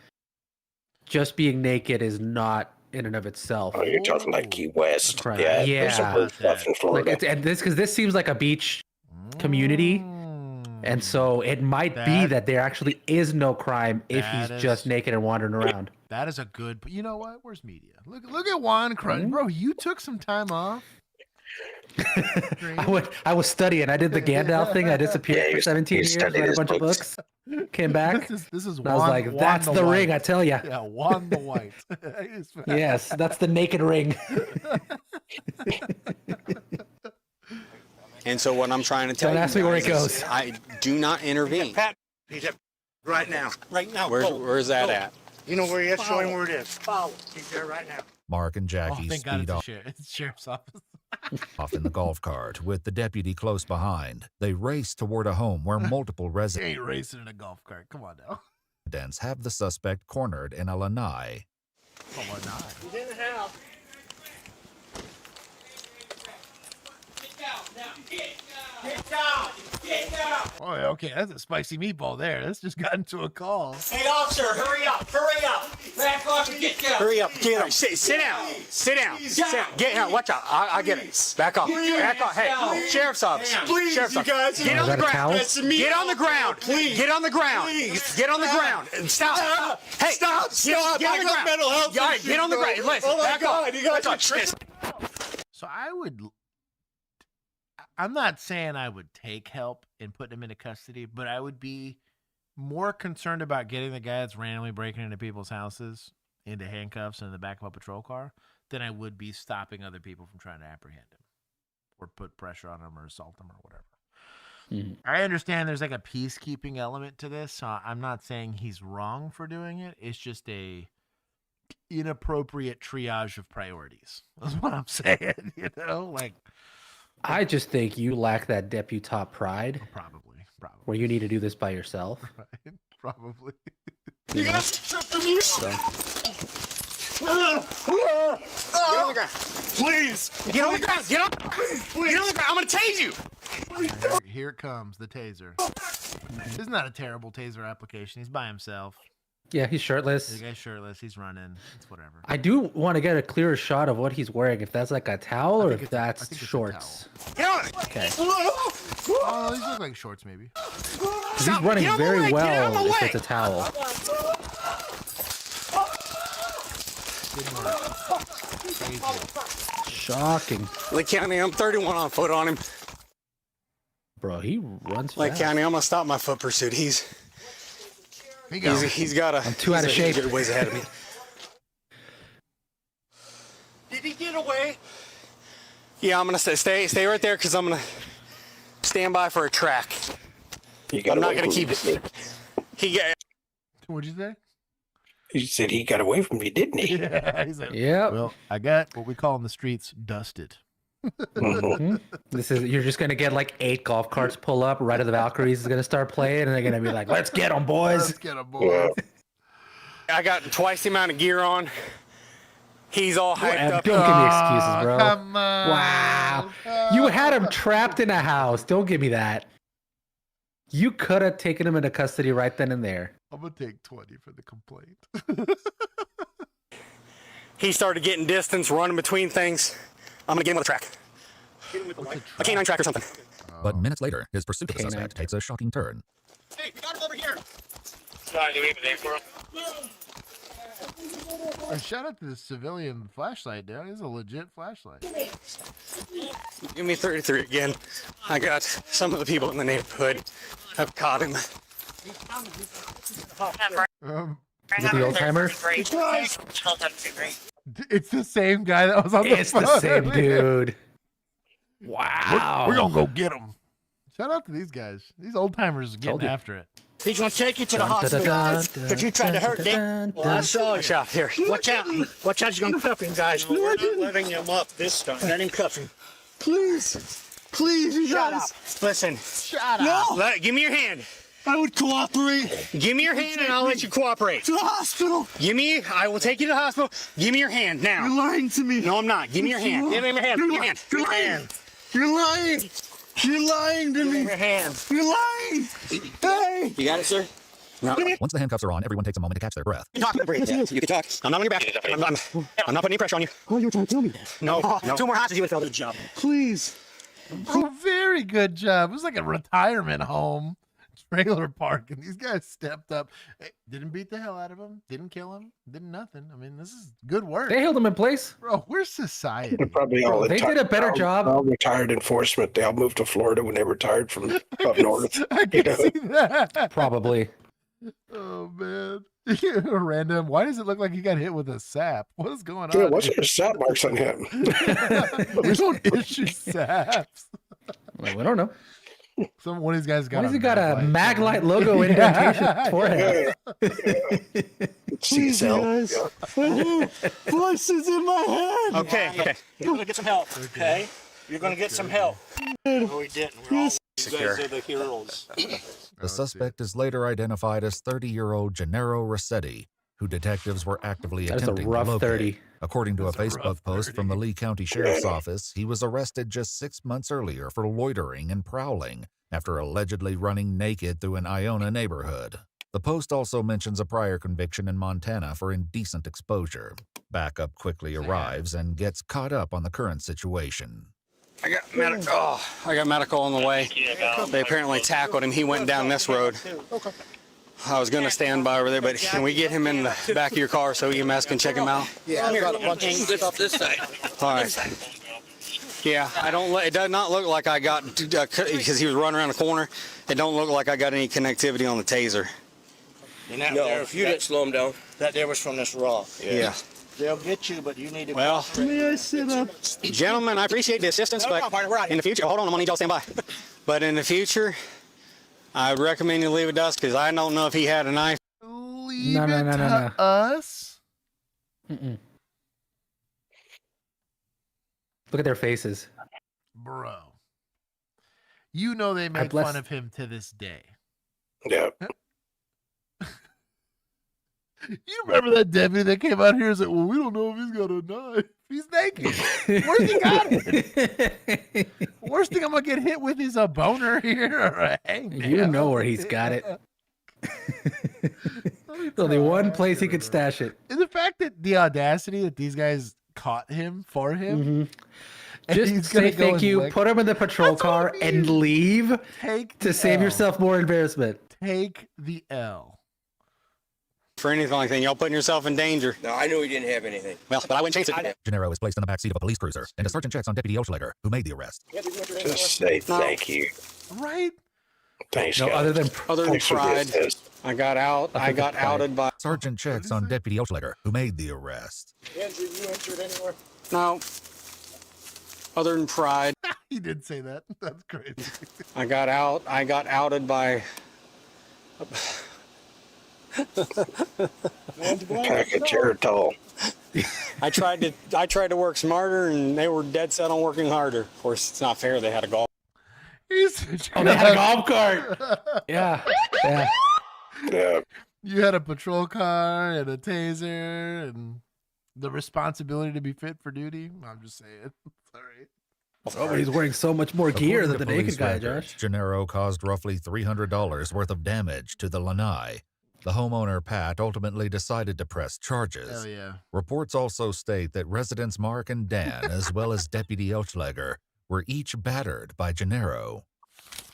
S3: just being naked is not in and of itself.
S2: Oh, you're talking like Key West.
S3: Right.
S2: Yeah.
S3: Yeah.
S2: There's some weird stuff in Florida.
S3: Like because this seems like a beach community, and so it might be that there actually is no crime if he's just naked and wandering around.
S1: That is a good. But you know what? Where's media? Look at Juan Crunch, bro. You took some time off.
S3: I was studying. I did the Gandalf thing. I disappeared for 17 years, read a bunch of books, came back.
S1: This is
S3: and I was like,
S1: Juan
S3: that's the ring, I tell you.
S1: Yeah, Juan the White.
S3: Yes, that's the naked ring.
S5: And so what I'm trying to tell you,
S3: Don't ask me where it goes.
S5: I do not intervene.
S21: Pat, he's at right now. Right now.
S5: Where's that at?
S21: You know where he is? Show him where it is.
S25: Follow.
S21: He's there right now.
S15: Mark and Jackie
S1: Thank God
S15: speed off.
S1: it's the sheriff's office.
S15: Off in the golf cart with the deputy close behind. They race toward a home where multiple
S1: He
S15: residents
S1: ain't racing in a golf cart. Come on now.
S15: have the suspect cornered in a lanai.
S1: Oh, why not?
S25: He's in the house. Get down! Get down!
S1: Oh, okay. That's a spicy meatball there. That's just got into a call.
S25: Hey, officer, hurry up! Hurry up! Back off and get down!
S5: Hurry up, get him. Sit down. Sit down. Sit down. Get out. Watch out. I get it. Back off. Back off. Hey, sheriff's office.
S25: Please,
S5: Sheriff's
S25: you
S5: office.
S25: guys.
S5: Get on the ground. Get on the ground.
S25: Please.
S5: Get on the ground.
S25: Please.
S5: Get on the ground. Stop. Hey,
S25: Stop.
S5: Get on the
S25: I got
S5: ground.
S25: mental health
S5: All right,
S25: issues,
S5: get on the
S25: bro.
S5: ground. Listen,
S25: Oh my
S5: back
S25: God,
S5: off.
S25: you guys
S5: Back
S25: are
S5: off.
S1: So I'm not saying I would take help in putting him into custody, but I would be more concerned about getting the guy that's randomly breaking into people's houses into handcuffs in the back of a patrol car than I would be stopping other people from trying to apprehend him or put pressure on him or assault him or whatever. I understand there's like a peacekeeping element to this, so I'm not saying he's wrong for doing it. It's just a inappropriate triage of priorities. That's what I'm saying, you know? Like,
S3: I just think you lack that debutante pride.
S1: Probably.
S3: Where you need to do this by yourself.
S1: Right, probably.
S25: You guys something here?
S5: Get on the ground.
S25: Please.
S5: Get on the ground. Get on. Get on the ground. I'm going to tase you.
S1: Here it comes, the taser. This is not a terrible taser application. He's by himself.
S3: Yeah, he's shirtless.
S1: The guy's shirtless. He's running. It's whatever.
S3: I do want to get a clearer shot of what he's wearing. If that's like a towel or if that's shorts.
S5: Get on it.
S3: Okay.
S1: Oh, these look like shorts, maybe.
S3: He's running very well if it's a towel. Shocking.
S5: Lake County, I'm 31 on foot on him.
S3: Bro, he runs
S5: Lake
S3: fast.
S5: County, I'm going to stop my foot pursuit. He's got a.
S3: I'm too out of shape.
S5: He's ways ahead of me.
S25: Did he get away?
S5: Yeah, I'm going to stay right there because I'm going to stand by for a track. I'm not going to keep it.
S1: What'd you say?
S2: He said he got away from me, didn't he?
S1: Yeah. He's like,
S3: yeah.
S1: Well, I got what we call in the streets dusted.
S3: This is you're just gonna get like 8 golf carts pull up. Right of the Valkyries is gonna start playing, and they're gonna be like, "Let's get them, boys!
S1: Let's get them, boys!"
S4: I got twice the amount of gear on. He's all hyped up.
S3: Don't give me excuses, bro.
S1: Come on.
S3: Wow, you had him trapped in a house. Don't give me that. You could have taken him into custody right then and there.
S1: I'm gonna take 20 for the complaint.
S4: He started getting distance, running between things. I'm gonna get him with a track. A canine track or something.
S15: But minutes later, his pursuit of the suspect takes a shocking turn.
S4: Hey, we got him over here.
S1: Shout out to the civilian flashlight, dude. It's a legit flashlight.
S4: Give me 33 again. I got some of the people in the neighborhood have caught him.
S3: Is it the old timer?
S1: It's the same guy that was on the phone.
S3: It's the same dude. Wow.
S1: We're gonna go get him. Shout out to these guys. These old timers are getting after it.
S4: He's gonna take you to the hospital because you tried to hurt him. Well, I saw you. Watch out here. Watch out. Watch out. He's gonna cuff him, guys. No, we're not letting him up this time. Let him cuff him.
S8: Please. Please, you
S4: Shut
S8: guys.
S4: up. Listen.
S8: Shut up.
S4: No. Give me your hand.
S8: I would cooperate.
S4: Give me your hand and I'll let you cooperate.
S8: To the hospital.
S4: I will take you to the hospital. Give me your hand now.
S8: You're lying to me.
S4: No, I'm not. Give me your hand. Give me your hand. Give me your hand.
S8: You're lying. You're lying. You're lying to me.
S4: Give me your hand.
S8: You're lying. Hey.
S4: You got it, sir? No.
S15: Once the handcuffs are on, everyone takes a moment to catch their breath.
S4: You can talk. Yeah. You can talk. I'm not on your back. I'm not putting any pressure on you.
S8: Oh, you were trying to kill me then.
S4: No. 2 more hostages, you would have felt a good job.
S8: Please.
S1: Oh, very good job. It was like a retirement home trailer park, and these guys stepped up. Hey, didn't beat the hell out of him. Didn't kill him. Did nothing. I mean, this is good work.
S3: They held him in place.
S1: Bro, we're society.
S2: Probably all
S3: They did a better job.
S2: All retired enforcement. They all moved to Florida when they retired from up north.
S1: I can see that.
S3: Probably.
S1: Oh, man. Random. Why does it look like he got hit with a sap? What is going on?
S2: Yeah, what's there sap marks on him?
S1: We don't issue saps.
S3: Like, we don't know.
S1: One of these guys got.
S3: What has he got a Maglite logo indentation forehead?
S8: Please, guys. Voices in my head.
S4: Okay. You're gonna get some help. Okay. You're gonna get some help. No, we didn't. We're all. You guys are the heroes.
S15: The suspect is later identified as 30-year-old Gennaro Rossetti, who detectives were actively
S3: That's
S15: attempting
S3: a rough
S15: to locate.
S3: 30.
S15: According to a Facebook post from the Lee County Sheriff's Office, he was arrested just 6 months earlier for loitering and prowling after allegedly running naked through an Iona neighborhood. The post also mentions a prior conviction in Montana for indecent exposure. Backup quickly arrives and gets caught up on the current situation.
S4: I got medical on the way. They apparently tackled him. He went down this road. I was going to stand by over there, but can we get him in the back of your car so EMS can check him out?
S8: Yeah, I've got a bunch of stuff this side.
S4: All right. Yeah, it does not look like I got, because he was running around the corner, it don't look like I got any connectivity on the taser.
S8: And that no, if you didn't slow him down. That there was from this raw.
S4: Yeah.
S8: They'll get you, but you need to.
S4: Well,
S8: may I sit up?
S4: Gentlemen, I appreciate the assistance, but in the future, hold on, I'm gonna need y'all to stand by. But in the future, I would recommend you leave it to us because I don't know if he had a knife.
S1: Leave it to us.
S3: Mm-mm. Look at their faces,
S1: bro. You know they make fun of him to this day.
S2: Yeah.
S1: You remember that deputy that came out here and said, well, we don't know if he's got a knife. He's naked. Where's he got it? Worst thing I'm going to get hit with is a boner here or a hangnail.
S3: You know where he's got it. Only one place he could stash it.
S1: And the fact that the audacity that these guys caught him for him.
S3: Mm-hmm. Just say thank you, put him in the patrol car and leave to save yourself more embarrassment.
S1: Take the L.
S4: For anything like that, y'all putting yourself in danger.
S8: No, I knew he didn't have anything.
S4: Well, but I wouldn't chase it.
S15: Gennaro was placed in the backseat of a police cruiser, and a search and checks on Deputy Oschlager, who made the arrest.
S2: Just say thank you.
S1: Right?
S2: Thanks,
S3: no,
S2: guys.
S4: Other than pride, I got outed by...
S15: Sergeant checks on Deputy Oschlager, who made the arrest.
S8: Andrew, you injured anywhere?
S4: No. Other than pride.
S1: He did say that. That's crazy.
S4: I got outed by...
S2: Pack of Geritol.
S4: I tried to work smarter, and they were dead set on working harder. Of course, it's not fair. They had a golf.
S3: They had a golf cart. Yeah.
S1: You had a patrol car and a taser and the responsibility to be fit for duty. I'm just saying. Sorry.
S3: Oh, but he's wearing so much more gear
S15: According
S3: than
S15: to
S3: the naked
S15: police
S3: guy,
S15: records,
S3: Josh.
S15: Gennaro caused roughly $300 worth of damage to the lanai. The homeowner, Pat, ultimately decided to press charges.
S1: Hell yeah.
S15: Reports also state that residents Mark and Dan, as well as Deputy Elschlager, were each battered by Gennaro.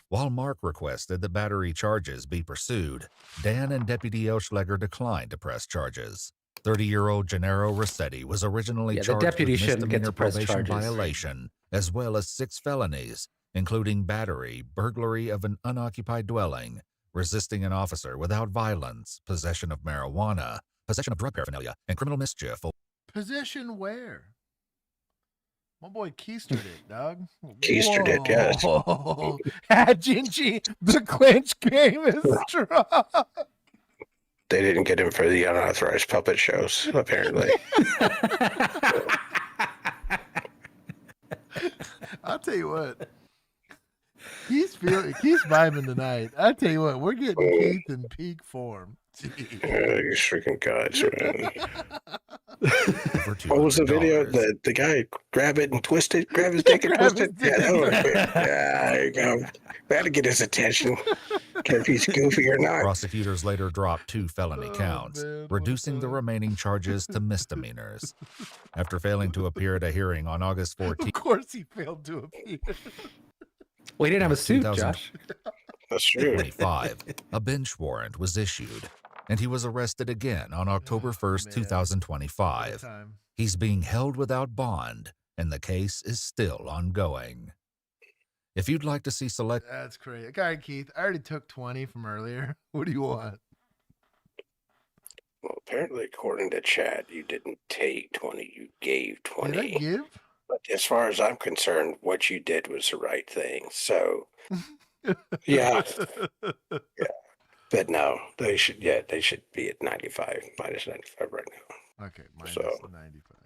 S15: While Mark requested that battery charges be pursued, Dan and Deputy Elschlager declined to press charges. 30-year-old Gennaro Rossetti was originally
S3: The
S15: charged
S3: deputy
S15: with
S3: shouldn't get
S15: misdemeanor
S3: to press
S15: probation
S3: charges.
S15: violation, as well as 6 felonies, including battery, burglary of an unoccupied dwelling, resisting an officer without violence, possession of marijuana, possession of drug paraphernalia, and criminal mischief.
S1: Possession where? My boy keistered it, dog.
S2: Keistered it, yes.
S1: Whoa. Gingy, the clinch game is strong.
S2: They didn't get him for the unauthorized puppet shows, apparently.
S1: I'll tell you what. He's vibing tonight. I'll tell you what, we're getting Keith in peak form.
S2: You freaking guys, man. What was the video? The guy grab it and twist it, grab his dick and twist it. Yeah, that was good. Yeah, there you go. That'll get his attention. Care if he's goofy or not.
S15: Prosecutors later dropped 2 felony counts, reducing the remaining charges to misdemeanors. After failing to appear at a hearing on August 14th,
S1: Of course he failed to appear.
S3: Well, he didn't have a suit, Josh.
S2: That's true.
S15: 25, a bench warrant was issued, and he was arrested again on October 1st, 2025. He's being held without bond, and the case is still ongoing. If you'd like to see select...
S1: That's crazy. All right, Keith, I already took 20 from earlier. What do you want?
S2: Well, apparently, according to chat, you didn't take 20. You gave 20.
S1: Did I give?
S2: But as far as I'm concerned, what you did was the right thing. So, yeah. But no, they should be at 95, minus 95 right now.
S1: Okay, minus 95.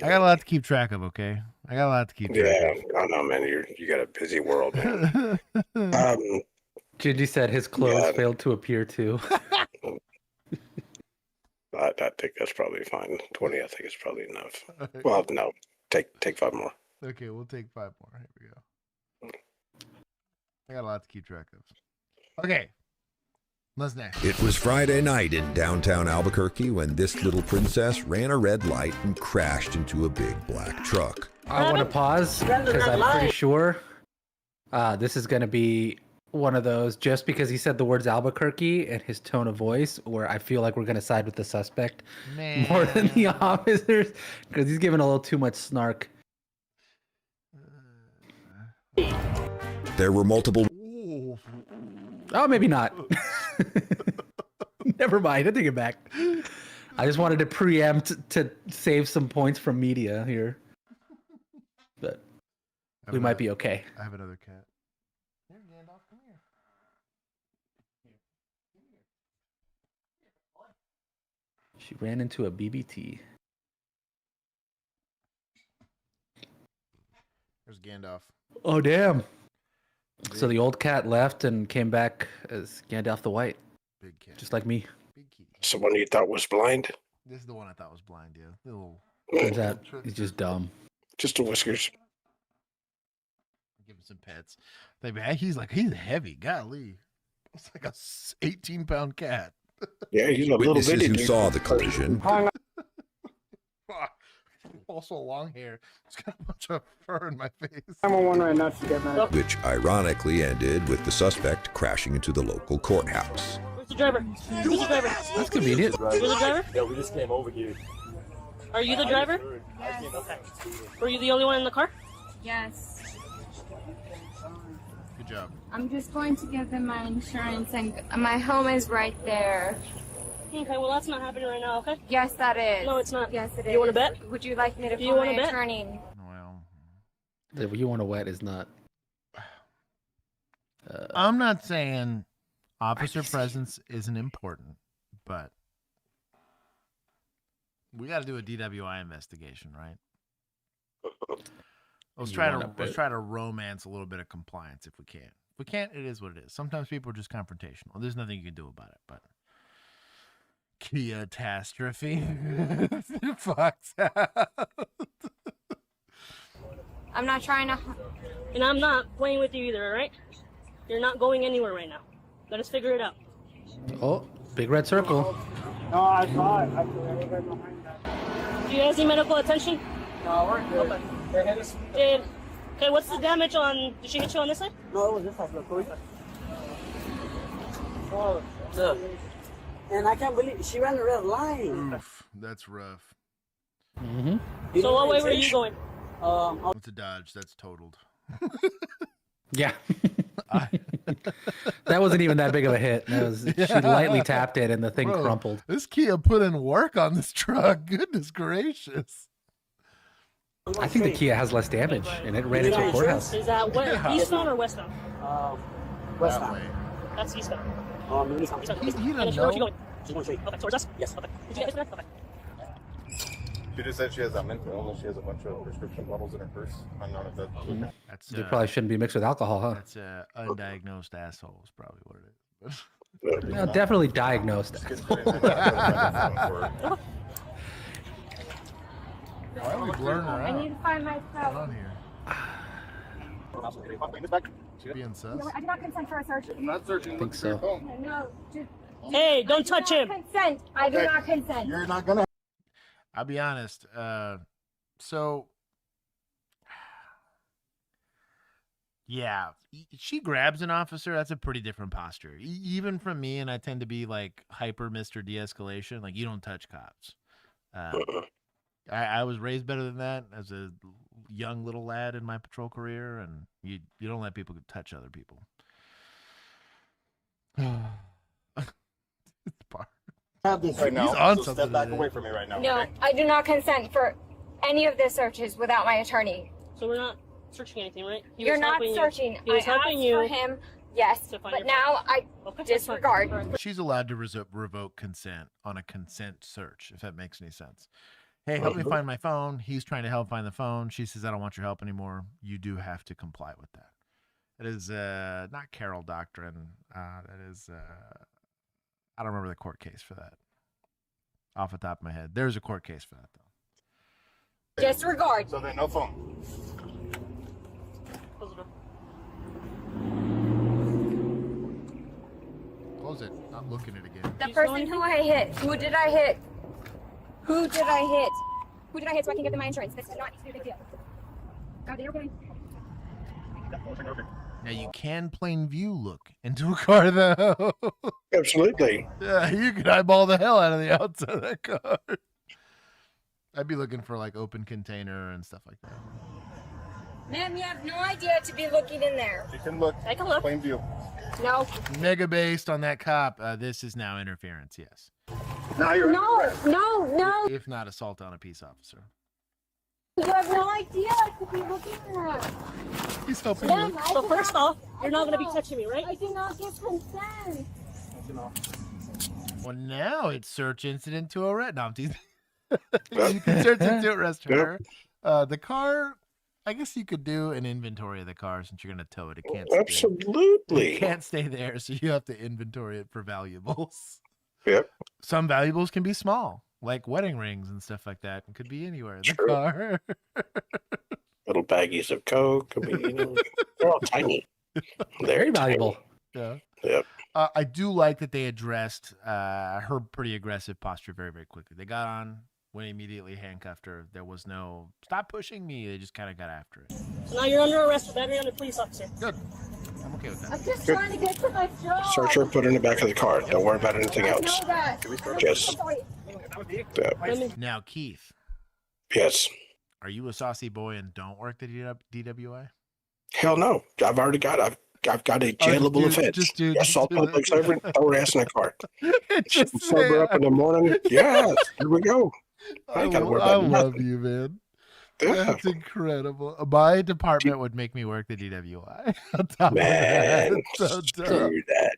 S1: I got a lot to keep track of, okay? I got a lot to keep track
S2: Yeah,
S1: of.
S2: I know, man. You got a busy world, man.
S3: Gingy said his clothes failed to appear too.
S2: I think that's probably fine. 20, I think is probably enough. Well, no, take 5 more.
S1: Okay, we'll take 5 more. Here we go. I got a lot to keep track of. Okay. What's next?
S12: It was Friday night in downtown Albuquerque when this little princess ran a red light and crashed into a big black truck.
S3: I want to pause because I'm pretty sure this is going to be one of those, just because he said the words Albuquerque and his tone of voice, where I feel like we're going to side with the suspect more than the officers, because he's giving a little too much snark.
S12: There were multiple...
S3: Oh, maybe not. Never mind. I take it back. I just wanted to preempt to save some points from media here. But we might be okay.
S1: I have another cat. Here, Gandalf, come here.
S3: She ran into a BBT.
S1: There's Gandalf.
S3: Oh, damn. So the old cat left and came back as Gandalf the White.
S1: Big cat.
S3: Just like me.
S2: So one you thought was blind?
S1: This is the one I thought was blind, yeah. Little...
S3: Turns out he's just dumb.
S2: Just the whiskers.
S1: Give him some pets. He's heavy. Golly. It's like a 18-pound cat.
S2: Yeah, he's a little
S12: Witnesses
S2: bitty
S12: who
S2: dude.
S12: saw the collision
S1: Also long hair. It's got a bunch of fur in my face.
S19: I'm on one right now to get married.
S12: which ironically ended with the suspect crashing into the local courthouse.
S14: Where's the driver? Who's the driver?
S3: That's convenient.
S14: You're the driver?
S10: Yeah, we just came over here.
S14: Are you the driver? Yes. Were you the only one in the car?
S20: Yes.
S1: Good job.
S20: I'm just going to give them my insurance, and my home is right there.
S14: Okay, well that's not happening right now, okay?
S20: Yes, that is.
S14: No, it's not.
S20: Yes, it is.
S14: You want to bet?
S20: Would you like me to
S14: Do you
S20: call
S14: wanna
S20: my
S14: bet?
S20: attorney?
S3: The you want to wet is not.
S1: I'm not saying officer presence isn't important, but We got to do a DWI investigation, right? Let's try to romance a little bit of compliance if we can. If we can't, it is what it is. Sometimes people are just confrontational. There's nothing you can do about it, but catastrophe. Fucked out.
S20: I'm not trying to.
S14: And I'm not playing with you either, all right? You're not going anywhere right now. Let us figure it out.
S3: Oh, big red circle.
S16: No, I saw it. I saw everybody behind that.
S14: Do you guys need medical attention?
S16: No, we're good.
S14: Okay. Okay, what's the damage on... Did she hit you on this side?
S16: No, it was this side. Oh, look. And I can't believe she ran a red line.
S1: Oof, that's rough.
S3: Mm-hmm.
S14: So what way were you going?
S1: It's a dodge. That's totaled.
S3: Yeah. That wasn't even that big of a hit. That was she lightly tapped it and the thing crumpled.
S1: This Kia put in work on this truck. Goodness gracious.
S3: I think the Kia has less damage and it ran into a courthouse.
S14: Is that eastbound or westbound?
S16: Westbound.
S14: That's eastbound.
S1: He doesn't
S14: Where you
S1: know.
S14: going? Okay, towards us? Yes. Okay. Did you get this? Okay.
S7: She just said she has that mental illness. She has a bunch of prescription bottles in her purse. I'm not if that's
S3: They probably shouldn't be mixed with alcohol, huh?
S1: That's undiagnosed asshole is probably what it is.
S3: No, definitely diagnosed.
S1: Why are we blurring her
S20: I
S1: out?
S20: need to find
S1: What's
S20: myself.
S1: on here? Being sus?
S20: No, I do not consent for a search.
S7: I'm not searching.
S3: I think so.
S20: No, just.
S14: Hey, don't touch him.
S20: Consent. I do not consent.
S7: You're not gonna.
S1: I'll be honest. So, yeah, she grabs an officer. That's a pretty different posture. Even from me, and I tend to be like hyper Mr. De-escalation. Like, you don't touch cops. I was raised better than that as a young little lad in my patrol career, and you don't let people touch other people.
S7: Have this right now.
S1: He's on
S7: so
S1: something
S7: step back
S1: today.
S7: away from me right now.
S20: No,
S7: Okay?
S20: I do not consent for any of the searches without my attorney.
S14: So we're not searching anything, right? He
S20: You're
S14: was
S20: not
S14: helping you.
S20: searching.
S14: He was
S20: I asked
S14: helping you.
S20: for him, yes,
S14: to find
S20: but
S14: your
S20: now I
S14: Okay,
S20: disregard.
S1: She's allowed to revoke consent on a consent search, if that makes any sense. Hey, help me find my phone. He's trying to help find the phone. She says, I don't want your help anymore. You do have to comply with that. It is not Carroll doctrine. That is, I don't remember the court case for that off the top of my head. There's a court case for that, though.
S20: Disregard.
S7: So then no phone.
S1: Close it. Not looking at it again.
S20: The person who I hit. Who did I hit? Who did I hit? Who did I hit so I can give them my insurance? This is not a big deal. God, they're going.
S1: Now, you can plain view look into a car, though.
S2: Absolutely.
S1: Yeah, you could eyeball the hell out of the outside of that car. I'd be looking for, like, open container and stuff like that.
S20: Ma'am, you have no idea to be looking in there.
S7: You can look.
S20: I can look.
S7: Plain view.
S20: No.
S1: Mega based on that cop. This is now interference, yes.
S7: Now you're.
S20: No.
S1: If not assault on a peace officer.
S20: You have no idea to be looking in there.
S1: He's helping
S20: Ma'am,
S1: you.
S14: So first off, you're not going to be touching me, right?
S20: I do not give consent.
S1: Well, now it's search incident to arrest. No, I'm teasing. You can search incident to arrest her. The car, I guess you could do an inventory of the car since you're going to tow it. It can't stay.
S2: Absolutely.
S1: It can't stay there, so you have to inventory it for valuables.
S2: Yep.
S1: Some valuables can be small, like wedding rings and stuff like that. It could be anywhere in the
S2: True.
S1: car.
S2: Little baggies of Coke. Could be, they're all tiny.
S3: Very valuable.
S1: Yeah.
S2: Yep.
S1: I do like that they addressed her pretty aggressive posture very, very quickly. They got on, went immediately handcuffed her. There was no stop pushing me. They just kind of got after it.
S14: So now you're under arrest for battery on a police officer.
S1: Good. I'm okay with that.
S20: I'm just trying to get to my job.
S2: Search her, put her in the back of the car. Don't worry about anything
S20: I
S2: else.
S20: know that.
S2: Just.
S1: Now, Keith,
S2: Yes.
S1: are you a saucy boy and don't work the DWI?
S2: Hell no. I've already got. I've got a jailable offense. Assault public servant. Throw her ass in a car. Sober up in the morning. Yes. Here we go. I ain't gotta worry
S1: I
S2: about
S1: love
S2: nothing.
S1: you, man.
S2: Yeah.
S1: That's incredible. My department would make me work the DWI. On top of
S2: Man,
S1: that. So dumb.
S2: screw that.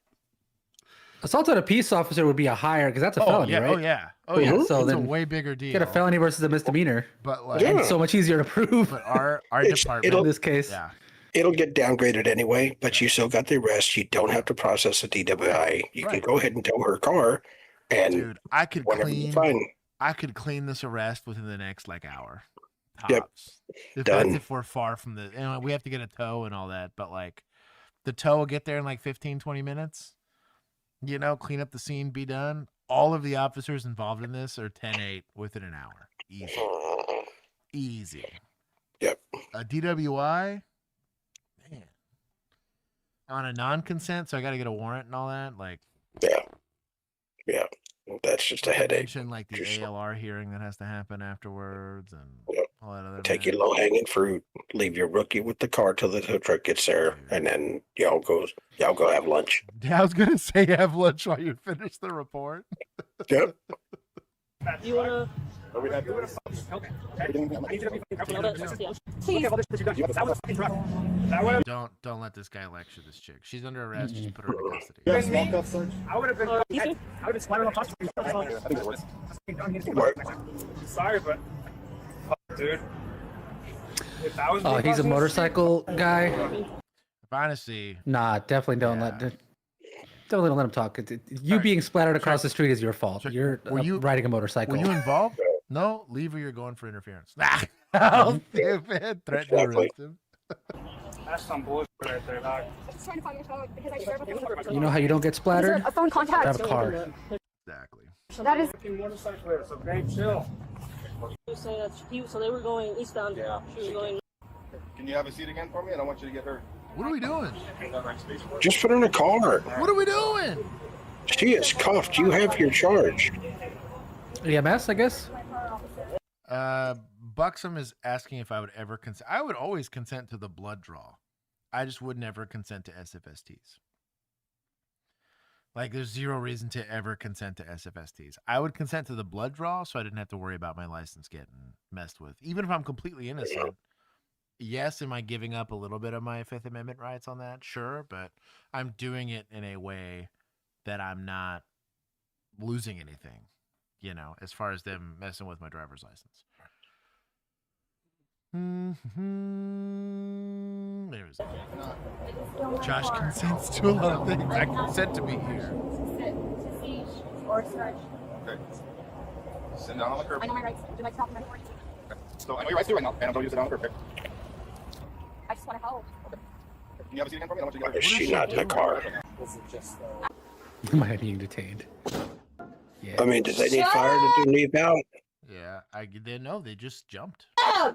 S3: Assault on a peace officer would be a higher because that's a felony,
S1: yeah,
S3: right?
S1: Oh yeah.
S3: So
S1: it's
S3: then
S1: a way bigger deal.
S3: Get a felony versus a misdemeanor,
S1: but like,
S3: and so much easier to prove.
S1: But our department,
S3: in this case,
S1: yeah,
S2: it'll get downgraded anyway. But you still got the arrest. You don't have to process a DWI. You can go ahead and tow her car, and
S1: dude, I could
S2: clean.
S1: I could clean this arrest within the next hour.
S2: Tops.
S1: Yep.
S2: Done.
S1: If we're far from the, we have to get a tow and all that, but like, the tow will get there in 15-20 minutes. Clean up the scene, be done. All of the officers involved in this are 10-8 within an hour. Easy.
S2: Yep.
S1: A DWI, man, on a non-consent, so I got to get a warrant and all that.
S2: Yeah. That's just a headache.
S1: Mention the ALR hearing that has to happen afterwards, and all that other.
S2: Take your low-hanging fruit. Leave your rookie with the car till the tow truck gets there, and then y'all go have lunch.
S1: Yeah, I was gonna say have lunch while you finish the report.
S2: Yep.
S14: You wanna?
S1: Don't let this guy lecture this chick. She's under arrest. Just put her into custody.
S21: You have small cuffs, Sarge?
S14: I would have been splattered on hospital.
S21: I think it works.
S24: Sorry, but dude.
S3: Oh, he's a motorcycle guy.
S1: Honestly,
S3: nah, definitely don't don't let him talk. You being splattered across the street is your fault. You're riding a motorcycle.
S1: Were you involved? No, leave or you're going for interference. How stupid! Threaten to arrest him.
S24: That's some bullshit right there, dog.
S3: You know how you don't get splattered?
S20: A phone contact.
S3: Grab a car.
S1: Exactly.
S20: That is.
S24: So great, chill.
S14: So they were going eastbound.
S7: Yeah.
S14: She was going.
S7: Can you have a seat again for me? I don't want you to get hurt.
S1: What are we doing?
S2: Just put her in a car.
S1: What are we doing?
S2: She is cuffed. You have your charge.
S3: EMS, I guess.
S1: Buxom is asking if I would ever consent. I would always consent to the blood draw. I just would never consent to SFSTs. There's zero reason to ever consent to SFSTs. I would consent to the blood draw so I didn't have to worry about my license getting messed with. Even if I'm completely innocent. Yes, am I giving up a little bit of my Fifth Amendment rights on that? Sure, but I'm doing it in a way that I'm not losing anything, as far as them messing with my driver's license. There's Josh consents to a lot of things. I consent to be here.
S7: Okay. Sit down on the curb.
S20: I know my rights. Would you like to talk to my authority?
S7: Okay. So I know your rights do right now, and I'm going to sit down on the curb.
S20: I just want to help.
S7: Can you have a seat again for me? I want you to get
S2: Is she not in the car?
S3: Am I being detained?
S2: Yeah. I mean, did they need fire to do leave out?
S1: Yeah, I didn't know. They just jumped.
S20: Oh.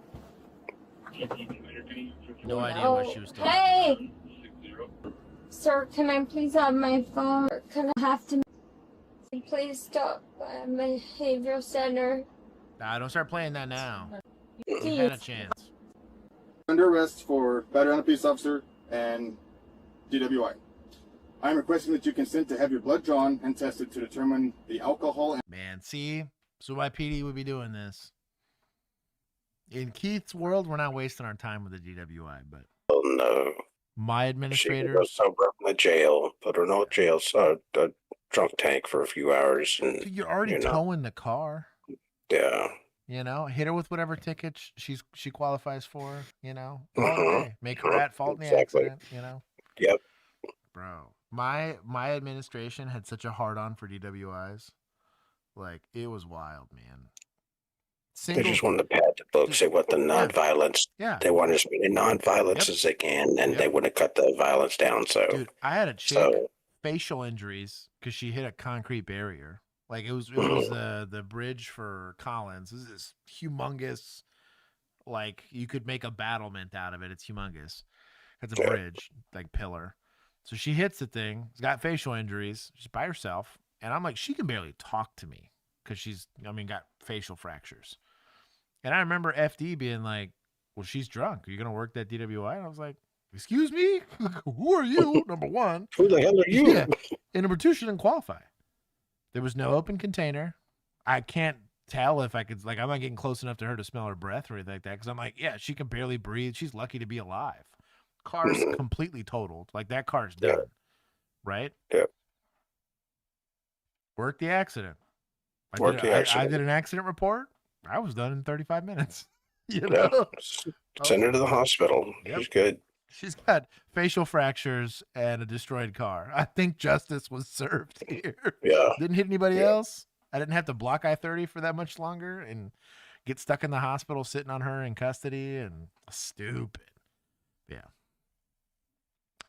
S1: No idea what she was doing.
S20: Hey! Sir, can I please have my phone? Or can I have to please stop by my behavioral center?
S1: Nah, don't start playing that now. You had a chance.
S7: Under arrest for battery on a peace officer and DWI. I am requesting that you consent to have your blood drawn and tested to determine the alcohol and...
S1: Man, see? So why PD would be doing this. In Keith's world, we're not wasting our time with the DWI, but...
S2: Oh, no.
S1: My administrators...
S2: She was sober in the jail. Put her in a jail, a drunk tank for a few hours. And
S1: you're already towing the car.
S2: Yeah.
S1: Hit her with whatever ticket she qualifies for, okay. Make her at fault in the accident,
S2: Yep.
S1: Bro, my administration had such a hard-on for DWIs. It was wild, man.
S2: They just wanted to pad the books. They want the non-violence.
S1: Yeah.
S2: They want as many non-violence as they can, and they want to cut the violence down. So,
S1: dude, I had a chick facial injuries because she hit a concrete barrier. It was the bridge for Collins. This is humongous. You could make a battlement out of it. It's humongous. It's a bridge, pillar. So she hits the thing. She's got facial injuries. She's by herself. And I'm like, she can barely talk to me because she's got facial fractures. And I remember FD being like, well, she's drunk. Are you going to work that DWI? And I was like, excuse me? Who are you? Number one.
S2: Who the hell are you?
S1: Yeah. And number two, she didn't qualify. There was no open container. I can't tell if I could, I'm not getting close enough to her to smell her breath or anything like that. Because I'm like, yeah, she can barely breathe. She's lucky to be alive. Car's completely totaled. That car's done. Right?
S2: Yeah.
S1: Work the accident. I did an accident report. I was done in 35 minutes. You know?
S2: Yeah. Send her to the hospital.
S1: Yep.
S2: She's good.
S1: She's got facial fractures and a destroyed car. I think justice was served here.
S2: Yeah.
S1: Didn't hit anybody else. I didn't have to block I-30 for that much longer and get stuck in the hospital sitting on her in custody and stupid. Yeah.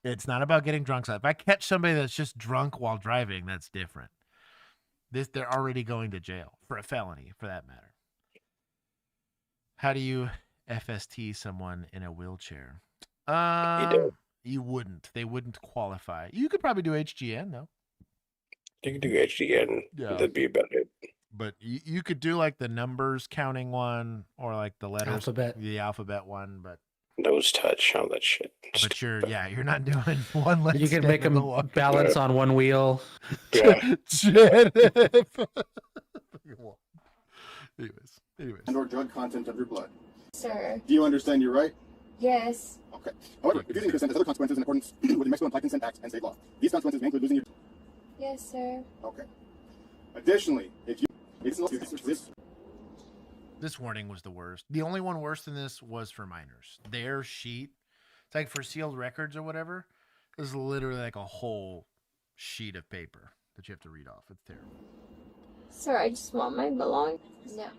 S1: It's not about getting drunk. If I catch somebody that's just drunk while driving, that's different. They're already going to jail for a felony, for that matter. How do you FST someone in a wheelchair? You wouldn't. They wouldn't qualify. You could probably do HGN, though.
S2: You could do HGN. Yeah. That'd be about it.
S1: But you could do like the numbers counting one or like the letters.
S3: The
S1: alphabet one, but
S2: nose touch, all that shit.
S1: But you're not doing one leg.
S3: You can make them balance on one wheel.
S2: Yeah.
S1: Anyways.
S7: And/or drug content of your blood.
S20: Sir.
S7: Do you understand your right?
S20: Yes.
S7: Okay. However, refusing to consent has other consequences in accordance with the Mexico Implied Consent Act and state law. These consequences may include losing your...
S20: Yes, sir.
S7: Okay. Additionally, if you...
S1: This warning was the worst. The only one worse than this was for minors. Their sheet, it's like for sealed records or whatever, is literally like a whole sheet of paper that you have to read off. It's terrible.
S20: Sir, I just want my belongings. No.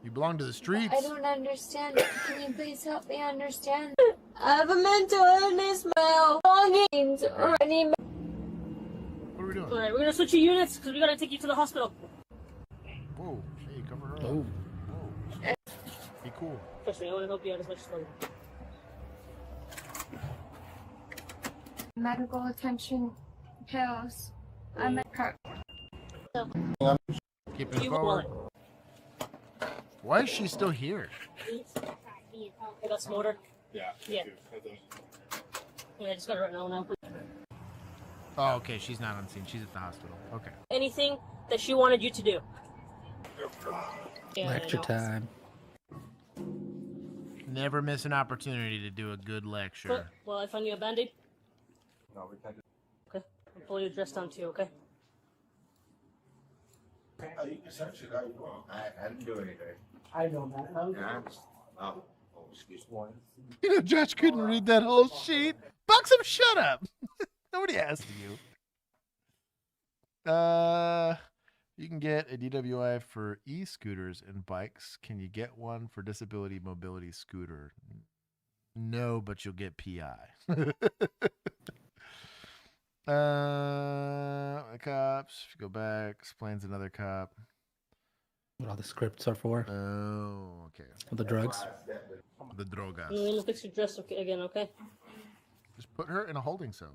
S1: You belong to the streets.
S20: I don't understand. Can you please help me understand? I have a mental illness, my belongings, or any...
S1: What are we doing?
S14: All right, we're gonna switch your units because we gotta take you to the hospital.
S1: Whoa, hey, cover her up.
S3: Oh.
S1: Whoa. Be cool.
S14: Trust me, I want to help you out as much as possible.
S20: Medical attention pills. I'm a car.
S1: Keep it forward. Why is she still here?
S14: I got some order. Yeah. Yeah, I just got it right now.
S1: Oh, okay. She's not on scene. She's at the hospital. Okay.
S14: Anything that she wanted you to do. Yeah,
S3: lecture time.
S1: Never miss an opportunity to do a good lecture.
S14: But, well, I found you a band-aid. No, we can't. Okay. I'll pull your dress down too, okay?
S6: I didn't do anything.
S16: I know that.
S6: Yeah, excuse me.
S1: You know, Josh couldn't read that whole sheet. Buxom, shut up. Nobody asked you. You can get a DWI for e-scooters and bikes. Can you get one for disability mobility scooter? No, but you'll get PI. The cops. If you go back, explains another cop.
S3: What all the scripts are for?
S1: Oh, okay.
S3: The drugs.
S1: The drogas.
S14: I'm gonna fix your dress again, okay?
S1: Just put her in a holding cell.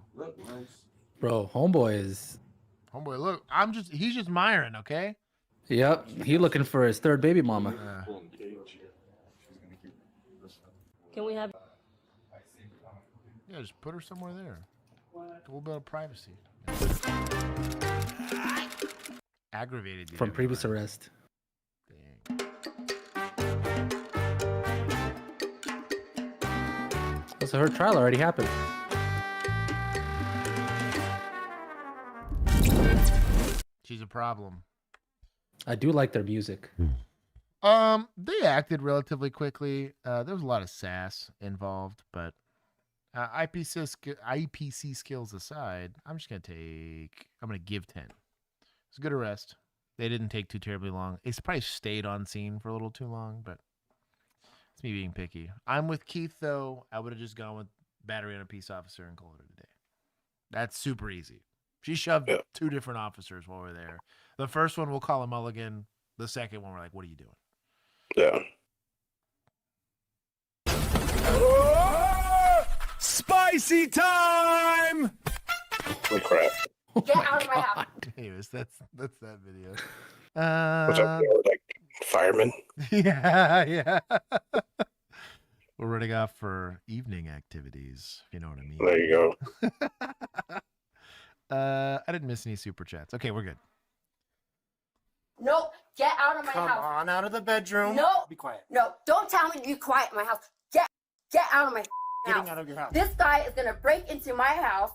S3: Bro, homeboy is...
S1: Homeboy, look, he's just Myron, okay?
S3: Yep, he looking for his third baby mama.
S14: Can we have...
S1: Yeah, just put her somewhere there. A little bit of privacy. Aggravated.
S3: From previous arrest.
S1: Dang.
S3: Oh, so her trial already happened.
S1: She's a problem.
S3: I do like their music.
S1: They acted relatively quickly. There was a lot of sass involved, but IPC skills aside, I'm gonna give 10. It's a good arrest. They didn't take too terribly long. It's probably stayed on scene for a little too long, but it's me being picky. I'm with Keith though. I would have just gone with battery on a peace officer and called it a day. That's super easy. She shoved 2 different officers while we're there. The first one we'll call a mulligan. The second one we're like, what are you doing?
S2: Yeah.
S8: Spicy time!
S2: Oh crap.
S20: Get out of my house.
S1: Anyways, that's that video.
S2: What's up there? Like firemen?
S1: Yeah. We're running off for evening activities, if you know what I mean.
S2: There you go.
S1: I didn't miss any super chats. Okay, we're good.
S9: No, get out of my house.
S21: Come on, out of the bedroom.
S9: No.
S21: Be quiet.
S9: No, don't tell me to be quiet in my house. Get out of my house.
S21: Getting out of your house.
S9: This guy is gonna break into my house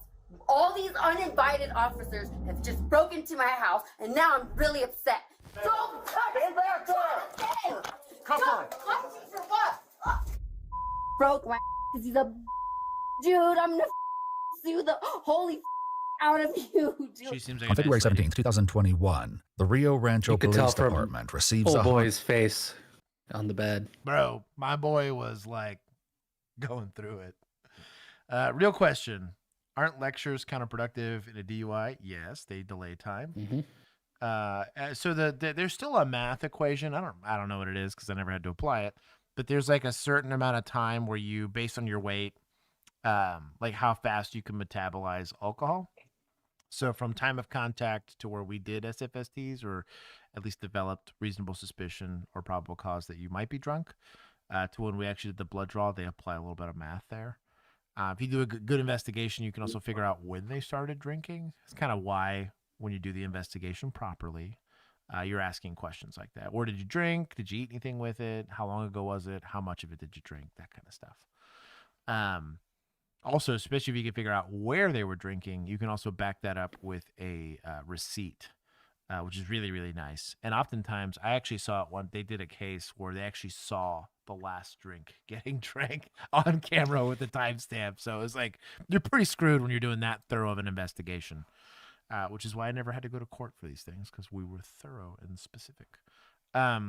S9: All these uninvited officers have just broken into my house, and now I'm really upset. Don't touch me back there! Come on! Touch me for what? Broke my because he's a dude. I'm gonna sue the holy out of you, dude.
S1: She seems like
S15: On
S1: a
S15: February
S1: nice lady.
S15: 17th, 2021, the Rio Rancho Police Department receives
S3: old
S15: a
S3: boy's face on the bed.
S1: Bro, my boy was like going through it. Real question. Aren't lectures counterproductive in a DUI? Yes, they delay time. So there's still a math equation. I don't know what it is because I never had to apply it. But there's like a certain amount of time where you, based on your weight, like how fast you can metabolize alcohol. So from time of contact to where we did SFSTs, or at least developed reasonable suspicion or probable cause that you might be drunk, to when we actually did the blood draw, they apply a little bit of math there. If you do a good investigation, you can also figure out when they started drinking. It's kind of why when you do the investigation properly, you're asking questions like that. Where did you drink? Did you eat anything with it? How long ago was it? How much of it did you drink? That kind of stuff. Also, especially if you can figure out where they were drinking, you can also back that up with a receipt, which is really, really nice. And oftentimes, I actually saw it when they did a case where they actually saw the last drink getting drank on camera with the timestamp. So it's like, you're pretty screwed when you're doing that thorough of an investigation, which is why I never had to go to court for these things, because we were thorough and specific. But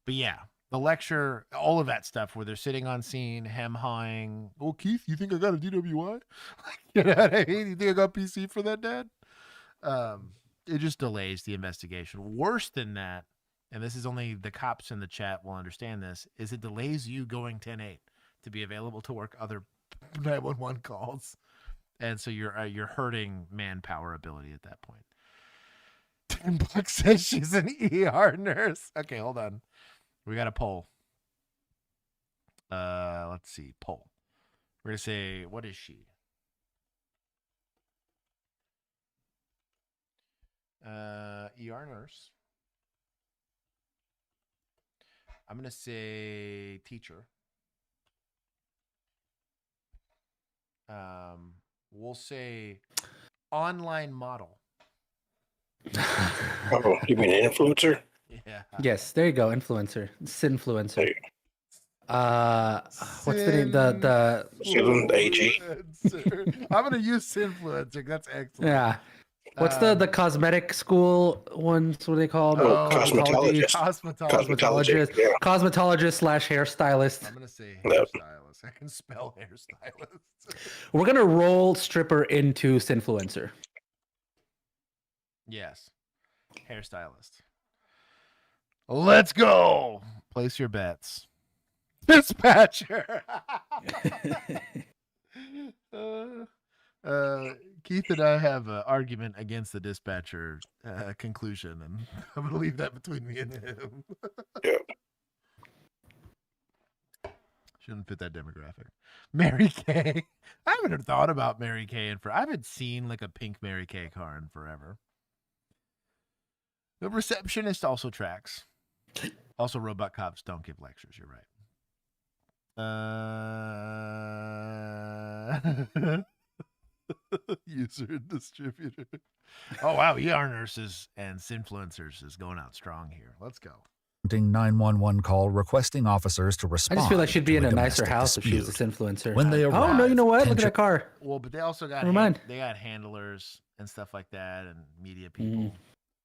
S1: yeah, the lecture, all of that stuff where they're sitting on scene, hem-hawing. Oh, Keith, you think I got a DWI? You know what I mean? You think I got PC for that, Dad? It just delays the investigation. Worse than that, and this is only the cops in the chat will understand this, is it delays you going 10-8 to be available to work other 911 calls. And so you're hurting manpower ability at that point. $10 says she's an ER nurse. Okay, hold on. We got a poll. Let's see. Poll. We're going to say, what is she? ER nurse. I'm going to say teacher. We'll say online model.
S2: Oh, you mean an influencer?
S1: Yeah.
S3: Yes, there you go. Influencer. Sinfluencer. What's the name? The
S2: AG.
S1: I'm gonna use Sinfluencer. That's excellent.
S3: Yeah. What's the cosmetic school ones? What are they called?
S2: Cosmetologist.
S3: Cosmetologist.
S2: Yeah.
S3: Cosmetologist / hairstylist.
S1: I'm gonna say hairstylist. I can spell hairstylist.
S3: We're gonna roll stripper into Sinfluencer.
S1: Yes. Hairstylist. Let's go. Place your bets. Dispatcher. Keith and I have an argument against the dispatcher conclusion, and I'm going to leave that between me and him.
S2: Yeah.
S1: Shouldn't fit that demographic. Mary Kay. I haven't thought about Mary Kay I haven't seen like a pink Mary Kay car in forever. The receptionist also tracks. Also, robot cops don't give lectures. You're right. User and distributor. Oh, wow. ER nurses and Sinfluencers is going out strong here. Let's go.
S15: 911 call requesting officers to respond.
S3: I just feel like she'd be in a nicer
S15: domestic
S3: house if she was
S15: dispute.
S3: an influencer.
S15: When they
S3: Oh,
S15: arrive,
S3: no, you know what? Look at
S15: tension-
S3: that car.
S1: Well, but they also got
S3: Never mind.
S1: they got handlers and stuff like that, and media people.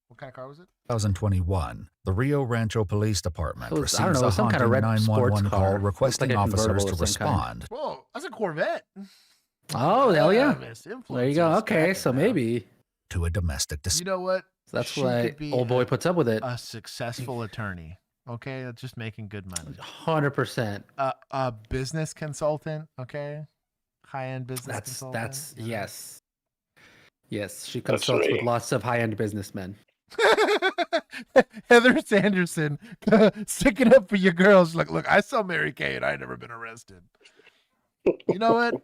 S1: What kind of car was it?
S15: 2021, the Rio Rancho Police Department
S3: It was- I don't
S15: receives
S3: know,
S15: a
S3: some kind
S15: haunting
S3: of red
S15: 911
S3: sports
S15: call
S3: car.
S15: requesting
S3: Looks like a
S15: officers
S3: convertible
S15: to
S3: of some kind.
S15: respond.
S1: Whoa, that's a Corvette.
S3: Oh, hell yeah.
S1: Miss
S3: There you go.
S1: Influencers
S3: Okay,
S1: back
S3: so
S1: now.
S3: maybe.
S15: To a domestic dispute.
S1: You know what?
S3: That's
S1: She
S3: why
S1: could be
S3: old boy puts up with it.
S1: A successful attorney. Okay, that's just making good money.
S3: 100%.
S1: A business consultant. Okay, high-end business consultant.
S3: That's yes. Yes, she consults with lots of high-end businessmen.
S1: Heather Sanderson, stick it up for your girls. Look, I saw Mary Kay and I never been arrested. You know what?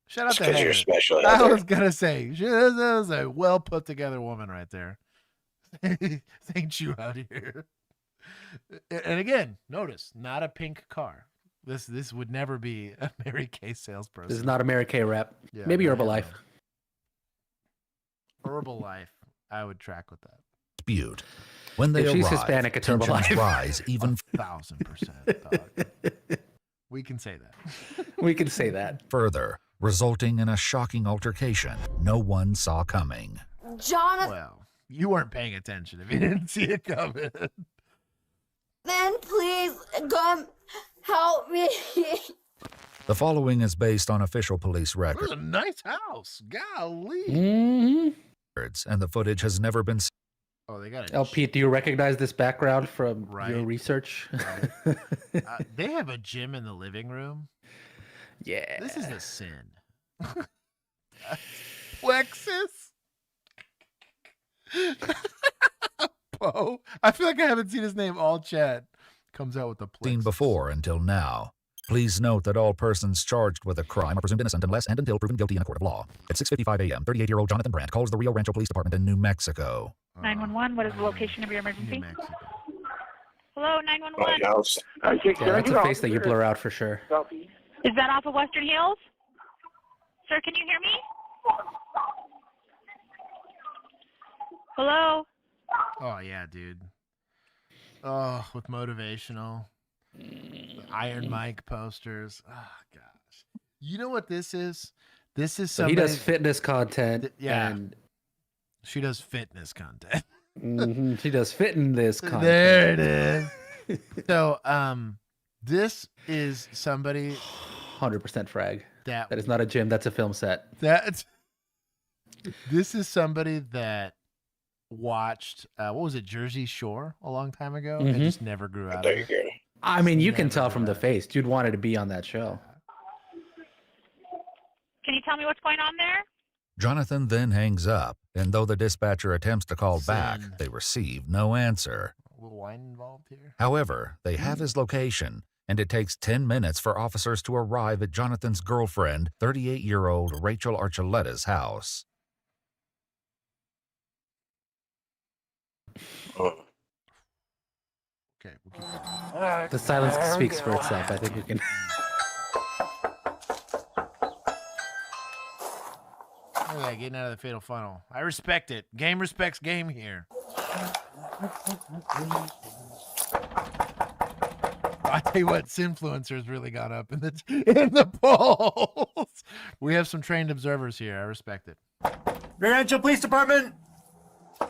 S1: Shout out
S2: It's
S1: to
S2: 'cause
S1: Heather.
S2: you're special,
S1: I
S2: Heather.
S1: was gonna say that was a well put together woman right there. Ain't you out here? And again, notice not a pink car. This would never be a Mary Kay salesperson.
S3: This is not a Mary Kay rep.
S1: Yeah,
S3: Maybe
S1: not
S3: Herbalife.
S1: Herbalife, I would track with that.
S15: Dispute. When they
S3: If she's
S15: arrive,
S3: Hispanic, it's
S15: tensions
S3: Herbalife.
S15: rise even
S1: 1,000%. Dog. We can say that.
S3: We can say that.
S15: further, resulting in a shocking altercation no one saw coming.
S9: Jonathan,
S1: Well, you weren't paying attention if you didn't see it coming.
S9: please come help me.
S15: The following is based on official police
S1: This
S15: records,
S1: is a nice house. Golly.
S15: and the footage has never been seen.
S1: Oh, they got it.
S3: Oh, Pete, do you recognize this background from your
S1: Right.
S3: research?
S1: Right. They have a gym in the living room.
S3: Yeah.
S1: This is a sin. Plexus. Poe. I feel like I haven't seen his name all chat. Comes out with the plexus.
S15: Seen before until now. Please note that all persons charged with a crime are presumed innocent unless and until proven guilty in a court of law. At 6:55 a.m., 38-year-old Jonathan Brandt calls the Rio Rancho Police Department in New Mexico.
S11: 911, what is the location of your emergency? Hello, 911.
S3: Yeah, that's a face that you blur out for sure.
S11: Is that off of Western Hills? Sir, can you hear me? Hello?
S1: Oh, yeah, dude. Oh, with motivational. Iron Mike posters. Oh, gosh. You know what this is? This is
S3: So
S1: somebody...
S3: he does fitness content.
S1: Yeah.
S3: And
S1: she does fitness content.
S3: she does fit in this content.
S1: There it is. So, this is somebody
S3: 100% frag.
S1: that
S3: That is not a gym. That's a film set.
S1: This is somebody that watched what was it, Jersey Shore a long time ago, and
S3: Mhm.
S1: just never grew out of it.
S3: I mean, you can tell from the face. Dude wanted to be on that show.
S11: Can you tell me what's going on there?
S15: Jonathan then hangs up, and though the dispatcher attempts to call back,
S1: Sin.
S15: they receive no answer.
S1: A little wine involved here.
S15: However, they have his location, and it takes 10 minutes for officers to arrive at Jonathan's girlfriend, 38-year-old Rachel Archuletta's house.
S1: Okay, we'll keep going.
S3: The silence speaks for itself. I think we can.
S1: Look at that, getting out of the fatal funnel. I respect it. Game respects game here. I tell you what, Sinfluencer's really got up in the polls. We have some trained observers here. I respect it.
S8: Rancho Police Department.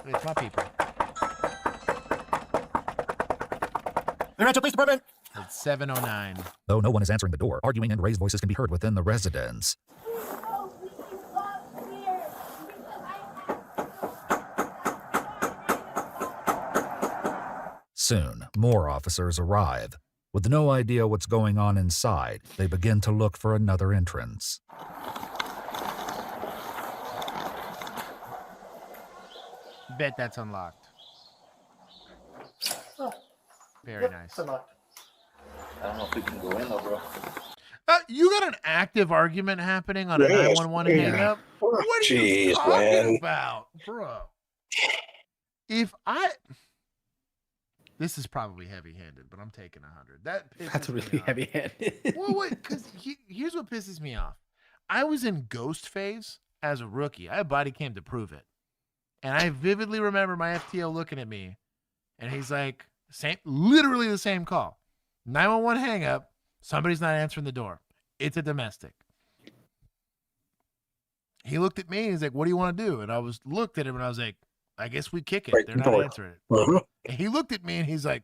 S1: It's my people.
S8: Rancho Police Department.
S1: It's 7:09.
S15: Though no one is answering the door, arguing and raised voices can be heard within the residence. Soon, more officers arrive. With no idea what's going on inside, they begin to look for another entrance.
S1: Bet that's unlocked. Very nice.
S10: I don't know if we can go in though, bro.
S1: You got an active argument happening on a
S2: Yes.
S1: 911 hang up? What are you
S2: Jeez,
S1: talking
S2: man.
S1: about, bro? This is probably heavy-handed, but I'm taking 100.
S3: That's really heavy-handed.
S1: Well, wait, because here's what pisses me off. I was in ghost phase as a rookie. I have body cam to prove it. And I vividly remember my FTO looking at me, and he's like, literally the same call. 911 hang up. Somebody's not answering the door. It's a domestic. He looked at me and he's like, what do you want to do? And I looked at him and I was like, I guess we kick it.
S2: Break
S1: They're
S2: the
S1: not
S2: door.
S1: answering it.
S2: Uh-huh.
S1: And he looked at me and he's like,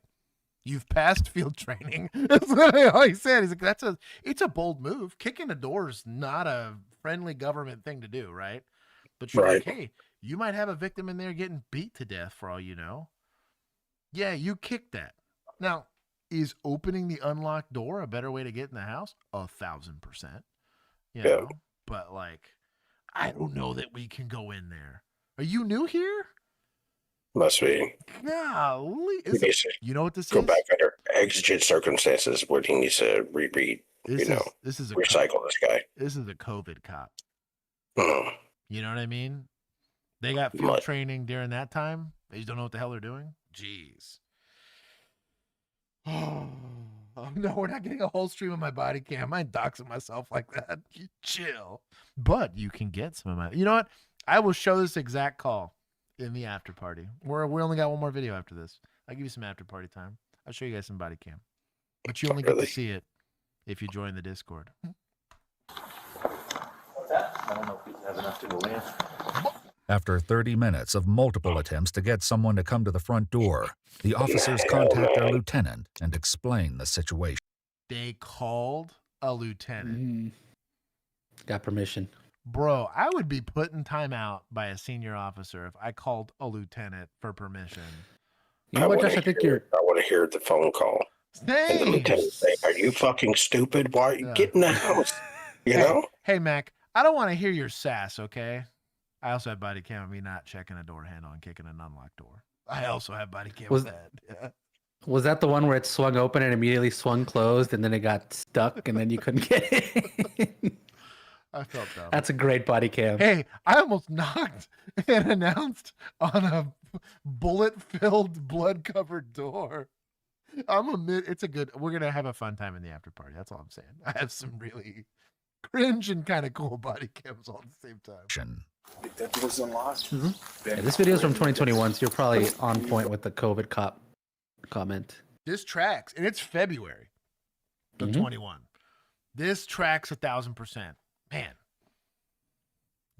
S1: you've passed field training. That's literally all he said. He's like, it's a bold move. Kicking a door is not a friendly government thing to do, right? But you're like,
S2: Right.
S1: hey, you might have a victim in there getting beat to death for all you know. Yeah, you kicked that. Now, is opening the unlocked door a better way to get in the house? 1,000%. You know? But like, I don't know that we can go in there. Are you new here?
S2: Must be.
S1: Golly.
S2: He needs to
S1: You know what this
S2: go
S1: is?
S2: back under exigent circumstances where he needs to reread,
S1: This is a
S2: recycle this guy.
S1: This is a COVID cop.
S2: Hmm.
S1: You know what I mean? They got field training during that time. They just don't know what the hell they're doing. Jeez. Oh, no, we're not getting a whole stream of my body cam. I ain't doxing myself like that. You chill. But you can get some of my... You know what? I will show this exact call in the after party. We only got one more video after this. I'll give you some after party time. I'll show you guys some body cam. But you only get to see it if you join the Discord.
S10: What's that? I don't know if we have enough to go in.
S15: After 30 minutes of multiple attempts to get someone to come to the front door, the officers contact their lieutenant and explain the situation.
S1: They called a lieutenant.
S3: Got permission.
S1: Bro, I would be put in timeout by a senior officer if I called a lieutenant for permission.
S3: You know what, Josh? I think you're...
S2: I want to hear the phone call.
S1: Thanks.
S2: And the lieutenant say, "Are you fucking stupid? Why are you get in the house?" You know?
S1: Hey, Mac, I don't want to hear your sass, okay? I also have body cam of me not checking a door handle and kicking an unlocked door. I also have body cam of that. Yeah.
S3: Was that the one where it swung open and immediately swung closed and then it got stuck and then you couldn't get it?
S1: I felt that.
S3: That's a great body cam.
S1: Hey, I almost knocked and announced on a bullet-filled, blood-covered door. It's a good... We're going to have a fun time in the after party. That's all I'm saying. I have some really cringe and kind of cool body cams all at the same time.
S7: That door's unlocked.
S3: Yeah, this video is from 2021, so you're probably on point with the COVID cop comment.
S1: This tracks, and it's February of 21. This tracks 1,000%. Man.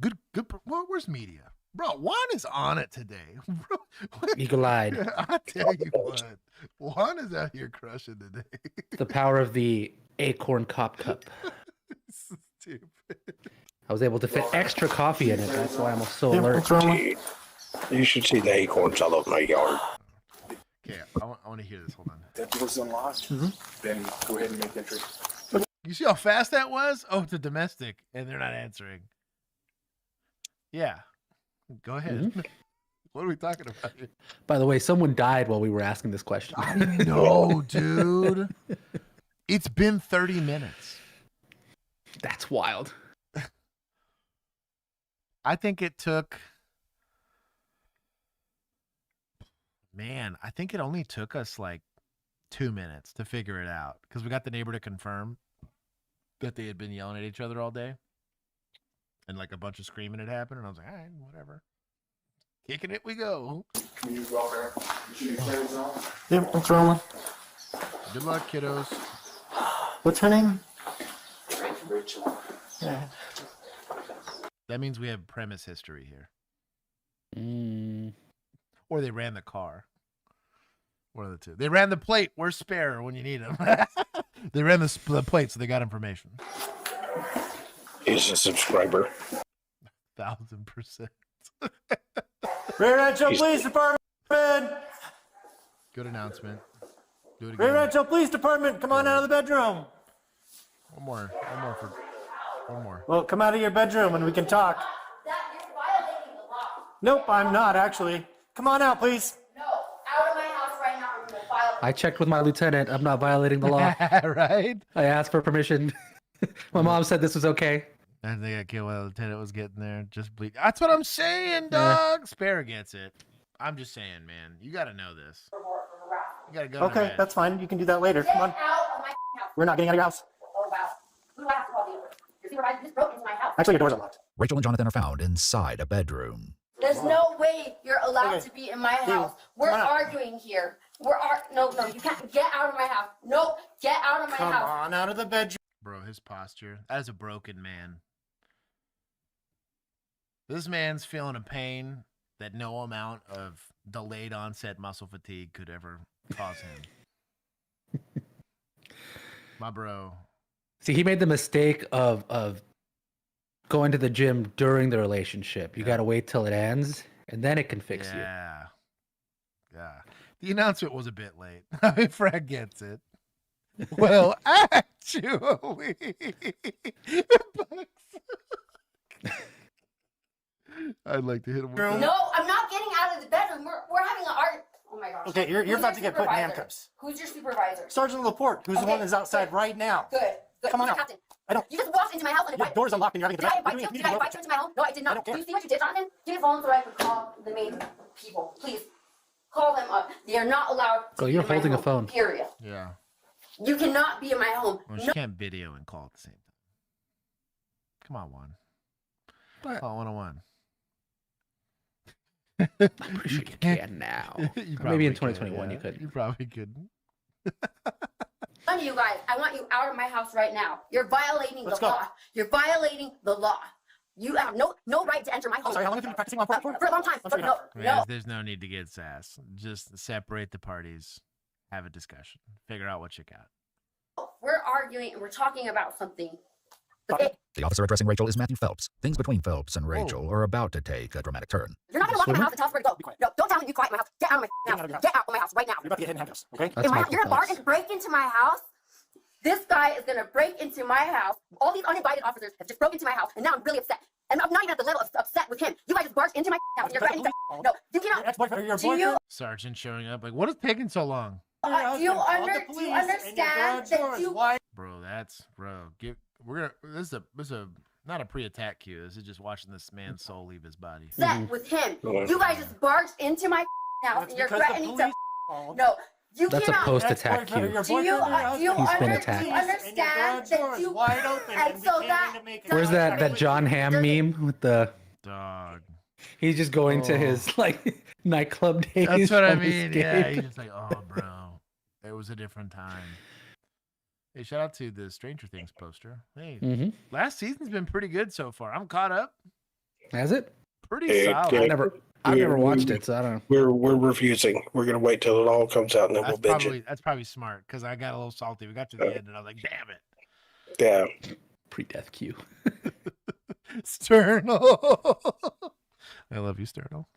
S1: Good. Well, where's media? Bro, Juan is on it today.
S3: Eagle-eyed.
S1: I tell you what. Juan is out here crushing today.
S3: The power of the Acorn Cop Cup.
S1: Stupid.
S3: I was able to fit extra coffee in it. That's why I'm so alert.
S2: You should see the acorns all over my yard.
S1: Okay, I want to hear this. Hold on.
S7: That door's unlocked. Then go ahead and make entry.
S1: You see how fast that was? Oh, it's a domestic, and they're not answering. Yeah. Go ahead. What are we talking about here?
S3: By the way, someone died while we were asking this question.
S1: I know, dude. It's been 30 minutes.
S3: That's wild.
S1: I think it took... Man, I think it only took us like 2 minutes to figure it out. Because we got the neighbor to confirm that they had been yelling at each other all day. And like a bunch of screaming had happened. And I was like, all right, whatever. Kicking it we go.
S7: Can you go there? You should be on.
S13: Yep, what's wrong?
S1: Good luck, kiddos.
S13: What's her name?
S7: Rachel.
S13: Yeah.
S1: That means we have premise history here. Or they ran the car. One of the two. They ran the plate. Where's spare when you need them? They ran the plate, so they got information.
S2: He's a subscriber.
S1: 1,000%.
S13: Rear Rancho Police Department.
S1: Good announcement. Do it again.
S13: Rear Rancho Police Department. Come on out of the bedroom.
S1: One more.
S13: Well, come out of your bedroom and we can talk.
S9: That you're violating the law.
S13: Nope, I'm not actually. Come on out, please.
S9: No, out of my house right now. I'm gonna file.
S3: I checked with my lieutenant. I'm not violating the law.
S1: Right?
S3: I asked for permission. My mom said this was okay.
S1: And they got killed while the lieutenant was getting there. Just bleed. That's what I'm saying, dog. Spare gets it. I'm just saying, man. You got to know this. You got to go.
S13: Okay, that's fine. You can do that later. Come on.
S9: Get out of my house.
S13: We're not getting out of your house.
S9: Oh wow. Who do I have to call the Uber? Your supervisor just broke into my house.
S13: Actually, your door's unlocked.
S15: Rachel and Jonathan are found inside a bedroom.
S9: There's no way you're allowed to be in my house. We're arguing here. No, you can't. Get out of my house. No, get out of my house.
S13: Come on out of the bedroom.
S1: Bro, his posture. As a broken man. This man's feeling a pain that no amount of delayed onset muscle fatigue could ever cause him. My bro.
S3: See, he made the mistake of going to the gym during the relationship. You got to wait till it ends, and then it can fix you.
S1: Yeah. The announcement was a bit late. I mean, Fred gets it. Well, actually, I'd like to hit him with that.
S9: No, I'm not getting out of the bedroom. We're having an argument. Oh my gosh.
S13: Okay, you're about to get put in handcuffs.
S9: Who's your supervisor?
S13: Sergeant Laporte, who's the one that's outside right now.
S9: Good.
S13: Come on out.
S9: Captain.
S13: I don't.
S9: You just walked into my house and
S13: Your door's unlocked and you're having a
S9: Did I invite you? Did I invite you into my home? No, I did not. Do you see what you did, Jonathan? Give me a phone so I can call the main people. Please. Call them up. They are not allowed to
S3: You're
S9: be in my
S3: holding a
S9: home,
S3: phone.
S9: Period.
S1: Yeah.
S9: You cannot be in my home.
S1: Well, she can't video and call at the same time. Come on, Juan. Call 101.
S3: I'm pretty sure you can now. Maybe in 2021 you could.
S1: You probably couldn't.
S9: None of you guys, I want you out of my house right now. You're violating the law. You're violating the law. You have no right to enter my home.
S21: Sorry, how long have you been practicing law for?
S9: For a long time. But no, no.
S1: There's no need to get sass. Just separate the parties. Have a discussion. Figure out what you got.
S9: We're arguing and we're talking about something.
S15: The officer addressing Rachel is Matthew Phelps. Things between Phelps and Rachel are about to take a dramatic turn.
S9: You're not going to walk in my house and tell us where to go. No, don't tell me to be quiet in my house. Get out of my house. Get out of my house right now.
S21: You're about to get hit in handcuffs, okay?
S9: You're going to break into my house. This guy is going to break into my house. All these uninvited officers have just broken into my house, and now I'm really upset. And I'm not even at the level of upset with him. You guys just barged into my house. And you're threatening to... No, you cannot... Do you...
S1: Sergeant showing up. Like, what is taking so long?
S9: Do you understand that you...
S1: Bro, this is not a pre-attack cue. This is just watching this man's soul leave his body.
S9: Upset with him. You guys just barged into my house, and you're threatening to... No.
S3: That's a post-attack cue.
S9: Do you understand that you... And so that...
S3: Where's that John Hamm meme with the...
S1: Dog.
S3: He's just going to his, like, nightclub days.
S1: That's what I mean. Yeah, he's just like, oh, bro. It was a different time. Hey, shout out to the Stranger Things poster. Hey, last season's been pretty good so far. I'm caught up.
S3: Has it?
S1: Pretty solid.
S3: I've never watched it, so I don't know.
S2: We're refusing. We're gonna wait till it all comes out and then we'll binge it.
S1: That's probably smart because I got a little salty. We got to the end and I was like, damn it.
S2: Yeah.
S3: Pre-death cue.
S1: Sternal. I love you, Sternal.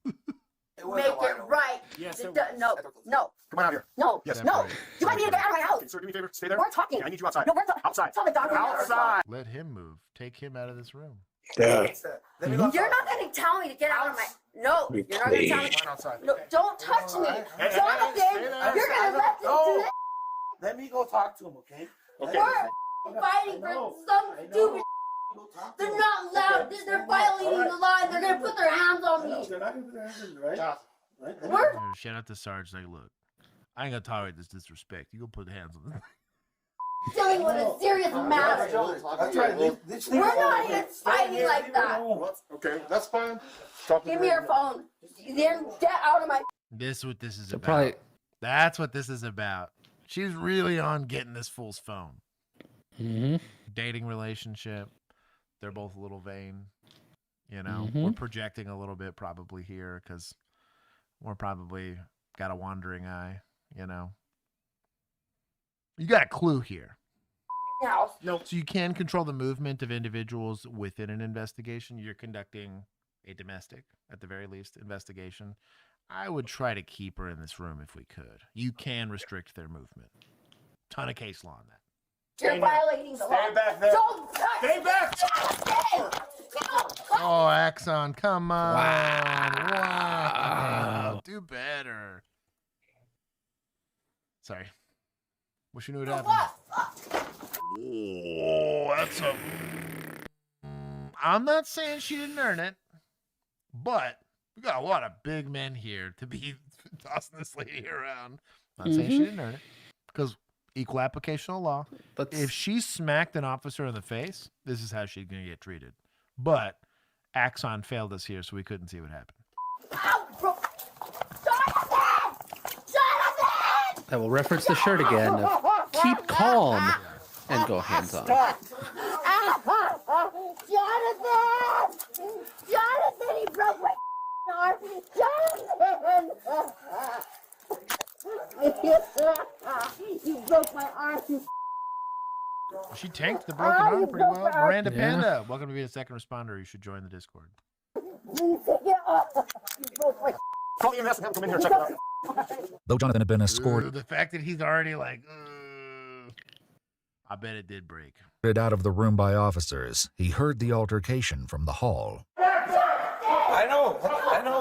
S9: Make it right.
S21: Yes,
S9: No.
S21: Come on out here.
S9: No.
S21: Yes,
S9: No.
S21: right.
S9: You might need to get out of my house.
S21: Sir, do me a favor. Stay there.
S9: We're talking.
S21: I need you outside.
S9: No, we're talking.
S21: Outside.
S9: Tell the doctor.
S21: Outside.
S1: Let him move. Take him out of this room.
S2: Yeah.
S9: You're not going to tell me to get out of my... No. You're not going to tell me... No, don't touch me. Jonathan, you're going to let them do that.
S6: Let me go talk to him, okay?
S9: We're fighting for some stupid... They're not allowed. They're violating the law and they're going to put their hands on me.
S6: They're not going to put their hands on you, right?
S1: Shout out to Sarge. Like, look, I ain't gonna tolerate this disrespect. You go put hands on them.
S9: Dealing with a serious matter.
S6: That's right.
S9: We're not even fighting like that.
S7: Okay, that's fine.
S9: Give me your phone. Then get out of my...
S1: This is what this is about. That's what this is about. She's really on getting this fool's phone. Dating relationship. They're both a little vain. You know, we're projecting a little bit probably here because we're probably got a wandering eye, you know. You got a clue here.
S9: No.
S1: So you can control the movement of individuals within an investigation. You're conducting a domestic, at the very least, investigation. I would try to keep her in this room if we could. You can restrict their movement. Ton of case law on that.
S9: You're violating the law.
S6: Stay back there.
S9: Don't touch
S6: Stay back.
S1: Oh, Axon, come on.
S3: Wow.
S1: Do better. Sorry. Wish you knew what happened. Oh, that's a... I'm not saying she didn't earn it, but we got a lot of big men here to be tossing this lady around. I'm not saying she didn't earn it, because equal application of law. If she smacked an officer in the face, this is how she's going to get treated. But Axon failed us here, so we couldn't see what happened.
S3: I will reference the shirt again of keep calm and go hands on.
S9: Jonathan, he broke my arm. Jonathan! You broke my arm.
S1: She tanked the broken arm pretty well. Miranda Panda, welcome to be a second responder. You should join the Discord.
S21: Call the EMS and have them come in here and check it out.
S15: Though Jonathan had been escorted
S1: The fact that he's already like, I bet it did break.
S15: out of the room by officers, he heard the altercation from the hall.
S6: I know.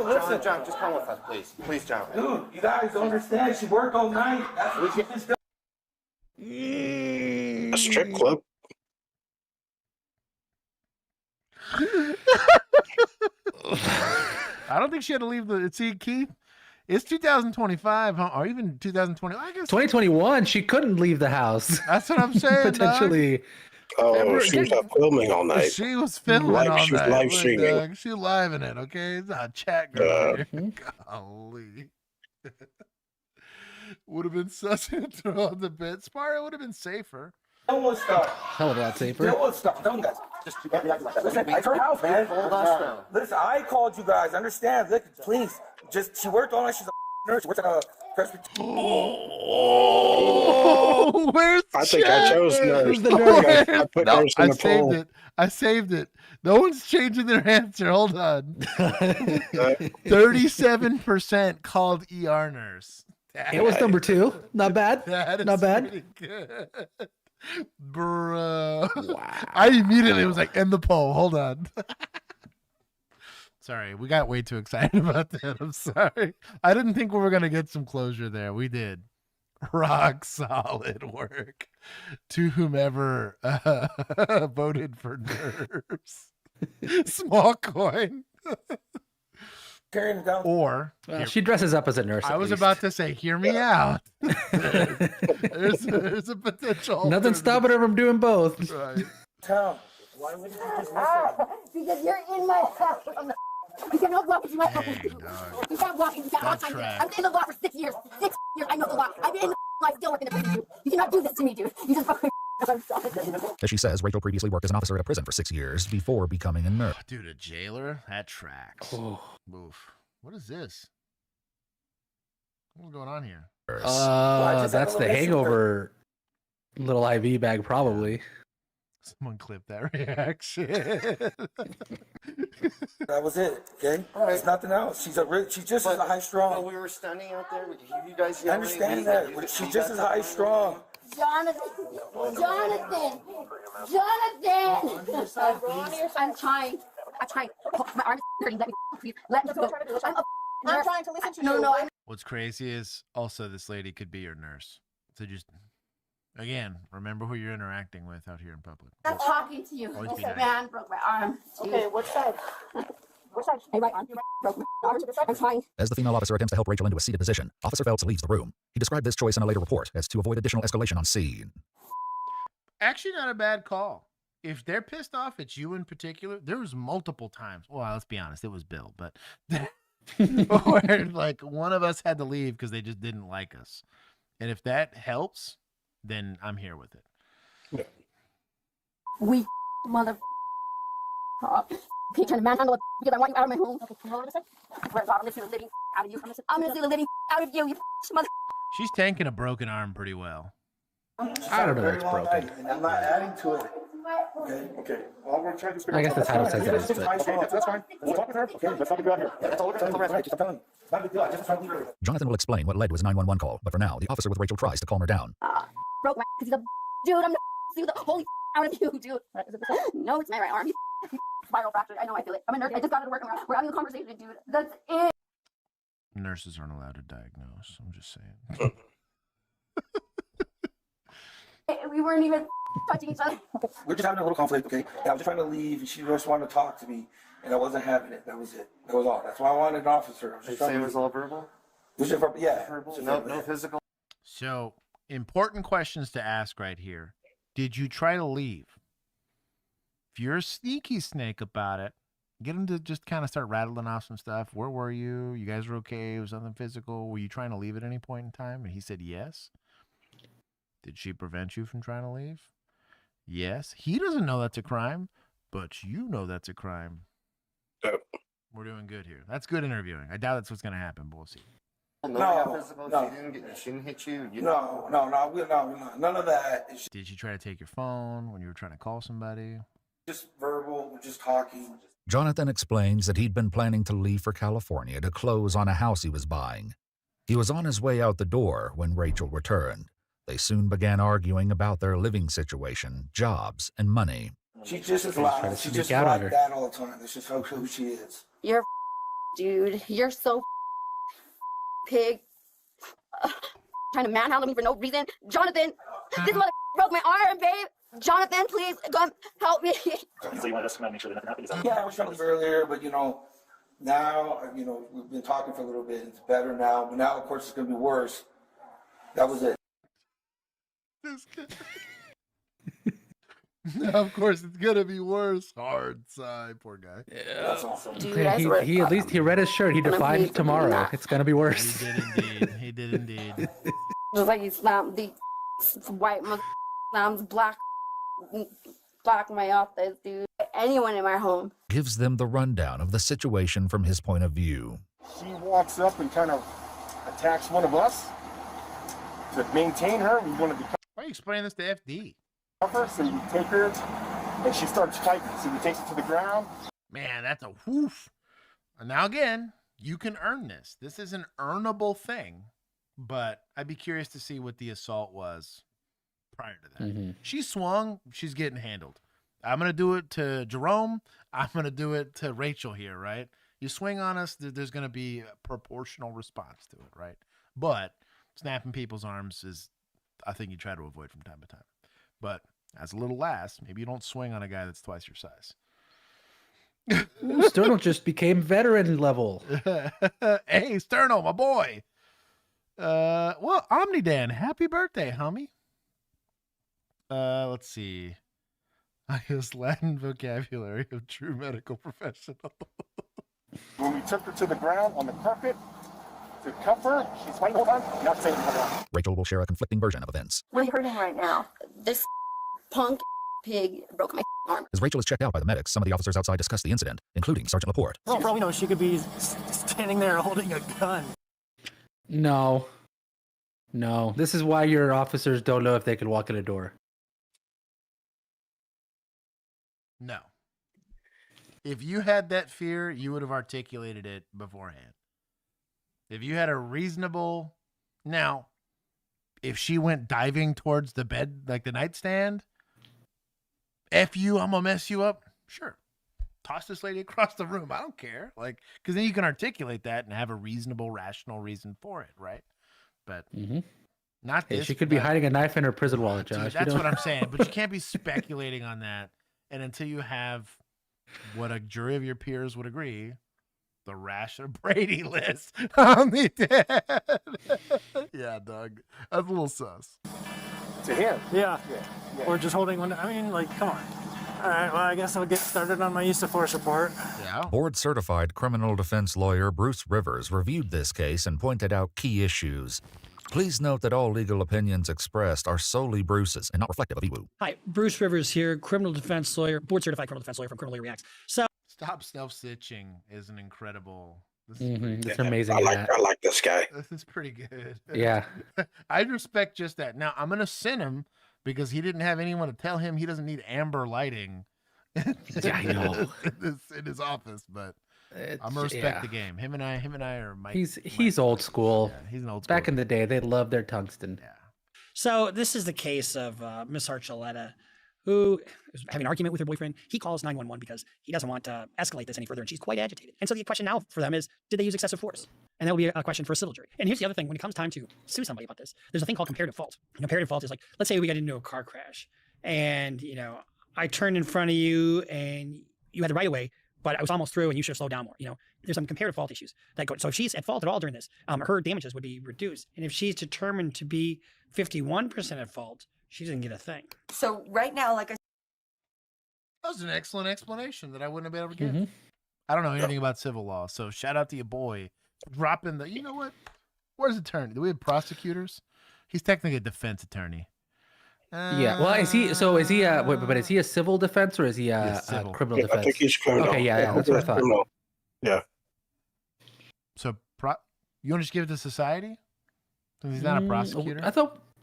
S6: Listen,
S21: John, just come with us, please. Please, John.
S6: Dude, you guys don't understand. She worked all night. That's what she just done.
S2: A strip club.
S1: I don't think she had to leave the... See, Keith, It's 2025, huh? Or even 2020. I guess
S3: 2021. She couldn't leave the house.
S1: That's what I'm saying.
S3: Potentially.
S2: Oh, she was out filming all night.
S1: She was filming all
S2: She was
S1: night.
S2: live
S1: Look,
S2: streaming.
S1: Doug, she living it, okay? It's not a chat girl here. Golly. Would have been such a throw on the bed. Sparrow would have been safer.
S6: No one stop.
S3: Hell of a lot safer.
S6: No one stop. Don't you guys. Just you can't be acting like that. Listen, it's her house, man. Listen, I called you guys. Understand? Look, please. Just she worked all night. She's a nurse. She works at a Presbyterian.
S1: Oh, where's
S2: I think I chose nurse.
S3: Who's the nurse?
S2: I put nurse in the poll.
S1: I saved it. No one's changing their answer. Hold on. 37% called ER nurse.
S3: It was number 2. Not bad. Not bad.
S1: Pretty good. Bro.
S3: Wow.
S1: I immediately was like, end the poll. Hold on. Sorry, we got way too excited about that. I'm sorry. I didn't think we were going to get some closure there. We did. Rock solid work to whomever voted for nurse. Small coin. Or
S3: she dresses up as a nurse.
S1: I was about to say, hear me out. there's a potential.
S3: Nothing stopping her from doing both.
S1: Right.
S6: Tom, why would you just
S9: Because you're in my house. You cannot walk into my house. You can't walk into my house. I've been in the law for 6 years. 6 years. I know the law. I've been in the law. I still work in the prison. You cannot do this to me, dude. You just fucking.
S15: As she says, Rachel previously worked as an officer at a prison for 6 years before becoming a nurse.
S1: Dude, a jailer? That tracks. Oof. What is this? What's going on here?
S3: That's the hangover little IV bag, probably.
S1: Someone clip that reaction.
S6: That was it, okay? There's nothing else. She's just as high strong.
S17: While we were standing out there, we could hear you guys
S6: I
S17: yelling.
S6: understand that. She's just as high strong.
S9: Jonathan! I'm trying. Oh, my arm is hurting. Let me please. Let me go. I'm trying to listen to you. No.
S1: What's crazy is also this lady could be your nurse. So just, again, remember who you're interacting with out here in public.
S9: I'm talking to you.
S1: Always be
S9: This
S1: nice.
S9: man broke my arm.
S16: Okay, which side? Which side?
S9: My right arm. Broke my arm. I'm trying.
S15: As the female officer attempts to help Rachel into a seated position, Officer Phelps leaves the room. He described this choice in a later report as to avoid additional escalation on scene.
S1: Actually, not a bad call. If they're pissed off at you in particular, there was multiple times. Well, let's be honest, it was Bill, but where like one of us had to leave because they just didn't like us. And if that helps, then I'm here with it.
S9: We mother. Keep trying to manhandle it because I want you out of my home. Okay, hold on a second. I swear to God, I'm just gonna living out of you. I'm gonna see the living out of you, you mother.
S1: She's tanking a broken arm pretty well.
S3: I don't know if it's broken.
S6: And I'm not adding to it. Okay. All we're trying to
S3: I guess the title says it is, but
S6: That's fine. We'll talk with her. Okay, let's talk about here. That's all we're trying to do. Just telling you. Not a big deal. I just trying to leave her.
S15: Jonathan will explain what led to his 911 call, but for now, the officer with Rachel tries to calm her down.
S9: Broke my because he's a dude. I'm gonna see the holy out of you, dude. No, it's my right arm. Spiral fracture. I know. I feel it. I'm a nurse. I just got out of work. We're having a conversation, dude. That's it.
S1: Nurses aren't allowed to diagnose. I'm just saying.
S9: We weren't even touching each other.
S6: We're just having a little conflict, okay? And I was just trying to leave, and she just wanted to talk to me, and I wasn't having it. That was it. That was all. That's why I wanted an officer. I was just
S17: They say it was all verbal?
S6: It was just verbal, yeah.
S17: Verbal?
S6: Just
S17: No,
S6: verbal.
S17: no physical?
S1: So, important questions to ask right here. Did you try to leave? If you're a sneaky snake about it, get him to just kind of start rattling off some stuff. Where were you? You guys were okay? It was something physical. Were you trying to leave at any point in time? And he said yes. Did she prevent you from trying to leave? Yes. He doesn't know that's a crime, but you know that's a crime. We're doing good here. That's good interviewing. I doubt that's what's going to happen, but we'll see.
S6: No.
S17: She didn't hit you?
S6: No, none of that. It's
S1: Did she try to take your phone when you were trying to call somebody?
S6: just verbal, we're just talking.
S15: Jonathan explains that he'd been planning to leave for California to close on a house he was buying. He was on his way out the door when Rachel returned. They soon began arguing about their living situation, jobs, and money.
S6: She just is loud. She just like that all the time. That's just who she is.
S9: You're dude. You're so pig. Trying to manhandle me for no reason. Jonathan, this mother broke my arm, babe. Jonathan, please come help me.
S10: So you wanted us to come out and make sure that nothing happened? Is that
S6: Yeah, I was trying to leave earlier, but Now, we've been talking for a little bit. It's better now, but now, of course, it's going to be worse. That was it.
S1: Now, of course, it's going to be worse. Hard sigh, poor guy.
S6: Yeah. That's awesome.
S3: He at least he read his shirt. He defined tomorrow. It's going to be worse.
S1: He did indeed. He did indeed.
S9: Just like he slapped the white slams black my office, dude. Anyone in my home.
S15: Gives them the rundown of the situation from his point of view.
S21: She walks up and kind of attacks one of us. To maintain her, we want to be.
S1: Why are you explaining this to FD?
S21: So you take her, and she starts fighting. So you take her to the ground.
S1: Man, that's a whoof. Now again, you can earn this. This is an earnable thing, but I'd be curious to see what the assault was prior to that.
S3: Mm-hmm.
S1: She swung. She's getting handled. I'm going to do it to Jerome. I'm going to do it to Rachel here, right? You swing on us, there's going to be a proportional response to it, right? But snapping people's arms is a thing you try to avoid from time to time. But as a little lass, maybe you don't swing on a guy that's twice your size.
S3: Sterno just became veteran level.
S1: Hey, Sterno, my boy. Well, Omnidan, happy birthday, homie. Let's see. I use Latin vocabulary of true medical professional.
S21: When we took her to the ground on the carpet to cuff her, she's fighting. Hold on, not saying hold on.
S15: Rachel will share a conflicting version of events.
S9: Really hurting right now. This punk pig broke my arm.
S15: As Rachel is checked out by the medics, some of the officers outside discuss the incident, including Sergeant Laporte.
S13: Well, for all we know, she could be standing there holding a gun.
S3: No. This is why your officers don't know if they can walk in a door.
S1: No. If you had that fear, you would have articulated it beforehand. If you had a reasonable... Now, if she went diving towards the bed, like the nightstand, F you, I'm going to mess you up. Sure. Toss this lady across the room. I don't care. Because then you can articulate that and have a reasonable, rational reason for it, right? But not this.
S3: Hey, she could be hiding a knife in her prison wallet, Josh.
S1: Dude, that's what I'm saying. But you can't be speculating on that. And until you have what a jury of your peers would agree, the rational Brady list on the dead. Yeah, Doug. That's a little sus.
S21: To him.
S13: Yeah. Or just holding one. I mean, come on. All right, well, I guess I'll get started on my use of force report.
S1: Yeah.
S15: Board-certified criminal defense lawyer Bruce Rivers reviewed this case and pointed out key issues. Please note that all legal opinions expressed are solely Bruce's and not reflective of EWU.
S5: Hi, Bruce Rivers here, criminal defense lawyer, board-certified criminal defense lawyer from Criminal Reacts. So,
S1: Stop self-stitching is an incredible... This
S3: is it's amazing.
S2: I like this guy.
S1: This is pretty good.
S3: Yeah.
S1: I respect just that. Now, I'm going to send him because he didn't have anyone to tell him he doesn't need amber lighting
S3: Yeah, I know.
S1: in his office, but I'm going to respect the game. Him and I are Mike.
S3: He's old school.
S1: Yeah, he's an old school.
S3: Back in the day, they loved their tungsten.
S1: Yeah.
S5: So this is the case of Miss Archuleta, who is having an argument with her boyfriend. He calls 911 because he doesn't want to escalate this any further, and she's quite agitated. And so the question now for them is, did they use excessive force? And that will be a question for a civil jury. And here's the other thing. When it comes time to sue somebody about this, there's a thing called comparative fault. Comparative fault is like, let's say we got into a car crash, and I turned in front of you, and you had the right of way, but I was almost through, and you should have slowed down more. There's some comparative fault issues that go. So if she's at fault at all during this, her damages would be reduced. And if she's determined to be 51% at fault, she doesn't get a thing.
S9: So right now,
S1: that was an excellent explanation that I wouldn't have been able to get. I don't know anything about civil law, so shout out to your boy. Dropping the, you know what? Where's attorney? Do we have prosecutors? He's technically a defense attorney.
S3: Yeah. Well, is he but is he a civil defense or is he a criminal defense?
S2: I think he's criminal.
S3: Okay, yeah, that's what I thought.
S2: Criminal. Yeah.
S1: So you want to just give it to society? Since he's not a prosecutor?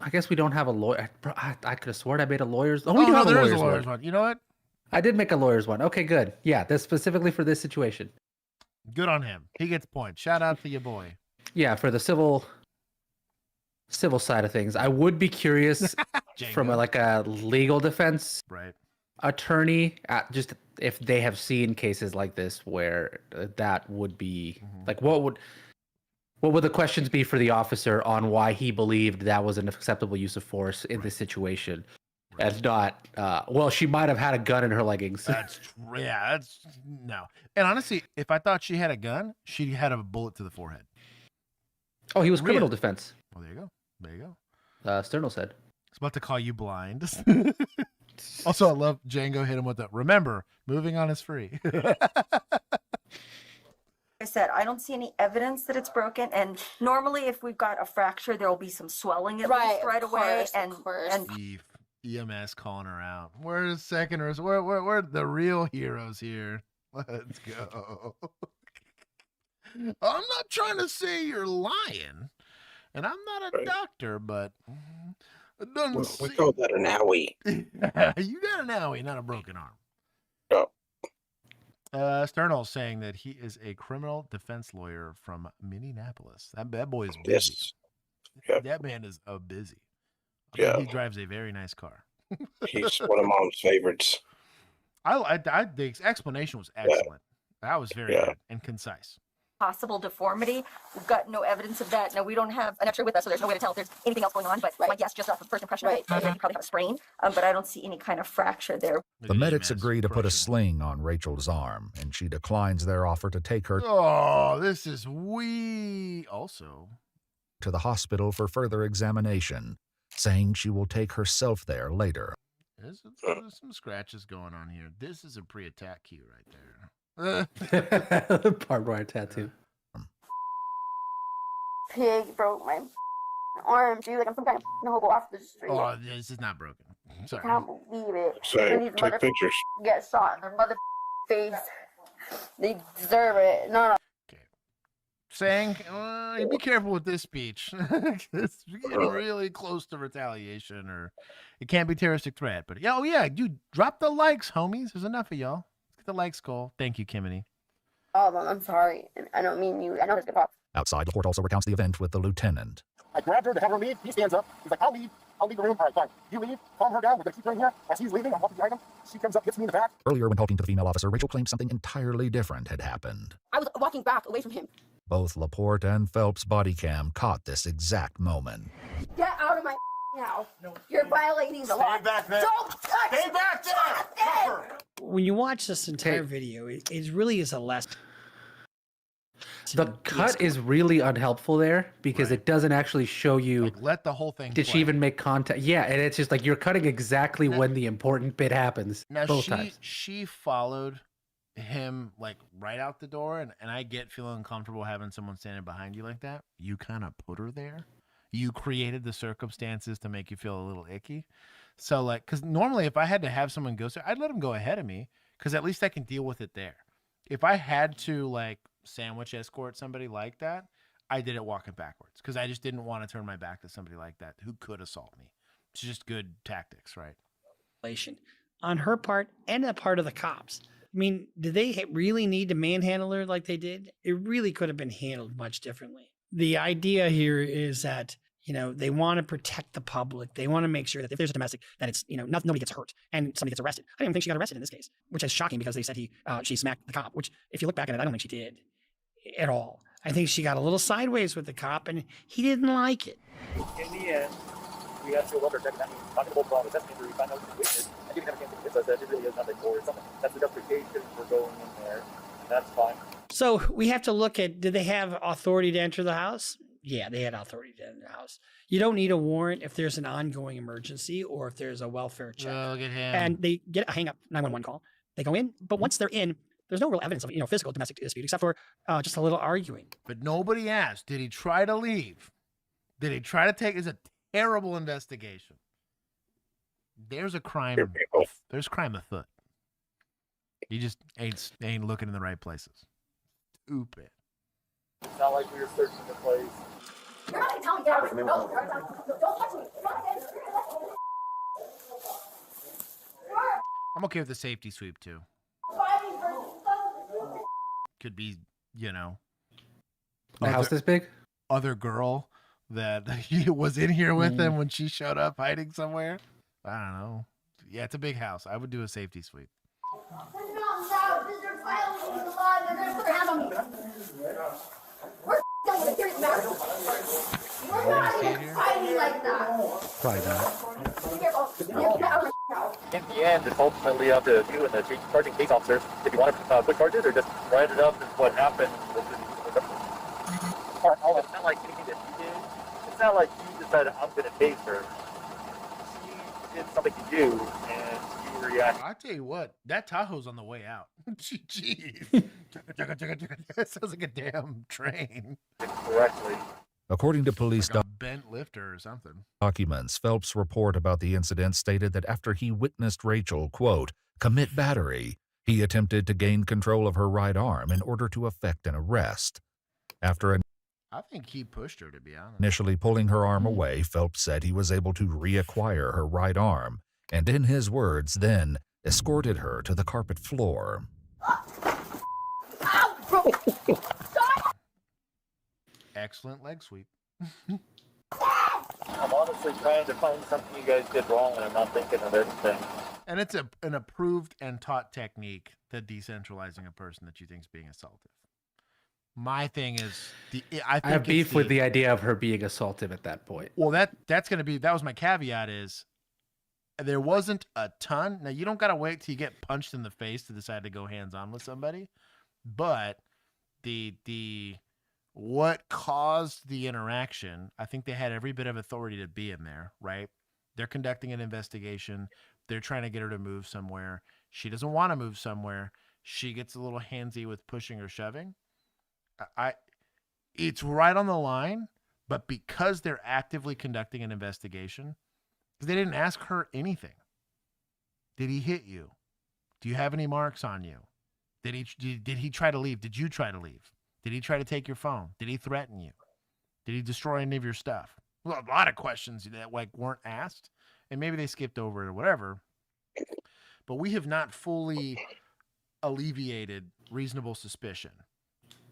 S3: I guess we don't have a lawyer. I could have sworn I made a lawyer's.
S1: Oh, no, there is a lawyer's one. You know what?
S3: I did make a lawyer's one. Okay, good. Yeah, that's specifically for this situation.
S1: Good on him. He gets points. Shout out to your boy.
S3: Yeah, for the civil side of things, I would be curious from a legal defense attorney, just if they have seen cases like this where that would be what would the questions be for the officer on why he believed that was an acceptable use of force in this situation? And not, well, she might have had a gun in her leggings.
S1: That's no. And honestly, if I thought she had a gun, she had a bullet to the forehead.
S3: Oh, he was criminal defense.
S1: Well, there you go. There you go.
S3: Sternal said.
S1: I was about to call you blind. Also, I love Django hit him with the, remember, moving on is free.
S4: I said, I don't see any evidence that it's broken. And normally if we've got a fracture, there will be some swelling at least right away. And
S1: EMS calling her out. We're seconders. We're the real heroes here. Let's go. I'm not trying to say you're lying, and I'm not a doctor, but it doesn't
S2: we call that an owie.
S1: You got an owie, not a broken arm.
S2: Oh.
S1: Sternal saying that he is a criminal defense lawyer from Minneapolis. That boy is busy.
S2: Yes. Yep.
S1: That man is busy.
S2: Yeah.
S1: He drives a very nice car.
S2: He's one of Mom's favorites.
S1: The explanation was excellent. That was very good and concise.
S4: possible deformity. We've got no evidence of that. No, we don't have an X-ray with us, so there's no way to tell if there's anything else going on. But my guess, just off of first impression, you probably have a sprain, but I don't see any kind of fracture there.
S15: The medics agree to put a sling on Rachel's arm, and she declines their offer to take her
S1: this is also
S15: to the hospital for further examination, saying she will take herself there later.
S1: There's some scratches going on here. This is a pre-attack cue right there.
S3: Barbed wire tattoo.
S9: Pig broke my arm, dude. Like I'm some kind of hobo off the street.
S1: Oh, this is not broken. I'm sorry.
S9: I can't believe it.
S2: Say, take pictures.
S9: Get shot in their mother face. They deserve it. No.
S1: Saying, be careful with this speech. It's getting really close to retaliation, or it can't be terroristic threat. But yeah, dude, drop the likes, homies. There's enough of y'all. Let's get the likes goal. Thank you, Kimini.
S9: Oh, I'm sorry. I don't mean you. I know it's good pop.
S15: Outside, the court also recounts the event with the lieutenant.
S21: I grabbed her to have her leave. He stands up. He's like, I'll leave the room. All right, fine. You leave. Calm her down. We're going to keep her in here. As he's leaving, I'm walking behind him. She comes up, hits me in the back.
S15: Earlier, when talking to the female officer, Rachel claimed something entirely different had happened.
S9: I was walking back away from him.
S15: Both Laporte and Phelps' body cam caught this exact moment.
S9: Get out of my now. You're violating the law.
S21: Stay back there.
S9: Don't touch
S21: Stay back there.
S5: When you watch this entire video, it really is a lesson.
S3: The cut is really unhelpful there because it doesn't actually show you.
S1: Like, let the whole thing.
S3: Did she even make contact? Yeah, and it's just like you're cutting exactly when the important bit happens.
S1: Now
S3: both times.
S1: She followed him like right out the door, and I get feeling uncomfortable having someone standing behind you like that. You kind of put her there. You created the circumstances to make you feel a little icky. So like, because normally if I had to have someone go, I'd let them go ahead of me because at least I can deal with it there. If I had to like sandwich escort somebody like that, I did it walking backwards because I just didn't want to turn my back to somebody like that who could assault me. It's just good tactics, right?
S5: On her part and the part of the cops. I mean, did they really need to manhandle her like they did? It really could have been handled much differently. The idea here is that, they want to protect the public. They want to make sure that if there's a domestic, that it's, nobody gets hurt and somebody gets arrested. I don't even think she got arrested in this case, which is shocking because they said she smacked the cop, which if you look back at it, I don't think she did at all. I think she got a little sideways with the cop and he didn't like it.
S10: In the end, we have to look at that means talking about problem, that's we find out the witness. I didn't have a chance to get this, it really is nothing for something. That's the justification for going in there, and that's fine.
S5: So we have to look at, did they have authority to enter the house? Yeah, they had authority to enter the house. You don't need a warrant if there's an ongoing emergency or if there's a welfare check.
S1: Look at him.
S5: And they get a hang-up 911 call. They go in, but once they're in, there's no real evidence of physical domestic dispute except for just a little arguing.
S1: But nobody asked, did he try to leave? Did he try to take? It's a terrible investigation. There's a crime. There's crime afoot. You just ain't looking in the right places. Stupid.
S10: It's not like we were searching the place.
S9: You're not gonna tell me that. No, don't touch me.
S1: I'm okay with the safety sweep too. Could be,
S3: the house this big?
S1: Other girl that was in here with him when she showed up hiding somewhere. I don't know. Yeah, it's a big house. I would do a safety sweep.
S9: We're done with a serious matter. You're not gonna fight me like that.
S3: Probably not.
S18: In the end, it's ultimately up to you and the charging case officer if you want to put charges or just write it up as what happened. It's not like anything that you did. It's not like you decided I'm going to tase her. She did something to you, and you reacted.
S1: I tell you what, that Tahoe's on the way out. Jeez. That sounds like a damn train.
S18: Correctly.
S15: According to police
S1: Like a bent lifter or something.
S15: documents, Phelps' report about the incident stated that after he witnessed Rachel, quote, commit battery, he attempted to gain control of her right arm in order to effect an arrest. After
S1: I think he pushed her, to be honest.
S15: initially pulling her arm away, Phelps said he was able to reacquire her right arm, and in his words, then escorted her to the carpet floor.
S1: Excellent leg sweep.
S18: I'm honestly trying to find something you guys did wrong, and I'm not thinking of anything.
S1: And it's an approved and taught technique to decentralizing a person that you think is being assaultive. My thing is, I
S3: have beef with the idea of her being assaultive at that point.
S1: Well, that was my caveat is there wasn't a ton. Now, you don't got to wait till you get punched in the face to decide to go hands-on with somebody. But what caused the interaction, I think they had every bit of authority to be in there, right? They're conducting an investigation. They're trying to get her to move somewhere. She doesn't want to move somewhere. She gets a little handsy with pushing or shoving. It's right on the line, but because they're actively conducting an investigation, because they didn't ask her anything. Did he hit you? Do you have any marks on you? Did he try to leave? Did you try to leave? Did he try to take your phone? Did he threaten you? Did he destroy any of your stuff? Well, a lot of questions that weren't asked, and maybe they skipped over it or whatever. But we have not fully alleviated reasonable suspicion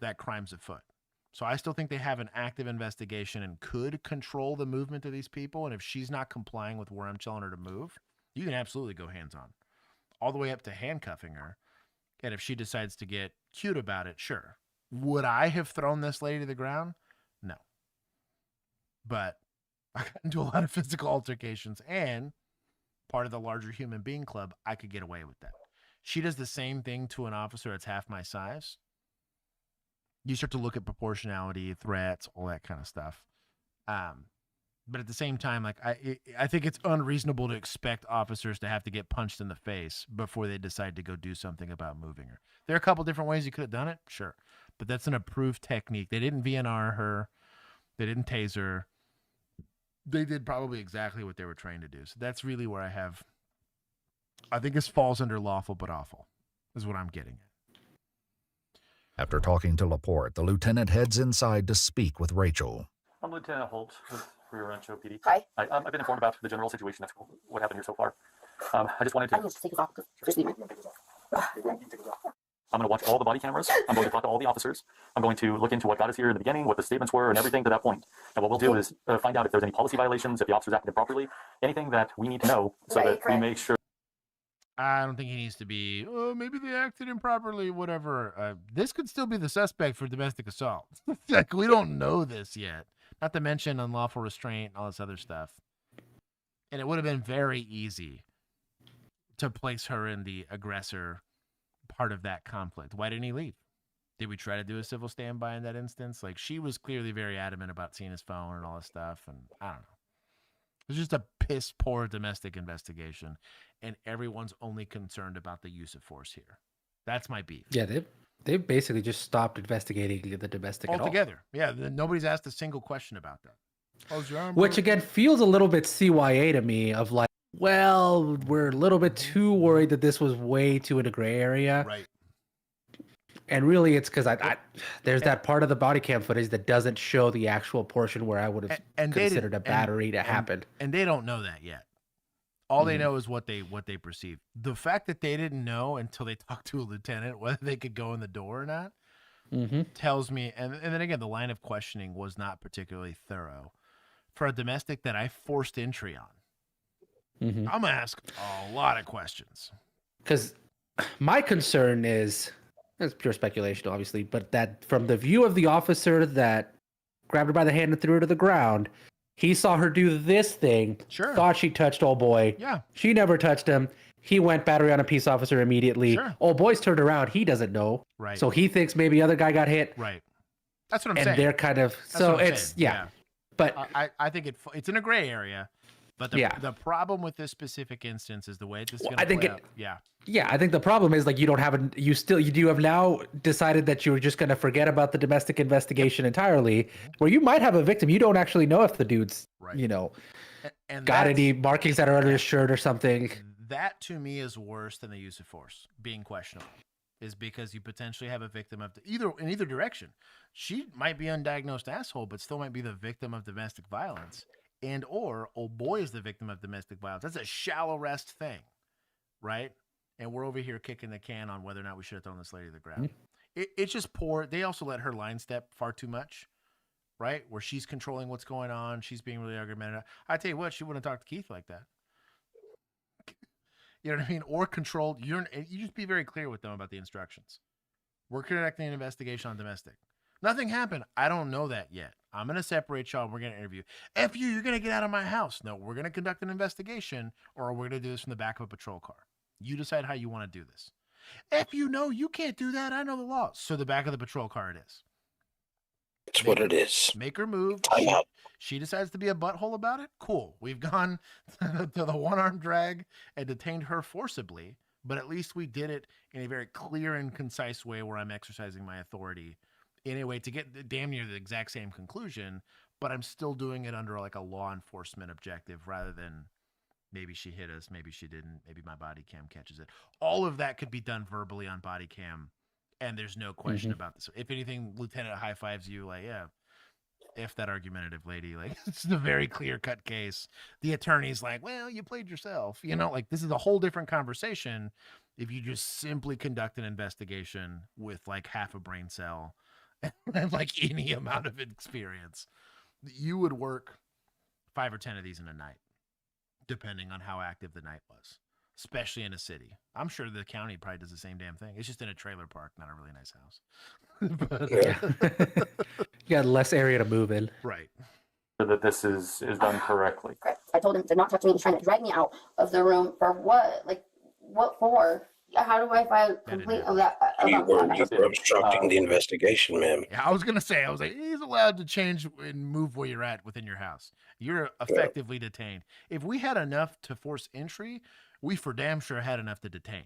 S1: that crime's afoot. So I still think they have an active investigation and could control the movement of these people. And if she's not complying with where I'm telling her to move, you can absolutely go hands-on, all the way up to handcuffing her. And if she decides to get cute about it, sure. Would I have thrown this lady to the ground? No. But I got into a lot of physical altercations, and part of the larger human being club, I could get away with that. She does the same thing to an officer that's half my size. You start to look at proportionality, threats, all that kind of stuff. But at the same time, like I think it's unreasonable to expect officers to have to get punched in the face before they decide to go do something about moving her. There are a couple different ways you could have done it, sure. But that's an approved technique. They didn't VNR her. They didn't tase her. They did probably exactly what they were trained to do. So that's really where I think this falls under lawful but awful, is what I'm getting at.
S15: After talking to Laporte, the lieutenant heads inside to speak with Rachel.
S18: I'm Lieutenant Holt with Rio Rancho PD.
S9: Hi.
S18: I've been informed about the general situation. That's what happened here so far. I just wanted to...
S9: I'm going to take this off. Just leave it.
S18: I'm going to watch all the body cameras. I'm going to talk to all the officers. I'm going to look into what got us here in the beginning, what the statements were, and everything to that point. And what we'll do is find out if there's any policy violations, if the officers acted improperly, anything that we need to know so that we make sure.
S1: I don't think he needs to be, oh, maybe they acted improperly, whatever. This could still be the suspect for domestic assault. Like, we don't know this yet. Not to mention unlawful restraint and all this other stuff. And it would have been very easy to place her in the aggressor part of that conflict. Why didn't he leave? Did we try to do a civil standby in that instance? Like, she was clearly very adamant about seeing his phone and all this stuff. And I don't know. It's just a piss poor domestic investigation, and everyone's only concerned about the use of force here. That's my beef.
S3: Yeah, they've basically just stopped investigating the domestic
S1: altogether. Yeah, nobody's asked a single question about that.
S3: Which again feels a little bit CYA to me. Of like, well, we're a little bit too worried that this was way too in a gray area,
S1: right?
S3: And really, it's because there's that part of the body cam footage that doesn't show the actual portion where I would have considered a battery to happen.
S1: And they don't know that yet. All they know is what they perceive. The fact that they didn't know until they talked to a lieutenant whether they could go in the door or not tells me. And then again, the line of questioning was not particularly thorough for a domestic that I forced entry on. I'm gonna ask a lot of questions
S3: because my concern is. It's pure speculation, obviously, but that from the view of the officer that grabbed her by the hand and threw her to the ground. He saw her do this thing, thought she touched old boy.
S1: Yeah.
S3: She never touched him. He went battery on a peace officer immediately.
S1: Sure.
S3: Old boy's turned around. He doesn't know.
S1: Right.
S3: So he thinks maybe other guy got hit.
S1: Right. That's what I'm
S3: and
S1: saying.
S3: And they're kind of,
S1: That's
S3: so
S1: what I'm
S3: it's,
S1: saying.
S3: yeah. But
S1: I think it's in a gray area. But the problem with this specific instance is the way this is going to play out. Yeah.
S3: Yeah, I think the problem is like you have now decided that you're just going to forget about the domestic investigation entirely, where you might have a victim. You don't actually know if the dude's,
S1: and
S3: got any markings that are under his shirt or something.
S1: That to me is worse than the use of force being questionable, is because you potentially have a victim of in either direction. She might be undiagnosed asshole, but still might be the victim of domestic violence. And or old boy is the victim of domestic violence. That's a shallow rest thing, right? And we're over here kicking the can on whether or not we should have thrown this lady to the ground. It's just poor. They also let her line step far too much, right? Where she's controlling what's going on. She's being really argumentative. I tell you what, she wouldn't talk to Keith like that. You know what I mean? Or controlled. You just be very clear with them about the instructions. We're conducting an investigation on domestic. Nothing happened. I don't know that yet. I'm going to separate y'all. We're going to interview. F you, you're going to get out of my house. No, we're going to conduct an investigation, or we're going to do this from the back of a patrol car. You decide how you want to do this. F you, no, you can't do that. I know the law. So the back of the patrol car it is.
S2: It's what it is.
S1: Make her move. She decides to be a butthole about it. Cool. We've gone to the one-arm drag and detained her forcibly, but at least we did it in a very clear and concise way where I'm exercising my authority in a way to get damn near the exact same conclusion, but I'm still doing it under like a law enforcement objective rather than maybe she hit us, maybe she didn't, maybe my body cam catches it. All of that could be done verbally on body cam, and there's no question about this. If anything, Lieutenant high fives you like, yeah, if that argumentative lady, like it's a very clear cut case. The attorney's like, well, you played yourself, like this is a whole different conversation if you just simply conduct an investigation with like half a brain cell and like any amount of experience. You would work 5 or 10 of these in a night, depending on how active the night was, especially in a city. I'm sure the county probably does the same damn thing. It's just in a trailer park, not a really nice house.
S3: But, you got less area to move in.
S1: Right.
S18: That this is done correctly.
S9: I told him to not talk to me. He's trying to drag me out of the room for what? Like, what for? How do I file complaint of that?
S2: You were obstructing the investigation, ma'am.
S1: Yeah, I was going to say, he's allowed to change and move where you're at within your house. You're effectively detained. If we had enough to force entry, we for damn sure had enough to detain.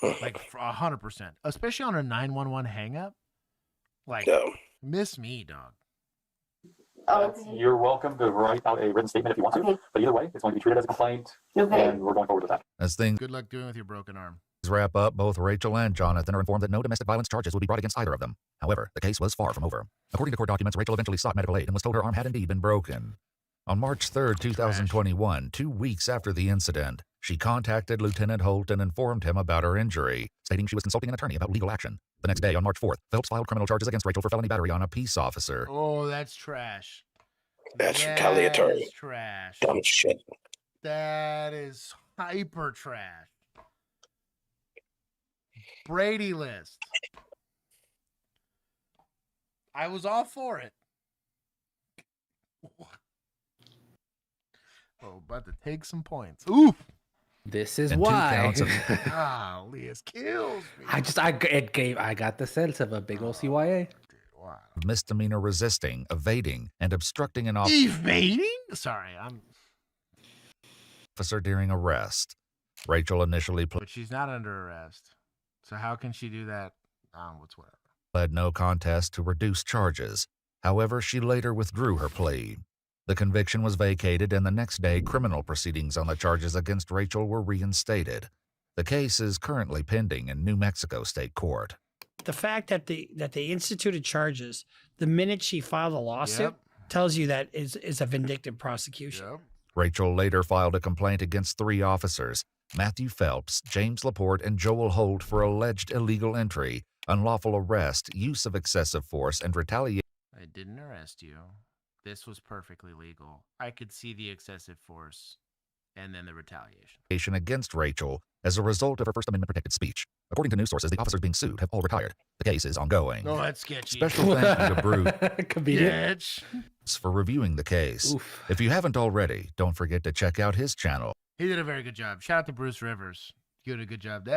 S1: Like 100%, especially on a 911 hang up. Like, miss me, dog.
S18: You're welcome to write out a written statement if you want to, but either way, it's going to be treated as a complaint, and we're going forward with that.
S15: As things
S1: good luck doing with your broken arm.
S15: Wrap up, both Rachel and Jonathan are informed that no domestic violence charges will be brought against either of them. However, the case was far from over. According to court documents, Rachel eventually sought medical aid and was told her arm had indeed been broken. On March 3rd, 2021, 2 weeks after the incident, she contacted Lieutenant Holt and informed him about her injury, stating she was consulting an attorney about legal action. The next day, on March 4th, Phelps filed criminal charges against Rachel for felony battery on a peace officer.
S1: Oh, that's trash.
S2: That's retaliatory.
S1: That's trash.
S2: Dumb shit.
S1: That is hyper trash. Brady list. I was all for it. Oh, about to take some points. Oof.
S3: This is
S15: and
S3: why.
S1: Leas kills me.
S3: I got the sense of a big old CYA.
S1: Wow.
S15: Misdemeanor resisting, evading, and obstructing an
S1: evading? Sorry,
S15: officer during arrest. Rachel initially
S1: but she's not under arrest. So how can she do that? Whatever.
S15: Pled no contest to reduce charges. However, she later withdrew her plea. The conviction was vacated, and the next day, criminal proceedings on the charges against Rachel were reinstated. The case is currently pending in New Mexico State Court.
S5: The fact that they instituted charges the minute she filed a lawsuit tells you that is a vindictive prosecution.
S1: Yep.
S15: Rachel later filed a complaint against 3 officers, Matthew Phelps, James Laporte, and Joel Holt, for alleged illegal entry, unlawful arrest, use of excessive force, and retaliation.
S1: I didn't arrest you. This was perfectly legal. I could see the excessive force and then the retaliation
S15: against Rachel as a result of her First Amendment protected speech. According to news sources, the officers being sued have all retired. The case is ongoing.
S1: Oh, that's sketchy.
S15: Special thank you to Bruce
S1: Bitch.
S15: for reviewing the case.
S3: Oof.
S15: If you haven't already, don't forget to check out his channel.
S1: He did a very good job. Shout out to Bruce Rivers. You did a good job.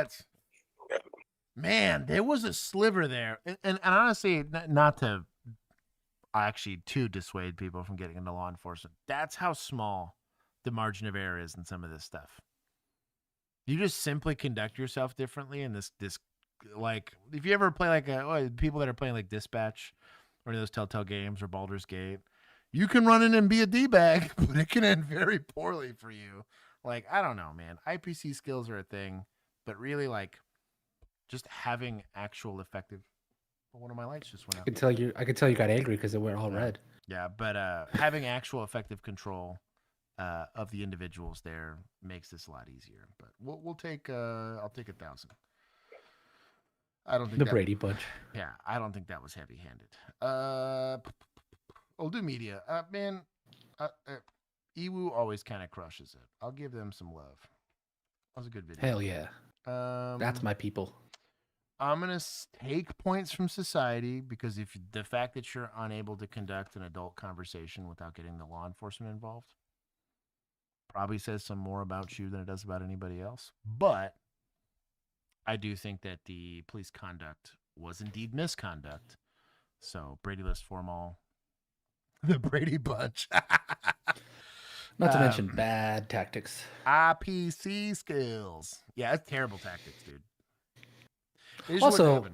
S1: Man, there was a sliver there. And honestly, not to dissuade people from getting into law enforcement. That's how small the margin of error is in some of this stuff. You just simply conduct yourself differently in this like, if you ever play like people that are playing like Dispatch or those Telltale games or Baldur's Gate, you can run in and be a D-bag, but it can end very poorly for you. Like, I don't know, man. IPC skills are a thing, but really, like, just having actual effective. One of my lights just went out.
S3: I could tell you got angry because they were all red.
S1: Yeah, but having actual effective control of the individuals there makes this a lot easier. But we'll take. I'll take 1,000. I don't think
S3: The Brady Bunch.
S1: Yeah, I don't think that was heavy-handed. Oldu Media, man. Ewu always kind of crushes it. I'll give them some love. That was a good video.
S3: Hell yeah. That's my people.
S1: I'm going to take points from society because if the fact that you're unable to conduct an adult conversation without getting the law enforcement involved probably says some more about you than it does about anybody else. But I do think that the police conduct was indeed misconduct. So Brady List Formal, the Brady Bunch.
S3: Not to mention bad tactics.
S1: IPC skills. Yeah, that's terrible tactics, dude.
S3: Also,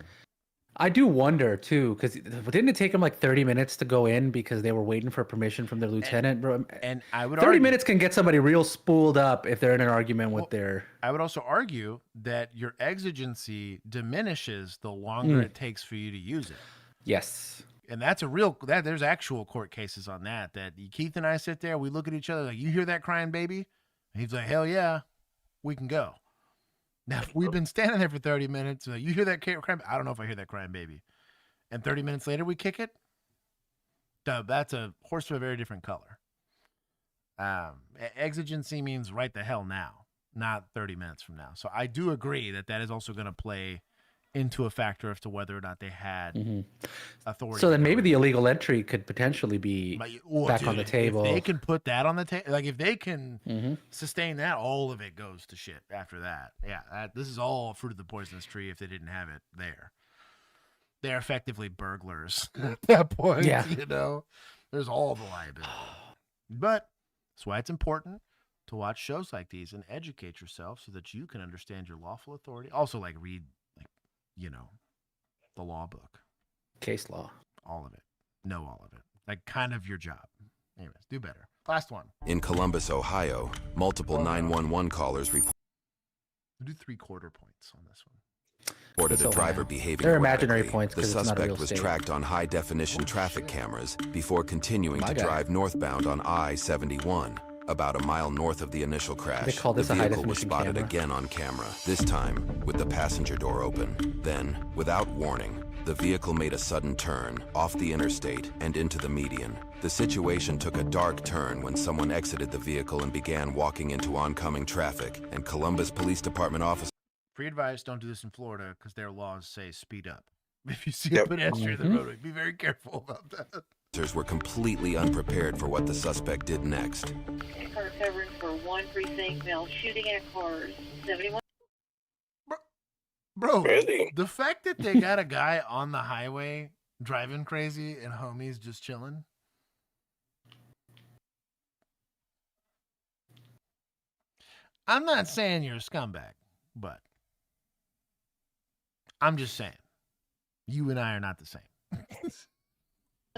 S3: I do wonder too, because didn't it take them like 30 minutes to go in because they were waiting for permission from their lieutenant?
S1: And I would
S3: 30
S1: argue,
S3: minutes can get somebody real spooled up if they're in an argument with their.
S1: I would also argue that your exigency diminishes the longer it takes for you to use it.
S3: Yes.
S1: And that's there's actual court cases on that. That Keith and I sit there, we look at each other like, you hear that crying baby? And he's like, hell yeah, we can go. Now, if we've been standing there for 30 minutes, you hear that crying? I don't know if I hear that crying baby. And 30 minutes later, we kick it. That's a horse of a very different color. Exigency means right the hell now, not 30 minutes from now. So I do agree that is also going to play into a factor as to whether or not they had authority.
S3: So then maybe the illegal entry could potentially be back on the table.
S1: If they can put that on the table, like if they can sustain that, all of it goes to shit after that. Yeah, this is all fruit of the poisonous tree if they didn't have it there. They're effectively burglars at that point.
S3: Yeah.
S1: You know, there's all the liability. But that's why it's important to watch shows like these and educate yourself so that you can understand your lawful authority. Also, like read, the law book.
S3: Case law.
S1: All of it. Know all of it. Like kind of your job. Anyways, do better. Last one.
S12: In Columbus, Ohio, multiple 911 callers
S1: We'll do 3/4 points on this one.
S12: reported a driver behaving
S3: They're imaginary
S12: erratically.
S3: points
S12: The
S3: 'cause it's not a
S12: suspect
S3: real
S12: was
S3: state.
S12: tracked on high-definition traffic cameras before continuing to drive northbound on I-71. About a mile north of the initial crash,
S3: They call this
S12: the
S3: a
S12: vehicle was
S3: high-definition
S12: spotted
S3: camera.
S12: again on camera, this time with the passenger door open. Then, without warning, the vehicle made a sudden turn off the interstate and into the median. The situation took a dark turn when someone exited the vehicle and began walking into oncoming traffic, and Columbus Police Department officers...
S1: Free advice, don't do this in Florida because their laws say speed up. If you see a pedestrian in the roadway, be very careful about that.
S12: were completely unprepared for what the suspect did next.
S19: Car coverage for 1 precinct, male shooting at cars, 71.
S1: Bro, the fact that they got a guy on the highway driving crazy and homies just chilling. I'm not saying you're a scumbag, but I'm just saying you and I are not the same.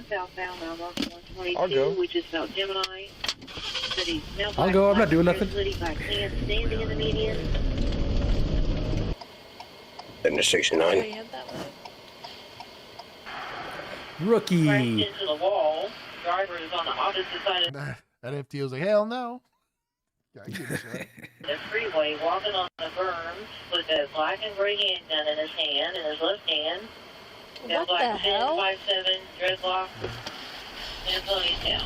S19: Southbound, Alabama 122,
S3: I'll go.
S19: which is about Gemini. City.
S3: I'll go. I'm not doing nothing.
S19: Standing in the median.
S2: Into 69.
S3: Rookie.
S19: Crashed into the wall. Driver is on the opposite side of
S1: That FTO was like, hell no.
S19: the freeway, walking on the berm with a black and gray handgun in his hand, in his left hand. Got
S20: What
S19: black
S20: the hell?
S19: 1057, dreadlock, and ponytail.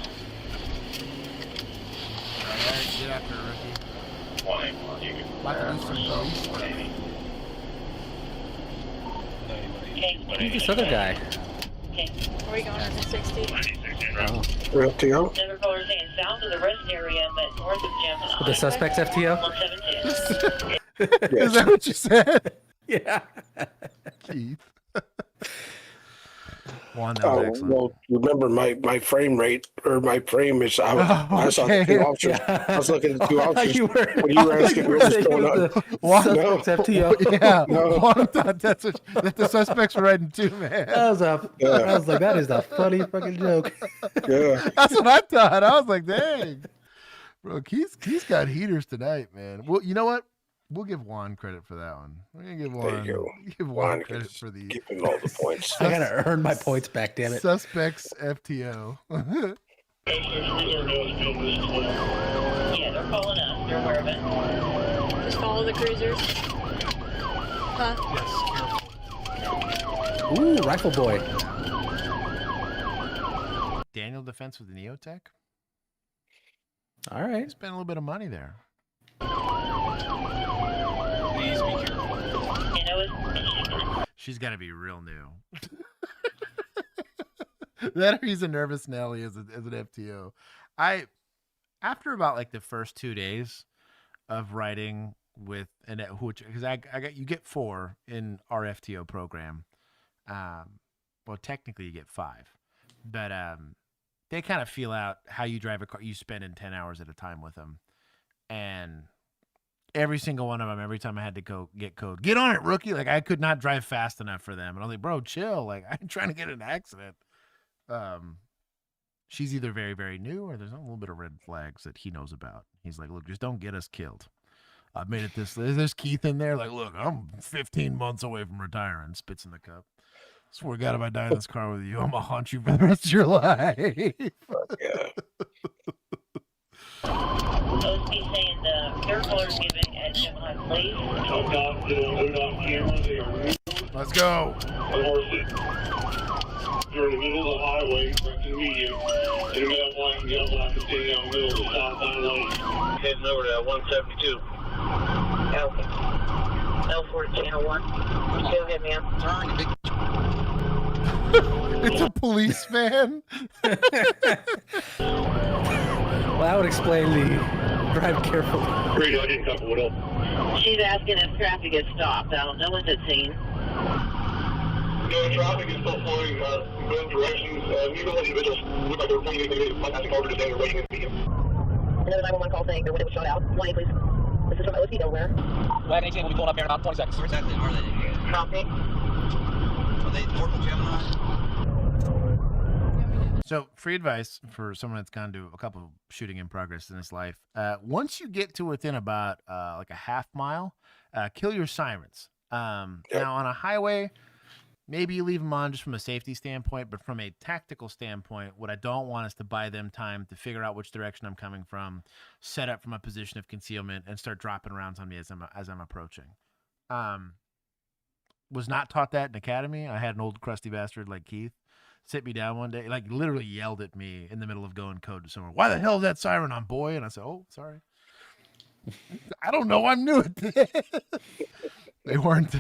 S1: All right, get after it, Rookie.
S19: Fine,
S1: About to do some police stuff.
S3: Who's this other guy?
S11: Where are we going on the 60?
S2: We're up to go.
S19: Denver colors saying south of the rest area, but north of Jim.
S3: With the suspect's FTO?
S19: 172.
S1: Is that what you said?
S3: Yeah.
S1: Keith. Juan, that was excellent.
S2: Well, remember my frame rate or my frame is I saw the two officers.
S3: Yeah.
S2: I was looking at the two officers when you
S3: I
S2: were
S3: thought
S2: asking
S3: you
S2: what
S3: were
S2: was
S3: saying
S2: going on.
S3: Suspect's FTO.
S1: Yeah,
S2: No.
S1: Juan thought that the suspects were riding too, man.
S3: I was like, that is a funny fucking joke.
S2: Yeah.
S1: That's what I thought. I was like, dang. Bro, Keith's got heaters tonight, man. Well, you know what? We'll give Juan credit for that one. We're gonna give Juan,
S2: Juan
S1: credit for the
S2: give him all the points.
S3: I gotta earn my points back, damn it.
S1: Suspects FTO.
S19: Yeah, they're calling us. They're aware of it.
S11: Just follow the cruisers. Huh?
S1: Yes.
S3: Ooh, rifle boy.
S1: Daniel Defense with the Neotech.
S3: All right.
S1: Spent a little bit of money there.
S8: Please be careful.
S1: She's got to be real new. That or he's a nervous Nelly as an FTO. After about like the first 2 days of writing with because I got you get 4 in our FTO program. Well, technically you get 5, but they kind of feel out how you drive a car. You spend in 10 hours at a time with them, and every single one of them, every time I had to go get code, get on it, rookie. Like I could not drive fast enough for them. And I was like, bro, chill. Like I'm trying to get in an accident. She's either very, very new or there's a little bit of red flags that he knows about. He's like, look, just don't get us killed. I've made it this. There's Keith in there. Like, look, I'm 15 months away from retiring. Spits in the cup. Swear to God, if I die in this car with you, I'm going to haunt you for the rest of your life.
S2: Yeah.
S19: OC saying their colors giving at Gemini Place.
S1: Let's go.
S14: You're in the middle of the highway, correcting medium. In the middle of one, yellow line, continuing down the middle of the southbound lane. Heading over to 172.
S19: Okay. L4 channel 1. Go ahead, ma'am.
S1: It's a police van.
S3: Well, that would explain the drive carefully.
S19: She's asking if traffic is stopped. I don't know what it's seen.
S14: No, traffic is still flowing both directions. Neither one individuals look like they're pointing passing over today or waiting in the medium.
S19: Another 911 call saying their window was shot out. 1-8, please. This is from OC Delaware.
S8: Wagon 18 will be pulling up here in about 20 seconds. Where's that then? Where are they?
S19: Copy.
S8: Are they normal Gemini?
S1: So, free advice for someone that's gone to a couple of shooting in progress in his life. Once you get to within about like a half mile, kill your sirens. Now, on a highway, maybe you leave them on just from a safety standpoint, but from a tactical standpoint, what I don't want is to buy them time to figure out which direction I'm coming from, set up from a position of concealment, and start dropping rounds on me as I'm approaching. Was not taught that in academy. I had an old crusty bastard like Keith sit me down one day, like literally yelled at me in the middle of going code to someone. Why the hell is that siren on, boy? And I said, oh, sorry. I don't know. I'm new at this. They weren't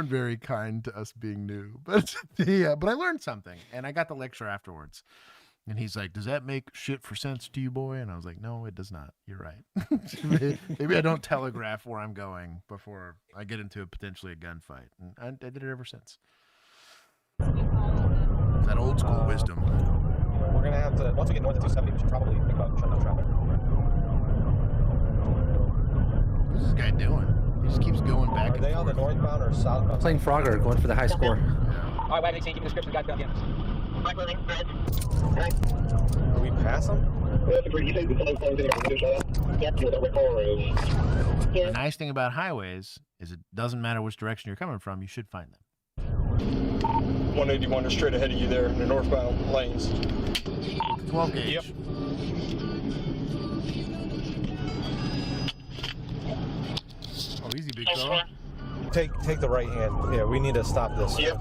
S1: very kind to us being new, but but I learned something, and I got the lecture afterwards. And he's like, "Does that make shit for sense to you, boy?" And I was like, "No, it does not. You're right. Maybe I don't telegraph where I'm going before I get into potentially a gunfight." And I did it ever since. It's that old school wisdom.
S8: We're gonna have to, once we get north of 270, we should probably think about shutting down traffic.
S1: What's this guy doing? He just keeps going back and forth.
S8: Are they on the northbound or southbound?
S3: Playing Frogger, going for the high score.
S8: All right, Wagon 18, keep the description, guys, down again.
S19: Mike Living, red.
S8: Are we past them?
S1: The nice thing about highways is it doesn't matter which direction you're coming from, you should find them.
S14: 181 is straight ahead of you there in the northbound lanes.
S1: 12 gauge.
S14: Yep.
S1: Oh, easy, big fella.
S8: Take the right hand. Yeah, we need to stop this.
S19: Yep.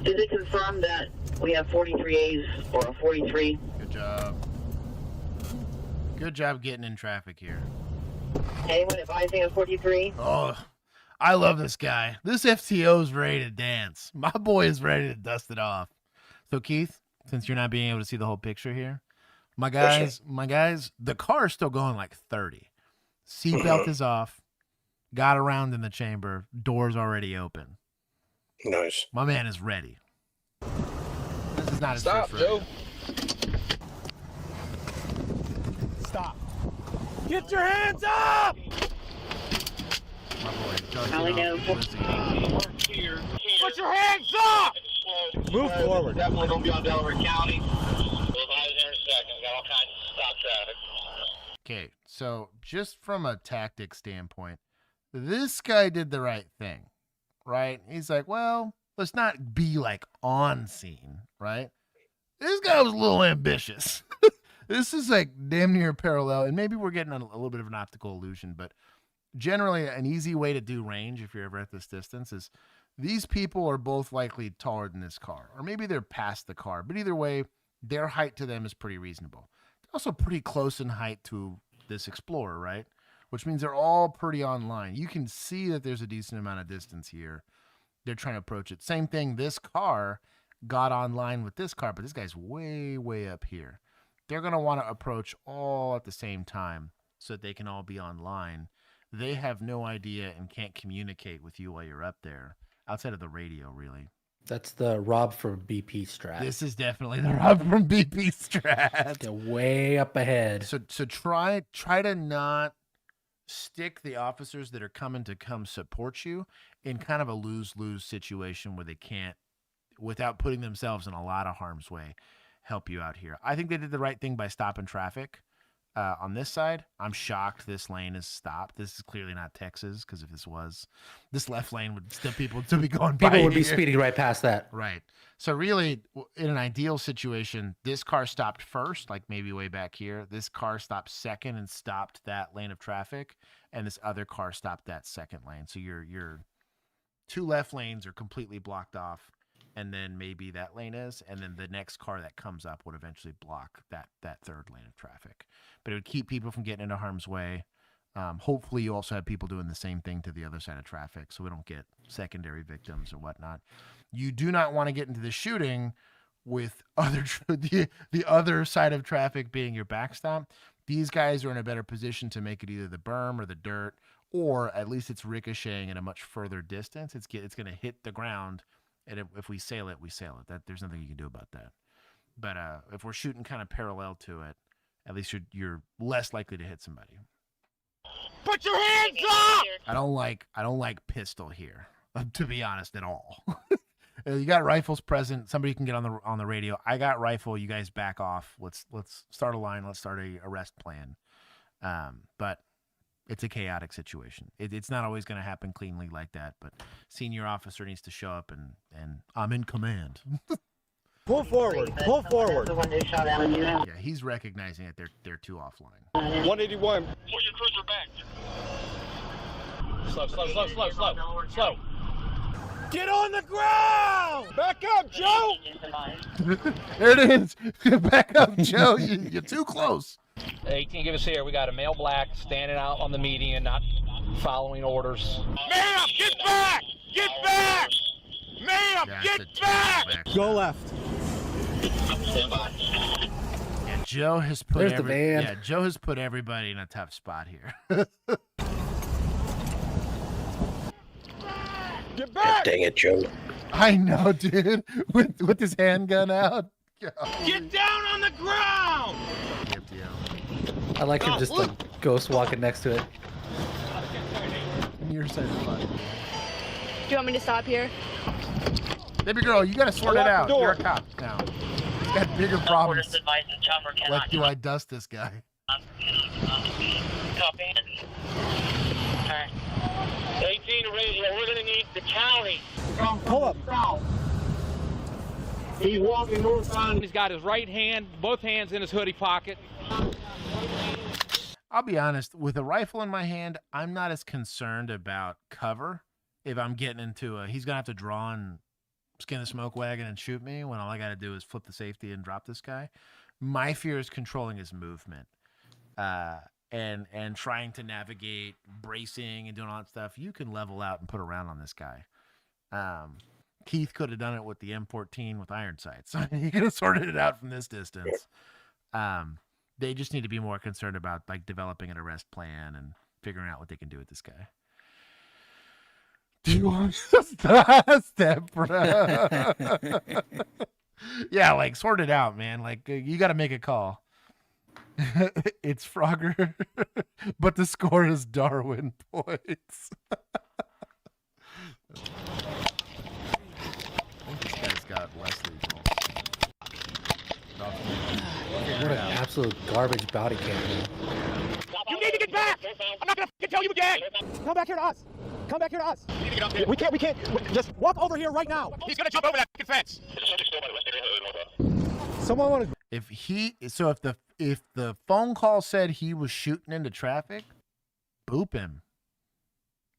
S19: Is it confirmed that we have 43As or a 43?
S1: Good job. Good job getting in traffic here.
S19: Okay, when advising on 43.
S1: Oh, I love this guy. This FTO's ready to dance. My boy is ready to dust it off. So Keith, since you're not being able to see the whole picture here, my guys, the car is still going like 30. Seatbelt is off. Got around in the chamber. Doors already open.
S2: Nice.
S1: My man is ready. This is not his
S8: Stop,
S1: first rodeo.
S8: Joe. Stop. Get your hands up!
S1: My boy,
S8: Put your hands up! Move forward.
S14: Definitely gonna be on Delaware County. We'll have it in a second. Got all kinds of stop traffic.
S1: Okay, so just from a tactic standpoint, this guy did the right thing, right? He's like, well, let's not be like on scene, right? This guy was a little ambitious. This is like damn near parallel, and maybe we're getting a little bit of an optical illusion, but generally an easy way to do range if you're ever at this distance is these people are both likely taller than this car, or maybe they're past the car, but either way, their height to them is pretty reasonable. They're also pretty close in height to this Explorer, right? Which means they're all pretty online. You can see that there's a decent amount of distance here. They're trying to approach it. Same thing, this car got online with this car, but this guy's way, way up here. They're going to want to approach all at the same time so that they can all be online. They have no idea and can't communicate with you while you're up there, outside of the radio, really.
S3: That's the Rob from BP strat.
S1: This is definitely the Rob from BP strat.
S3: They're way up ahead.
S1: So try to not stick the officers that are coming to come support you in kind of a lose-lose situation where they can't, without putting themselves in a lot of harm's way, help you out here. I think they did the right thing by stopping traffic on this side. I'm shocked this lane is stopped. This is clearly not Texas, because if this was, this left lane would still be going by.
S3: People would be speeding right past that.
S1: Right. So really, in an ideal situation, this car stopped first, like maybe way back here. This car stopped second and stopped that lane of traffic, and this other car stopped that second lane. So your two left lanes are completely blocked off, and then maybe that lane is, and then the next car that comes up would eventually block that third lane of traffic. But it would keep people from getting into harm's way. Hopefully you also have people doing the same thing to the other side of traffic so we don't get secondary victims or whatnot. You do not want to get into the shooting with the other side of traffic being your backstop. These guys are in a better position to make it either the berm or the dirt, or at least it's ricocheting at a much further distance. It's going to hit the ground. And if we sail it, we sail it. There's nothing you can do about that. But if we're shooting kind of parallel to it, at least you're less likely to hit somebody.
S8: Put your hands up!
S1: I don't like pistol here, to be honest, at all. You got rifles present. Somebody can get on the radio. I got rifle. You guys back off. Let's start a line. Let's start a arrest plan. But it's a chaotic situation. It's not always going to happen cleanly like that, but senior officer needs to show up and I'm in command.
S8: Pull forward. Pull forward.
S1: Yeah, he's recognizing that they're too offline.
S8: 181.
S14: Pull your cruiser back.
S8: Slow. Get on the ground! Back up, Joe!
S1: There it is. Back up, Joe. You're too close.
S7: Hey, can you give us here? We got a male black standing out on the median, not following orders.
S8: Ma'am, get back! Get back! Ma'am, get back!
S7: Go left.
S1: Yeah, Joe has put
S3: There's the van.
S1: Yeah, Joe has put everybody in a tough spot here.
S8: Get back!
S2: Dang it, Joe.
S1: I know, dude. With his handgun out.
S8: Get down on the ground!
S3: I like him just like ghost walking next to it.
S1: Near side of the body.
S20: Do you want me to stop here?
S1: Baby girl, you gotta sort it
S8: Lock the
S1: out.
S8: door.
S1: You're a cop now. He's got bigger problems. Like, do I dust this guy?
S19: Copy. Alright. 18 radio, we're gonna need the county.
S8: Pull up.
S14: He's walking north side.
S7: He's got his right hand, both hands in his hoodie pocket.
S1: I'll be honest, with a rifle in my hand, I'm not as concerned about cover. If I'm getting into he's going to have to draw and skin the smoke wagon and shoot me when all I got to do is flip the safety and drop this guy. My fear is controlling his movement. and trying to navigate bracing and doing all that stuff, you can level out and put a round on this guy. Keith could have done it with the M14 with iron sights. He could have sorted it out from this distance. They just need to be more concerned about like developing an arrest plan and figuring out what they can do with this guy. Do you want to step, bro? Yeah, like sort it out, man. Like you got to make a call. It's Frogger, but the score is Darwin points. I think this guy's got Leslie's.
S3: What an absolute garbage body cam.
S8: You need to get back! I'm not gonna tell you again! Come back here to us! Come back here to us! You need to get up here. We can't. Just walk over here right now. He's gonna jump over that fence. Someone wanted.
S1: If the phone call said he was shooting into traffic, boop him.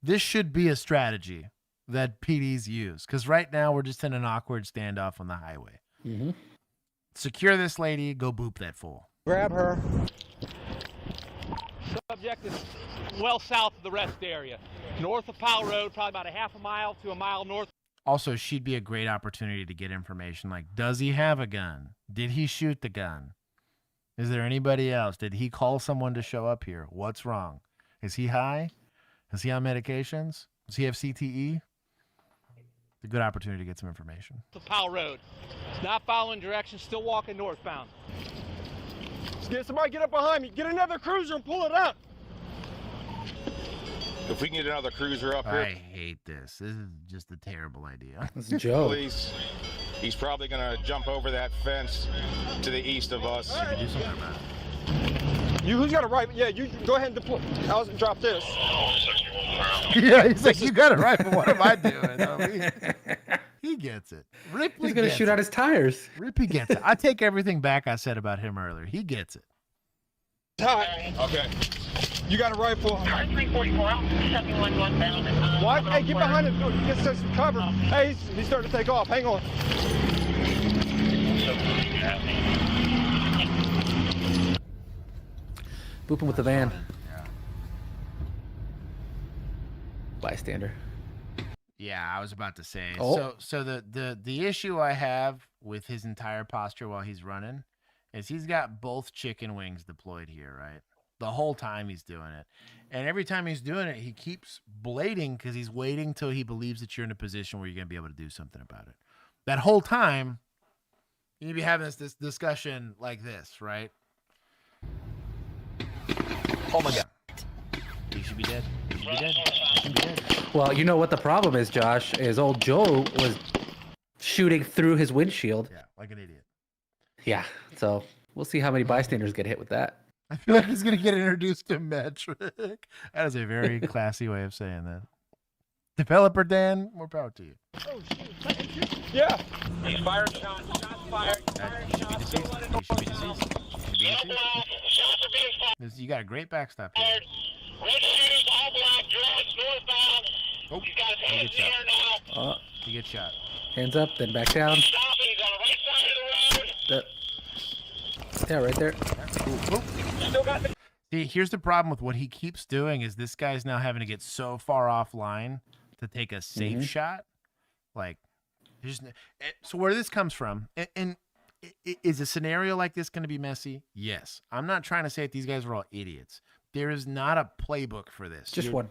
S1: This should be a strategy that PDs use, because right now we're just in an awkward standoff on the highway.
S3: Mm-hmm.
S1: Secure this lady, go boop that fool.
S8: Grab her.
S7: Subject is well south of the rest area. North of Powell Road, probably about a half a mile to a mile north.
S1: Also, she'd be a great opportunity to get information like, does he have a gun? Did he shoot the gun? Is there anybody else? Did he call someone to show up here? What's wrong? Is he high? Is he on medications? Does he have CTE? It's a good opportunity to get some information.
S7: To Powell Road. Not following directions, still walking northbound.
S8: Somebody get up behind me. Get another cruiser and pull it up.
S6: If we can get another cruiser up here.
S1: I hate this. This is just a terrible idea.
S3: It's Joe.
S6: Please. He's probably going to jump over that fence to the east of us.
S1: Do something about it.
S8: Who's got a rifle? Yeah, you go ahead and deploy. I'll drop this.
S1: Yeah, he's like, you got a rifle. What am I doing? He gets it. Ripley
S3: He's going to shoot out his tires.
S1: Rippy gets it. I take everything back I said about him earlier. He gets it.
S8: Okay. You got a rifle.
S19: Car 344, 711 bound.
S8: What? Hey, get behind him. Get some cover. Hey, he's starting to take off. Hang on.
S3: Boop him with the van. Bystander.
S1: Yeah, I was about to say.
S3: Oh.
S1: So the issue I have with his entire posture while he's running is he's got both chicken wings deployed here, right? The whole time he's doing it. And every time he's doing it, he keeps blading because he's waiting till he believes that you're in a position where you're going to be able to do something about it. That whole time, you need to be having this discussion like this, right? Oh my God. He should be dead. He should be dead. He should be dead.
S3: Well, you know what the problem is, Josh, is old Joe was shooting through his windshield.
S1: Yeah, like an idiot.
S3: Yeah, so we'll see how many bystanders get hit with that.
S1: I feel like he's going to get introduced to metric. That is a very classy way of saying that. Developer Dan, more power to you.
S8: Oh, shoot. Yeah.
S7: He's fired shots. Shots fired.
S1: He should be deceased. You got a great backstop here. Oh, he gets shot. He gets shot.
S3: Hands up, then back down. Yeah, right there.
S1: See, here's the problem with what he keeps doing is this guy's now having to get so far offline to take a safe shot. Like, so where this comes from, and is a scenario like this going to be messy? Yes. I'm not trying to say that these guys are all idiots. There is not a playbook for this.
S3: Just one.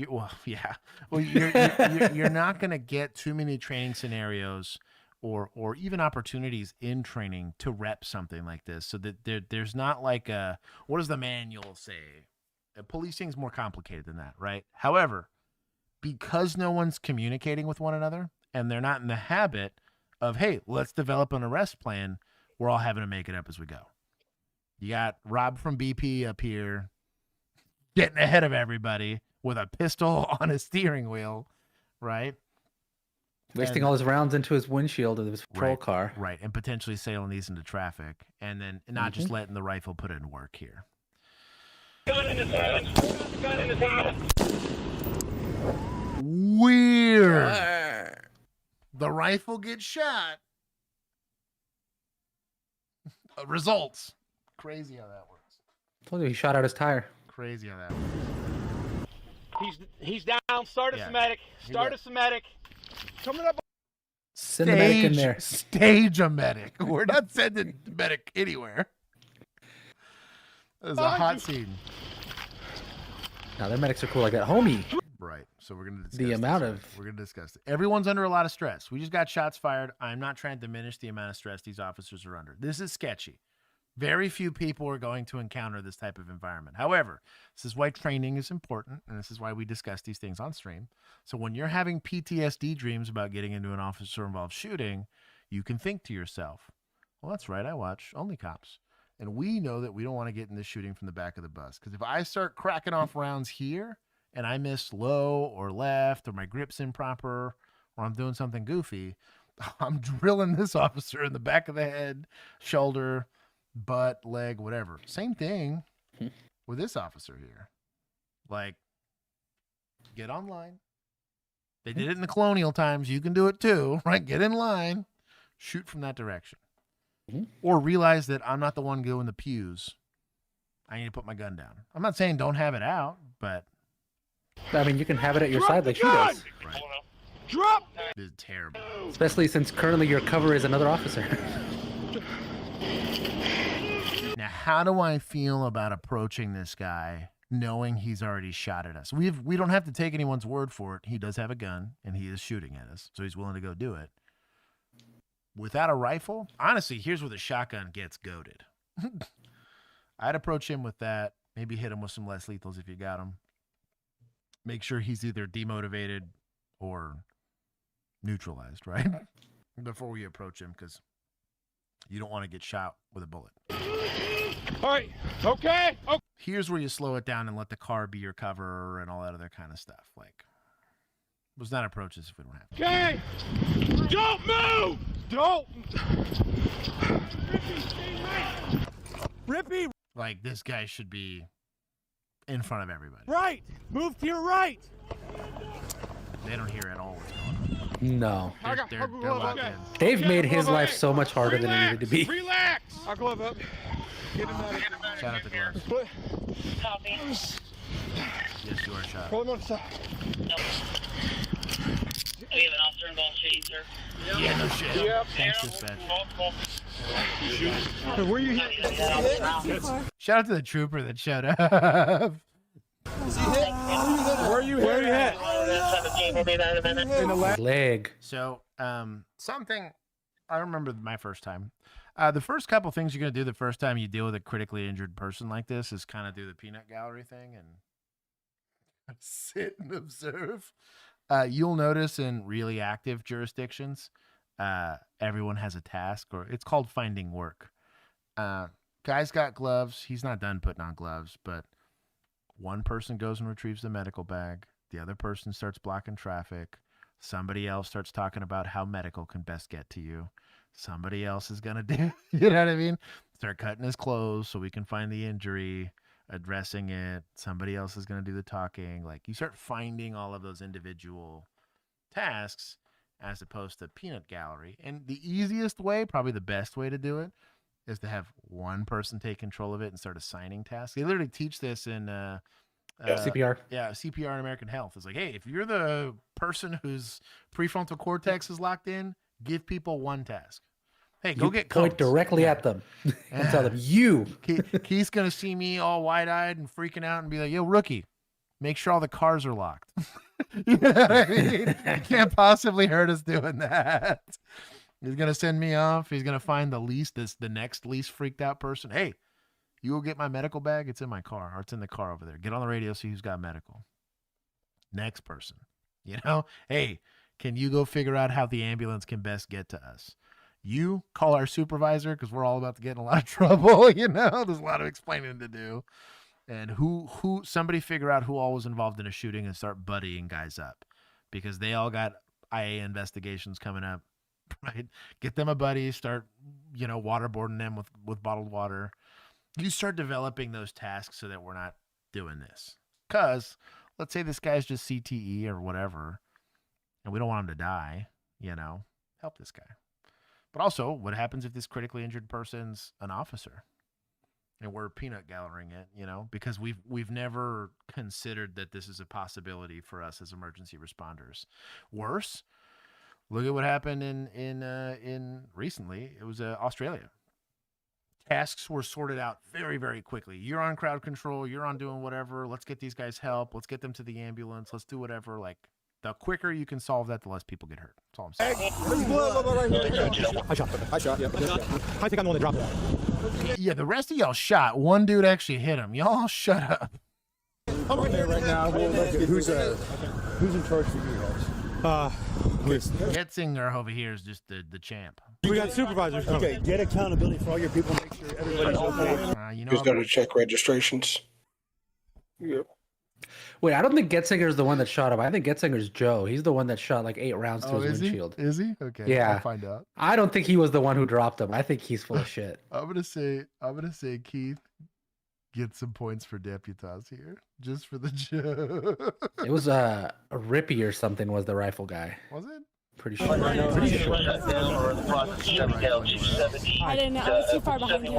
S1: Well, yeah. Well, you're not going to get too many training scenarios or even opportunities in training to rep something like this. So that there's not like a, what does the manual say? Policing is more complicated than that, right? However, because no one's communicating with one another and they're not in the habit of, hey, let's develop an arrest plan, we're all having to make it up as we go. You got Rob from BP up here getting ahead of everybody with a pistol on his steering wheel, right?
S3: Wasting all his rounds into his windshield of his patrol car.
S1: Right, and potentially sailing these into traffic, and then not just letting the rifle put in work here.
S8: Gun in his hand. Gun in his hand.
S1: Weird. The rifle gets shot. Results. Crazy how that works.
S3: Told you he shot out his tire.
S1: Crazy how that.
S8: He's down. Start a somatic. Start a somatic. Coming up.
S3: Send the medic in there.
S1: Stage a medic. We're not sending the medic anywhere. This is a hot scene.
S3: Now their medics are cool like that, homie.
S1: Right. So we're gonna discuss
S3: The amount of
S1: we're gonna discuss it. Everyone's under a lot of stress. We just got shots fired. I'm not trying to diminish the amount of stress these officers are under. This is sketchy. Very few people are going to encounter this type of environment. However, this is why training is important, and this is why we discuss these things on stream. So when you're having PTSD dreams about getting into an officer-involved shooting, you can think to yourself, well, that's right, I watch OnlyCops. And we know that we don't want to get in this shooting from the back of the bus. Because if I start cracking off rounds here, and I miss low or left, or my grip's improper, or I'm doing something goofy, I'm drilling this officer in the back of the head, shoulder, butt, leg, whatever. Same thing with this officer here. Like, get online. They did it in the colonial times. You can do it too, right? Get in line, shoot from that direction. Or realize that I'm not the one going the pews. I need to put my gun down. I'm not saying don't have it out, but
S3: I mean, you can have it at your side like she does.
S1: Right.
S8: Drop.
S1: This is terrible.
S3: Especially since currently your cover is another officer.
S1: Now, how do I feel about approaching this guy knowing he's already shot at us? We don't have to take anyone's word for it. He does have a gun, and he is shooting at us, so he's willing to go do it. Without a rifle, honestly, here's where the shotgun gets goated. I'd approach him with that, maybe hit him with some less lethals if you got him. Make sure he's either demotivated or neutralized, right? Before we approach him, because you don't want to get shot with a bullet.
S8: All right. Okay.
S1: Here's where you slow it down and let the car be your cover and all that other kind of stuff. Like, let's not approach this if we don't have to.
S8: Okay. Don't move. Don't. Rippy.
S1: Like, this guy should be in front of everybody.
S8: Right. Move to your right.
S1: They don't hear at all what's going on.
S3: No.
S1: They're locked in.
S3: They've made his life so much harder than it needed to be.
S8: Relax. I'll glove up. Get him out of here.
S1: Shout out to gloves.
S19: Copy.
S1: Yes, you are shot.
S8: Pull him on the side.
S19: We have an officer involved shooting, sir.
S1: Yeah, no shit.
S8: Yep.
S1: Thanks, dispatch.
S8: Where you hit?
S1: Shout out to the trooper that showed up.
S8: Where you hit?
S3: In the leg.
S1: So, something I remember my first time. The first couple things you're going to do the first time you deal with a critically injured person like this is kind of do the peanut gallery thing and sit and observe. You'll notice in really active jurisdictions, everyone has a task, or it's called finding work. Guy's got gloves. He's not done putting on gloves, but one person goes and retrieves the medical bag. The other person starts blocking traffic. Somebody else starts talking about how medical can best get to you. Somebody else is going to do, you know what I mean? Start cutting his clothes so we can find the injury, addressing it. Somebody else is going to do the talking. Like, you start finding all of those individual tasks as opposed to peanut gallery. And the easiest way, probably the best way to do it, is to have one person take control of it and start assigning tasks. They literally teach this in
S3: CPR.
S1: Yeah, CPR in American Health. It's like, hey, if you're the person whose prefrontal cortex is locked in, give people one task. Hey, go get
S3: point
S1: coats.
S3: directly at them and tell them, you.
S1: He's going to see me all wide-eyed and freaking out and be like, yo, rookie, make sure all the cars are locked. You know what I mean? You can't possibly hurt us doing that. He's going to send me off. He's going to find the next least freaked out person. Hey, you go get my medical bag. It's in my car, or it's in the car over there. Get on the radio, see who's got medical. Next person, you know, hey, can you go figure out how the ambulance can best get to us? You call our supervisor, because we're all about to get in a lot of trouble. You know, there's a lot of explaining to do. And somebody figure out who all was involved in a shooting and start buddying guys up, because they all got IA investigations coming up, right? Get them a buddy, start, you know, waterboarding them with bottled water. You start developing those tasks so that we're not doing this. Because let's say this guy's just CTE or whatever, and we don't want him to die, you know, help this guy. But also, what happens if this critically injured person's an officer? and we're peanut gallerying it, you know, because we've never considered that this is a possibility for us as emergency responders. Worse, look at what happened in recently. It was Australia. Tasks were sorted out very, very quickly. You're on crowd control. You're on doing whatever. Let's get these guys help. Let's get them to the ambulance. Let's do whatever. Like, the quicker you can solve that, the less people get hurt. That's all I'm saying.
S8: I shot. Yeah. I think I'm the one that dropped it.
S1: Yeah, the rest of y'all shot. One dude actually hit him. Y'all shut up.
S8: I'm right there right now. Who's in charge for you guys?
S1: Getzinger over here is just the champ.
S8: We got supervisors. Okay, get accountability for all your people. Make sure everybody's okay.
S2: You know, got to check registrations. Yep.
S3: Wait, I don't think Getzinger's the one that shot him. I think Getzinger's Joe. He's the one that shot like 8 rounds to his windshield.
S1: Is he? Okay.
S3: Yeah.
S1: I'll find out.
S3: I don't think he was the one who dropped him. I think he's full of shit.
S1: I'm gonna say Keith, get some points for Deputas here, just for the joke.
S3: It was a Rippy or something was the rifle guy.
S1: Was it?
S3: Pretty sure.
S20: I didn't know. I was too far behind him.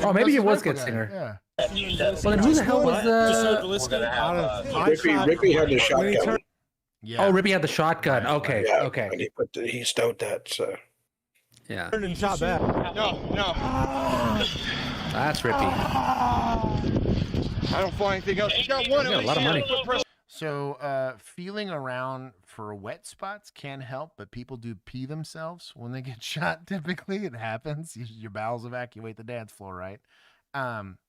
S3: Oh, maybe it was Getzinger.
S1: Yeah.
S3: Well, then who the hell was
S2: Rippy had the shotgun.
S1: Yeah.
S3: Oh, Rippy had the shotgun. Okay.
S2: Yeah,
S3: Okay.
S2: and he stowed that. So.
S3: Yeah.
S8: Turned and shot back. No.
S3: That's Rippy.
S8: I don't find anything else. You got one.
S3: Yeah, a lot of money.
S1: So, feeling around for wet spots can help, but people do pee themselves when they get shot. Typically, it happens. Your bowels evacuate the dance floor, right?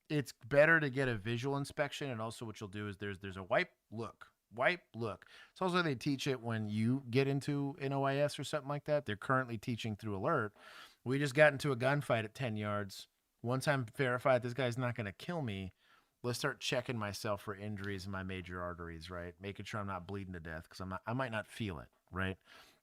S1: It's better to get a visual inspection, and also what you'll do is there's a wipe look. It's also they teach it when you get into an OIS or something like that. They're currently teaching through alert. We just got into a gunfight at 10 yards. Once I'm verified this guy's not going to kill me, let's start checking myself for injuries in my major arteries, right? Making sure I'm not bleeding to death because I might not feel it, right?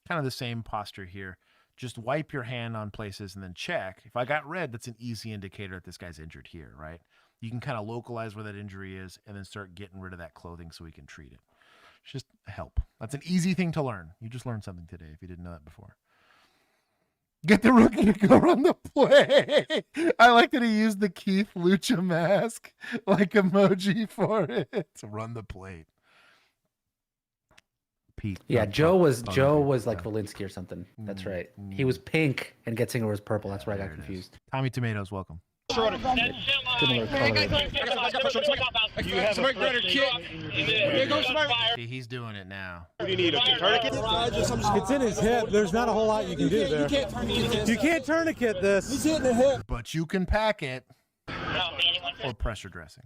S1: Kind of the same posture here. Just wipe your hand on places and then check. If I got red, that's an easy indicator that this guy's injured here, right? You can kind of localize where that injury is and then start getting rid of that clothing so we can treat it. It's just help. That's an easy thing to learn. You just learned something today if you didn't know that before. Get the rookie to go run the play. I like that he used the Keith Lucha mask like emoji for it. Run the plate. Pete.
S3: Yeah, Joe was like Valinsky or something. That's right. He was pink and Getzinger was purple. That's why I got confused.
S1: Tommy Tomatoes, welcome.
S3: Similar color.
S1: See, he's doing it now.
S8: What do you need? A tourniquet? It's in his hip. There's not a whole lot you can do there. You can't tourniquet this. He's hitting the hip.
S1: But you can pack it or pressure dressing.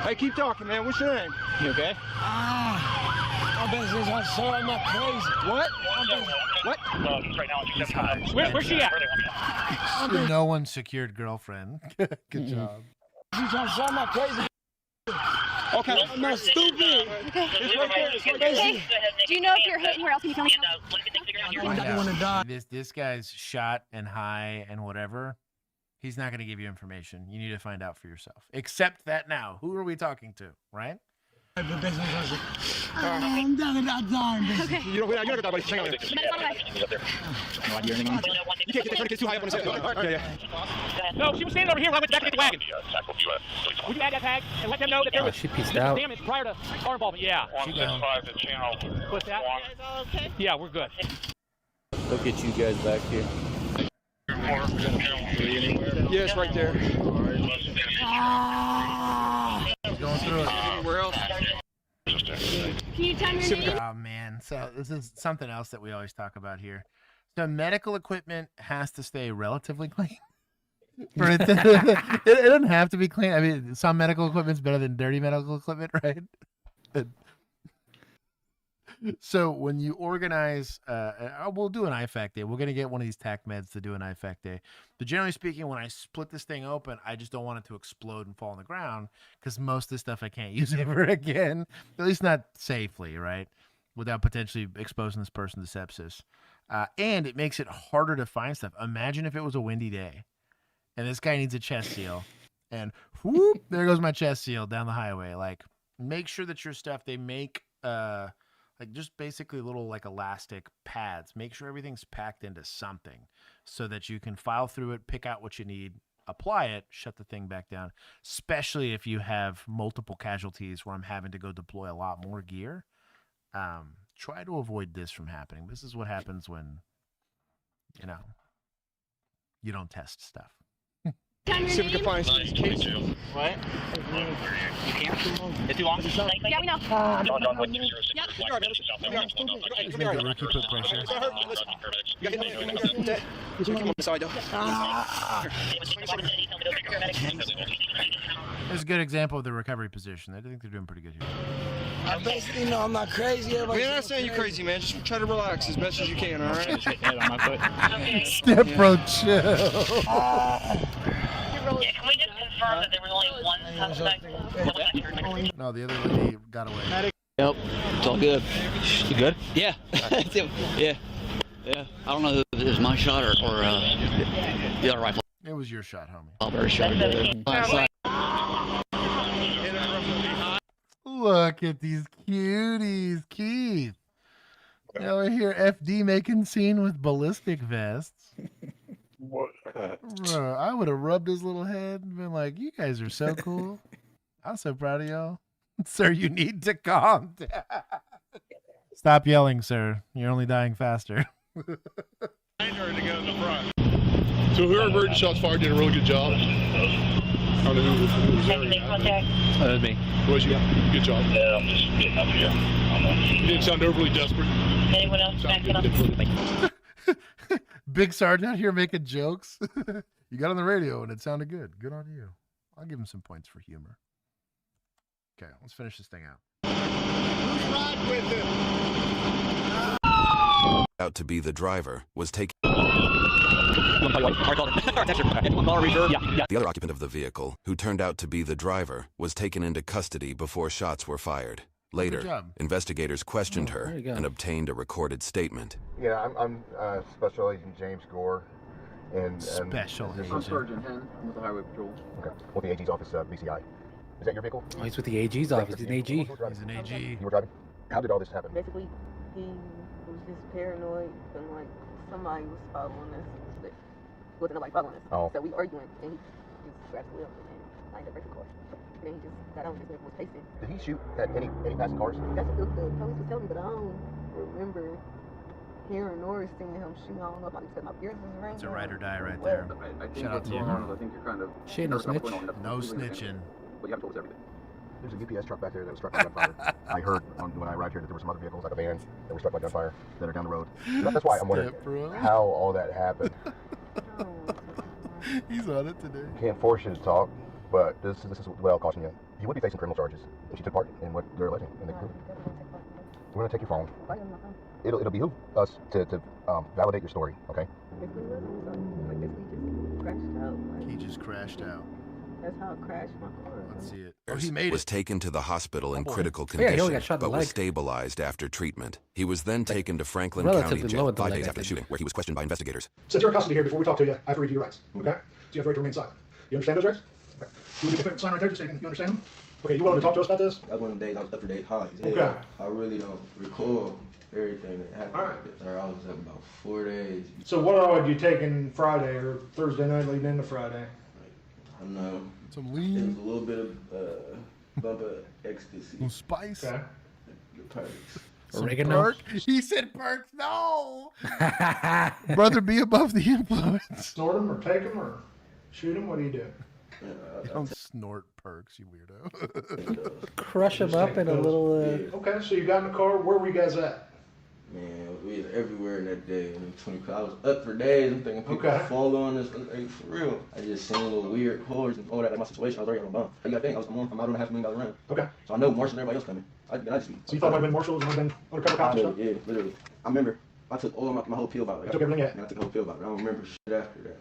S8: Hey, keep talking, man. What's your name? You okay?
S16: I'm sorry, I'm not crazy.
S8: What? What?
S1: He's high.
S16: Where's she at?
S1: No one secured girlfriend. Good job.
S16: I'm sorry, I'm not crazy.
S8: Okay.
S16: I'm not stupid.
S20: Okay.
S16: It's right there. It's right there.
S20: Do you know if you're hit anywhere else? Can you tell me?
S16: I don't want to die.
S1: This guy's shot and high and whatever. He's not going to give you information. You need to find out for yourself. Accept that now. Who are we talking to, right?
S16: I'm down about dying, basically.
S20: Okay.
S8: You don't have to die, buddy. Hang on.
S16: No idea anything on it.
S8: You can't get the tourniquet too high up on his head. Yeah.
S16: No, she was standing over here when I went back to get the wagon. Would you add that tag and let them know that there was
S3: she pieced out.
S16: damage prior to our involvement? Yeah.
S14: 165 to channel.
S16: What's that? Yeah, we're good.
S22: Look at you guys back here.
S8: Yeah, it's right there.
S1: Going through it.
S8: Anywhere else?
S20: Can you tell me your name?
S1: Oh, man. So this is something else that we always talk about here. So medical equipment has to stay relatively clean. It doesn't have to be clean. I mean, some medical equipment's better than dirty medical equipment, right? So when you organize, we'll do an IFAC day. We're going to get one of these TAC meds to do an IFAC day. But generally speaking, when I split this thing open, I just don't want it to explode and fall on the ground because most of this stuff I can't use ever again, at least not safely, right? Without potentially exposing this person to sepsis. And it makes it harder to find stuff. Imagine if it was a windy day and this guy needs a chest seal and whoop, there goes my chest seal down the highway. Like, make sure that your stuff, they make, like just basically little like elastic pads. Make sure everything's packed into something so that you can file through it, pick out what you need, apply it, shut the thing back down, especially if you have multiple casualties where I'm having to go deploy a lot more gear. Try to avoid this from happening. This is what happens when, you know, you don't test stuff.
S8: See if we can find some of these cases. What? You can't too long. It's too long?
S11: Yeah, we know.
S1: Just make the rookie put pressure. There's a good example of the recovery position. I think they're doing pretty good here.
S8: I basically know I'm not crazy. We're not saying you're crazy, man. Just try to relax as best as you can, all right?
S1: Step bro, chill.
S19: Yeah, can we just confirm that there was only one suspect?
S1: No, the other lady got away.
S13: Yep, it's all good. You good? Yeah. Yeah. Yeah. I don't know if it was my shot or the other rifle.
S1: It was your shot, homie.
S13: I'm very sure.
S1: Look at these cuties, Keith. Now I hear FD making scene with ballistic vests. Bro, I would have rubbed his little head and been like, you guys are so cool. I'm so proud of y'all. Sir, you need to calm down. Stop yelling, sir. You're only dying faster.
S14: So whoever heard shots fired did a really good job. I don't know who was there.
S13: That was me.
S14: Was you? Good job. Yeah, I'm just getting up here. You didn't sound overly desperate.
S19: Anyone else backing up?
S1: Big Sarge out here making jokes. You got on the radio and it sounded good. Good on you. I'll give him some points for humor. Okay, let's finish this thing out.
S14: Who's riding with him?
S12: Out to be the driver was taken. The other occupant of the vehicle, who turned out to be the driver, was taken into custody before shots were fired. Later, investigators questioned her and obtained a recorded statement.
S17: Yeah, I'm Special Agent James Gore, and
S1: Special Agent.
S17: I'm Sergeant Hen with the Highway Patrol. Okay, with the AG's office, BCI. Is that your vehicle?
S3: Oh, he's with the AG's office. He's an AG.
S1: He's an AG.
S17: You were driving. How did all this happen?
S23: Basically, he was just paranoid and like somebody was following us. But wasn't nobody following us.
S17: Oh.
S23: So we arguing, and he just grabbed the wheel and I ended up breaking the car. And then he just got on and was pacing.
S17: Did he shoot at any passing cars?
S23: That's what the police was telling me, but I don't remember hearing or seeing him shoot. I don't know if I said my ears was ringing.
S1: It's a ride or die right there. Shout out to you.
S17: I think you're kind of...
S3: Shit, no snitch.
S1: No snitching.
S17: But you haven't told us everything. There's a UPS truck back there that was struck by gunfire. I heard when I arrived here that there were some other vehicles, like a van, that were struck by gunfire that are down the road. That's why I'm wondering how all that happened.
S1: He's on it today.
S17: Can't force you to talk, but this is what I'll caution you. You would be facing criminal charges if you took part in what they're alleging. And we're going to take your phone. It'll behoove us to validate your story, okay?
S1: He just crashed out.
S23: That's how it crashed my car.
S1: Let's see it. Oh, he made
S12: was
S1: it.
S12: taken to the hospital in critical
S3: Yeah, he
S12: condition,
S3: only got shot in the
S12: but was
S3: leg.
S12: stabilized after treatment. He was then taken to Franklin
S3: relatively
S12: County
S3: low
S12: Jail
S3: at the
S12: 5
S3: leg,
S12: days
S3: I
S12: after the
S3: think.
S12: shooting, where he was questioned by investigators.
S21: Since you're in custody here, before we talk to you, I have to read you your rights. Okay? So you have the right to remain silent. You understand those rights? Okay. You would get the sign right there just saying you understand them? Okay, you willing to talk to us about this?
S24: That was one of the days I was up for days high.
S21: Okay.
S24: I really don't recall everything that happened.
S21: All right.
S24: I was up about 4 days.
S21: So what all had you taken Friday or Thursday night leading into Friday?
S24: I don't know.
S1: Some
S24: lean. It was a little bit of bump of ecstasy.
S1: Some spice.
S21: Okay.
S24: The perks.
S1: Some perk? He said perks. No. Brother, be above the influence.
S21: Snort them or take them or shoot them? What do you do?
S1: You don't snort perks, you weirdo.
S3: Crush him up in a little.
S21: Okay, so you got in the car. Where were you guys at?
S24: Man, we was everywhere in that day. I was up for days. I'm thinking people fall on us. Like, for real. I just seen little weird horrors and all that. Like my situation, I was already on a bump. You gotta think, I'm out on $500,000 around.
S21: Okay.
S24: So I know Marshall and everybody else coming. I just be.
S21: So you thought it might have been marshals and might have been undercover cops and stuff?
S24: Yeah, literally. I remember I took all my whole pill bottle.
S21: You took everything out?
S24: I took the whole pill bottle. I don't remember shit after that.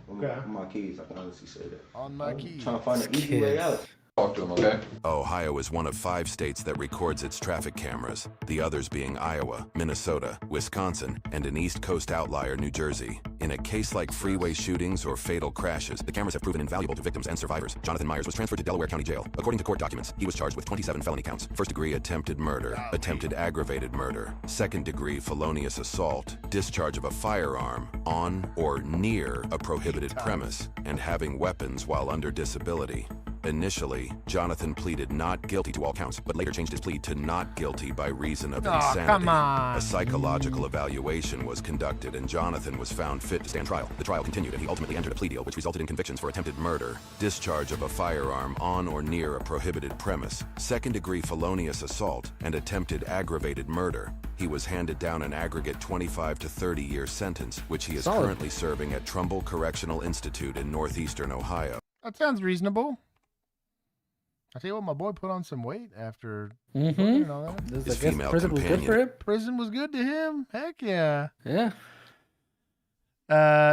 S21: Okay.
S24: On my keys, I can honestly say that.
S1: On my keys.
S24: Trying to find an easy way out.
S12: Talk to him, okay? Ohio is one of 5 states that records its traffic cameras, the others being Iowa, Minnesota, Wisconsin, and an East Coast outlier, New Jersey. In a case like freeway shootings or fatal crashes, the cameras have proven invaluable to victims and survivors. Jonathan Myers was transferred to Delaware County Jail. According to court documents, he was charged with 27 felony counts. First-degree attempted murder, attempted aggravated murder, second-degree felonious assault, discharge of a firearm on or near a prohibited premise, and having weapons while under disability. Initially, Jonathan pleaded not guilty to all counts, but later changed his plea to not guilty by reason of insanity.
S1: Come on.
S12: A psychological evaluation was conducted, and Jonathan was found fit to stand trial. The trial continued, and he ultimately entered a plea deal, which resulted in convictions for attempted murder, discharge of a firearm on or near a prohibited premise, second-degree felonious assault, and attempted aggravated murder. He was handed down an aggregate 25 to 30-year sentence, which he is currently serving at Trumbull Correctional Institute in northeastern Ohio.
S1: That sounds reasonable. I tell you what, my boy put on some weight after
S3: Mm-hmm.
S1: all that.
S12: His female
S3: prison was good
S12: companion.
S3: for him.
S1: Prison was good to him. Heck yeah.
S3: Yeah.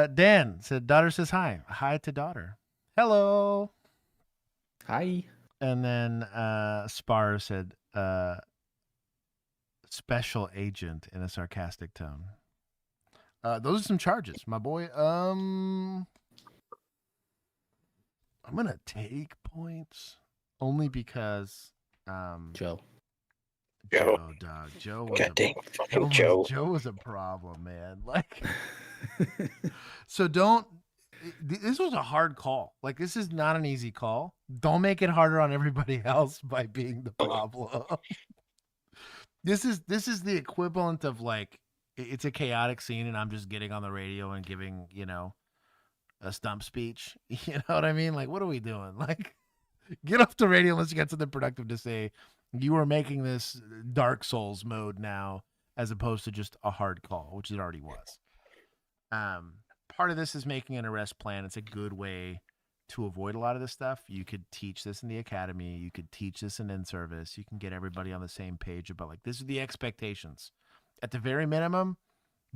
S1: Dan said, daughter says hi. Hi to daughter. Hello.
S3: Hi.
S1: And then Spar said, special agent in a sarcastic tone. Those are some charges, my boy. I'm going to take points. Only because
S2: Joe.
S1: Dog. Joe was Joe was a problem, man. Like, so don't. This was a hard call. Like, this is not an easy call. Don't make it harder on everybody else by being the problem. This is the equivalent of, like, it's a chaotic scene, and I'm just getting on the radio and giving, a stump speech. You know what I mean? Like, what are we doing? Like, get off the radio unless you got something productive to say. You are making this Dark Souls mode now, as opposed to just a hard call, which it already was. Part of this is making an arrest plan. It's a good way to avoid a lot of this stuff. You could teach this in the academy. You could teach this in service. You can get everybody on the same page about, like, this are the expectations. At the very minimum,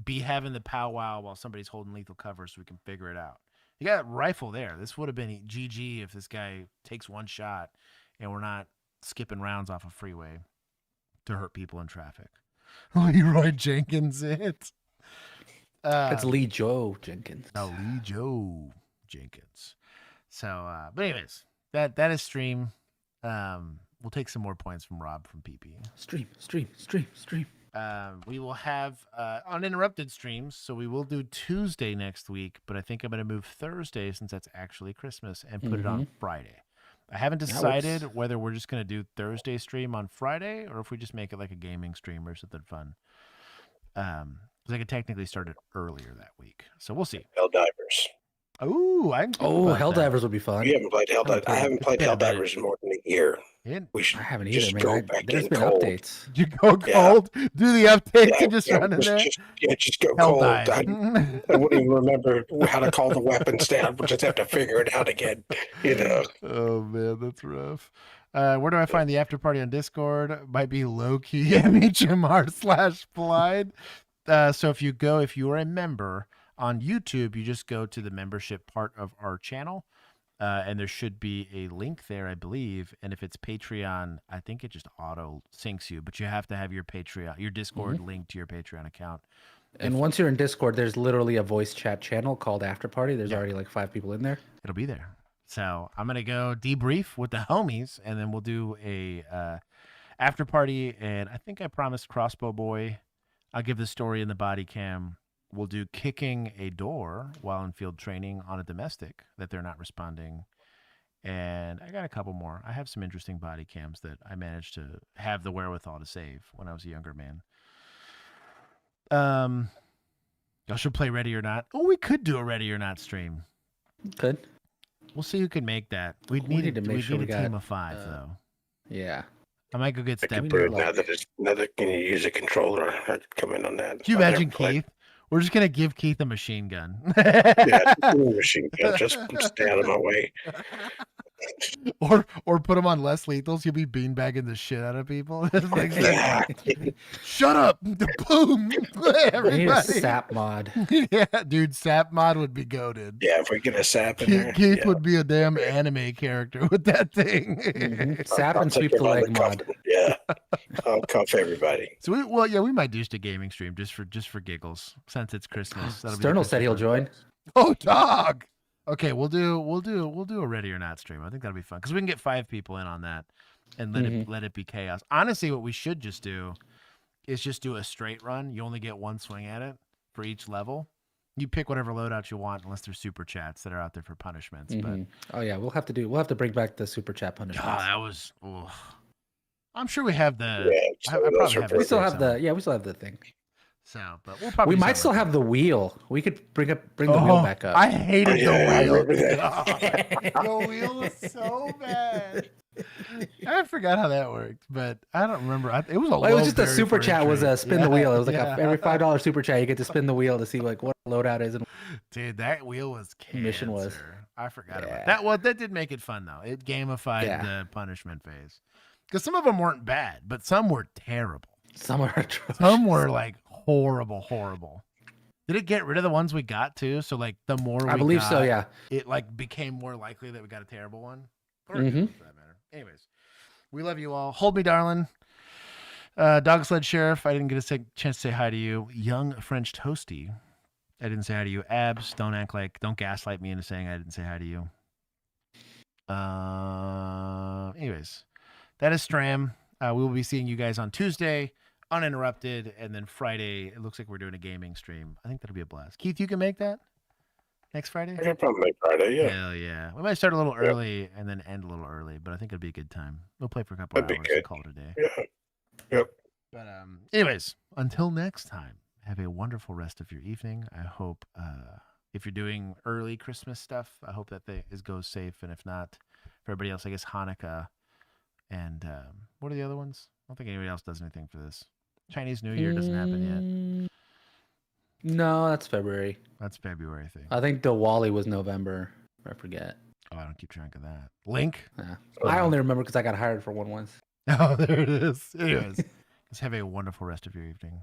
S1: be having the powwow while somebody's holding lethal cover so we can figure it out. You got a rifle there. This would have been GG if this guy takes one shot and we're not skipping rounds off a freeway to hurt people in traffic. Leroy Jenkins, it's
S3: Lee Joe Jenkins.
S1: No, Lee Joe Jenkins. So, but anyways, that is stream. We'll take some more points from Rob from PP.
S3: Stream.
S1: We will have uninterrupted streams, so we will do Tuesday next week, but I think I'm going to move Thursday since that's actually Christmas and put it on Friday. I haven't decided whether we're just going to do Thursday stream on Friday or if we just make it like a gaming stream or something fun. Because I could technically start it earlier that week, so we'll see.
S2: Helldivers.
S1: Oh,
S3: Helldivers would be fun.
S2: You haven't played Helldivers. I haven't played Helldivers in more than a year. We should
S3: I haven't
S2: just
S3: either,
S2: go
S3: man.
S2: back
S3: There's
S2: in
S3: been
S2: cold.
S3: updates.
S1: You go cold, do the updates, and just run in there.
S2: Just go cold. I wouldn't even remember how to call the weapons down. We'll just have to figure it out again.
S1: Oh man, that's rough. Where do I find the after party on Discord? Might be lowkey MHMR/Blide. So if you are a member on YouTube, you just go to the membership part of our channel. And there should be a link there, I believe. And if it's Patreon, I think it just auto syncs you, but you have to have your Discord linked to your Patreon account.
S3: And once you're in Discord, there's literally a voice chat channel called After Party. There's already like 5 people in there.
S1: It'll be there. So I'm going to go debrief with the homies, and then we'll do a after party. And I think I promised Crossbow Boy, I'll give the story in the body cam. We'll do kicking a door while in field training on a domestic that they're not responding. And I got a couple more. I have some interesting body cams that I managed to have the wherewithal to save when I was a younger man. Y'all should play Ready or Not. Oh, we could do a Ready or Not stream.
S3: Could.
S1: We'll see who can make that. We'd need a team of 5, though.
S3: Yeah.
S1: I might go get Step.
S2: Now that can you use a controller? I'd come in on that.
S1: Can you imagine Keith? We're just going to give Keith a machine gun.
S2: Yeah, machine gun. Just stay out of my way.
S1: Or put him on less lethals. He'll be beanbagging the shit out of people. Shut up! Boom! Everybody.
S3: Need a sap mod.
S1: Yeah, dude, sap mod would be goated.
S2: Yeah, if we get a sap in there.
S1: Keith would be a damn anime character with that thing.
S3: Sap and sweep the leg mod.
S2: Yeah, I'll cuff everybody.
S1: So we might do just a gaming stream just for giggles since it's Christmas.
S3: Sternal said he'll join.
S1: Oh, dog. Okay, we'll do a ready or not stream. I think that'll be fun because we can get 5 people in on that and let it be chaos. Honestly, what we should just do is just do a straight run. You only get one swing at it for each level. You pick whatever loadout you want, unless there's super chats that are out there for punishments. But
S3: oh yeah, we'll have to bring back the super chat punishments.
S1: God, that was. Ugh. I'm sure we have the.
S3: We still have the thing.
S1: So, but we'll probably.
S3: We might still have the wheel. We could bring the wheel back up.
S1: I hated the wheel. The wheel was so bad. I forgot how that worked, but I don't remember. It was
S3: it was just a super chat. Was a spin the wheel. It was like every $5 super chat, you get to spin the wheel to see like what loadout is. And
S1: dude, that wheel was cancer.
S3: Mission was.
S1: I forgot about that. Well, that did make it fun though. It gamified the punishment phase because some of them weren't bad, but some were terrible.
S3: Some were atrocious.
S1: Some were like horrible. Did it get rid of the ones we got too? So like the more
S3: I believe so, yeah.
S1: It like became more likely that we got a terrible one. Or
S3: Mm-hmm.
S1: for that matter. Anyways, we love you all. Hold me, darling. Dog Sled Sheriff, I didn't get a chance to say hi to you. Young French Toasty, I didn't say hi to you. Abs, don't gaslight me into saying I didn't say hi to you. Anyways, that is Stram. We will be seeing you guys on Tuesday, uninterrupted, and then Friday, it looks like we're doing a gaming stream. I think that'll be a blast. Keith, you can make that next Friday?
S2: I can probably make Friday, yeah.
S1: Hell yeah. We might start a little early and then end a little early, but I think it'll be a good time. We'll play for a couple hours and call it a day.
S2: Yeah. Yep.
S1: But anyways, until next time, have a wonderful rest of your evening. I hope if you're doing early Christmas stuff, I hope that goes safe. And if not, for everybody else, I guess Hanukkah and what are the other ones? I don't think anybody else does anything for this. Chinese New Year doesn't happen yet.
S3: No, that's February.
S1: That's February thing.
S3: I think Diwali was November. I forget.
S1: Oh, I don't keep track of that. Link?
S3: Yeah. I only remember because I got hired for one once.
S1: Oh, there it is. Anyways, let's have a wonderful rest of your evening.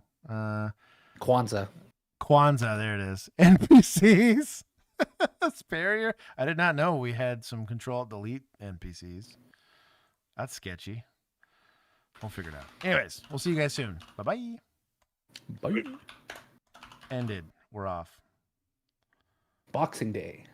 S3: Kwanzaa,
S1: there it is. NPCs. Sparrier. I did not know we had some Control-Delete NPCs. That's sketchy. We'll figure it out. Anyways, we'll see you guys soon. Bye-bye.
S3: Bye.
S1: Ended. We're off.
S3: Boxing Day.